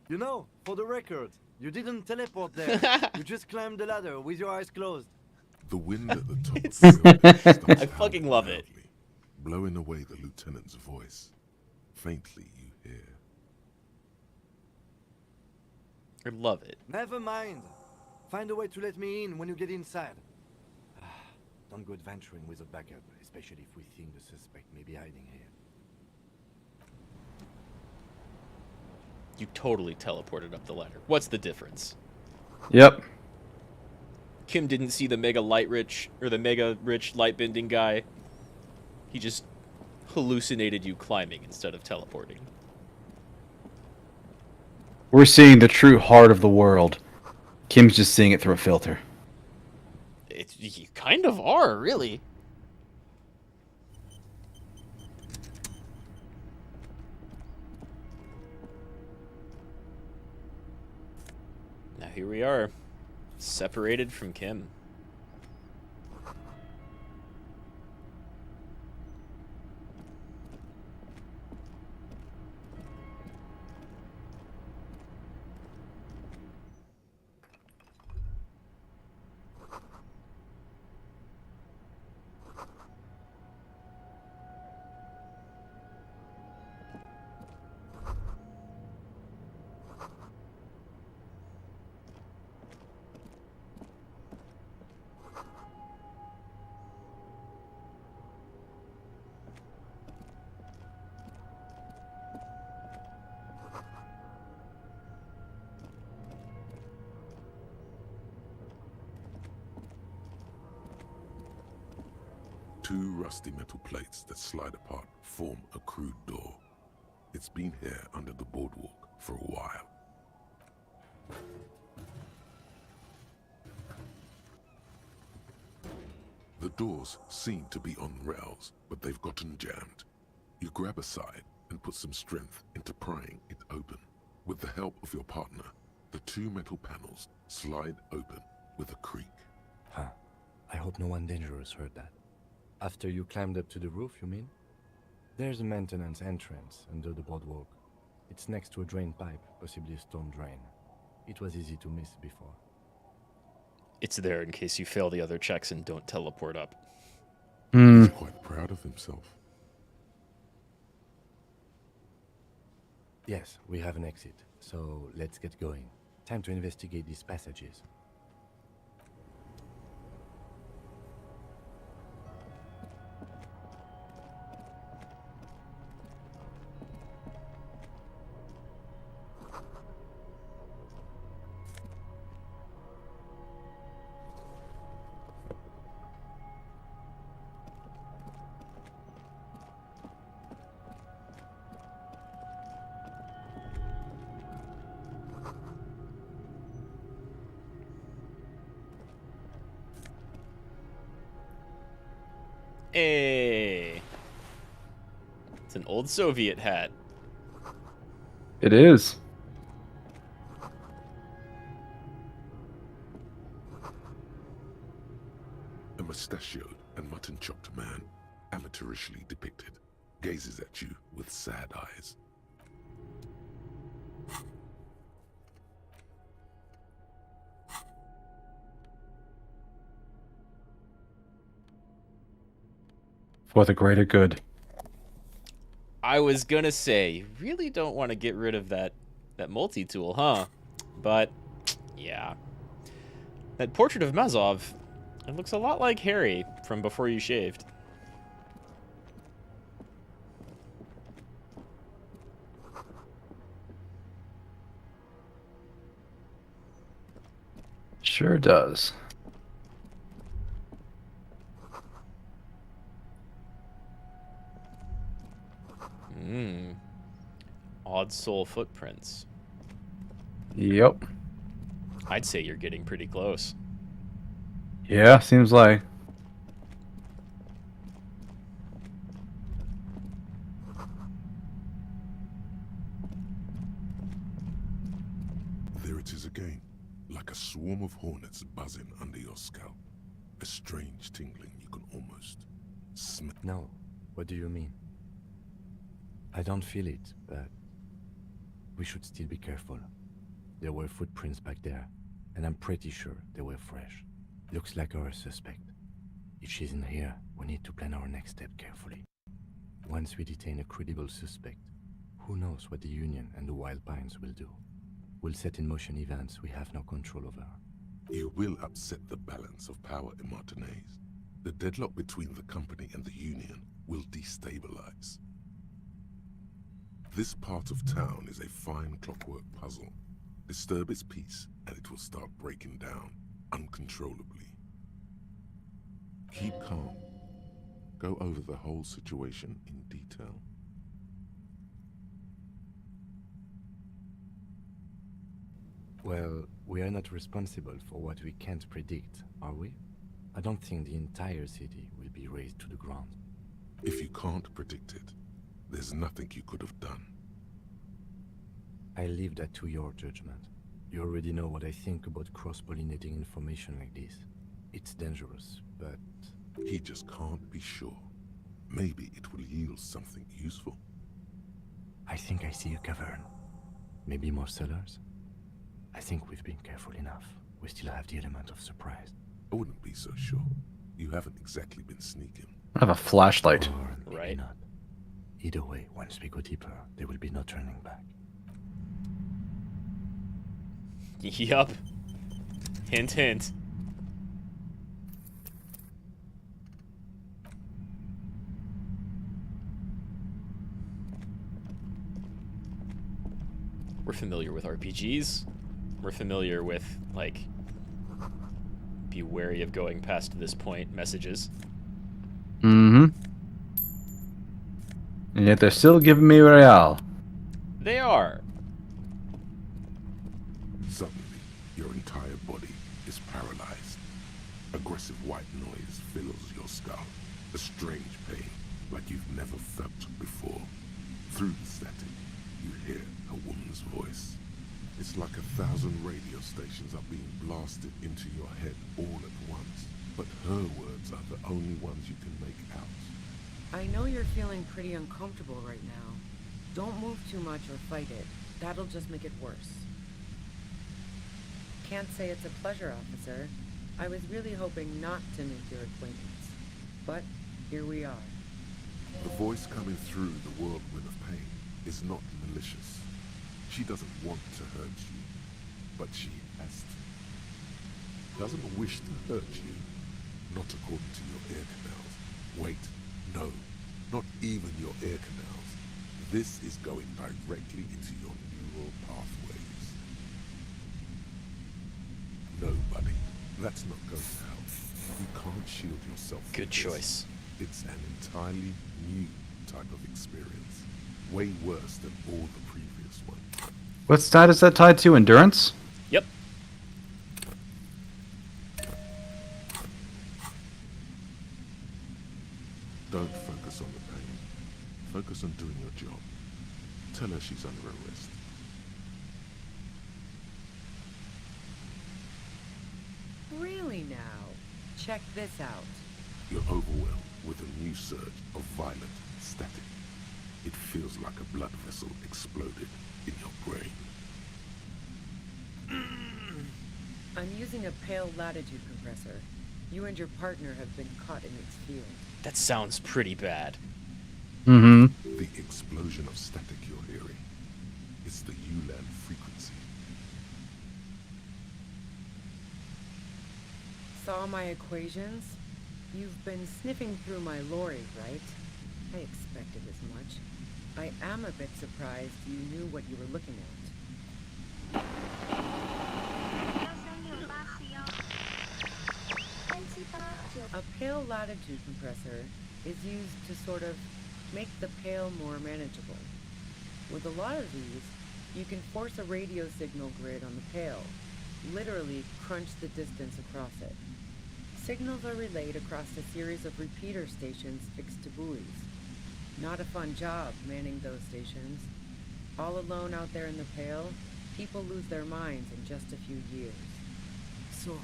You know, for the record, you didn't teleport there. You just climbed the ladder with your eyes closed. The wind at the top of the building starts I fucking love it. loudly, blowing away the lieutenant's voice. Faintly you hear. I love it. Never mind. Find a way to let me in when you get inside. Don't go adventuring with a backup, especially if we think the suspect may be hiding here. You totally teleported up the ladder. What's the difference? Yep. Kim didn't see the mega rich light bending guy. He just hallucinated you climbing instead of teleporting. We're seeing the true heart of the world. Kim's just seeing it through a filter. You kind of are, really. Now here we are, separated from Kim. Two rusty metal plates that slide apart form a crude door. It's been here under the boardwalk for a while. The doors seem to be on rails, but they've gotten jammed. You grab a side and put some strength into prying it open. With the help of your partner, the two metal panels slide open with a creak. Huh. I hope no one dangerous heard that. After you climbed up to the roof, you mean? There's a maintenance entrance under the boardwalk. It's next to a drain pipe, possibly a storm drain. It was easy to miss before. It's there in case you fail the other checks and don't teleport up. He's quite proud of himself. Yes, we have an exit, so let's get going. Time to investigate these passages. Hey. It's an old Soviet hat. It is. A mustachioed and mutton-chopped man, amateurishly depicted, gazes at you with sad eyes. For the greater good. I was gonna say, you really don't want to get rid of that multi-tool, huh? But, yeah. That portrait of Mazov, it looks a lot like Harry from Before You Shaved. Sure does. Odd soul footprints. Yep. I'd say you're getting pretty close. Yeah, seems like. There it is again, like a swarm of hornets buzzing under your scalp. A strange tingling you can almost smell. No, what do you mean? I don't feel it, but we should still be careful. There were footprints back there, and I'm pretty sure they were fresh. Looks like our suspect. If she's in here, we need to plan our next step carefully. Once we detain a credible suspect, who knows what the Union and the Wild Pines will do. We'll set in motion events we have no control over. You will upset the balance of power in Martinez. The deadlock between the company and the Union will destabilize. This part of town is a fine clockwork puzzle. Disturb its peace, and it will start breaking down uncontrollably. Keep calm. Go over the whole situation in detail. Well, we are not responsible for what we can't predict, are we? I don't think the entire city will be razed to the ground. If you can't predict it, there's nothing you could have done. I leave that to your judgment. You already know what I think about cross-pollinating information like this. It's dangerous, but... He just can't be sure. Maybe it will yield something useful. I think I see a cavern. Maybe more cellars? I think we've been careful enough. We still have the element of surprise. I wouldn't be so sure. You haven't exactly been sneaking. I have a flashlight. Or maybe not. Either way, once we go deeper, there will be no turning back. Yup. Hint, hint. We're familiar with RPGs. We're familiar with, like, be wary of going past this point messages. Mm-hmm. And yet they're still giving me Real. They are. Suddenly, your entire body is paralyzed. Aggressive white noise fills your skull. A strange pain, like you've never felt before. Through the static, you hear a woman's voice. It's like 1,000 radio stations are being blasted into your head all at once. But her words are the only ones you can make out. I know you're feeling pretty uncomfortable right now. Don't move too much or fight it. That'll just make it worse. Can't say it's a pleasure, officer. I was really hoping not to make your acquaintance. But here we are. The voice coming through the whirlwind of pain is not malicious. She doesn't want to hurt you, but she has to. Doesn't wish to hurt you, not according to your ear canals. Wait, no, not even your ear canals. This is going directly into your neural pathways. No, buddy, that's not going to help. You can't shield yourself from Good choice. this. It's an entirely new type of experience. Way worse than all the previous ones. What stat is that tied to? Endurance? Yep. Don't focus on the pain. Focus on doing your job. Tell her she's under arrest. Really now? Check this out. You're overwhelmed with a new surge of violent static. It feels like a blood vessel exploded in your brain. I'm using a pale latitude compressor. You and your partner have been caught in its field. That sounds pretty bad. Mm-hmm. The explosion of static you're hearing is the ULAN frequency. Saw my equations? You've been sniffing through my lorry, right? I expected as much. I am a bit surprised you knew what you were looking at. A pale latitude compressor is used to sort of make the pale more manageable. With a lot of these, you can force a radio signal grid on the pale, literally crunch the distance across it. Signals are relayed across a series of repeater stations fixed to buoys. Not a fun job manning those stations. All alone out there in the pale, people lose their minds in just a few years. So,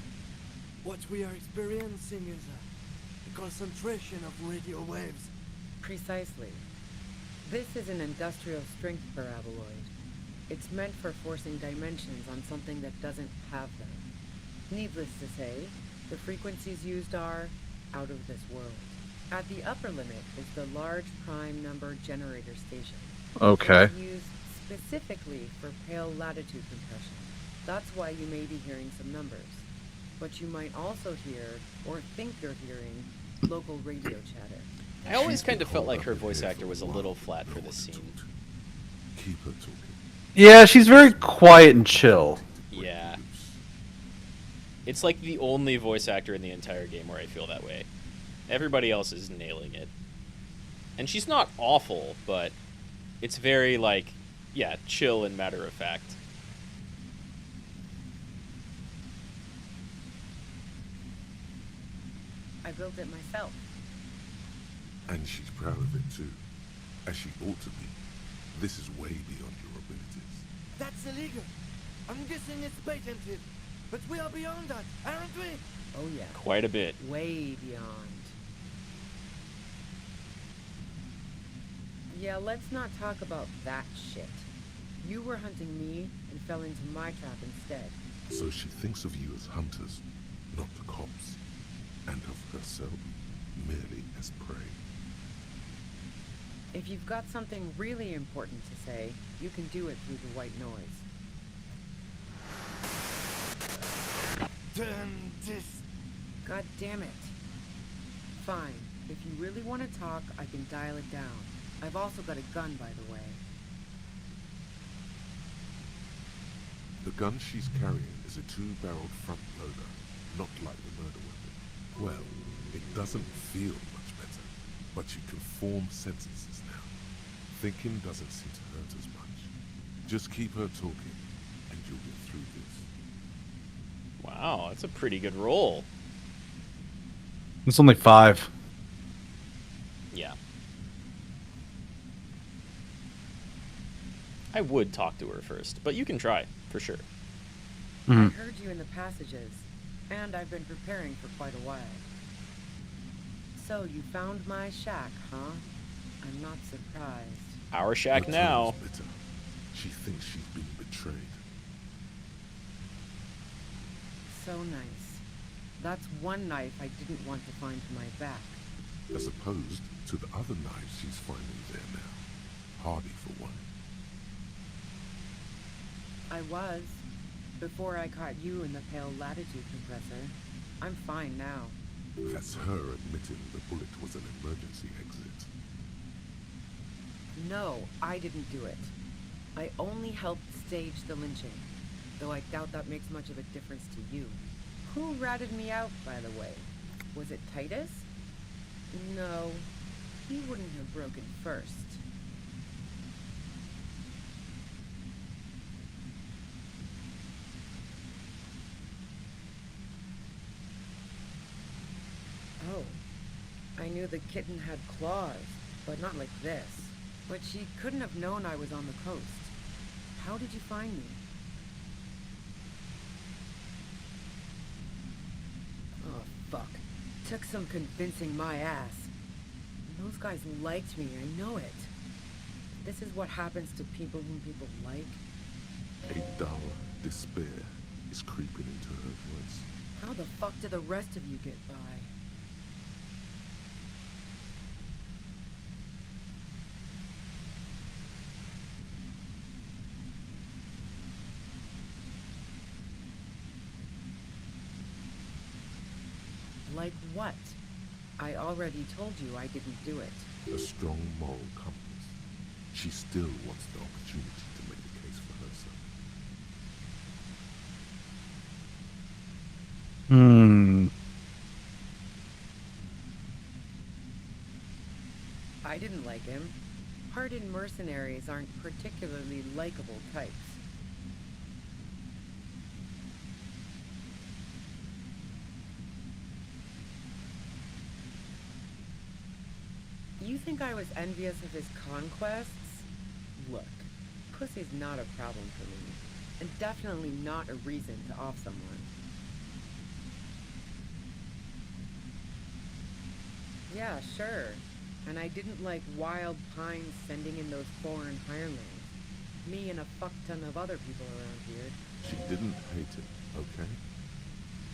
what we are experiencing is a concentration of radio waves. Precisely. This is an industrial strength paraboloid. It's meant for forcing dimensions on something that doesn't have them. Needless to say, the frequencies used are out of this world. At the upper limit is the large prime number generator station. Okay. It's used specifically for pale latitude compression. That's why you may be hearing some numbers. But you might also hear, or think you're hearing, local radio chatter. I always kind of felt like her voice actor was a little flat for this scene. Keep her talking. Yeah, she's very quiet and chill. Yeah. It's like the only voice actor in the entire game where I feel that way. Everybody else is nailing it. And she's not awful, but it's very, like, yeah, chill and matter of fact. I built it myself. And she's proud of it too, as she ought to be. This is way beyond your abilities. That's illegal. I'm guessing it's patented. But we are beyond that, aren't we? Oh yeah. Quite a bit. Way beyond. Yeah, let's not talk about that shit. You were hunting me and fell into my trap instead. So she thinks of you as hunters, not the cops, and of herself merely as prey. If you've got something really important to say, you can do it through the white noise. Turn this. God damn it. Fine. If you really want to talk, I can dial it down. I've also got a gun, by the way. The gun she's carrying is a 2-barreled front loader, not like the murder weapon. Well, it doesn't feel much better. but you can form sentences now. Thinking doesn't seem to hurt as much. Just keep her talking, and you'll get through this. Wow, that's a pretty good roll. It's only 5. Yeah. I would talk to her first, but you can try, for sure. I heard you in the passages, and I've been preparing for quite a while. So you found my shack, huh? I'm not surprised. Our shack Her now. tone is bitter. She thinks she's been betrayed. So nice. That's one knife I didn't want to find to my back. As opposed to the other knives she's finding there now. Hardy for one. I was, before I caught you in the pale latitude compressor. I'm fine now. That's her admitting the bullet was an emergency exit. No, I didn't do it. I only helped stage the lynching, though I doubt that makes much of a difference to you. Who ratted me out, by the way? Was it Titus? No, he wouldn't have broken first. Oh, I knew the kitten had claws, but not like this. But she couldn't have known I was on the coast. How did you find me? Oh, fuck. Took some convincing my ass. Those guys liked me, I know it. This is what happens to people whom people like. A dull despair is creeping into her voice. How the fuck did the rest of you get by? Like what? I already told you I didn't do it. A strong moral compass. She still wants the opportunity to make the case for herself. I didn't like him. Hardened mercenaries aren't particularly likable types. You think I was envious of his conquests? Look, pussy's not a problem for me, and definitely not a reason to off someone. Yeah, sure. And I didn't like Wild Pines sending in those foreign hirelings. Me and a fuck ton of other people around here. She didn't hate it, okay?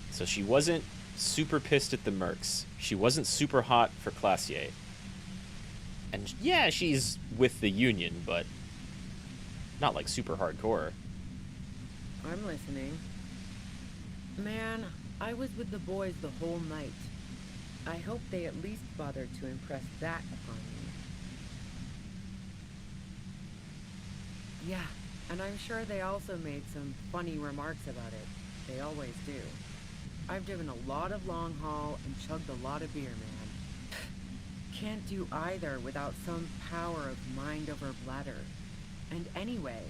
So she wasn't super pissed at the mercs. She wasn't super hot for Classier. And yeah, she's with the Union, but not like super hardcore. I'm listening. Man, I was with the boys the whole night. I hope they at least bothered to impress that upon me. Yeah, and I'm sure they also made some funny remarks about it. They always do. I've driven a lot of long haul and chugged a lot of beer, man. Can't do either without some power of mind over bladder. And anyway,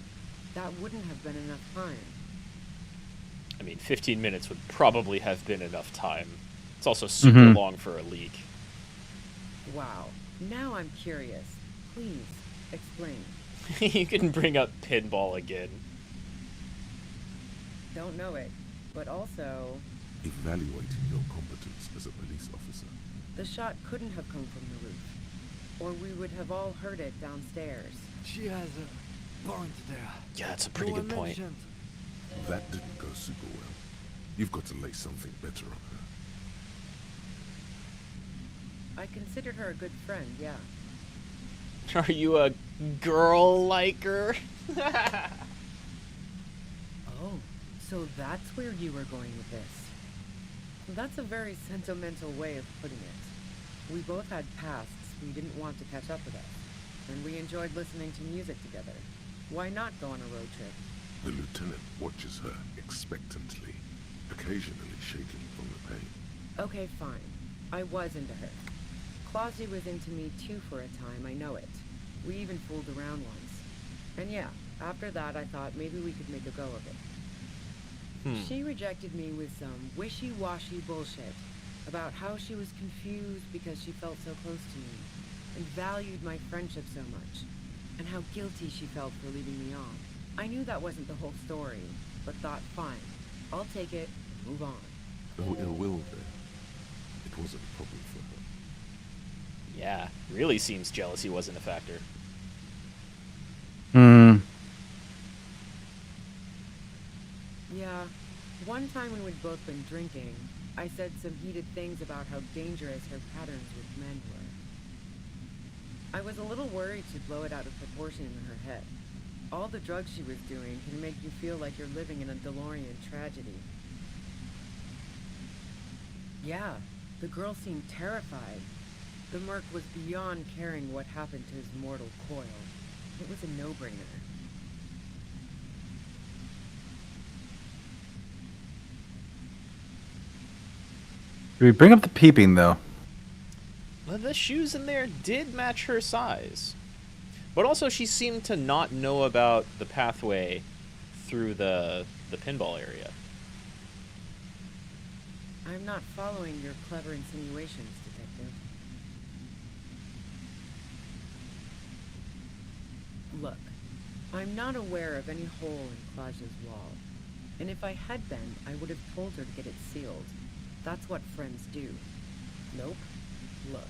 that wouldn't have been enough time. I mean, 15 minutes would probably have been enough time. It's also super long for a leak. Wow. Now I'm curious. Please, explain. You can bring up pinball again. Don't know it, but also... Evaluating your competence as a police officer. The shot couldn't have come from the roof, or we would have all heard it downstairs. She has a point there. Yeah, that's a pretty good point. That didn't go super well. You've got to lay something better on her. I considered her a good friend, yeah. Are you a girl liker? Oh, so that's where you were going with this. That's a very sentimental way of putting it. We both had pasts we didn't want to catch up with us, and we enjoyed listening to music together. Why not go on a road trip? The lieutenant watches her expectantly, occasionally shaking from the pain. Okay, fine. I was into her. Clausy was into me too for a time, I know it. We even fooled around once. And yeah, after that I thought maybe we could make a go of it. She rejected me with some wishy-washy bullshit about how she was confused because she felt so close to me and valued my friendship so much, and how guilty she felt for leaving me on. I knew that wasn't the whole story, but thought, fine, I'll take it and move on. No ill will there. It wasn't a problem for her. Yeah, really seems jealousy wasn't a factor. Yeah, one time when we'd both been drinking, I said some heated things about how dangerous her patterns with men were. I was a little worried she'd blow it out of proportion in her head. All the drugs she was doing can make you feel like you're living in a DeLorean tragedy. Yeah, the girl seemed terrified. The merc was beyond caring what happened to his mortal coil. It was a no-brainer. Do we bring up the peeping, though? Well, the shoes in there did match her size. But also, she seemed to not know about the pathway through the pinball area. I'm not following your clever insinuations, Detective. Look, I'm not aware of any hole in Claudia's wall. And if I had been, I would have told her to get it sealed. That's what friends do. Nope. Look,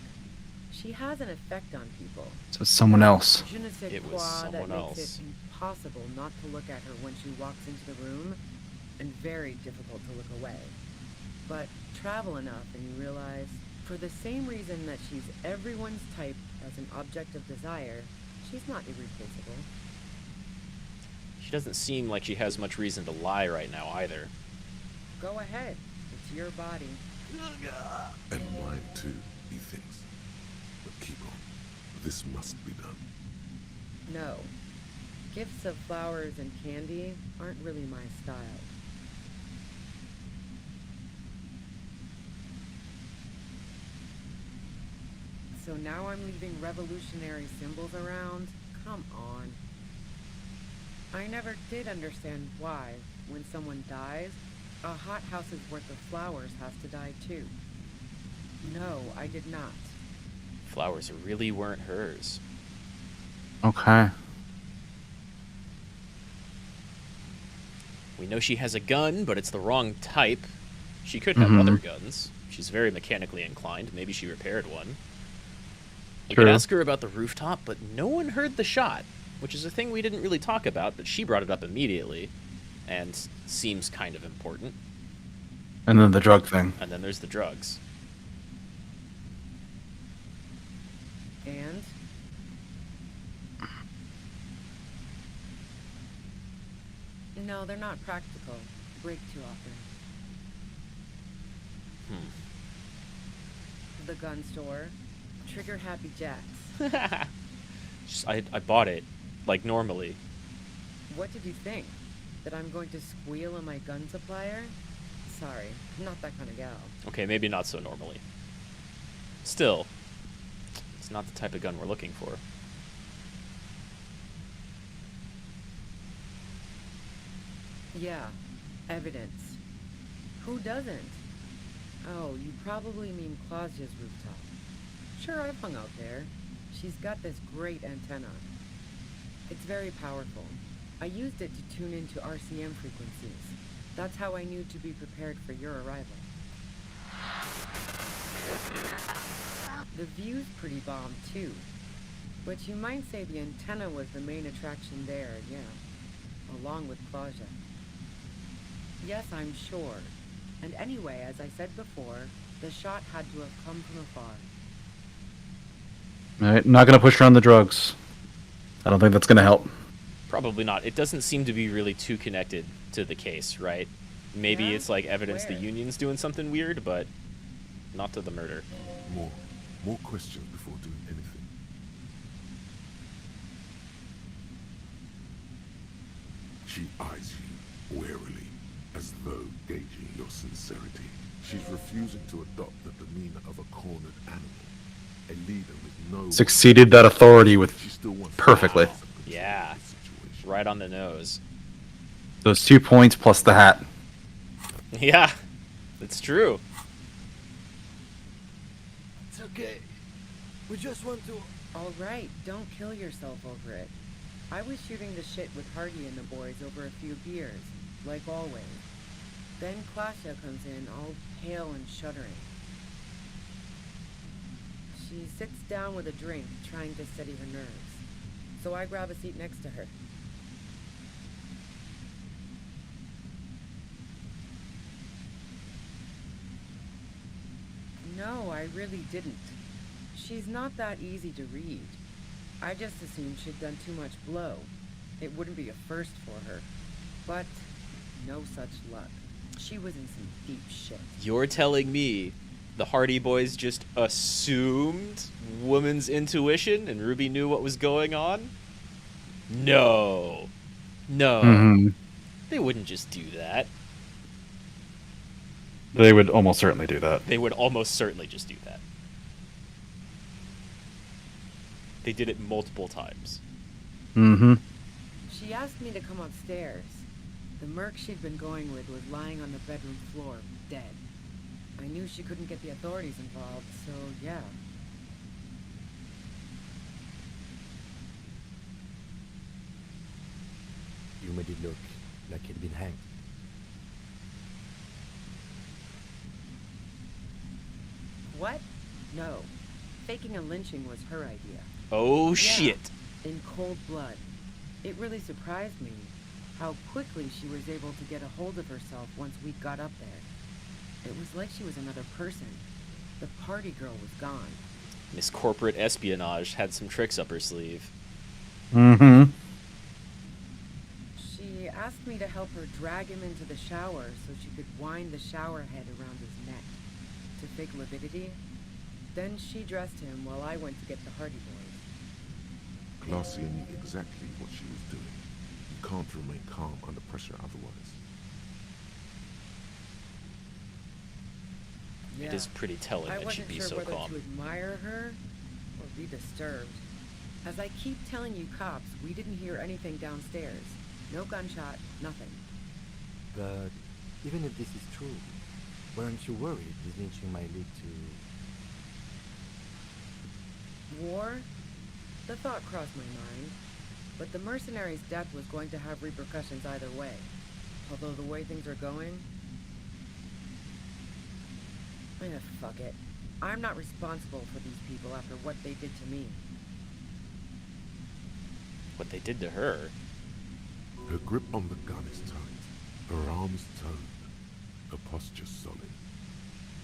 she has an effect on people. So it's someone else. Je ne sais It was quoi someone that else. makes it impossible not to look at her when she walks into the room, and very difficult to look away. But travel enough and you realize, for the same reason that she's everyone's type as an object of desire, she's not irreplaceable. She doesn't seem like she has much reason to lie right now either. Go ahead. It's your body. And mine too, he thinks. But keep on. This must be done. No. Gifts of flowers and candy aren't really my style. So now I'm leaving revolutionary symbols around? Come on. I never did understand why, when someone dies, a hothouse's worth of flowers has to die too. No, I did not. Flowers really weren't hers. Okay. We know she has a gun, but it's the wrong type. She could have other guns. She's very mechanically inclined. Maybe she repaired one. You could ask her about the rooftop, but no one heard the shot, which is a thing we didn't really talk about, but she brought it up immediately, and seems kind of important. And then the drug thing. And then there's the drugs. And? No, they're not practical. Break too often. The gun store. Trigger Happy Jacks. I bought it, like normally. What did you think? That I'm going to squeal on my gun supplier? Sorry, I'm not that kind of gal. Okay, maybe not so normally. Still, it's not the type of gun we're looking for. Yeah, evidence. Who doesn't? Oh, you probably mean Claudia's rooftop. Sure, I've hung out there. She's got this great antenna. It's very powerful. I used it to tune into RCM frequencies. That's how I knew to be prepared for your arrival. The view's pretty bomb, too. But you might say the antenna was the main attraction there, yeah. Along with Claudia. Yes, I'm sure. And anyway, as I said before, the shot had to have come from afar. Alright, not gonna push her on the drugs. I don't think that's gonna help. Probably not. It doesn't seem to be really too connected to the case, right? Maybe it's like evidence the union's doing something weird, but not to the murder. More questions before doing anything. She eyes you warily, as though gauging your sincerity. She's refusing to adopt the demeanor of a cornered animal. A leader with no Succeeded that authority with perfectly. Yeah. Right on the nose. Those 2 points plus the hat. Yeah. It's true. It's okay. We just want to... Alright, don't kill yourself over it. I was shooting the shit with Hardy and the boys over a few beers, like always. Then Klasha comes in, all pale and shuddering. She sits down with a drink, trying to steady her nerves. So I grab a seat next to her. No, I really didn't. She's not that easy to read. I just assumed she'd done too much blow. It wouldn't be a first for her. But no such luck. She was in some deep shit. You're telling me the Hardy Boys just assumed woman's intuition and Ruby knew what was going on? No. No. They wouldn't just do that. They would almost certainly do that. They would almost certainly just do that. They did it multiple times. Mm-hmm. She asked me to come upstairs. The merc she'd been going with was lying on the bedroom floor, dead. I knew she couldn't get the authorities involved, so yeah. You made it look like he'd been hanged. What? No. Faking a lynching was her idea. Oh, Yeah, shit. in cold blood. It really surprised me how quickly she was able to get a hold of herself once we got up there. It was like she was another person. The party girl was gone. Miss Corporate Espionage had some tricks up her sleeve. Mm-hmm. She asked me to help her drag him into the shower so she could wind the shower head around his neck to fake lividity. Then she dressed him while I went to get the Hardy Boys. Glacia knew exactly what she was doing. You can't remain calm under pressure otherwise. Yeah. It is pretty telling I that she'd wasn't be sure so whether calm. to admire her or be disturbed. As I keep telling you cops, we didn't hear anything downstairs. No gunshot, nothing. But even if this is true, weren't you worried this lynching might lead to... War? The thought crossed my mind. But the mercenary's death was going to have repercussions either way. Although the way things are going... fuck it. I'm not responsible for these people after what they did to me. What they did to her? Her grip on the gun is tight, her arms toned, her posture solid.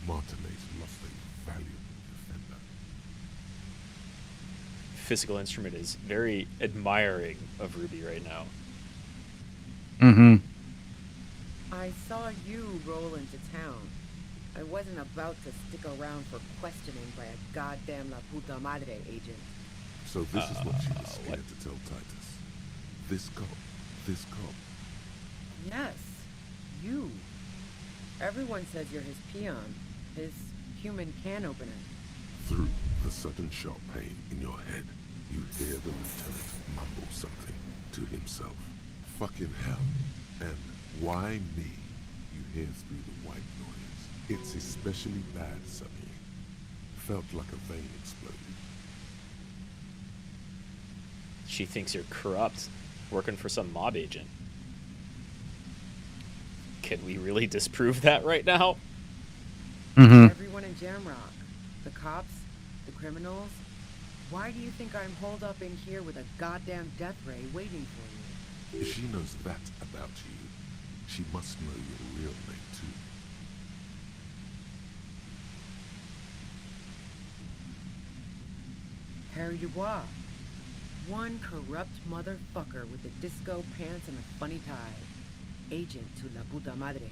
Martinez lost a valuable defender. Physical Instrument is very admiring of Ruby right now. Mm-hmm. I saw you roll into town. I wasn't about to stick around for questioning by a goddamn La Puta Madre agent. So this is what she was scared to tell Titus. This cop. Yes, you. Everyone says you're his peon, his human can opener. Through the sudden sharp pain in your head, you hear the lieutenant mumble something to himself. Fucking hell. And why me? You hear through the white noise. It's especially bad suddenly. Felt like a vein exploded. She thinks you're corrupt, working for some mob agent. Can we really disprove that right now? Mm-hmm. Everyone in Jamrock, the cops, the criminals. Why do you think I'm holed up in here with a goddamn death ray waiting for you? If she knows that about you, she must know your real name too. Harry Dubois. One corrupt motherfucker with the disco pants and a funny tie. Agent to La Puta Madre.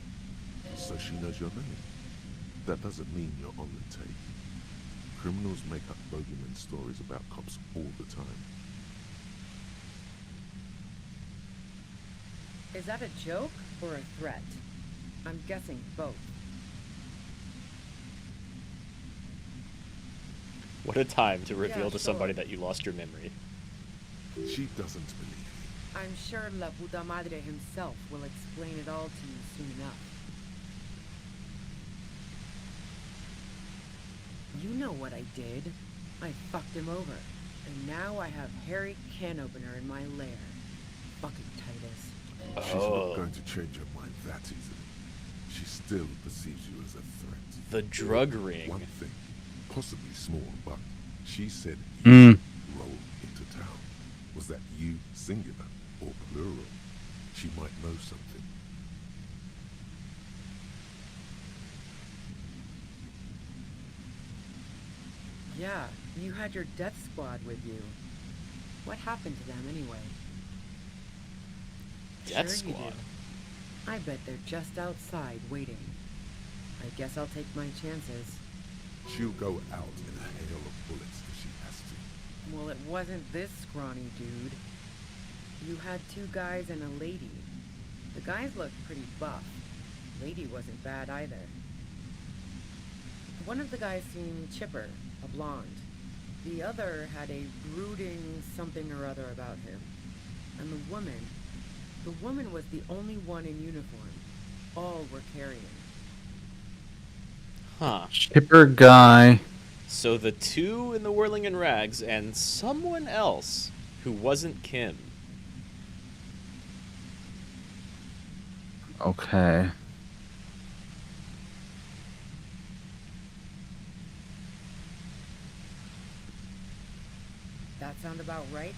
So she knows your name. That doesn't mean you're on the take. Criminals make up bogeyman stories about cops all the time. Is that a joke or a threat? I'm guessing both. What a time to reveal Yeah, to somebody that you lost your memory. She doesn't believe I'm sure La Puta Madre himself will explain it all to you soon enough. You know what I did. I fucked him over. And now I have Harry Can Opener in my lair. Fucking Titus. She's not going to change her mind that easily. She still perceives you as a threat. The drug ring. One thing, possibly small, but she said you roll into town. Was that you singular or plural? She might know something. Yeah, you had your death squad with you. What happened to them anyway? Death Sure you squad? do. I bet they're just outside waiting. I guess I'll take my chances. She'll go out in a hail of bullets if she has to. Well, it wasn't this scrawny dude. You had 2 guys and a lady. The guys looked pretty buff. Lady wasn't bad either. One of the guys seemed chipper, a blonde. The other had a brooding something or other about him. And the woman was the only one in uniform. All were carrying. Huh. Chipper guy. So the 2 in the whirling in rags and someone else who wasn't Kim. Okay. That sound about right?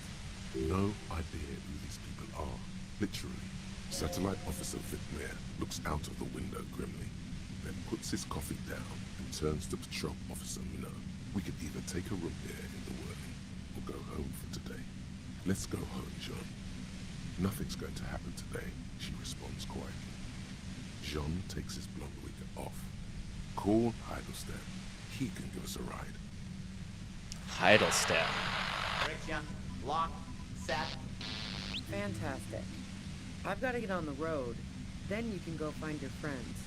No idea who these people are. Literally. Satellite Officer Whitmere looks out of the window grimly, then puts his coffee down and turns to Patrol Officer Minot. We could either take a room here in the whirling or go home for today. Let's go home, Jean. Nothing's going to happen today, she responds quietly. Jean takes his blonde wig off. Call Heidelstein. He can give us a ride. Heidelstein. Friction, lock, set. Fantastic. I've got to get on the road. Then you can go find your friends.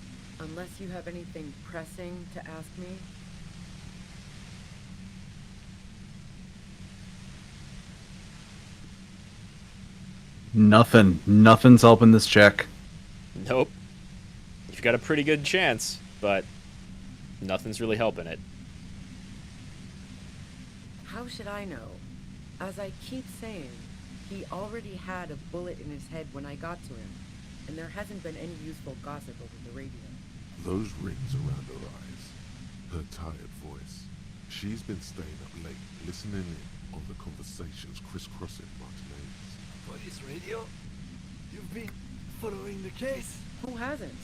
Unless you have anything pressing to ask me. Nothing. Nothing's helping this check. Nope. You've got a pretty good chance, but nothing's really helping it. How should I know? As I keep saying, he already had a bullet in his head when I got to him, and there hasn't been any useful gossip over the radio. Those rings around her eyes, her tired voice. She's been staying up late, listening in on the conversations crisscrossing Martinez. Police radio? You've been following the case? Who hasn't?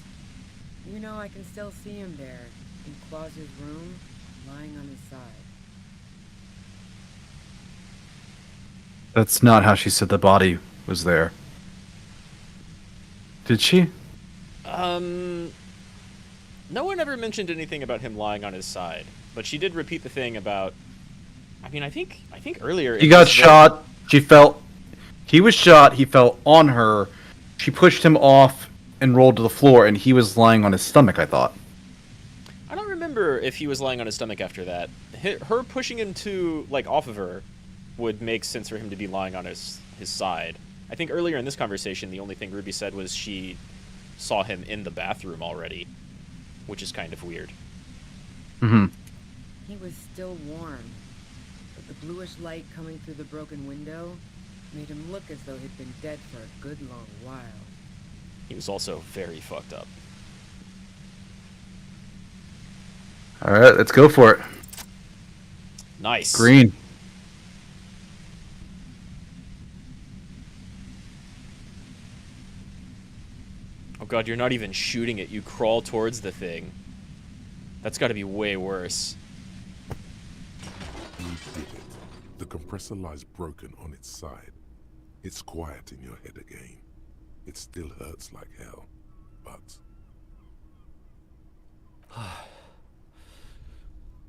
You know, I can still see him there, in Claus's room, lying on his side. That's not how she said the body was there. Did she? No one ever mentioned anything about him lying on his side, but she did repeat the thing about. I mean, I think earlier. He got shot. She fell. He was shot. He fell on her. She pushed him off and rolled to the floor, and he was lying on his stomach, I thought. I don't remember if he was lying on his stomach after that. Her pushing him off of her would make sense for him to be lying on his side. I think earlier in this conversation, the only thing Ruby said was she saw him in the bathroom already, which is kind of weird. Mm-hmm. He was still warm, but the bluish light coming through the broken window made him look as though he'd been dead for a good long while. He was also very fucked up. All right, let's go for it. Nice. Green. Oh god, you're not even shooting it. You crawl towards the thing. That's got to be way worse. You did it. The compressor lies broken on its side. It's quiet in your head again. It still hurts like hell, but...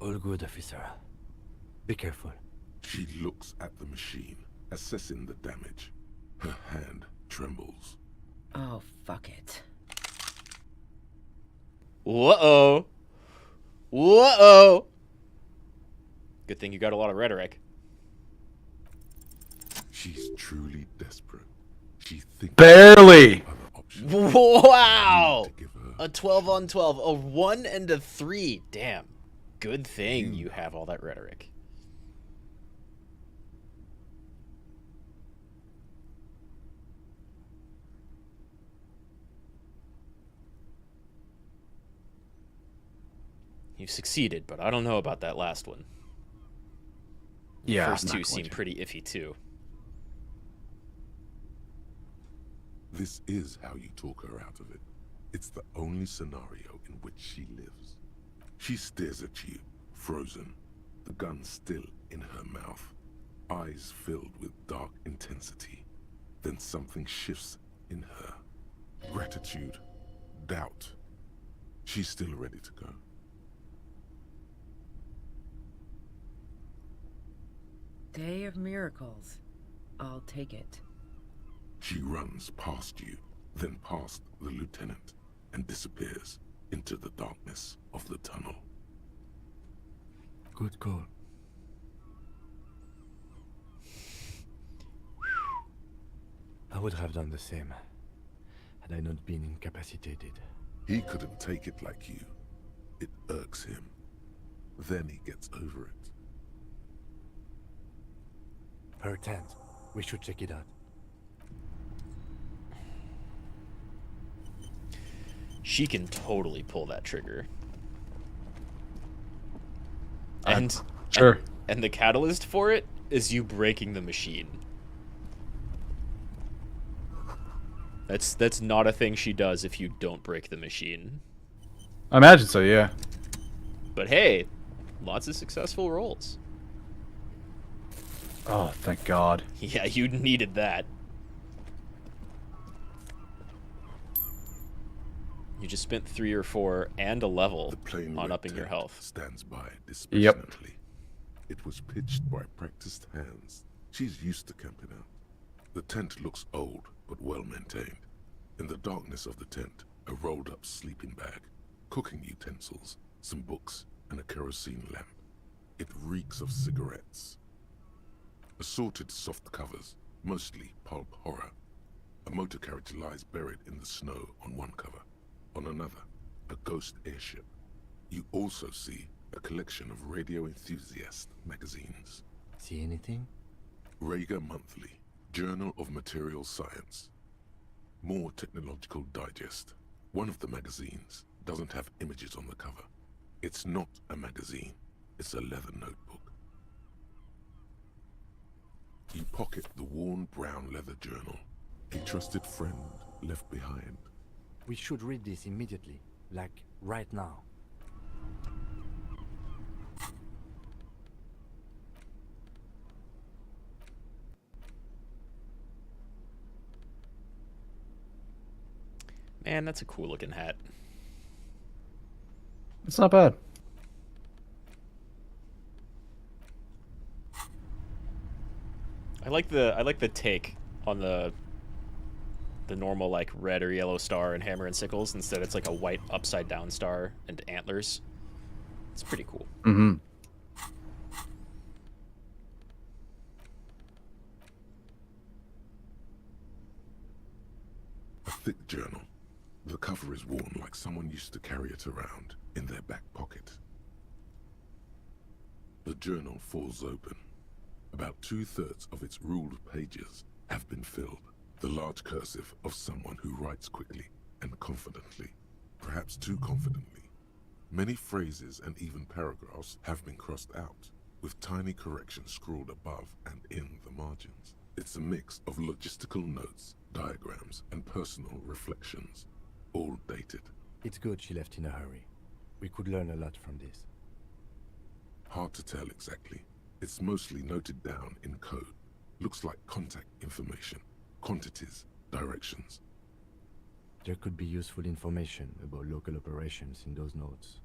All good, officer. Be careful. She looks at the machine, assessing the damage. Her hand trembles. Oh, fuck it. Whoa. Whoa. Good thing you got a lot of rhetoric. She's truly desperate. She thinks Barely. Wow! A 12 on 12, a 1 and a 3. Damn. Good thing you have all that rhetoric. You've succeeded, but I don't know about that last one. Yeah, First not two going seem to. pretty iffy too. This is how you talk her out of it. It's the only scenario in which she lives. She stares at you, frozen, the gun still in her mouth, eyes filled with dark intensity. Then something shifts in her. Gratitude, doubt. She's still ready to go. Day of miracles. I'll take it. She runs past you, then past the lieutenant, and disappears into the darkness of the tunnel. Good call. I would have done the same, had I not been incapacitated. He couldn't take it like you. It irks him. Then he gets over it. Her tent. We should check it out. She can totally pull that trigger. And sure. And the catalyst for it is you breaking the machine. That's not a thing she does if you don't break the machine. I imagine so, yeah. But hey, lots of successful rolls. Oh, thank God. Yeah, you needed that. You just spent 3 or 4 and a level on upping your health. Stands by dispassionately. It was pitched by practiced hands. She's used to camping out. The tent looks old, but well maintained. In the darkness of the tent, a rolled up sleeping bag, cooking utensils, some books, and a kerosene lamp. It reeks of cigarettes. Assorted soft covers, mostly pulp horror. A motor carriage lies buried in the snow on one cover. On another, a ghost airship. You also see a collection of radio enthusiast magazines. See anything? Rager Monthly, Journal of Material Science. More Technological Digest. One of the magazines doesn't have images on the cover. It's not a magazine, it's a leather notebook. You pocket the worn brown leather journal. A trusted friend left behind. We should read this immediately, like right now. Man, that's a cool looking hat. It's not bad. I like the take on the normal like red or yellow star and hammer and sickles. Instead it's like a white upside down star and antlers. It's pretty cool. Mm-hmm. A thick journal. The cover is worn like someone used to carry it around in their back pocket. The journal falls open. About 2/3 of its ruled pages have been filled. The large cursive of someone who writes quickly and confidently, perhaps too confidently. Many phrases and even paragraphs have been crossed out, with tiny corrections scrawled above and in the margins. It's a mix of logistical notes, diagrams, and personal reflections, all dated. It's good she left in a hurry. We could learn a lot from this. Hard to tell exactly. It's mostly noted down in code. Looks like contact information, quantities, directions. There could be useful information about local operations in those notes.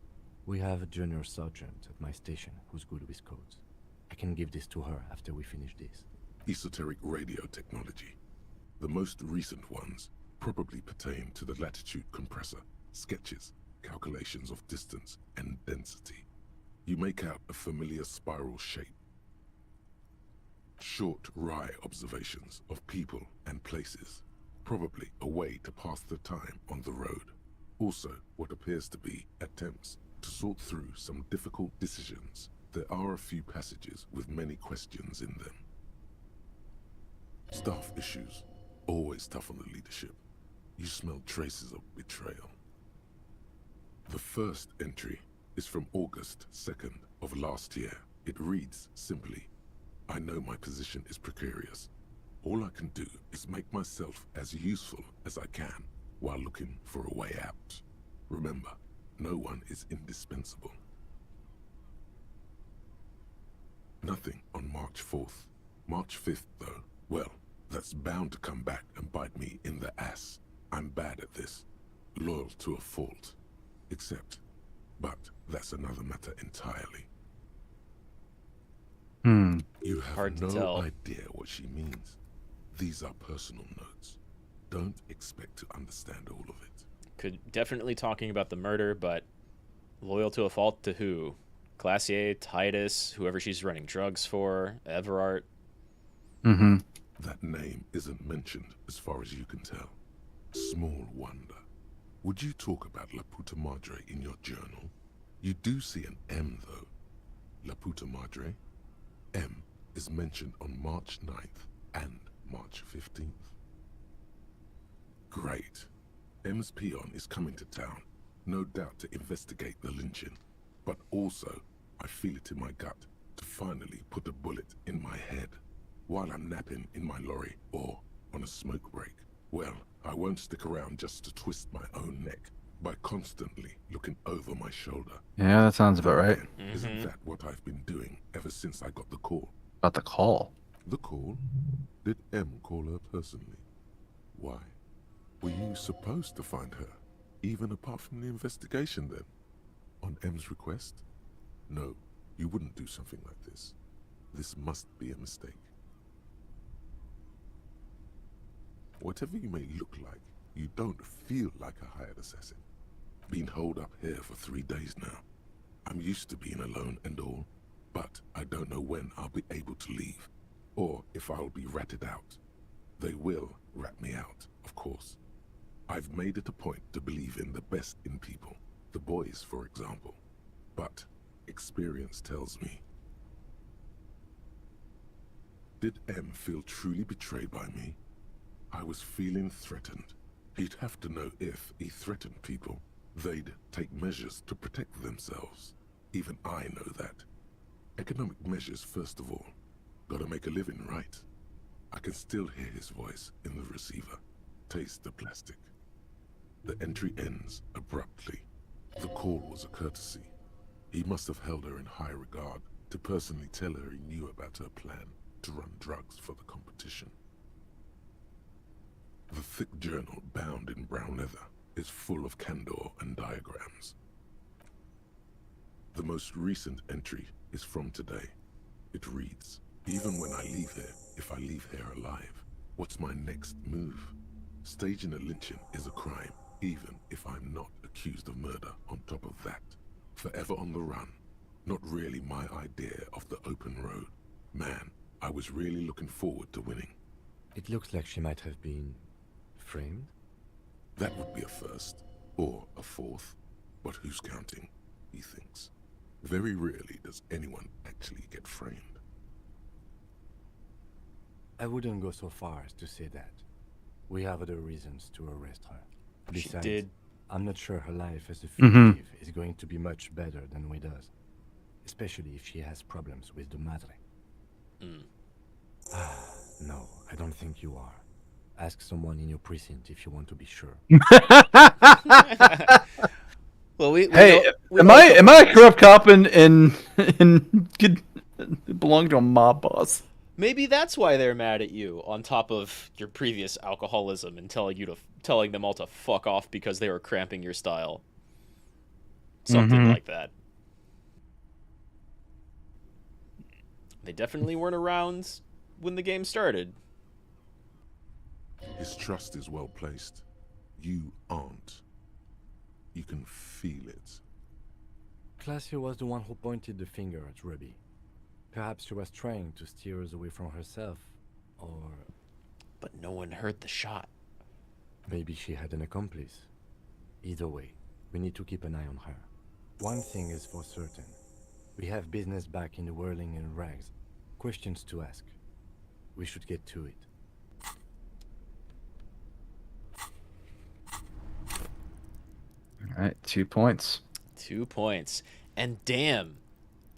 We have a junior sergeant at my station who's good with codes. I can give this to her after we finish this. Esoteric radio technology. The most recent ones probably pertain to the latitude compressor, sketches, calculations of distance and density. You make out a familiar spiral shape. Short, wry observations of people and places, probably a way to pass the time on the road. Also, what appears to be attempts to sort through some difficult decisions. There are a few passages with many questions in them. Staff issues, always tough on the leadership. You smell traces of betrayal. The first entry is from August 2nd of last year. It reads simply, I know my position is precarious. All I can do is make myself as useful as I can while looking for a way out. Remember, no one is indispensable. Nothing on March 4th. March 5th, though, well, that's bound to come back and bite me in the ass. I'm bad at this. Loyal to a fault. But that's another matter entirely. You have Hard to no tell. idea what she means. These are personal notes. Don't expect to understand all of it. Definitely talking about the murder, but loyal to a fault to who? Glacier, Titus, whoever she's running drugs for, Everart. That name isn't mentioned as far as you can tell. Small wonder. Would you talk about La Puta Madre in your journal? You do see an M, though. La Puta Madre. M is mentioned on March 9th and March 15th. Great. M's peon is coming to town, no doubt to investigate the lynching, but also, I feel it in my gut to finally put a bullet in my head while I'm napping in my lorry or on a smoke break. Well, I won't stick around just to twist my own neck by constantly looking over my shoulder. Yeah, that sounds about right. Isn't that what I've been doing ever since I got the call? About the call? The call? Did M call her personally? Why? Were you supposed to find her, even apart from the investigation then? On M's request? No, you wouldn't do something like this. This must be a mistake. Whatever you may look like, you don't feel like a hired assassin. Been holed up here for 3 days now. I'm used to being alone and all, but I don't know when I'll be able to leave, or if I'll be ratted out. They will rat me out, of course. I've made it a point to believe in the best in people, the boys, for example. But experience tells me. Did M feel truly betrayed by me? I was feeling threatened. He'd have to know if he threatened people, they'd take measures to protect themselves. Even I know that. Economic measures first of all. Gotta make a living, right? I can still hear his voice in the receiver. Taste the plastic. The entry ends abruptly. The call was a courtesy. He must have held her in high regard to personally tell her he knew about her plan to run drugs for the competition. The thick journal bound in brown leather is full of candor and diagrams. The most recent entry is from today. It reads, even when I leave here, if I leave here alive, what's my next move? Staging a lynching is a crime, even if I'm not accused of murder on top of that. Forever on the run. Not really my idea of the open road. Man, I was really looking forward to winning. It looks like she might have been framed? That would be a first, or a fourth. But who's counting, he thinks. Very rarely does anyone actually get framed. I wouldn't go so far as to say that. We have other reasons to arrest her. Besides, She did. I'm not sure her life as a fugitive is going to be much better than we does. Especially if she has problems with the Madre. No, I don't think you are. Ask someone in your precinct if you want to be sure. Well, we Hey, am I a corrupt cop and belong to a mob boss? Maybe that's why they're mad at you, on top of your previous alcoholism and telling them all to fuck off because they were cramping your style. Something like that. They definitely weren't around when the game started. His trust is well placed. You aren't. You can feel it. Classy was the one who pointed the finger at Ruby. Perhaps she was trying to steer us away from herself, or... But no one heard the shot. Maybe she had an accomplice. Either way, we need to keep an eye on her. One thing is for certain. We have business back in the whirling in rags. Questions to ask. We should get to it. Alright, 2 points. 2 points. And damn,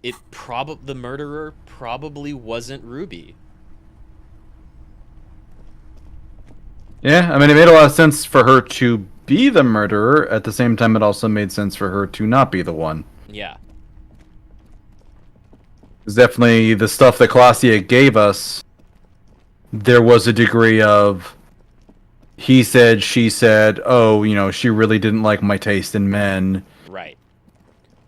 the murderer probably wasn't Ruby. Yeah, I mean, it made a lot of sense for her to be the murderer. At the same time, it also made sense for her to not be the one. Yeah. It's definitely the stuff that Colossia gave us. There was a degree of he said, she said, oh, you know, she really didn't like my taste in men. Right.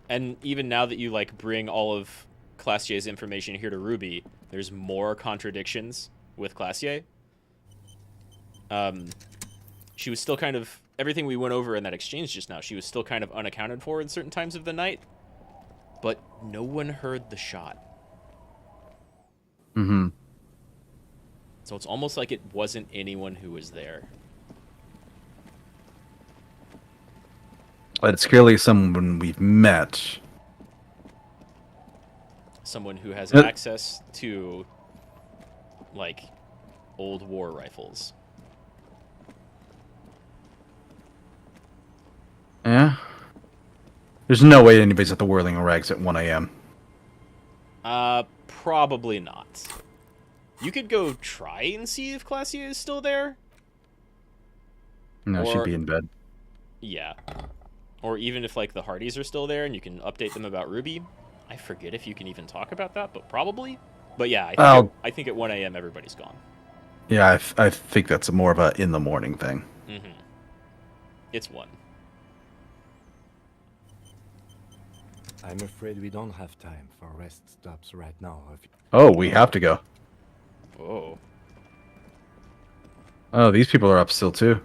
And even now that you, like, bring all of Classier's information here to Ruby, there's more contradictions with Classier. She was still kind of... Everything we went over in that exchange just now, she was still kind of unaccounted for in certain times of the night. But no one heard the shot. Mm-hmm. So it's almost like it wasn't anyone who was there. But it's clearly someone we've met. Someone who has access to, like, old war rifles. Yeah. There's no way anybody's at the Whirling Rags at 1 a.m. Probably not. You could go try and see if Classier is still there. No, she'd be in bed. Yeah. Or even if, like, the Hardys are still there and you can update them about Ruby. I forget if you can even talk about that, but probably. But yeah, I think at 1 a.m. everybody's gone. Yeah, I think that's more of a in the morning thing. Mm-hmm. It's 1. I'm afraid we don't have time for rest stops right now. Oh, we have to go. Oh. Oh, these people are up still too.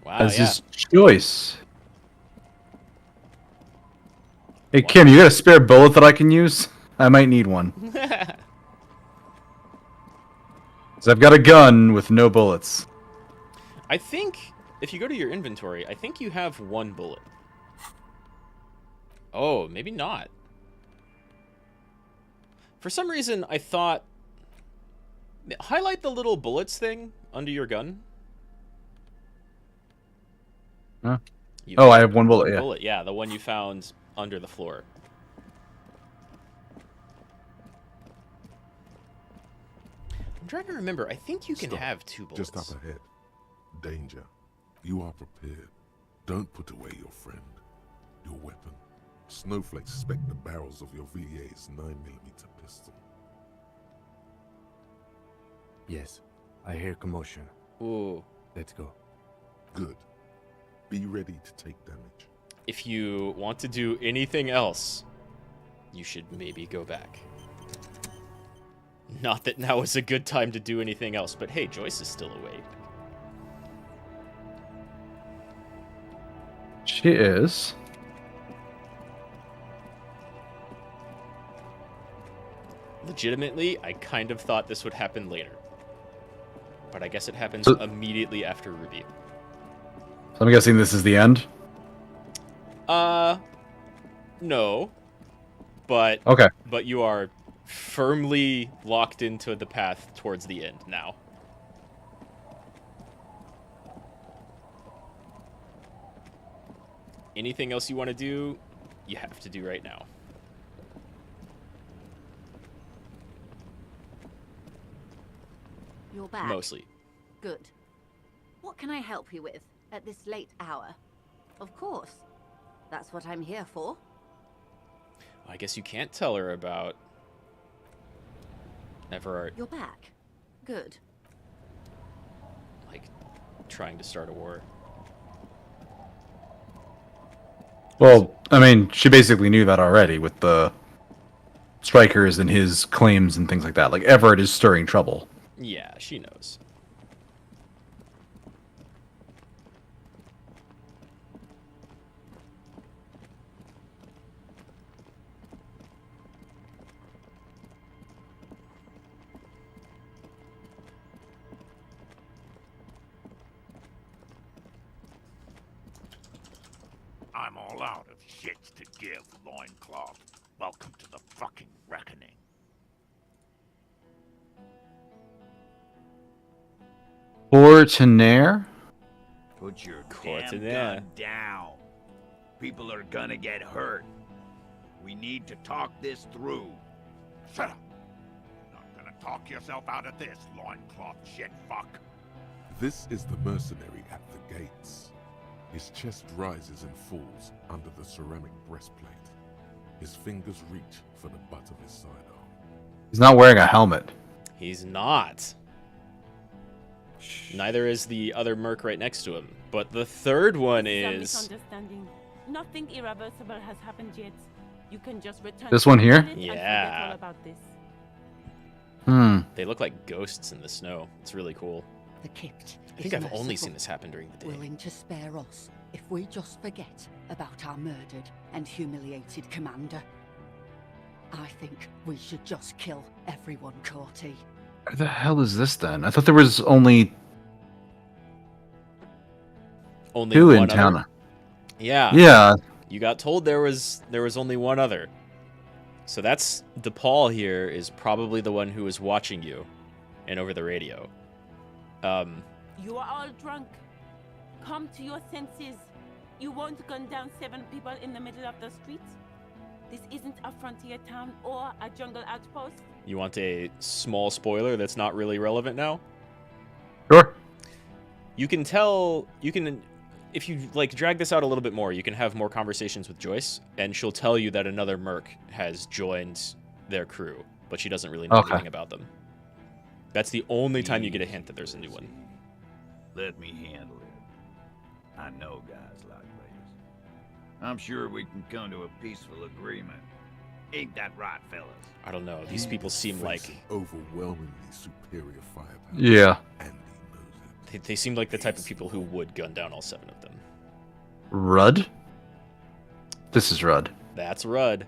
Wow, That's yeah. his choice. Hey, Kim, you got a spare bullet that I can use? I might need one. 'Cause I've got a gun with no bullets. I think if you go to your inventory, I think you have 1 bullet. Oh, maybe not. For some reason, I thought... Highlight the little bullets thing under your gun. Huh? Oh, I have 1 bullet, yeah. Yeah, the one you found under the floor. I'm trying to remember. I think you can have 2 bullets. Just up ahead. Danger. You are prepared. Don't put away your friend. Your weapon. Snowflakes suspect the barrels of your VA's 9mm pistol. Yes, I hear commotion. Ooh. Let's go. Good. Be ready to take damage. If you want to do anything else, you should maybe go back. Not that now is a good time to do anything else, but hey, Joyce is still awake. She is. Legitimately, I kind of thought this would happen later. But I guess it happens immediately after Ruby. So I'm guessing this is the end? No. But okay. But you are firmly locked into the path towards the end now. Anything else you want to do, you have to do right now. You're back? Mostly. Good. What can I help you with at this late hour? Of course. That's what I'm here for. I guess you can't tell her about Everard. You're back. Good. Like, trying to start a war. Well, I mean, she basically knew that already with the strikers and his claims and things like that. Like, Everett is stirring trouble. Yeah, she knows. lot of shits to give, loincloth. Welcome to the fucking reckoning. Fortinaire? Put your Courtenaire. damn gun down. People are gonna get hurt. We need to talk this through. Shut up. Not gonna talk yourself out of this, loincloth shit fuck. This is the mercenary at the gates. His chest rises and falls under the ceramic breastplate. His fingers reach for the butt of his sidearm. He's not wearing a helmet. He's not. Neither is the other merc right next to him. But the third one This is... a misunderstanding. Nothing irreversible has happened yet. You can just return This to one the here? planet and forget Yeah. all about this. They look like ghosts in the snow. It's really cool. The Kipt I think I've only seen this happen during the day. willing to spare us if we just forget about our murdered and humiliated commander. I think we should just kill everyone, Corty. Where the hell is this then? I thought there was only Only two one in other? town. Yeah. Yeah. You got told there was only one other. So that's DePaul here is probably the one who was watching you and over the radio. You are all drunk. Come to your senses. You won't gun down 7 people in the middle of the street. This isn't a frontier town or a jungle outpost. You want a small spoiler that's not really relevant now? Sure. You can tell, if you like drag this out a little bit more, you can have more conversations with Joyce, and she'll tell you that another merc has joined their crew, but she doesn't really know anything about them. That's the only time you get a hint that there's a new one. Let me handle it. I know guys like this. I'm sure we can come to a peaceful agreement. Ain't that right, fellas? I don't know. These people seem like overwhelmingly superior firepower. Yeah. They seem like the type of people who would gun down all 7 of them. Rudd? This is Rudd. That's Rudd.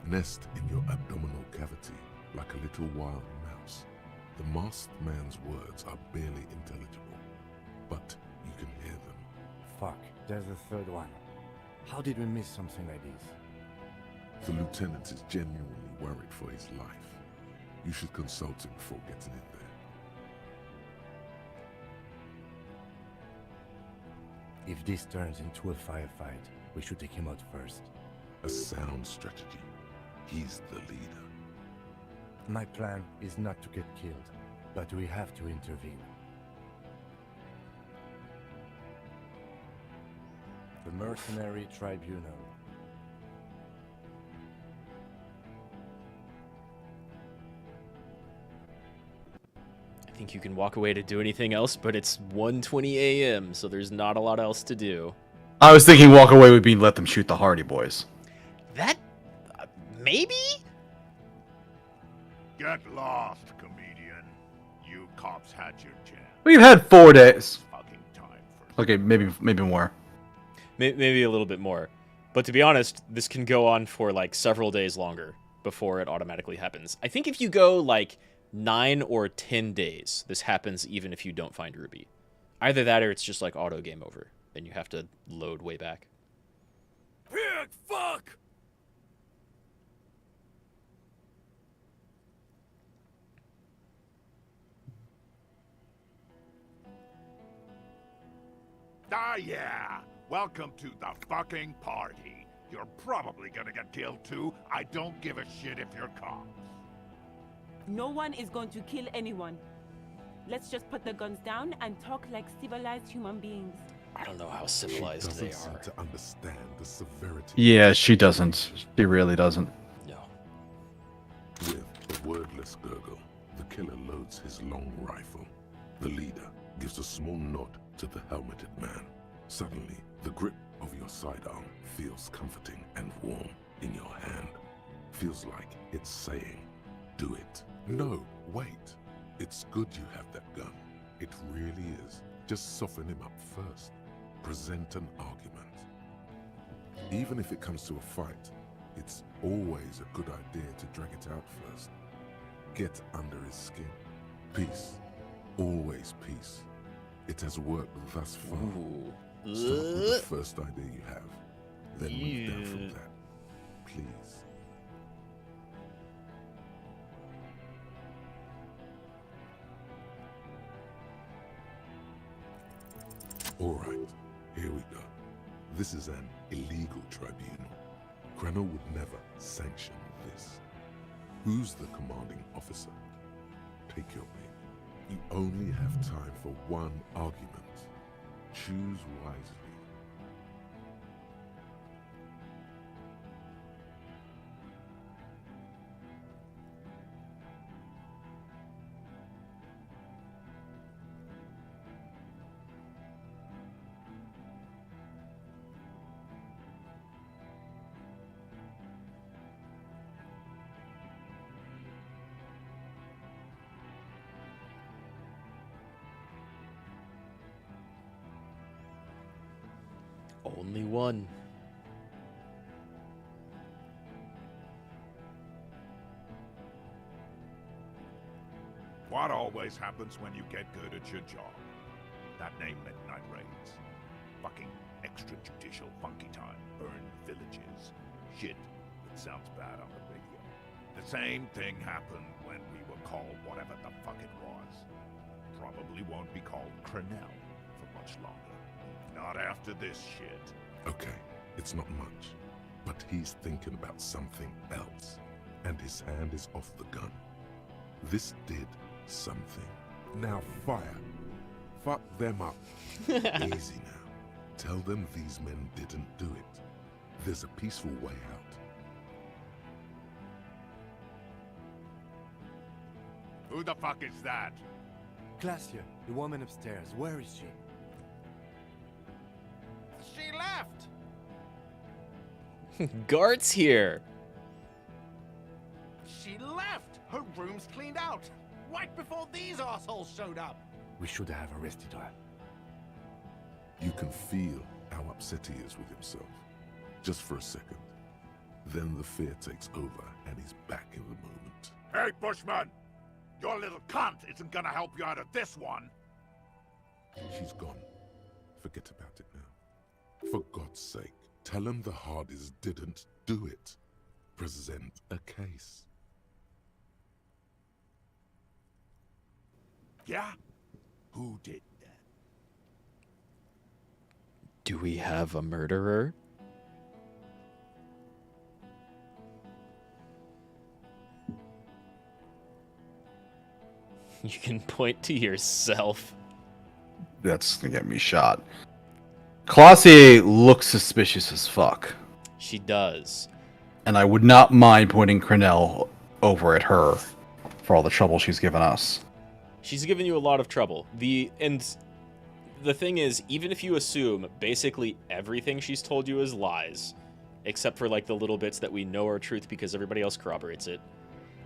Nest in your abdominal cavity like a little wild mouse. The masked man's words are barely intelligible, but you can hear them. Fuck, there's a third one. How did we miss something like this? The lieutenant is genuinely worried for his life. You should consult him before getting in there. If this turns into a firefight, we should take him out first. A sound strategy. He's the leader. My plan is not to get killed, but we have to intervene. The Mercenary Tribunal. I think you can walk away to do anything else, but it's 1:20 a.m., so there's not a lot else to do. I was thinking walk away would be let them shoot the Hardy Boys. That... maybe? Get lost, comedian. You cops had your chance. We've had 4 days. Okay, maybe more. Maybe a little bit more. But to be honest, this can go on for like several days longer before it automatically happens. I think if you go like 9 or 10 days, this happens even if you don't find Ruby. Either that or it's just like auto game over. Then you have to load way back. Pig fuck! Ah, yeah. Welcome to the fucking party. You're probably gonna get killed too. I don't give a shit if you're cops. No one is going to kill anyone. Let's just put the guns down and talk like civilized human beings. I don't know how civilized they Seem are. to understand the severity. Yeah, she doesn't. She really doesn't. No. With a wordless gurgle, the killer loads his long rifle. The leader gives a small nod to the helmeted man. Suddenly, the grip of your sidearm feels comforting and warm in your hand. Feels like it's saying, do it. No, wait. It's good you have that gun. It really is. Just soften him up first. Present an argument. Even if it comes to a fight, it's always a good idea to drag it out first. Get under his skin. Peace. Always peace. It has worked thus far. Ooh. Start with the first idea you have, then move down from that. Please. Alright, here we go. This is an illegal tribunal. Krenner would never sanction this. Who's the commanding officer? Take your pick. You only have time for one argument. Choose wisely. Only one. What always happens when you get good at your job? That name Midnight Raids. Fucking extrajudicial funky time. Burn villages. Shit that sounds bad on the radio. The same thing happened when we were called whatever the fuck it was. Probably won't be called Crenell for much longer. Not after this shit. Okay, it's not much, but he's thinking about something else, and his hand is off the gun. This did something. Now fire. Fuck them up. Easy now. Tell them these men didn't do it. There's a peaceful way out. Who the fuck is that? Glacia, the woman upstairs. Where is she? She left! Gart's here. She left! Her room's cleaned out! Right before these assholes showed up! We should have arrested her. You can feel how upset he is with himself. Just for a second. Then the fear takes over and he's back in the moment. Hey, Bushman! Your little cunt isn't gonna help you out of this one! She's gone. Forget about it now. For God's sake, tell him the Hardys didn't do it. Present a case. Yeah? Who did that? Do we have a murderer? You can point to yourself. That's gonna get me shot. Clausie looks suspicious as fuck. She does. And I would not mind pointing Crenell over at her for all the trouble she's given us. She's given you a lot of trouble. The thing is, even if you assume basically everything she's told you is lies, except for like the little bits that we know are truth because everybody else corroborates it,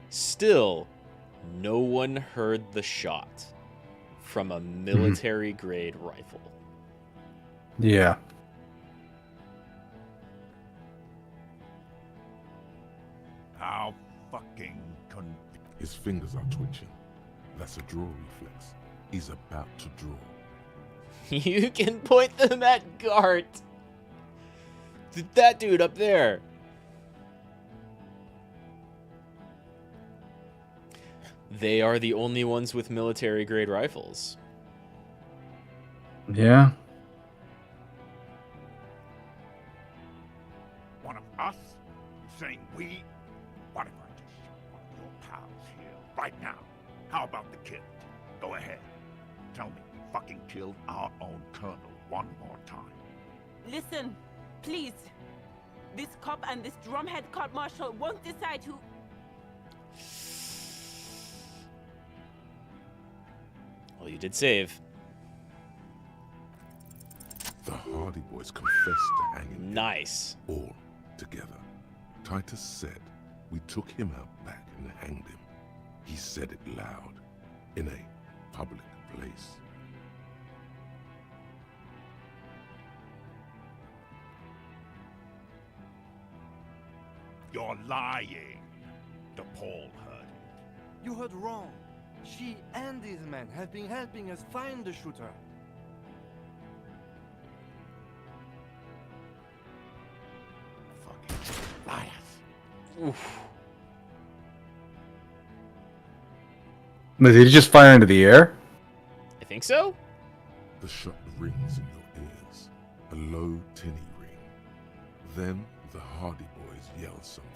still, no one heard the shot from a military-grade rifle. Yeah. How fucking His fingers are twitching. That's a draw reflex. He's about to draw. You can point them at Gart. That dude up there. They are the only ones with military-grade rifles. Yeah. One of us? Saying we? What if I just shot one of your pals here, right now? How about the kid? Go ahead. Tell me we fucking killed our own colonel one more time. Listen, please. This cop and this drumhead court marshal won't decide who... Well, you did save. The Hardy Boys confessed to hanging Nice. him all together. Titus said we took him out back and hanged him. He said it loud, in a public place. You're lying. DePaul heard it. You heard wrong. She and these men have been helping us find the shooter. Oof. Did he just fire into the air? I think so. The shot rings in your ears, a low, tinny ring. Then the Hardy Boys yell something.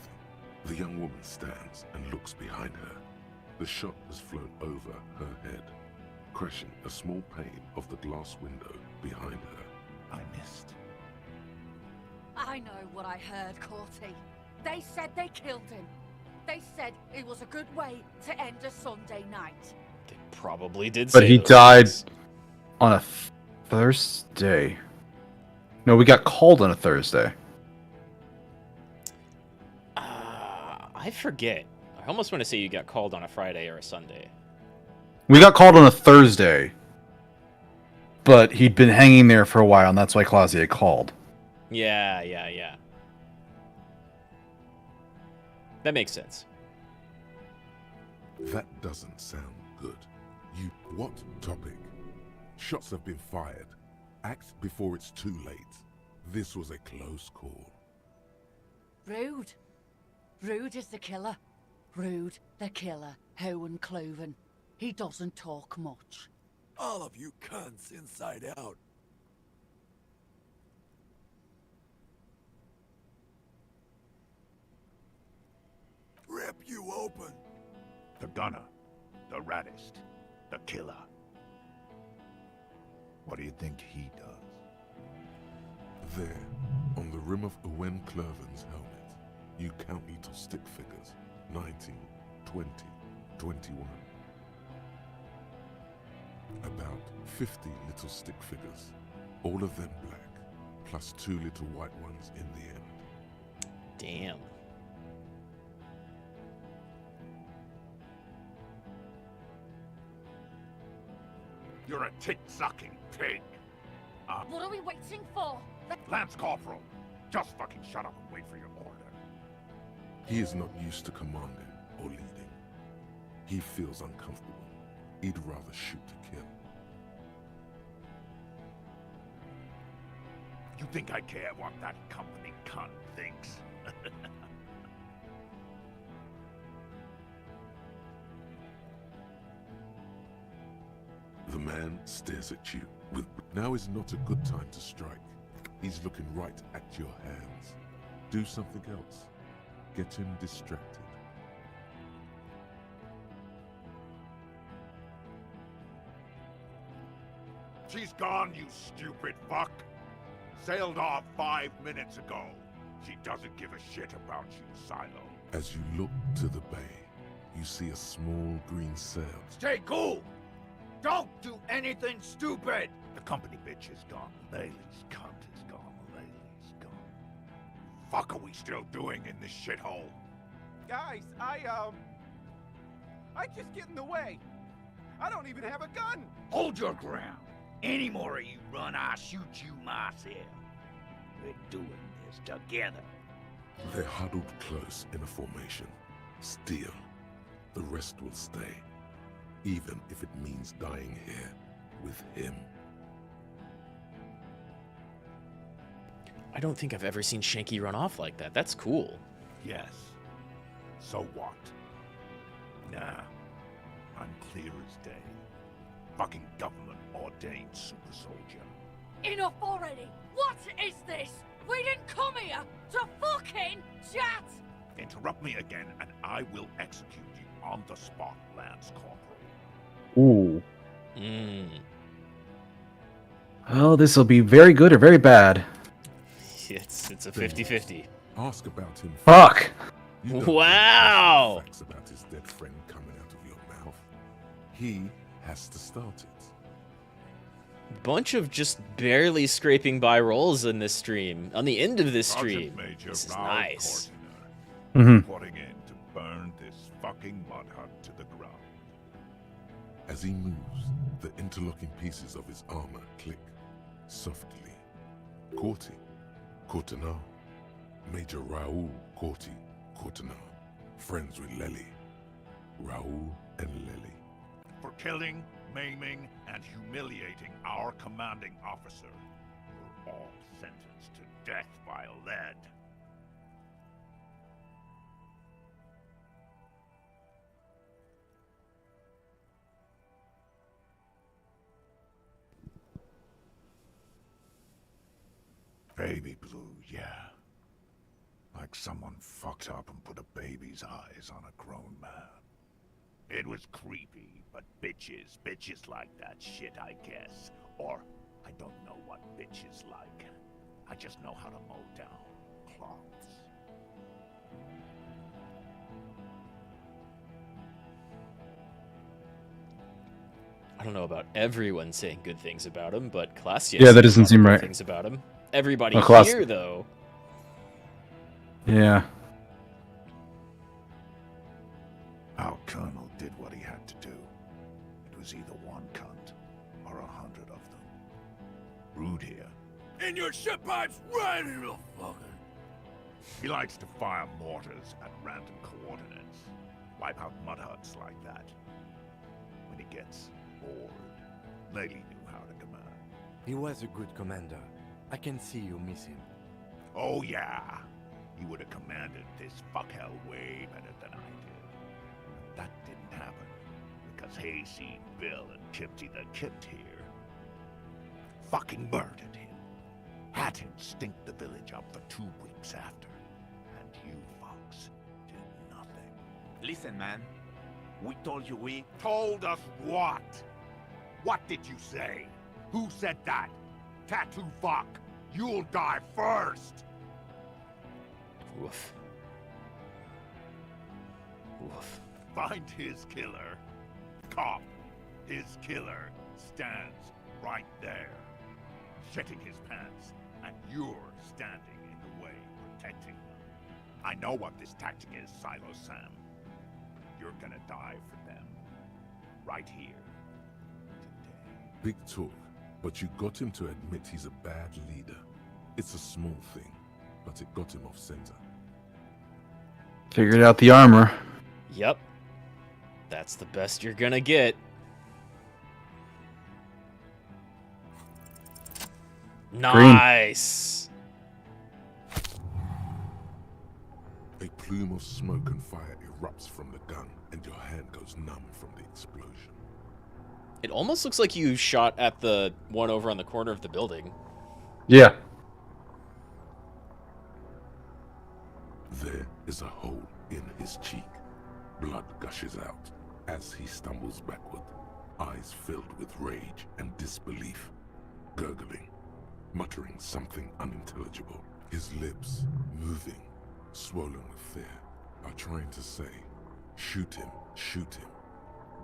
The young woman stands and looks behind her. The shot has flown over her head, crashing a small pane of the glass window behind her. I missed. I know what I heard, Corty. They said they killed him. They said it was a good way to end a Sunday night. They probably did But say he those died things. on a Thursday. No, we got called on a Thursday. I forget. I almost want to say you got called on a Friday or a Sunday. We got called on a Thursday. But he'd been hanging there for a while, and that's why Clausia called. Yeah. That makes sense. That doesn't sound good. What topic? Shots have been fired. Act before it's too late. This was a close call. Rude. Rude is the killer. Rude, the killer, Hohen Cloven. He doesn't talk much. All of you cunts inside out. Rip you open. The gunner, the raddest, the killer. What do you think he does? There, on the rim of Owen Clerven's helmet, you count little stick figures. 19, 20, 21. About 50 little stick figures, all of them black, plus 2 little white ones in the end. Damn. You're a tit-sucking pig. What are we waiting for? Lance Corporal, just fucking shut up and wait for your order. He is not used to commanding or leading. He feels uncomfortable. He'd rather shoot to kill. You think I care what that company cunt thinks? The man stares at you with... Now is not a good time to strike. He's looking right at your hands. Do something else. Get him distracted. She's gone, you stupid fuck. Sailed off 5 minutes ago. She doesn't give a shit about you, Silo. As you look to the bay, you see a small green sail. Stay cool! Don't do anything stupid! The company bitch is gone. Laylee's cunt is gone. Laylee's gone. Fuck are we still doing in this shithole? Guys, I just get in the way. I don't even have a gun. Hold your ground. Any more of you run, I'll shoot you myself. We're doing this together. They're huddled close in a formation. Still, the rest will stay. Even if it means dying here with him. I don't think I've ever seen Shanky run off like that. That's cool. Yes. So what? Nah. I'm clear as day. Fucking government-ordained super soldier. Enough already! What is this? We didn't come here to fucking chat! Interrupt me again and I will execute you on the spot, Lance Corporal. Ooh. Well, this will be very good or very bad. It's a 50-50. Ask about him. Fuck! You don't Wow! know facts about his dead friend coming out of your mouth. He has to start it. Bunch of just barely scraping by rolls in this stream. On the end of this stream. This is nice. Reporting in to burn this fucking mud hut to the ground. As he moves, the interlocking pieces of his armor click softly. Corti, Courtenay, Major Raoul Corti, Courtenay, friends with Lely, Raoul and Lely. For killing, maiming, and humiliating our commanding officer, you're all sentenced to death by lead. Baby blue, yeah. Like someone fucked up and put a baby's eyes on a grown man. It was creepy, but bitches like that shit, I guess. Or, I don't know what bitches like. I just know how to mow down cloths. I don't know about everyone saying good things about him, but Classius Yeah, that doesn't seem right. things about him. Everybody Well, here, though. Yeah. Our colonel did what he had to do. It was either one cunt or 100 of them. Rude here. In your ship pipes, right in the fucking. He likes to fire mortars at random coordinates. Wipe out mud huts like that. When he gets bored, Lady knew how to command. He was a good commander. I can see you miss him. Oh yeah, he would have commanded this fuckhell way better than I did. But that didn't happen, because Hayseed, Bill, and Kipsy the Kipt here fucking murdered him. Had him stink the village up for 2 weeks after. And you fucks did nothing. Listen, man. We told you we... Told us what? What did you say? Who said that? Tattoo fuck. You'll die first. Woof. Woof. Find his killer. Cop. His killer stands right there. Shitting his pants. And you're standing in the way, protecting them. I know what this tactic is, Silo Sam. You're gonna die for them. Right here. Big talk, but you got him to admit he's a bad leader. It's a small thing, but it got him off center. Figured out the armor. Yep. That's the best you're gonna get. Nice. A plume of smoke and fire erupts from the gun, and your hand goes numb from the explosion. It almost looks like you shot at the one over on the corner of the building. Yeah. There is a hole in his cheek. Blood gushes out as he stumbles backward, eyes filled with rage and disbelief, gurgling, muttering something unintelligible. His lips, moving, swollen with fear, are trying to say, shoot him,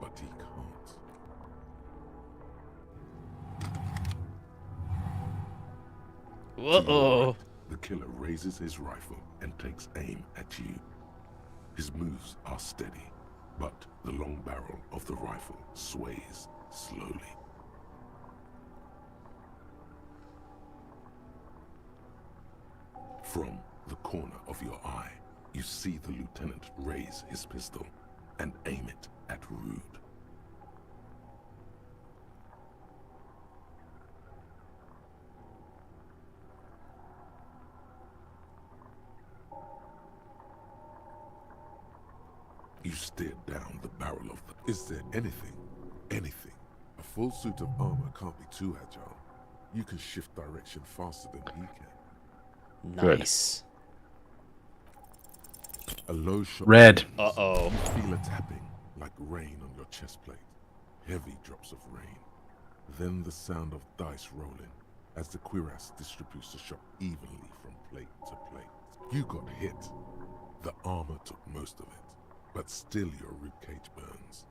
but he can't. Uh-oh. The killer raises his rifle and takes aim at you. His moves are steady, but the long barrel of the rifle sways slowly. From the corner of your eye, you see the lieutenant raise his pistol and aim it at Rude. You stare down the barrel of the... Is there anything? Anything? A full suit of armor can't be too agile. You can shift direction faster than he can. Nice. A low shot. Red. Uh-oh. You feel a tapping, like rain on your chest plate. Heavy drops of rain. Then the sound of dice rolling as the cuirass distributes the shot evenly from plate to plate. You got hit. The armor took most of it. But still your ribcage burns.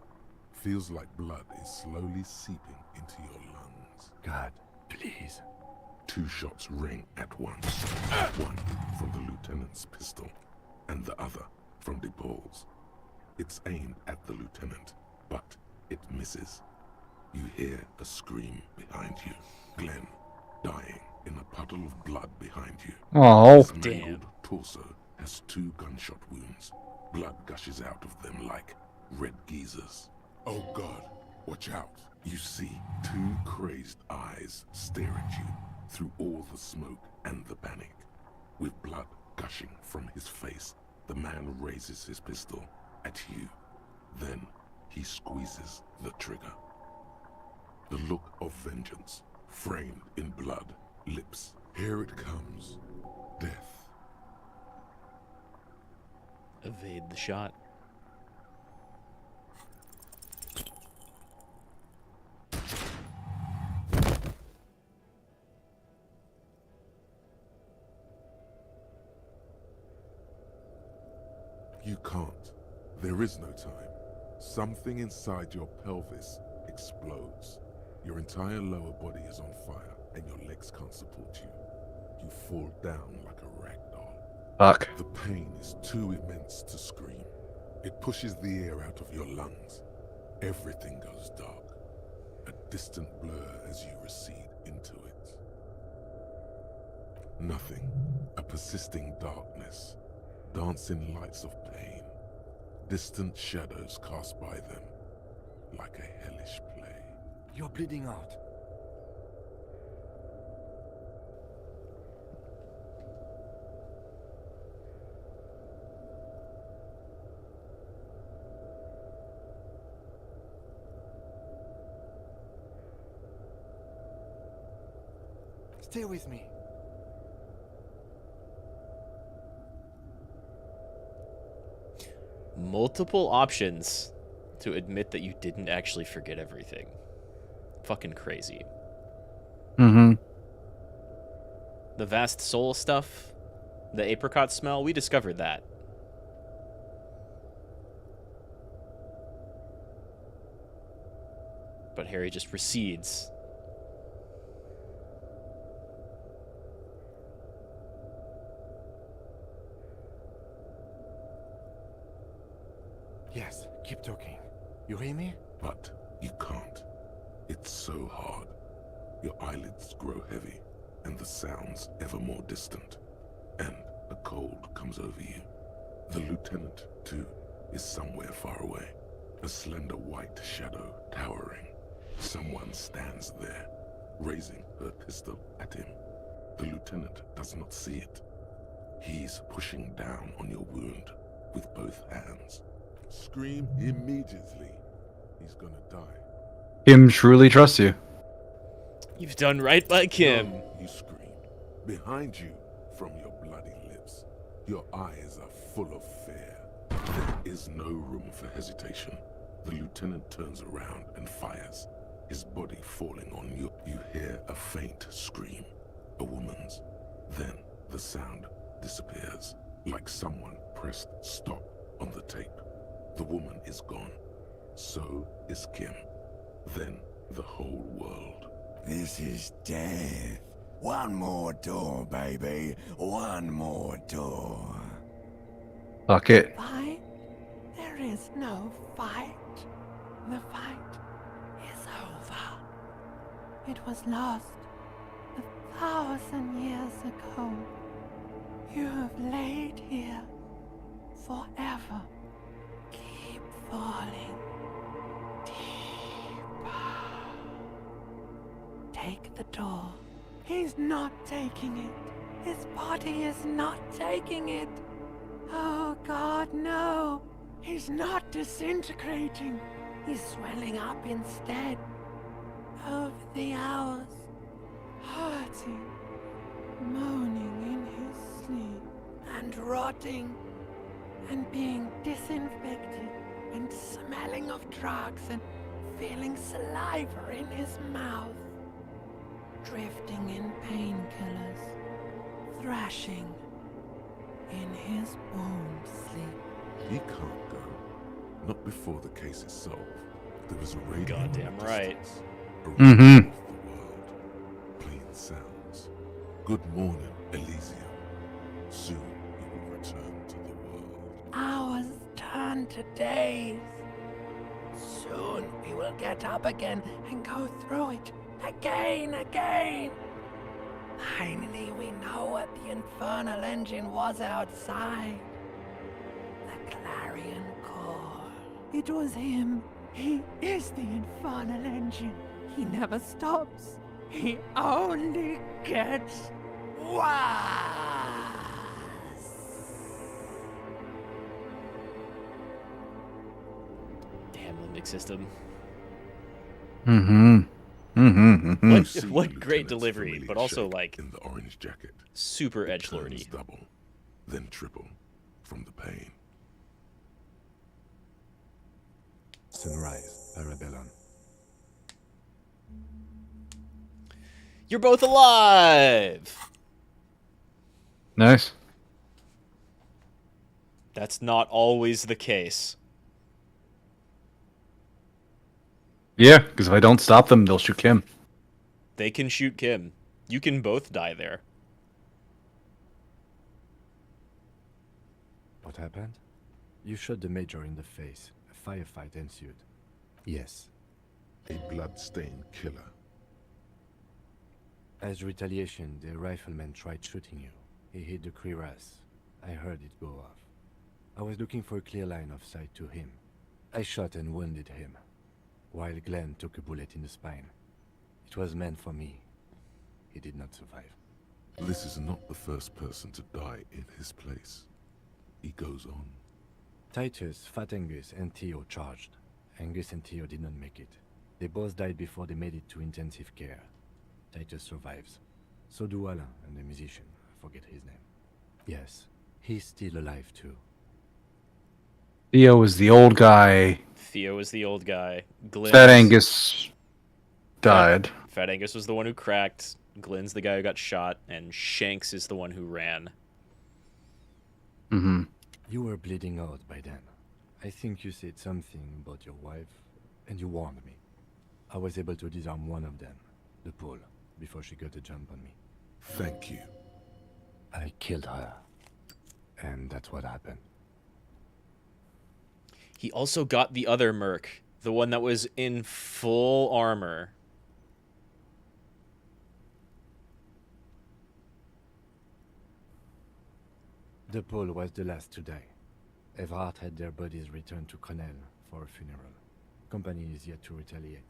Feels like blood is slowly seeping into your lungs. God, please. 2 shots ring at once. One from the lieutenant's pistol, and the other from the balls. It's aimed at the lieutenant, but it misses. You hear a scream behind you. Glenn, dying in a puddle of blood behind you. Oh, His damn. mangled torso has 2 gunshot wounds. Blood gushes out of them like red geysers. Oh God, watch out. You see 2 crazed eyes stare at you through all the smoke and the panic. With blood gushing from his face, the man raises his pistol at you. Then he squeezes the trigger. The look of vengeance, framed in blood, lips Here it comes. Death. Evade the shot. You can't. There is no time. Something inside your pelvis explodes. Your entire lower body is on fire, and your legs can't support you. You fall down like a rag doll. Fuck. The pain is too immense to scream. It pushes the air out of your lungs. Everything goes dark. A distant blur as you recede into it. Nothing. A persisting darkness. Dancing lights of pain. Distant shadows cast by them. Like a hellish play. You're bleeding out. Stay with me. Multiple options to admit that you didn't actually forget everything. Fucking crazy. Mm-hmm. The vast soul stuff, the apricot smell, we discovered that. But Harry just recedes. Yes, keep talking. You hear me? But you can't. It's so hard. Your eyelids grow heavy, and the sounds ever more distant. And a cold comes over you. The lieutenant, too, is somewhere far away. A slender white shadow towering. Someone stands there, raising her pistol at him. The lieutenant does not see it. He's pushing down on your wound with both hands. Scream immediately. He's gonna die. Kim truly trusts you. You've done right by Kim. No, you scream. Behind you, from your bloody lips, your eyes are full of fear. There is no room for hesitation. The lieutenant turns around and fires, his body falling on you. You hear a faint scream, a woman's. Then the sound disappears, like someone pressed stop on the tape. The woman is gone. So is Kim. Then the whole world. This is death. One more door, baby. One more door. Fuck it. Fight? There is no fight. The fight is over. It was lost 1,000 years ago. You have laid here forever. Keep falling deeper. Take the door. He's not taking it. His body is not taking it. Oh God, no. He's not disintegrating. He's swelling up instead. Over the hours, hurting, moaning in his sleep, and rotting, and being disinfected, and smelling of drugs, and feeling saliva in his mouth, drifting in painkillers, thrashing in his womb sleep. He can't go. Not before the case is solved. There is a radio. Goddamn right. Mm-hmm. Of the world. Clean sounds. Good morning, Elysium. Soon you will return to the world. Hours turn to days. Soon we will get up again and go through it again. Finally, we know what the infernal engine was outside. The clarion call. It was him. He is the infernal engine. He never stops. He only gets worse. Damn limbic system. Mm-hmm. Mm-hmm. Mhm. What great delivery, but also like in the orange jacket. super It edgelordy. turns double, then triple from the pain. Sunrise, Parabellum. You're both alive. Nice. That's not always the case. Yeah, because if I don't stop them, they'll shoot Kim. They can shoot Kim. You can both die there. What happened? You shot the major in the face. A firefight ensued. Yes. A blood-stained killer. As retaliation, the rifleman tried shooting you. He hit the cuirass. I heard it go off. I was looking for a clear line of sight to him. I shot and wounded him, while Glenn took a bullet in the spine. It was meant for me. He did not survive. This is not the first person to die in his place. He goes on. Titus, Fat Angus, and Theo charged. Angus and Theo did not make it. They both died before they made it to intensive care. Titus survives. So do Alain and the musician. I forget his name. Yes, he's still alive too. Theo is the old guy. Theo is the old guy. Glenn. Fat Angus died. Fat Angus was the one who cracked. Glenn's the guy who got shot, and Shanks is the one who ran. Mm-hmm. You were bleeding out by then. I think you said something about your wife, and you warned me. I was able to disarm one of them, the Pole, before she got a jump on me. Thank you. I killed her. And that's what happened. He also got the other merc, the one that was in full armor. The Pole was the last to die. Everhart had their bodies returned to Connell for a funeral. Company is yet to retaliate.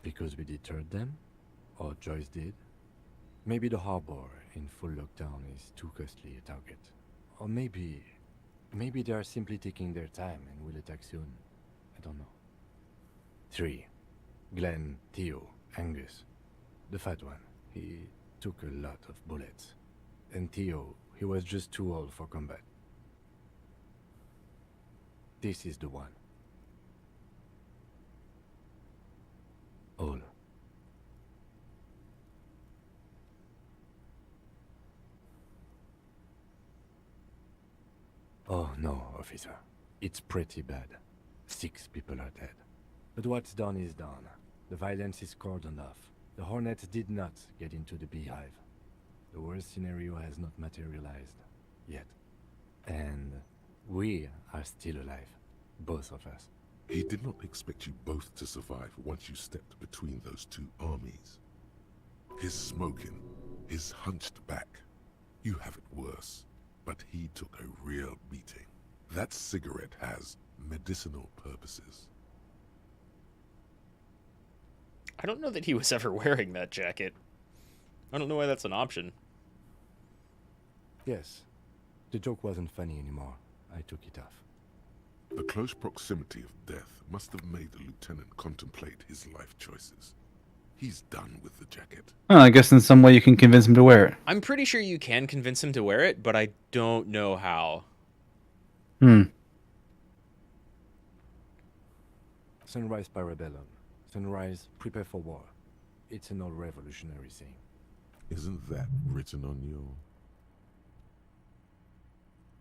Because we deterred them? Or Joyce did? Maybe the harbor in full lockdown is too costly a target. Or maybe they are simply taking their time and will attack soon. I don't know. 3. Glenn, Theo, Angus. The fat one. He took a lot of bullets. And Theo, he was just too old for combat. This is the one. All. Oh no, officer. It's pretty bad. 6 people are dead. But what's done is done. The violence is cordoned off. The Hornets did not get into the beehive. The worst scenario has not materialized. Yet. And we are still alive. Both of us. He did not expect you both to survive once you stepped between those two armies. His smoking, his hunched back. You have it worse, but he took a real beating. That cigarette has medicinal purposes. I don't know that he was ever wearing that jacket. I don't know why that's an option. Yes. The joke wasn't funny anymore. I took it off. The close proximity of death must have made the lieutenant contemplate his life choices. He's done with the jacket. Well, I guess in some way you can convince him to wear it. I'm pretty sure you can convince him to wear it, but I don't know how. Sunrise Parabellum. Sunrise, prepare for war. It's an old revolutionary saying. Isn't that written on your...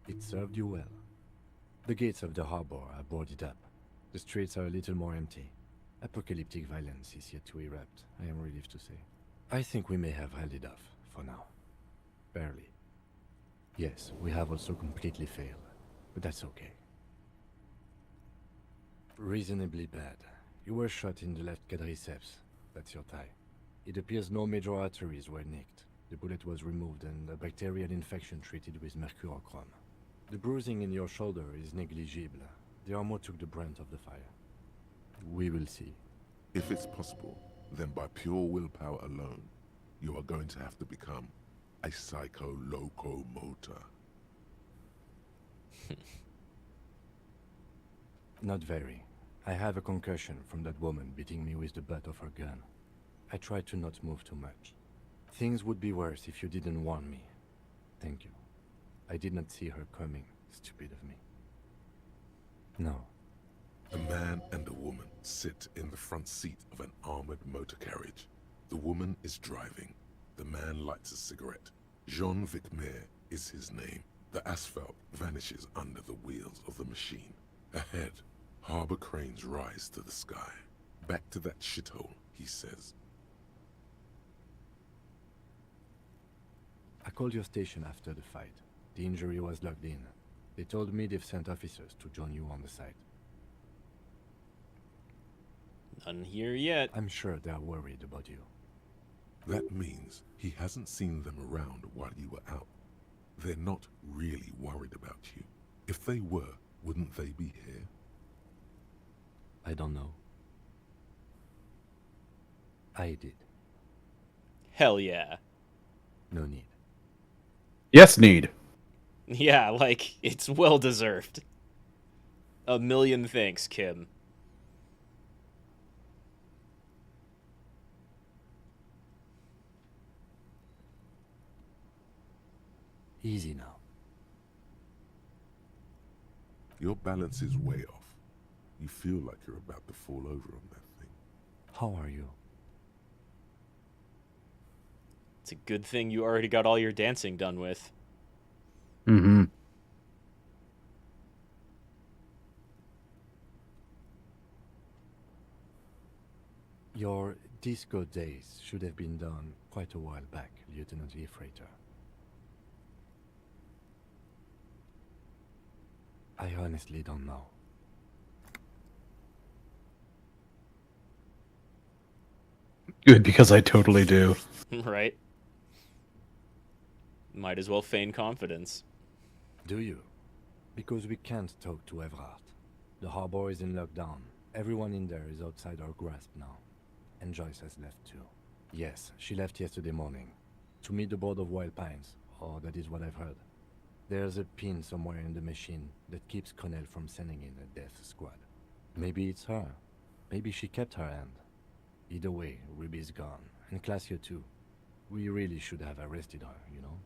It served you well. The gates of the harbor are boarded up. The streets are a little more empty. Apocalyptic violence is yet to erupt, I am relieved to say. I think we may have held it off, for now. Barely. Yes, we have also completely failed, but that's okay. Reasonably bad. You were shot in the left quadriceps. That's your thigh. It appears no major arteries were nicked. The bullet was removed and a bacterial infection treated with mercurochrome. The bruising in your shoulder is negligible. The armor took the brunt of the fire. We will see. If it's possible, then by pure willpower alone, you are going to have to become a psycho-locomotor. Not very. I have a concussion from that woman beating me with the butt of her gun. I tried to not move too much. Things would be worse if you didn't warn me. Thank you. I did not see her coming. Stupid of me. No. A man and a woman sit in the front seat of an armored motor carriage. The woman is driving. The man lights a cigarette. Jean Vicmer is his name. The asphalt vanishes under the wheels of the machine. Ahead, harbor cranes rise to the sky. Back to that shithole, he says. I called your station after the fight. The injury was logged in. They told me they've sent officers to join you on the site. None here yet. I'm sure they're worried about you. That means he hasn't seen them around while you were out. They're not really worried about you. If they were, wouldn't they be here? I don't know. I did. Hell yeah. No need. Yes, need. Yeah, like, it's well deserved. A million thanks, Kim. Easy now. Your balance is way off. You feel like you're about to fall over on that thing. How are you? It's a good thing you already got all your dancing done with. Mm-hmm. Your disco days should have been done quite a while back, Lieutenant ENVtuber. I honestly don't know. Good, because I totally do. Right? Might as well feign confidence. Do you? Because we can't talk to Everard. The harbor is in lockdown. Everyone in there is outside our grasp now. And Joyce has left too. Yes, she left yesterday morning. To meet the board of Wild Pines. Or that is what I've heard. There's a pin somewhere in the machine that keeps Connell from sending in a death squad. Maybe it's her. Maybe she kept her hand. Either way, Ruby's gone. And Classio too. We really should have arrested her, you know?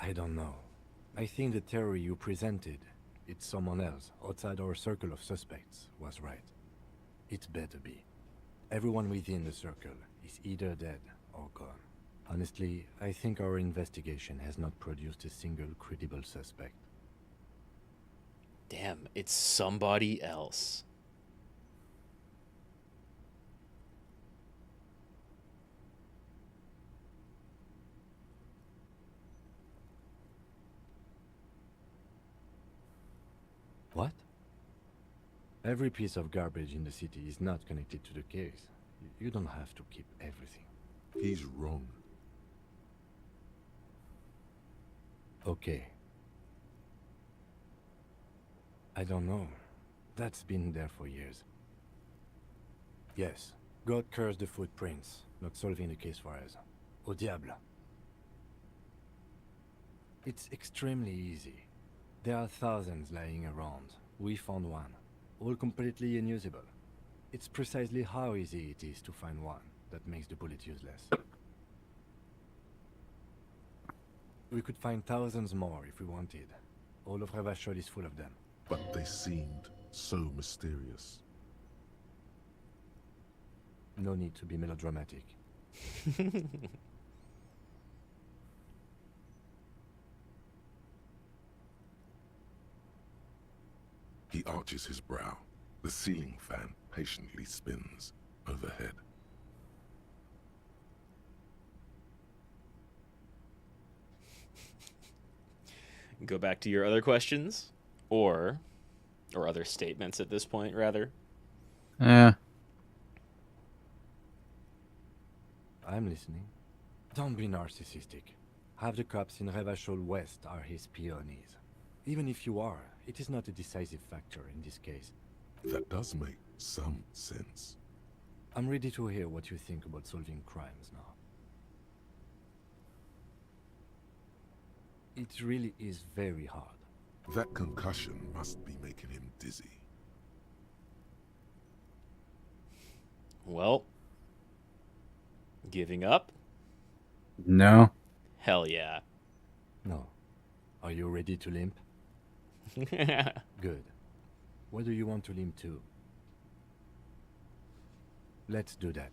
I don't know. I think the theory you presented, it's someone else, outside our circle of suspects, was right. It better be. Everyone within the circle is either dead or gone. Honestly, I think our investigation has not produced a single credible suspect. Damn, it's somebody else. What? Every piece of garbage in the city is not connected to the case. You don't have to keep everything. He's wrong. Okay. I don't know. That's been there for years. Yes, God cursed the footprints, not solving the case for us. Au diable. It's extremely easy. There are thousands lying around. We found one, all completely unusable. It's precisely how easy it is to find one that makes the bullet useless. We could find thousands more if we wanted. All of Revachol is full of them. But they seemed so mysterious. No need to be melodramatic. He arches his brow. The ceiling fan patiently spins overhead. Go back to your other questions? Or other statements at this point, rather. Yeah. I'm listening. Don't be narcissistic. Half the cops in Revachol West are his peonies. Even if you are, it is not a decisive factor in this case. That does make some sense. I'm ready to hear what you think about solving crimes now. It really is very hard. That concussion must be making him dizzy. Well, giving up? No. Hell yeah. No. Are you ready to limp? Good. Where do you want to limp to? Let's do that.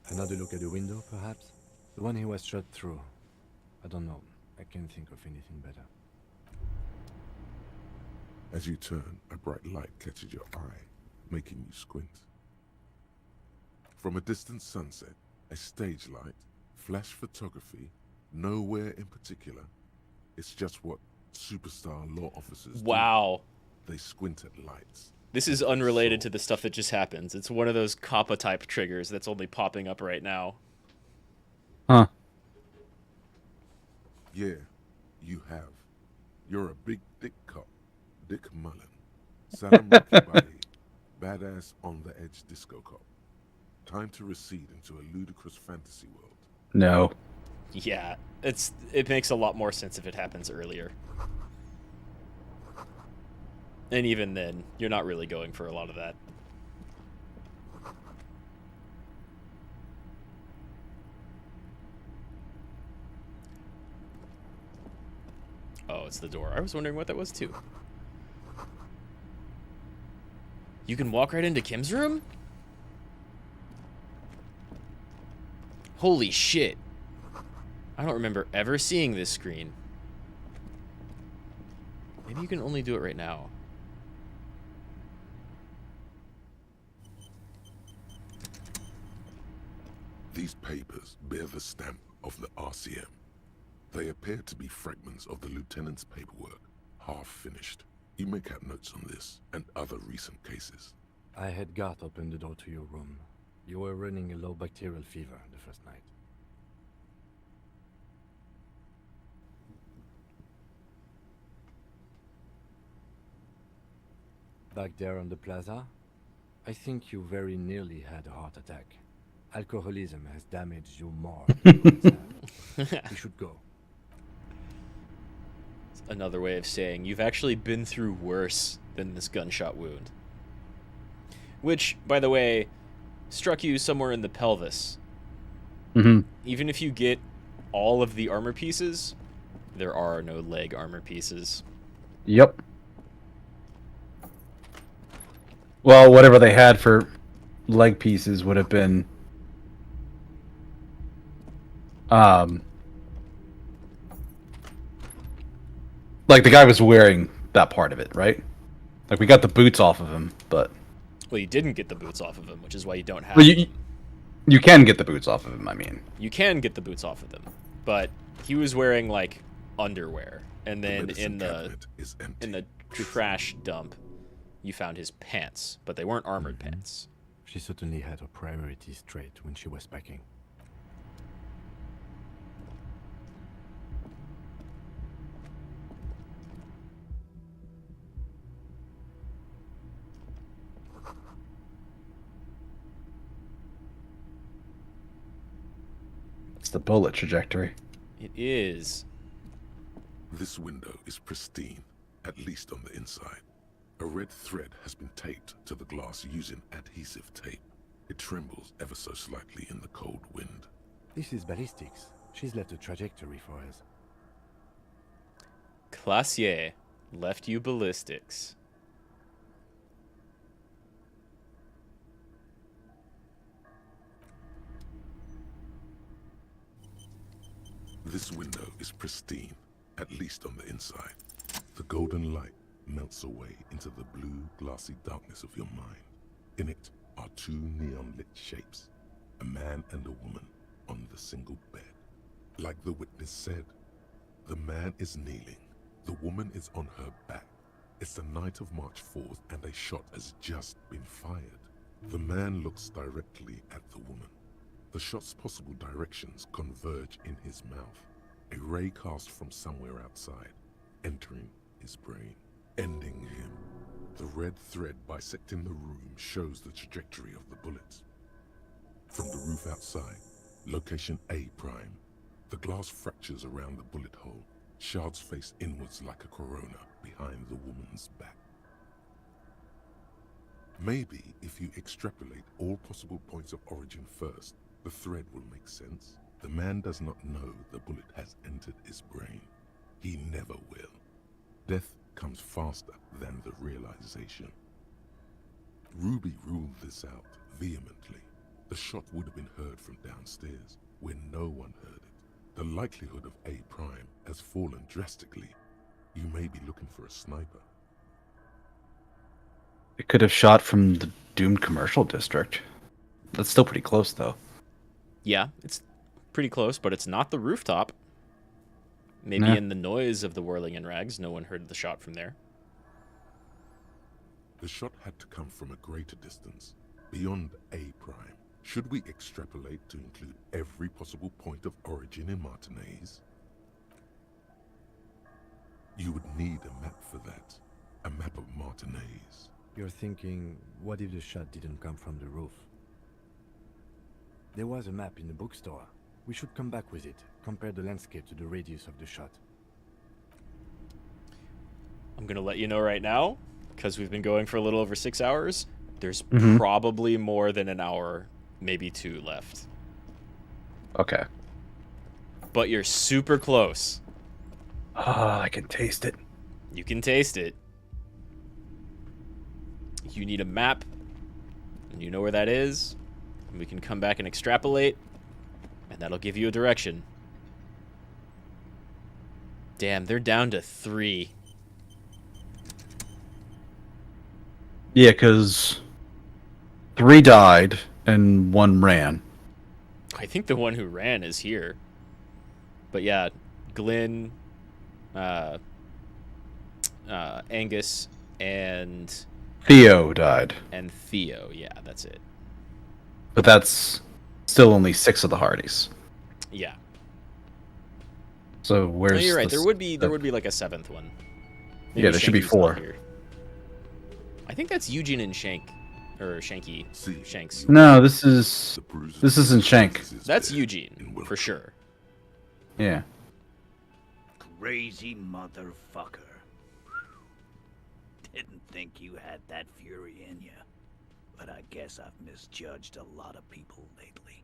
Another look at the window, perhaps? The one he was shot through. I don't know. I can't think of anything better. As you turn, a bright light catches your eye, making you squint. From a distant sunset, a stage light, flash photography, nowhere in particular. It's just what superstar law officers Wow. do. They squint at lights. This is unrelated to the stuff that just happens. It's one of those Kappa type triggers that's only popping up right now. Huh. Yeah, you have. You're a big dick cop, Dick Mullen. Salamonkey badass on the edge disco cop. Time to recede into a ludicrous fantasy world. No. Yeah, it makes a lot more sense if it happens earlier. And even then, you're not really going for a lot of that. Oh, it's the door. I was wondering what that was too. You can walk right into Kim's room? Holy shit. I don't remember ever seeing this screen. Maybe you can only do it right now. These papers bear the stamp of the RCM. They appear to be fragments of the lieutenant's paperwork, half finished. You make out notes on this and other recent cases. I had Gart open the door to your room. You were running a low bacterial fever the first night. Back there on the plaza, I think you very nearly had a heart attack. Alcoholism has damaged you more than words have. You should go. It's another way of saying you've actually been through worse than this gunshot wound. Which, by the way, struck you somewhere in the pelvis. Mm-hmm. Even if you get all of the armor pieces, there are no leg armor pieces. Yep. Well, whatever they had for leg pieces would have been like the guy was wearing that part of it, right? Like we got the boots off of him, but Well, you didn't get the boots off of him, which is why you don't have well, them. you can get the boots off of him, I mean. You can get the boots off of them, but he was wearing like underwear, and then in the trash dump, you found his pants, but they weren't armored pants. She certainly had her priorities straight when she was packing. It's the bullet trajectory. It is. This window is pristine, at least on the inside. A red thread has been taped to the glass using adhesive tape. It trembles ever so slightly in the cold wind. This is ballistics. She's left a trajectory for us. Classier left you ballistics. This window is pristine, at least on the inside. The golden light melts away into the blue, glassy darkness of your mind. In it are two neon-lit shapes, a man and a woman on the single bed. Like the witness said, the man is kneeling, the woman is on her back. It's the night of March 4th and a shot has just been fired. The man looks directly at the woman. The shot's possible directions converge in his mouth, a ray cast from somewhere outside, entering his brain, ending him. The red thread bisecting the room shows the trajectory of the bullets. From the roof outside, location A prime, the glass fractures around the bullet hole, shards face inwards like a corona behind the woman's back. Maybe if you extrapolate all possible points of origin first, the thread will make sense. The man does not know the bullet has entered his brain. He never will. Death comes faster than the realization. Ruby ruled this out vehemently. The shot would have been heard from downstairs, where no one heard it. The likelihood of A prime has fallen drastically. You may be looking for a sniper. It could have shot from the doomed commercial district. That's still pretty close, though. Yeah, it's pretty close, but it's not the rooftop. Maybe Nah. in the noise of the whirling in rags, no one heard the shot from there. The shot had to come from a greater distance, beyond A prime. Should we extrapolate to include every possible point of origin in Martinez? You would need a map for that. A map of Martinez. You're thinking, what if the shot didn't come from the roof? There was a map in the bookstore. We should come back with it. Compare the landscape to the radius of the shot. I'm going to let you know right now, because we've been going for a little over 6 hours, there's Mhm. probably more than an hour, maybe 2 left. Okay. But you're super close. Ah, I can taste it. You can taste it. You need a map, and you know where that is, and we can come back and extrapolate, and that'll give you a direction. Damn, they're down to 3. Yeah, because 3 died and 1 ran. I think the one who ran is here. But yeah, Glenn, Angus, and Theo died. And Theo, yeah, that's it. But that's still only 6 of the Hardys. Yeah. So No, where's you're right. the there would be like a 7th one. Maybe Yeah, there should be Shanky's 4. not here. I think that's Eugene and Shank, or Shanky. Shanks. No, this isn't Shank. That's Eugene for sure. Yeah. Crazy motherfucker. Didn't think you had that fury in you. But I guess I've misjudged a lot of people lately.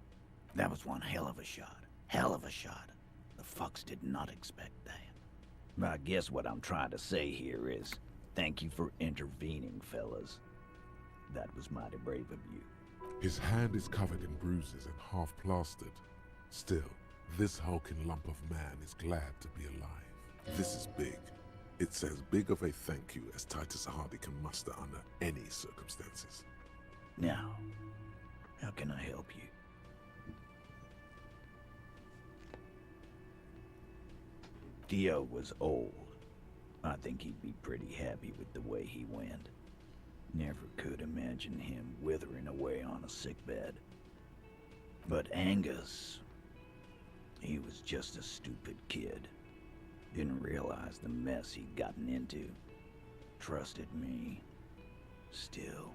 That was one hell of a shot. Hell of a shot. The fucks did not expect that. I guess what I'm trying to say here is, thank you for intervening, fellas. That was mighty brave of you. His hand is covered in bruises and half plastered. Still, this hulking lump of man is glad to be alive. This is big. It's as big of a thank you as Titus Hardy can muster under any circumstances. Now, how can I help you? Theo was old. I think he'd be pretty happy with the way he went. Never could imagine him withering away on a sickbed. But Angus, he was just a stupid kid. Didn't realize the mess he'd gotten into. Trusted me. Still,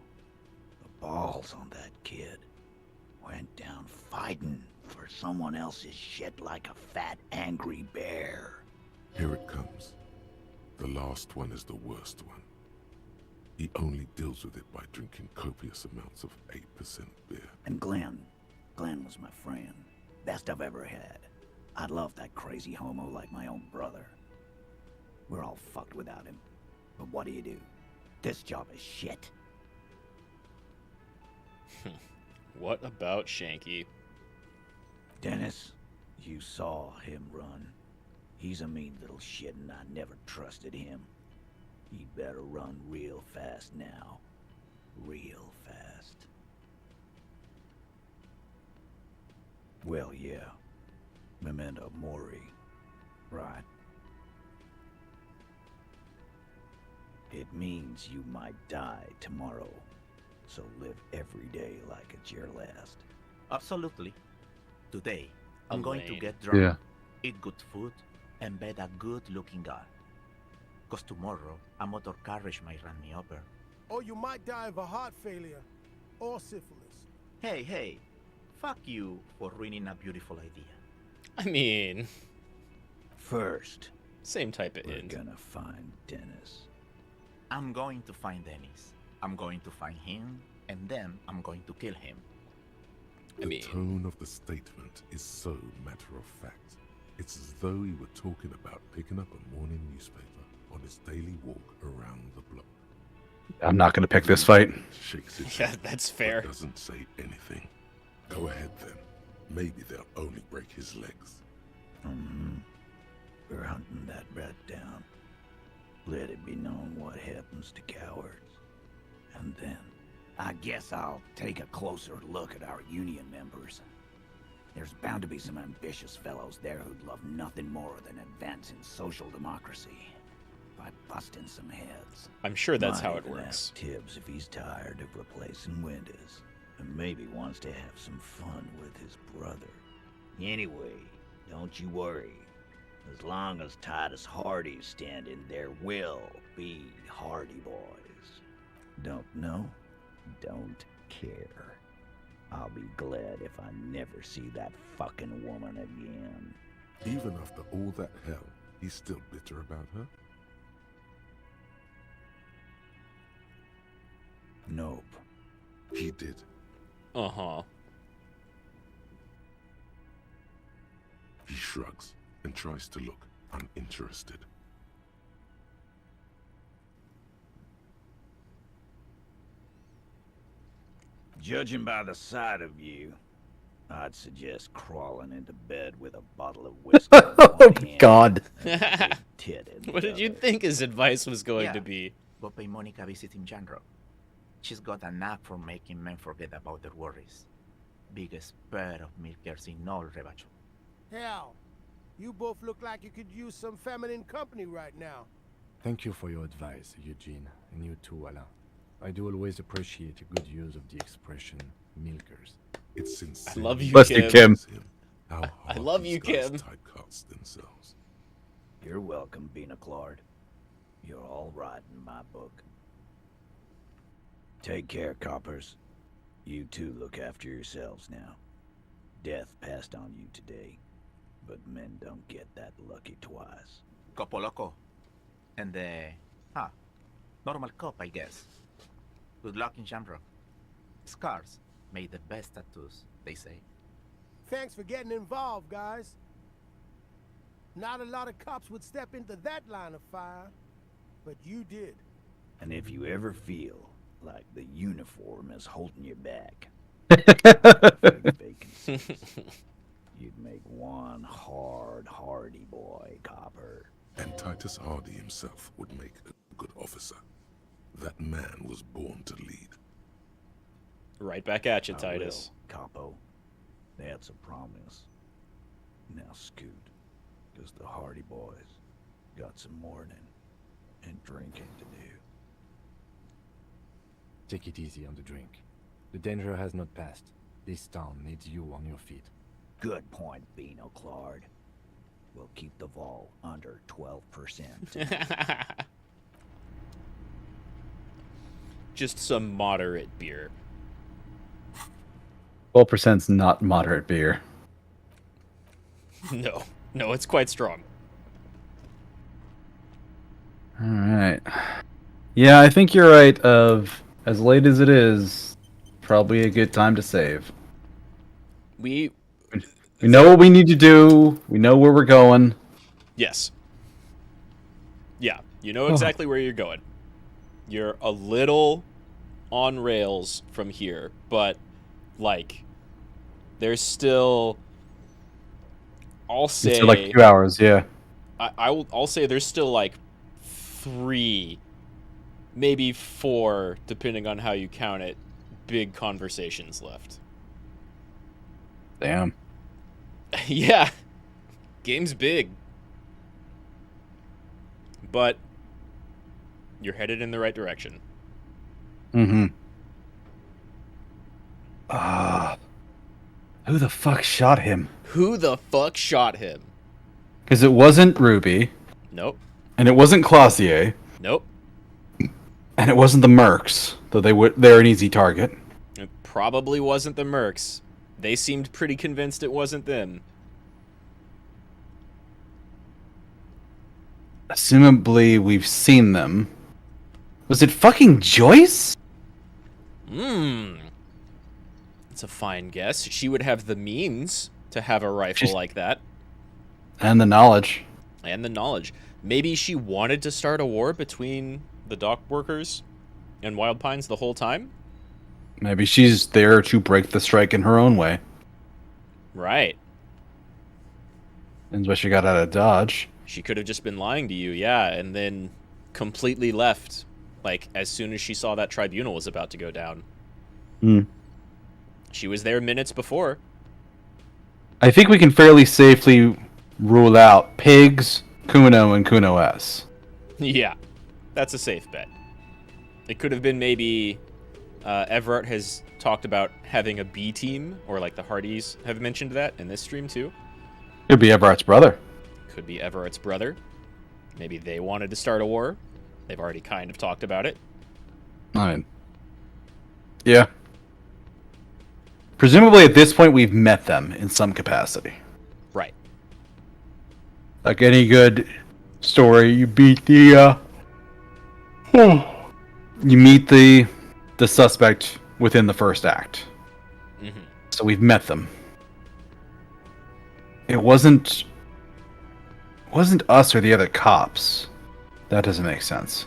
the balls on that kid. Went down fighting for someone else's shit like a fat, angry bear. Here it comes. The last one is the worst one. He only deals with it by drinking copious amounts of 8% beer. And Glenn was my friend. Best I've ever had. I love that crazy homo like my own brother. We're all fucked without him. But what do? This job is shit. What about Shanky? Dennis, you saw him run. He's a mean little shit and I never trusted him. He'd better run real fast now. Real fast. Well, yeah. Memento Mori. Right. It means you might die tomorrow. So live every day like it's your last. Absolutely. Today, I'm going to Elaine. get drunk, Yeah. eat good food, and bed a good-looking guy. Cause tomorrow, a motor carriage might run me over. Or you might die of a heart failure. Or syphilis. Hey, fuck you for ruining a beautiful idea. I mean, First, same type of we're end. gonna find Dennis. I'm going to find Dennis. I'm going to find him, and then I'm going to kill him. The tone of the statement is so matter of fact. It's as though he were talking about picking up a morning newspaper on his daily walk around the block. I'm not going to pick this fight. Shakes his Yeah, head, that's fair. but doesn't say anything. Go ahead then. Maybe they'll only break his legs. We're hunting that rat down. Let it be known what happens to cowards. And then, I guess I'll take a closer look at our union members. There's bound to be some ambitious fellows there who'd love nothing more than advancing social democracy by busting some heads. I'm sure that's Might how it even works. ask Tibbs if he's tired of replacing windows, and maybe wants to have some fun with his brother. Anyway, don't you worry. As long as Titus Hardy's standing, there will be Hardy Boys. Don't know? Don't care. I'll be glad if I never see that fucking woman again. Even after all that hell, he's still bitter about her? Nope. He did. Uh-huh. He shrugs and tries to look uninterested. Judging by the sight of you, I'd suggest crawling into bed with a bottle of whiskey. Oh God. What did you think his advice was going to be? Go pay Monica visiting Janro. She's got a knack for making men forget about their worries. Biggest pair of milkers in all Rebacho. Hell, you both look like you could use some feminine company right now. Thank you for your advice, Eugene, and you too, Alain. I do always appreciate a good use of the expression milkers. It's sincere. I love you, Bless you, Kim. I love you, Kim. Typecasts themselves. You're welcome, Bina Claude. You're all right in my book. Take care, coppers. You two look after yourselves now. Death passed on you today, but men don't get that lucky twice. Copo loco. And normal cop, I guess. Good luck in Shamrock. Scars made the best tattoos, they say. Thanks for getting involved, guys. Not a lot of cops would step into that line of fire, but you did. And if you ever feel like the uniform is holding you back, you'd make one hardy boy, copper. And Titus Hardy himself would make a good officer. That man was born to lead. Right back at you, I Titus. will, Capo. That's a promise. Now scoot, because the Hardy Boys got some mourning and drinking to do. Take it easy on the drink. The danger has not passed. This town needs you on your feet. Good point, Bino Claude. We'll keep the vol under 12%. Just some moderate beer. 12%'s not moderate beer. No, it's quite strong. All right. Yeah, I think you're right. Of as late as it is, probably a good time to save. We know what we need to do. We know where we're going. Yes. Yeah, you know exactly where you're going. You're a little on rails from here, but like there's still I'll say It's like 2 hours, yeah. I'll say there's still like 3, maybe 4, depending on how you count it, big conversations left. Damn. Yeah. Game's big. But you're headed in the right direction. Mm-hmm. Who the fuck shot him? Who the fuck shot him? Because it wasn't Ruby. Nope. And it wasn't Clausier. Nope. And it wasn't the Mercs, though they're an easy target. It probably wasn't the Mercs. They seemed pretty convinced it wasn't them. Assumably, we've seen them. Was it fucking Joyce? It's a fine guess. She would have the means to have a rifle like that. And the knowledge. And the knowledge. Maybe she wanted to start a war between the dock workers and Wild Pines the whole time? Maybe she's there to break the strike in her own way. Right. That's why she got out of Dodge. She could have just been lying to you, yeah, and then completely left, like, as soon as she saw that tribunal was about to go down. She was there minutes before. I think we can fairly safely rule out Pigs, Kuno, and Kuno S. Yeah, that's a safe bet. It could have been maybe Everett has talked about having a B team, or like the Hardys have mentioned that in this stream too. Could be Everett's brother. Could be Everett's brother. Maybe they wanted to start a war. They've already kind of talked about it. I mean, yeah. Presumably at this point we've met them in some capacity. Right. Like any good story, you beat the you meet the suspect within the first act. So we've met them. It wasn't us or the other cops. That doesn't make sense.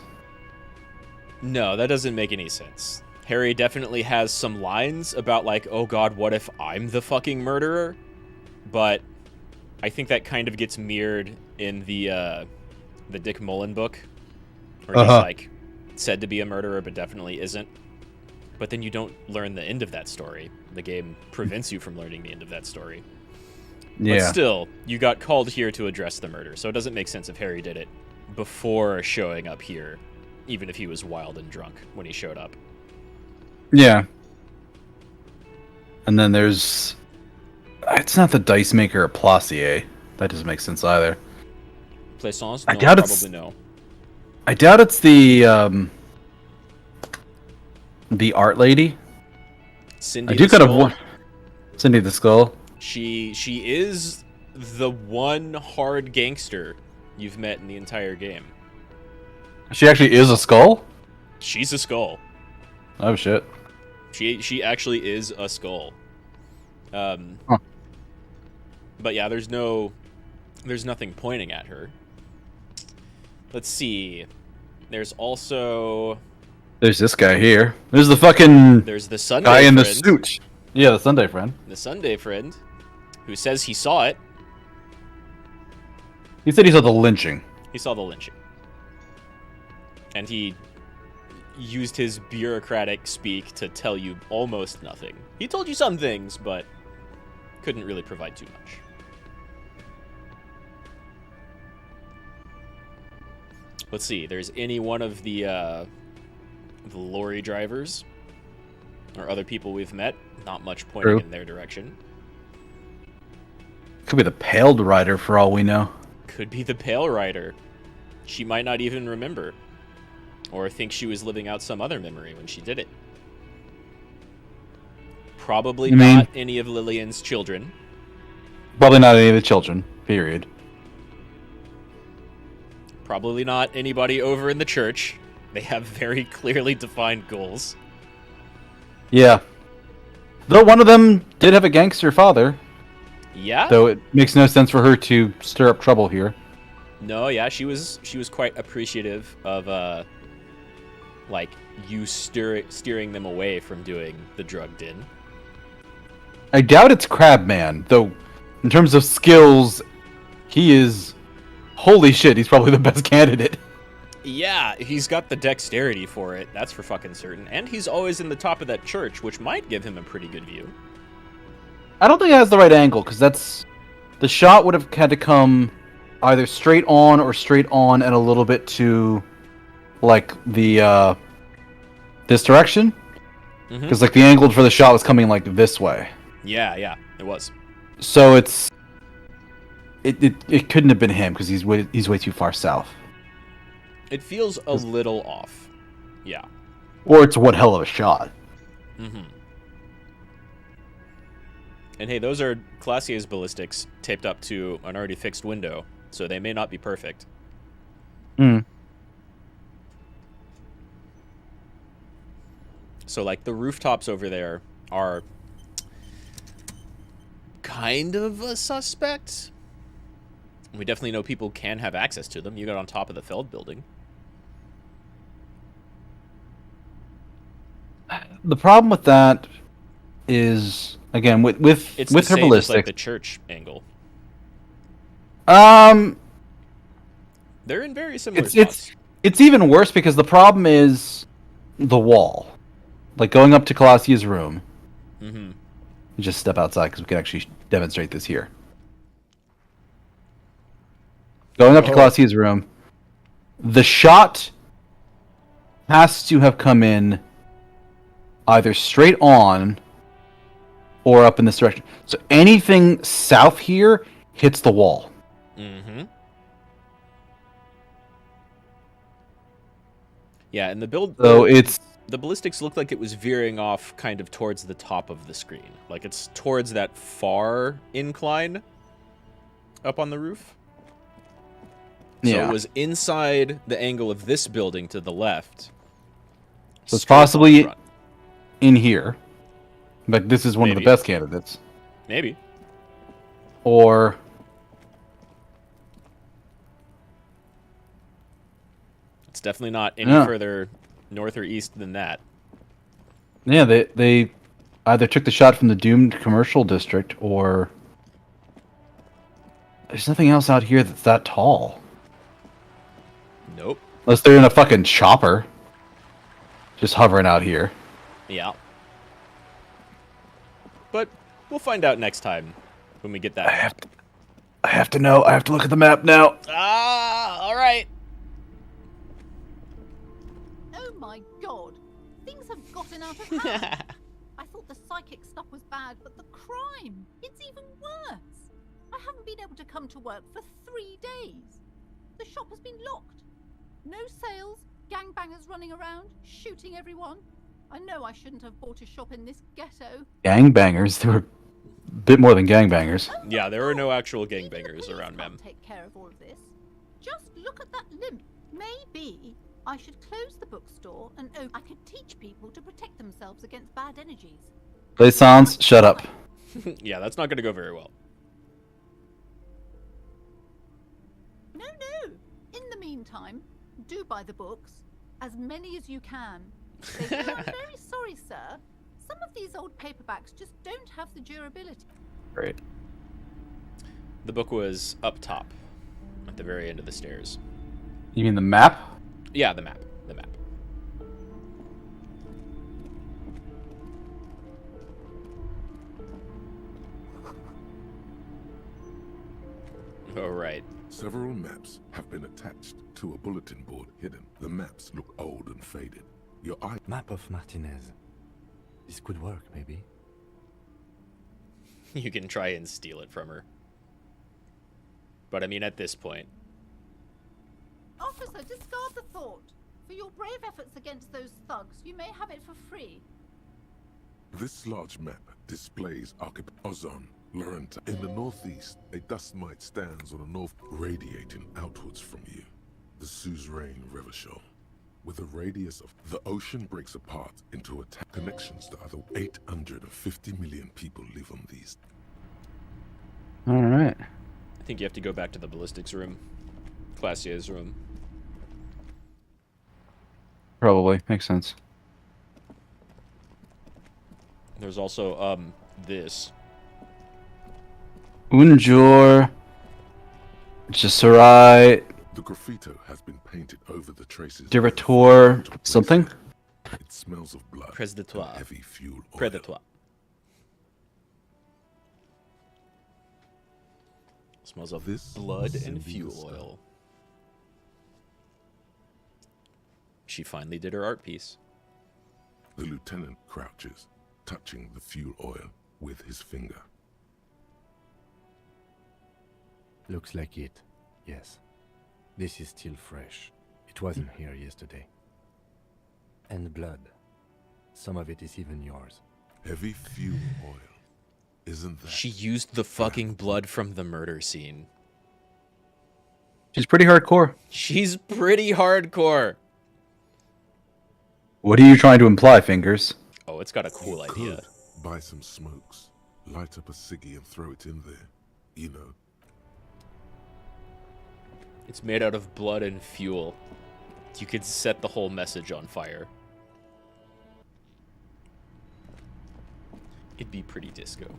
No, that doesn't make any sense. Harry definitely has some lines about like, oh god, what if I'm the fucking murderer? But I think that kind of gets mirrored in the Dick Mullen book, where he's like said to be a murderer but definitely isn't. But then you don't learn the end of that story. The game prevents you from learning the end of that story. Yeah. But still, you got called here to address the murder, so it doesn't make sense if Harry did it before showing up here, even if he was wild and drunk when he showed up. Yeah. And then there's... It's not the dice maker or Placier. That doesn't make sense either. Plaisance? I No, doubt probably no. I doubt it's the art lady. Cindy I do the kind of Skull. want... Cindy the Skull. She is the one hard gangster you've met in the entire game. She actually is a skull? She's a skull. Oh shit. She actually is a skull. But yeah, there's nothing pointing at her. Let's see. There's also... There's this guy here. There's the fucking There's the Sunday guy in the friend. suit. Yeah, the Sunday friend. The Sunday friend, who says he saw it. He said he saw the lynching. He saw the lynching. And he used his bureaucratic speak to tell you almost nothing. He told you some things, but couldn't really provide too much. Let's see. There's any one of the lorry drivers or other people we've met. Not much pointing True. in their direction. Could be the Paled Rider for all we know. Could be the Pale Rider. She might not even remember. Or think she was living out some other memory when she did it. Probably not any of Lillian's children. Probably not any of the children, period. Probably not anybody over in the church. They have very clearly defined goals. Yeah. Though one of them did have a gangster father. Yeah? Though it makes no sense for her to stir up trouble here. No, yeah, she was quite appreciative of like you steering them away from doing the drug den. I doubt it's Crabman, though in terms of skills, he is... Holy shit, he's probably the best candidate. Yeah, he's got the dexterity for it, that's for fucking certain. And he's always in the top of that church, which might give him a pretty good view. I don't think it has the right angle, because that's... The shot would have had to come either straight on or straight on and a little bit to, like, the, this direction. Because, like, the angle for the shot was coming, like, this way. Yeah, it was. So it's... It couldn't have been him, because he's way too far south. It feels a little off. Yeah. Or it's one hell of a shot. And hey, those are Classier's ballistics taped up to an already fixed window, so they may not be perfect. So, like, the rooftops over there are kind of a suspect. We definitely know people can have access to them. You got on top of the Feld building. The problem with that is, again, with It's with the her same as, like, ballistic. the church angle. They're in very similar spots. It's even worse because the problem is the wall. Like going up to Colassia's room. Mm-hmm. Just step outside because we can actually demonstrate this here. Going up to Colassia's room, the shot has to have come in either straight on or up in this direction. So anything south here hits the wall. Mm-hmm. Yeah, and the ballistics looked like it was veering off kind of towards the top of the screen. Like it's towards that far incline up on the roof. So it was inside the angle of this building to the left. So it's possibly in here. But this is one of the best candidates. Maybe. Or it's definitely not any further north or east than that. Yeah, they either took the shot from the doomed commercial district or there's nothing else out here that's that tall. Nope. Unless they're in a fucking chopper. Just hovering out here. Yeah. But we'll find out next time when we get that. I have to know. I have to look at the map now. Ah, all right. Oh my god. Things have gotten out of hand. I thought the psychic stuff was bad, but the crime, it's even worse. I haven't been able to come to work for 3 days. The shop has been locked. No sales, gangbangers running around, shooting everyone. I know I shouldn't have bought a shop in this ghetto. Gangbangers? They were a bit more than gangbangers. Yeah, there are no actual gangbangers around Mem. Take care of all of this. Just look at that limp. Maybe I should close the bookstore and I could teach people to protect themselves against bad energies. Plaisance, shut up. Yeah, that's not going to go very well. No. In the meantime, do buy the books. As many as you can. I'm very sorry, sir. Some of these old paperbacks just don't have the durability. Great. The book was up top, at the very end of the stairs. You mean the map? Yeah, the map. The map. All right. Several maps have been attached to a bulletin board hidden. The maps look old and faded. Your eye... Map of Martinez. This could work, maybe. You can try and steal it from her. But I mean, at this point. Officer, discard the thought. For your brave efforts against those thugs, you may have it for free. This large map displays Ozon, Lorenta. In the northeast, a dust mite stands on the north, radiating outwards from you. The suzerain Revachol. With a radius of the ocean breaks apart into connections to other 850 million people live on these. All right. I think you have to go back to the ballistics room. Classier's room. Probably. Makes sense. There's also, this. Unjur. Jasarai. The graffito has been painted over the traces. Director something? It smells of blood. Predatoire. And heavy fuel oil. Predatoire. Smells of blood and fuel oil. She finally did her art piece. The lieutenant crouches, touching the fuel oil with his finger. Looks like it, yes. This is still fresh. It wasn't here yesterday. And blood. Some of it is even yours. Heavy fuel oil. Isn't that... She used the fucking blood from the murder scene. She's pretty hardcore. She's pretty hardcore. What are you trying to imply, Fingers? Oh, it's got a cool idea. Buy some smokes, light up a ciggy and throw it in there. You know. It's made out of blood and fuel. You could set the whole message on fire. It'd be pretty disco.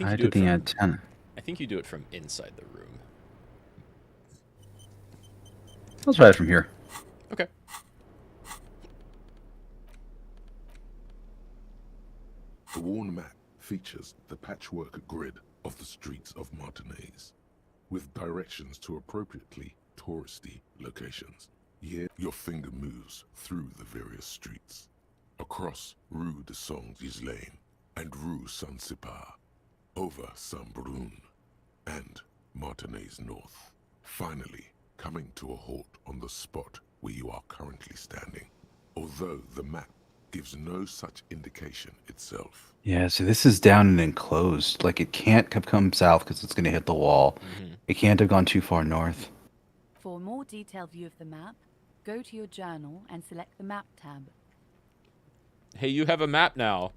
I do the antenna. I think you do it from inside the room. Let's try it from here. Okay. The worn map features the patchwork grid of the streets of Martinez, with directions to appropriately touristy locations. Here, your finger moves through the various streets, across Rue de Saint Ghislain and Rue Saint-Cypar, over Saint-Brun and Martinez North, finally coming to a halt on the spot where you are currently standing, although the map gives no such indication itself. Yeah, so this is down and enclosed. Like, it can't have come south because it's going to hit the wall. It can't have gone too far north. For a more detailed view of the map, go to your journal and select the Map tab. Hey, you have a map now.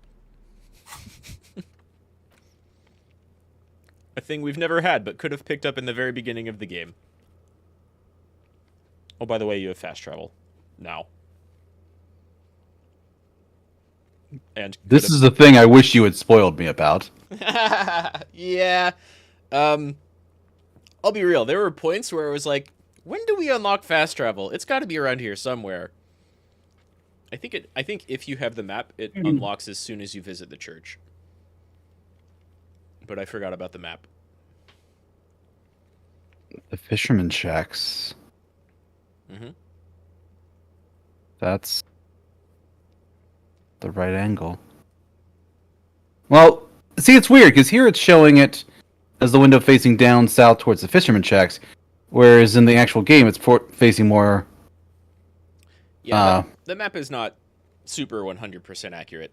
A thing we've never had, but could have picked up in the very beginning of the game. Oh, by the way, you have fast travel now. And This is the thing I wish you had spoiled me about. yeah. I'll be real. There were points where it was like, when do we unlock fast travel? It's got to be around here somewhere. I think if you have the map, it unlocks as soon as you visit the church. But I forgot about the map. The fisherman shacks. Mm-hmm. That's the right angle. Well, see, it's weird, because here it's showing it as the window facing down south towards the fisherman shacks, whereas in the actual game it's facing more... Yeah, the map is not super 100% accurate.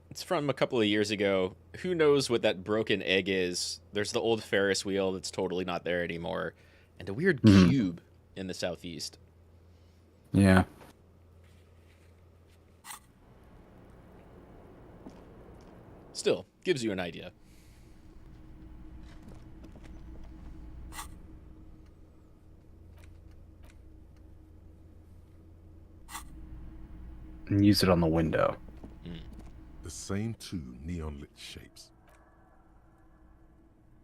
It's from a couple of years ago. Who knows what that broken egg is? There's the old Ferris wheel that's totally not there anymore. And a weird cube in the southeast. Yeah. Still, gives you an idea. And use it on the window. The same two neon-lit shapes.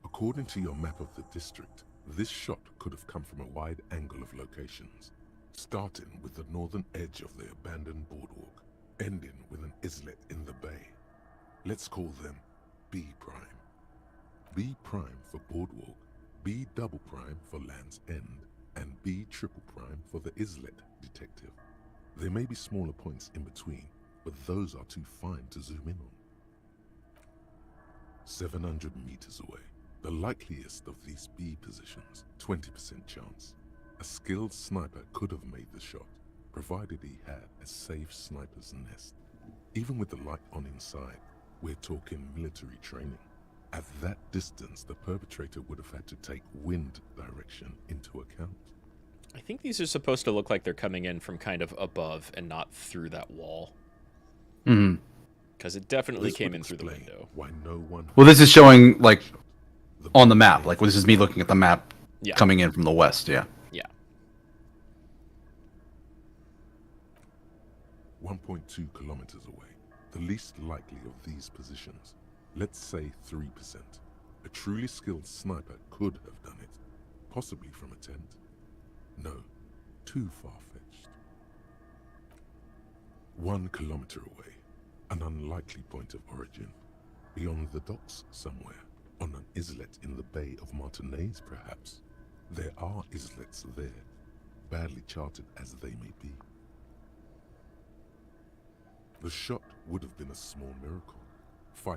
According to your map of the district, this shot could have come from a wide angle of locations, starting with the northern edge of the abandoned boardwalk, ending with an islet in the bay. Let's call them B prime. B prime for boardwalk, B double prime for Land's End, and B triple prime for the islet detective. There may be smaller points in between, but those are too fine to zoom in on. 700 meters away, the likeliest of these B positions, 20% chance. A skilled sniper could have made the shot, provided he had a safe sniper's nest. Even with the light on inside, we're talking military training. At that distance, the perpetrator would have had to take wind direction into account. I think these are supposed to look like they're coming in from kind of above and not through that wall. Because it definitely came in through the window. Why no one... Well, this is showing, like, on the map. Like, this is me looking at the map coming in from the west, yeah. Yeah. 1.2 kilometers away, the least likely of these positions. Let's say 3%. A truly skilled sniper could have done it, possibly from a tent. No, too far-fetched. 1 kilometer away, an unlikely point of origin. Beyond the docks somewhere, on an islet in the Bay of Martinez perhaps. There are islets there, badly charted as they may be. The shot would have been a small miracle, 5%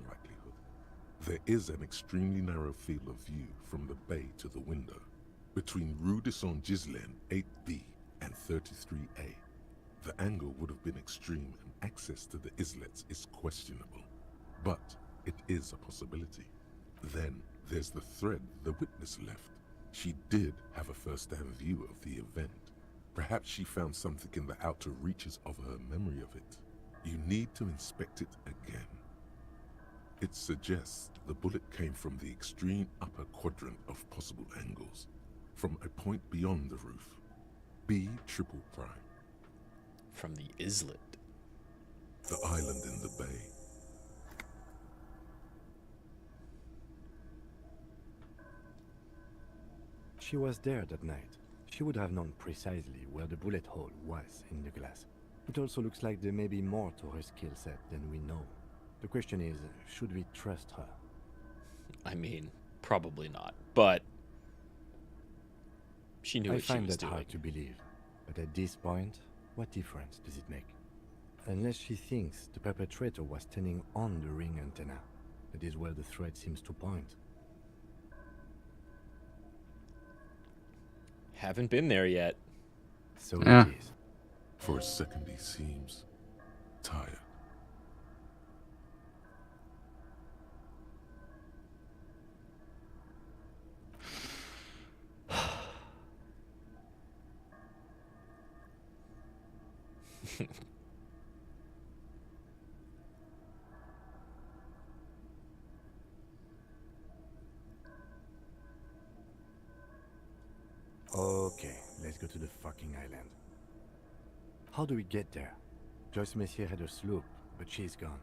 likelihood. There is an extremely narrow field of view from the bay to the window, between Rue de Saint-Ghislain 8B and 33A. The angle would have been extreme and access to the islets is questionable, but it is a possibility. Then there's the thread the witness left. She did have a first-hand view of the event. Perhaps she found something in the outer reaches of her memory of it. You need to inspect it again. It suggests the bullet came from the extreme upper quadrant of possible angles, from a point beyond the roof. B triple prime. From the islet. The island in the bay. She was there that night. She would have known precisely where the bullet hole was in the glass. It also looks like there may be more to her skill set than we know. The question is, should we trust her? I mean, probably not, but she knew I what she find was that doing. hard to believe, but at this point, what difference does it make? Unless she thinks the perpetrator was standing on the ring antenna. That is where the thread seems to point. Haven't been there yet. So Yeah. it is. For a second he seems tired. Okay, let's go to the fucking island. How do we get there? Joyce Messier had a sloop, but she's gone.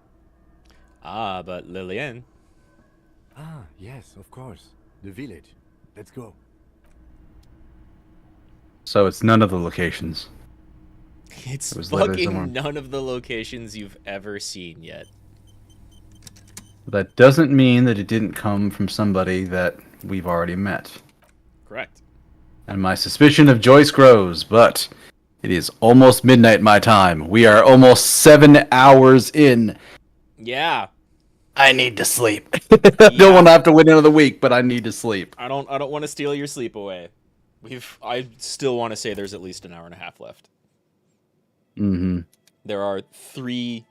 Ah, but Lillian. Ah, yes, of course. The village. Let's go. So it's none of the locations. It's It was literally somewhere. fucking none of the locations you've ever seen yet. That doesn't mean that it didn't come from somebody that we've already met. Correct. And my suspicion of Joyce grows, but it is almost midnight my time. We are almost 7 hours in. Yeah. I need to sleep. Don't want to have to wait another week, but I need to sleep. I don't want to steal your sleep away. I still want to say there's at least an hour and a half left. Mm-hmm. There are 3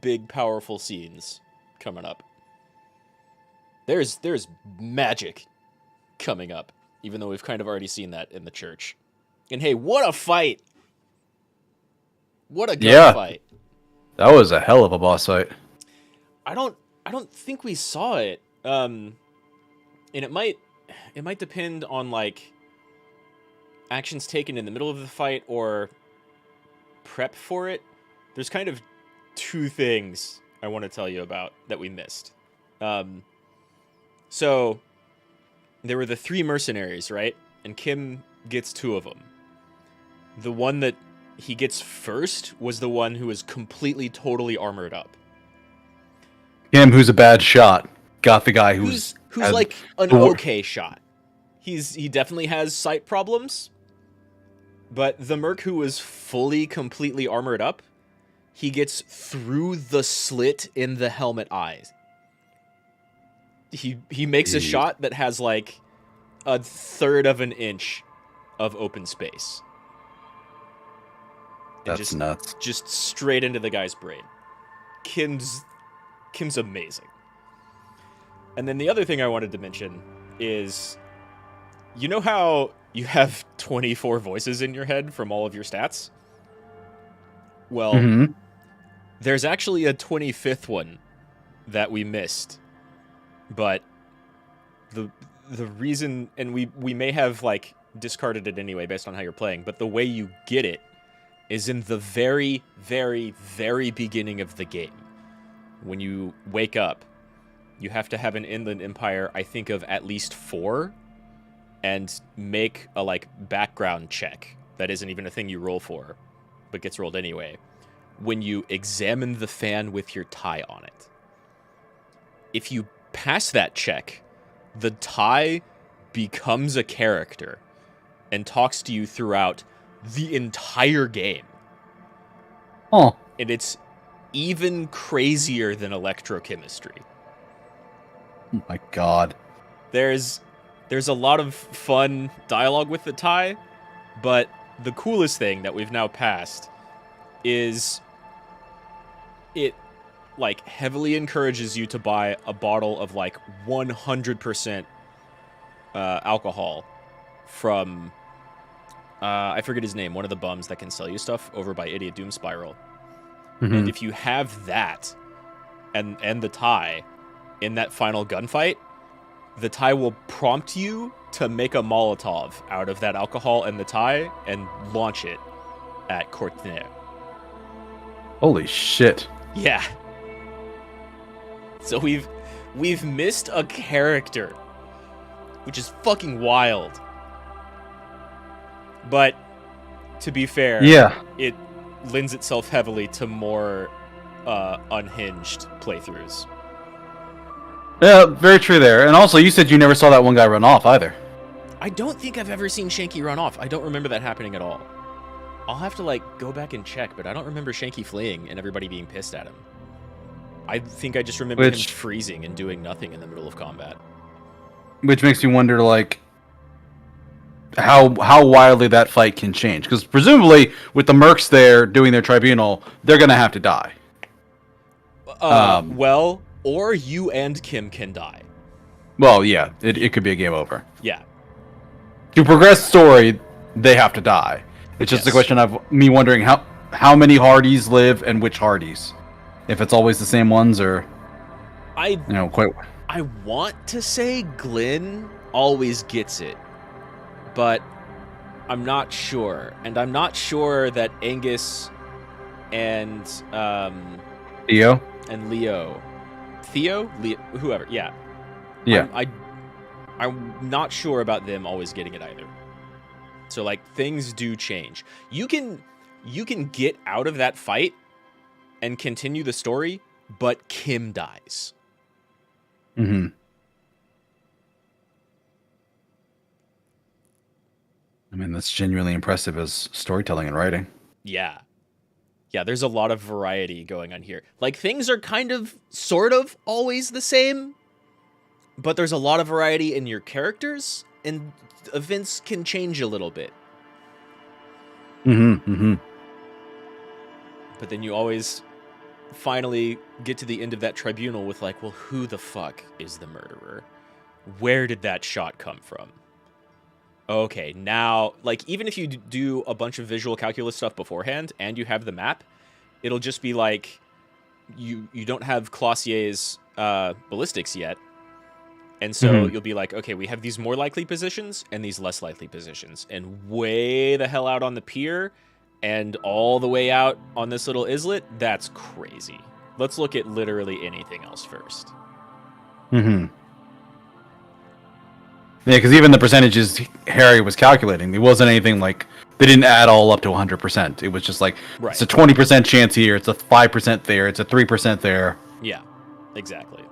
big powerful scenes coming up. There's magic coming up, even though we've kind of already seen that in the church. And hey, what a fight! What a gunfight! That was a hell of a boss fight. I don't think we saw it. And it might depend on like actions taken in the middle of the fight or prep for it. There's kind of 2 things I want to tell you about that we missed. So there were the 3 mercenaries, right? And Kim gets 2 of them. The one that he gets first was the one who was completely, totally armored up. Him, who's a bad shot, got the guy who's like an okay shot. He definitely has sight problems. But the merc who was fully, completely armored up, he gets through the slit in the helmet eyes. He makes a shot that has like a third of an inch of open space. That's just nuts. Just straight into the guy's brain. Kim's amazing. And then the other thing I wanted to mention is, you know how you have 24 voices in your head from all of your stats? Well, there's actually a 25th one that we missed. But the reason, and we may have like discarded it anyway based on how you're playing, but the way you get it is in the very, very, very beginning of the game. When you wake up, you have to have an inland empire, I think, of at least 4, and make a like background check. That isn't even a thing you roll for, but gets rolled anyway. When you examine the fan with your tie on it. If you pass that check, the tie becomes a character and talks to you throughout the entire game. Oh. And it's even crazier than electrochemistry. Oh my god. There's a lot of fun dialogue with the tie, but the coolest thing that we've now passed is it like heavily encourages you to buy a bottle of like 100% alcohol from I forget his name, one of the bums that can sell you stuff over by Idiot Doom Spiral. Mm-hmm. And if you have that and the tie in that final gunfight, the tie will prompt you to make a Molotov out of that alcohol and the tie and launch it at Courtenay. Holy shit. Yeah. So we've missed a character, which is fucking wild. But to be fair, yeah, it lends itself heavily to more unhinged playthroughs. Yeah, very true there. And also, you said you never saw that one guy run off either. I don't think I've ever seen Shanky run off. I don't remember that happening at all. I'll have to, like, go back and check, but I don't remember Shanky fleeing and everybody being pissed at him. I think I just remember him freezing and doing nothing in the middle of combat. Which makes me wonder, like, how wildly that fight can change. Because presumably, with the mercs there doing their tribunal, they're going to have to die. Well, or you and Kim can die. Well, yeah, it could be a game over. Yeah. To progress story, they have to die. It's just a question of me wondering how many Hardys live and which Hardys. If it's always the same ones or... I want to say Glenn always gets it. But I'm not sure. And I'm not sure that Angus and... Theo? And Leo. Theo? Leo, whoever, yeah. Yeah. I'm not sure about them always getting it either. So, like, things do change. You can get out of that fight and continue the story, but Kim dies. Mm-hmm. I mean, that's genuinely impressive as storytelling and writing. Yeah. Yeah, there's a lot of variety going on here. Like, things are kind of, sort of, always the same, but there's a lot of variety in your characters, and events can change a little bit. Mm-hmm, mm-hmm. But then you always finally get to the end of that tribunal with, like, well, who the fuck is the murderer? Where did that shot come from? Okay, now, like, even if you do a bunch of visual calculus stuff beforehand and you have the map, it'll just be like you don't have Clausier's ballistics yet. And so you'll be like, okay, we have these more likely positions and these less likely positions. And way the hell out on the pier and all the way out on this little islet, that's crazy. Let's look at literally anything else first. Mm-hmm. Yeah, because even the percentages Harry was calculating, it wasn't anything like, they didn't add all up to 100%. It was just like, it's a 20% chance here, it's a 5% there, it's a 3% there. Yeah, exactly.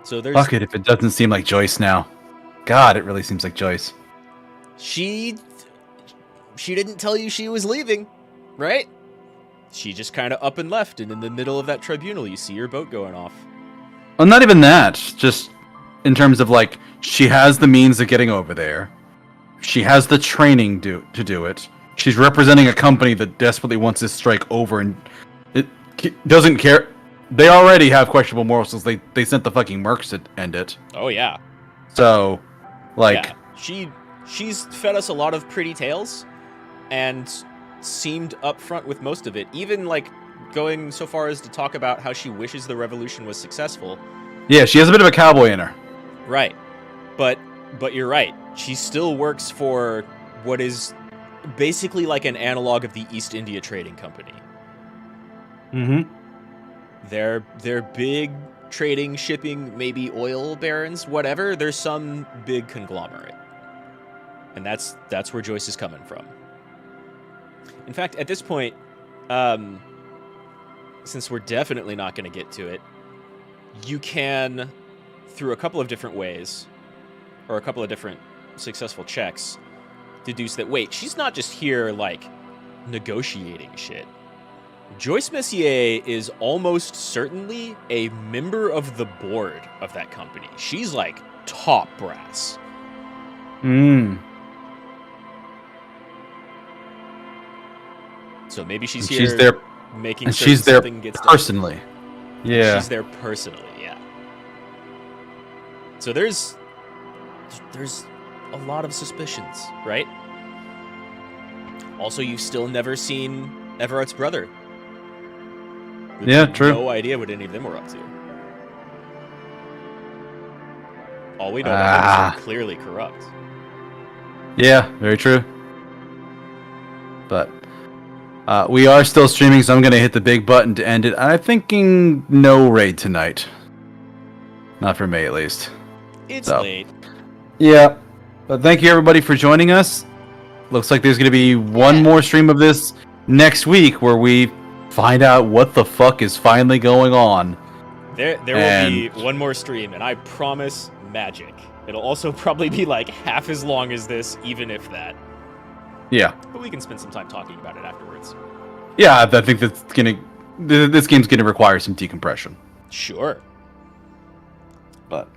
So there's... Fuck it if it doesn't seem like Joyce now. God, it really seems like Joyce. She didn't tell you she was leaving, right? She just kind of up and left, and in the middle of that tribunal, you see your boat going off. Well, not even that. Just in terms of, like, she has the means of getting over there. She has the training to do it. She's representing a company that desperately wants this strike over, and it doesn't care. They already have questionable morals since they sent the fucking mercs to end it. Oh, yeah. So, like... Yeah. She's fed us a lot of pretty tales, and seemed upfront with most of it. Even, like, going so far as to talk about how she wishes the revolution was successful. Yeah, she has a bit of a cowboy in her. Right. But you're right. She still works for what is basically like an analog of the East India Trading Company. Mm-hmm. They're big trading, shipping, maybe oil barons, whatever. There's some big conglomerate. And that's where Joyce is coming from. In fact, at this point, since we're definitely not going to get to it, you can, through a couple of different ways, or a couple of different successful checks, deduce that, wait, she's not just here, like, negotiating shit. Joyce Messier is almost certainly a member of the board of that company. She's like top brass. So maybe she's here there, making and sure she's there something gets personally. done. Yeah, She's there personally. Yeah. So there's a lot of suspicions, right? Also, you've still never seen Everett's brother. We Yeah, have true. No idea what any of them were up to. All we know about them is they're clearly corrupt. Yeah, very true. But we are still streaming, so I'm going to hit the big button to end it. I'm thinking no raid tonight. Not for me, at least. It's late. Yeah. But thank you, everybody, for joining us. Looks like there's going to be one more stream of this next week where we find out what the fuck is finally going on. There will be one more stream, and I promise magic. It'll also probably be like half as long as this, even if that. Yeah. But we can spend some time talking about it afterwards. Yeah, I think this game's gonna require some decompression. Sure. But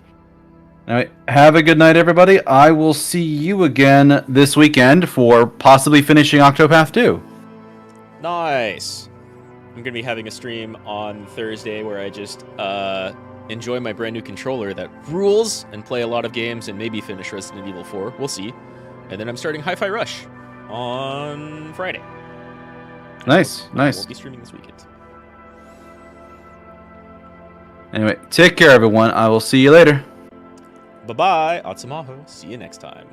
anyway, have a good night, everybody. I will see you again this weekend for possibly finishing Octopath 2. Nice. I'm gonna be having a stream on Thursday where I just enjoy my brand new controller that rules and play a lot of games and maybe finish Resident Evil 4. We'll see. And then I'm starting Hi-Fi Rush on Friday. Nice. We'll be streaming this weekend. Anyway, take care, everyone. I will see you later. Bye-bye. Rad Mahou. See you next time.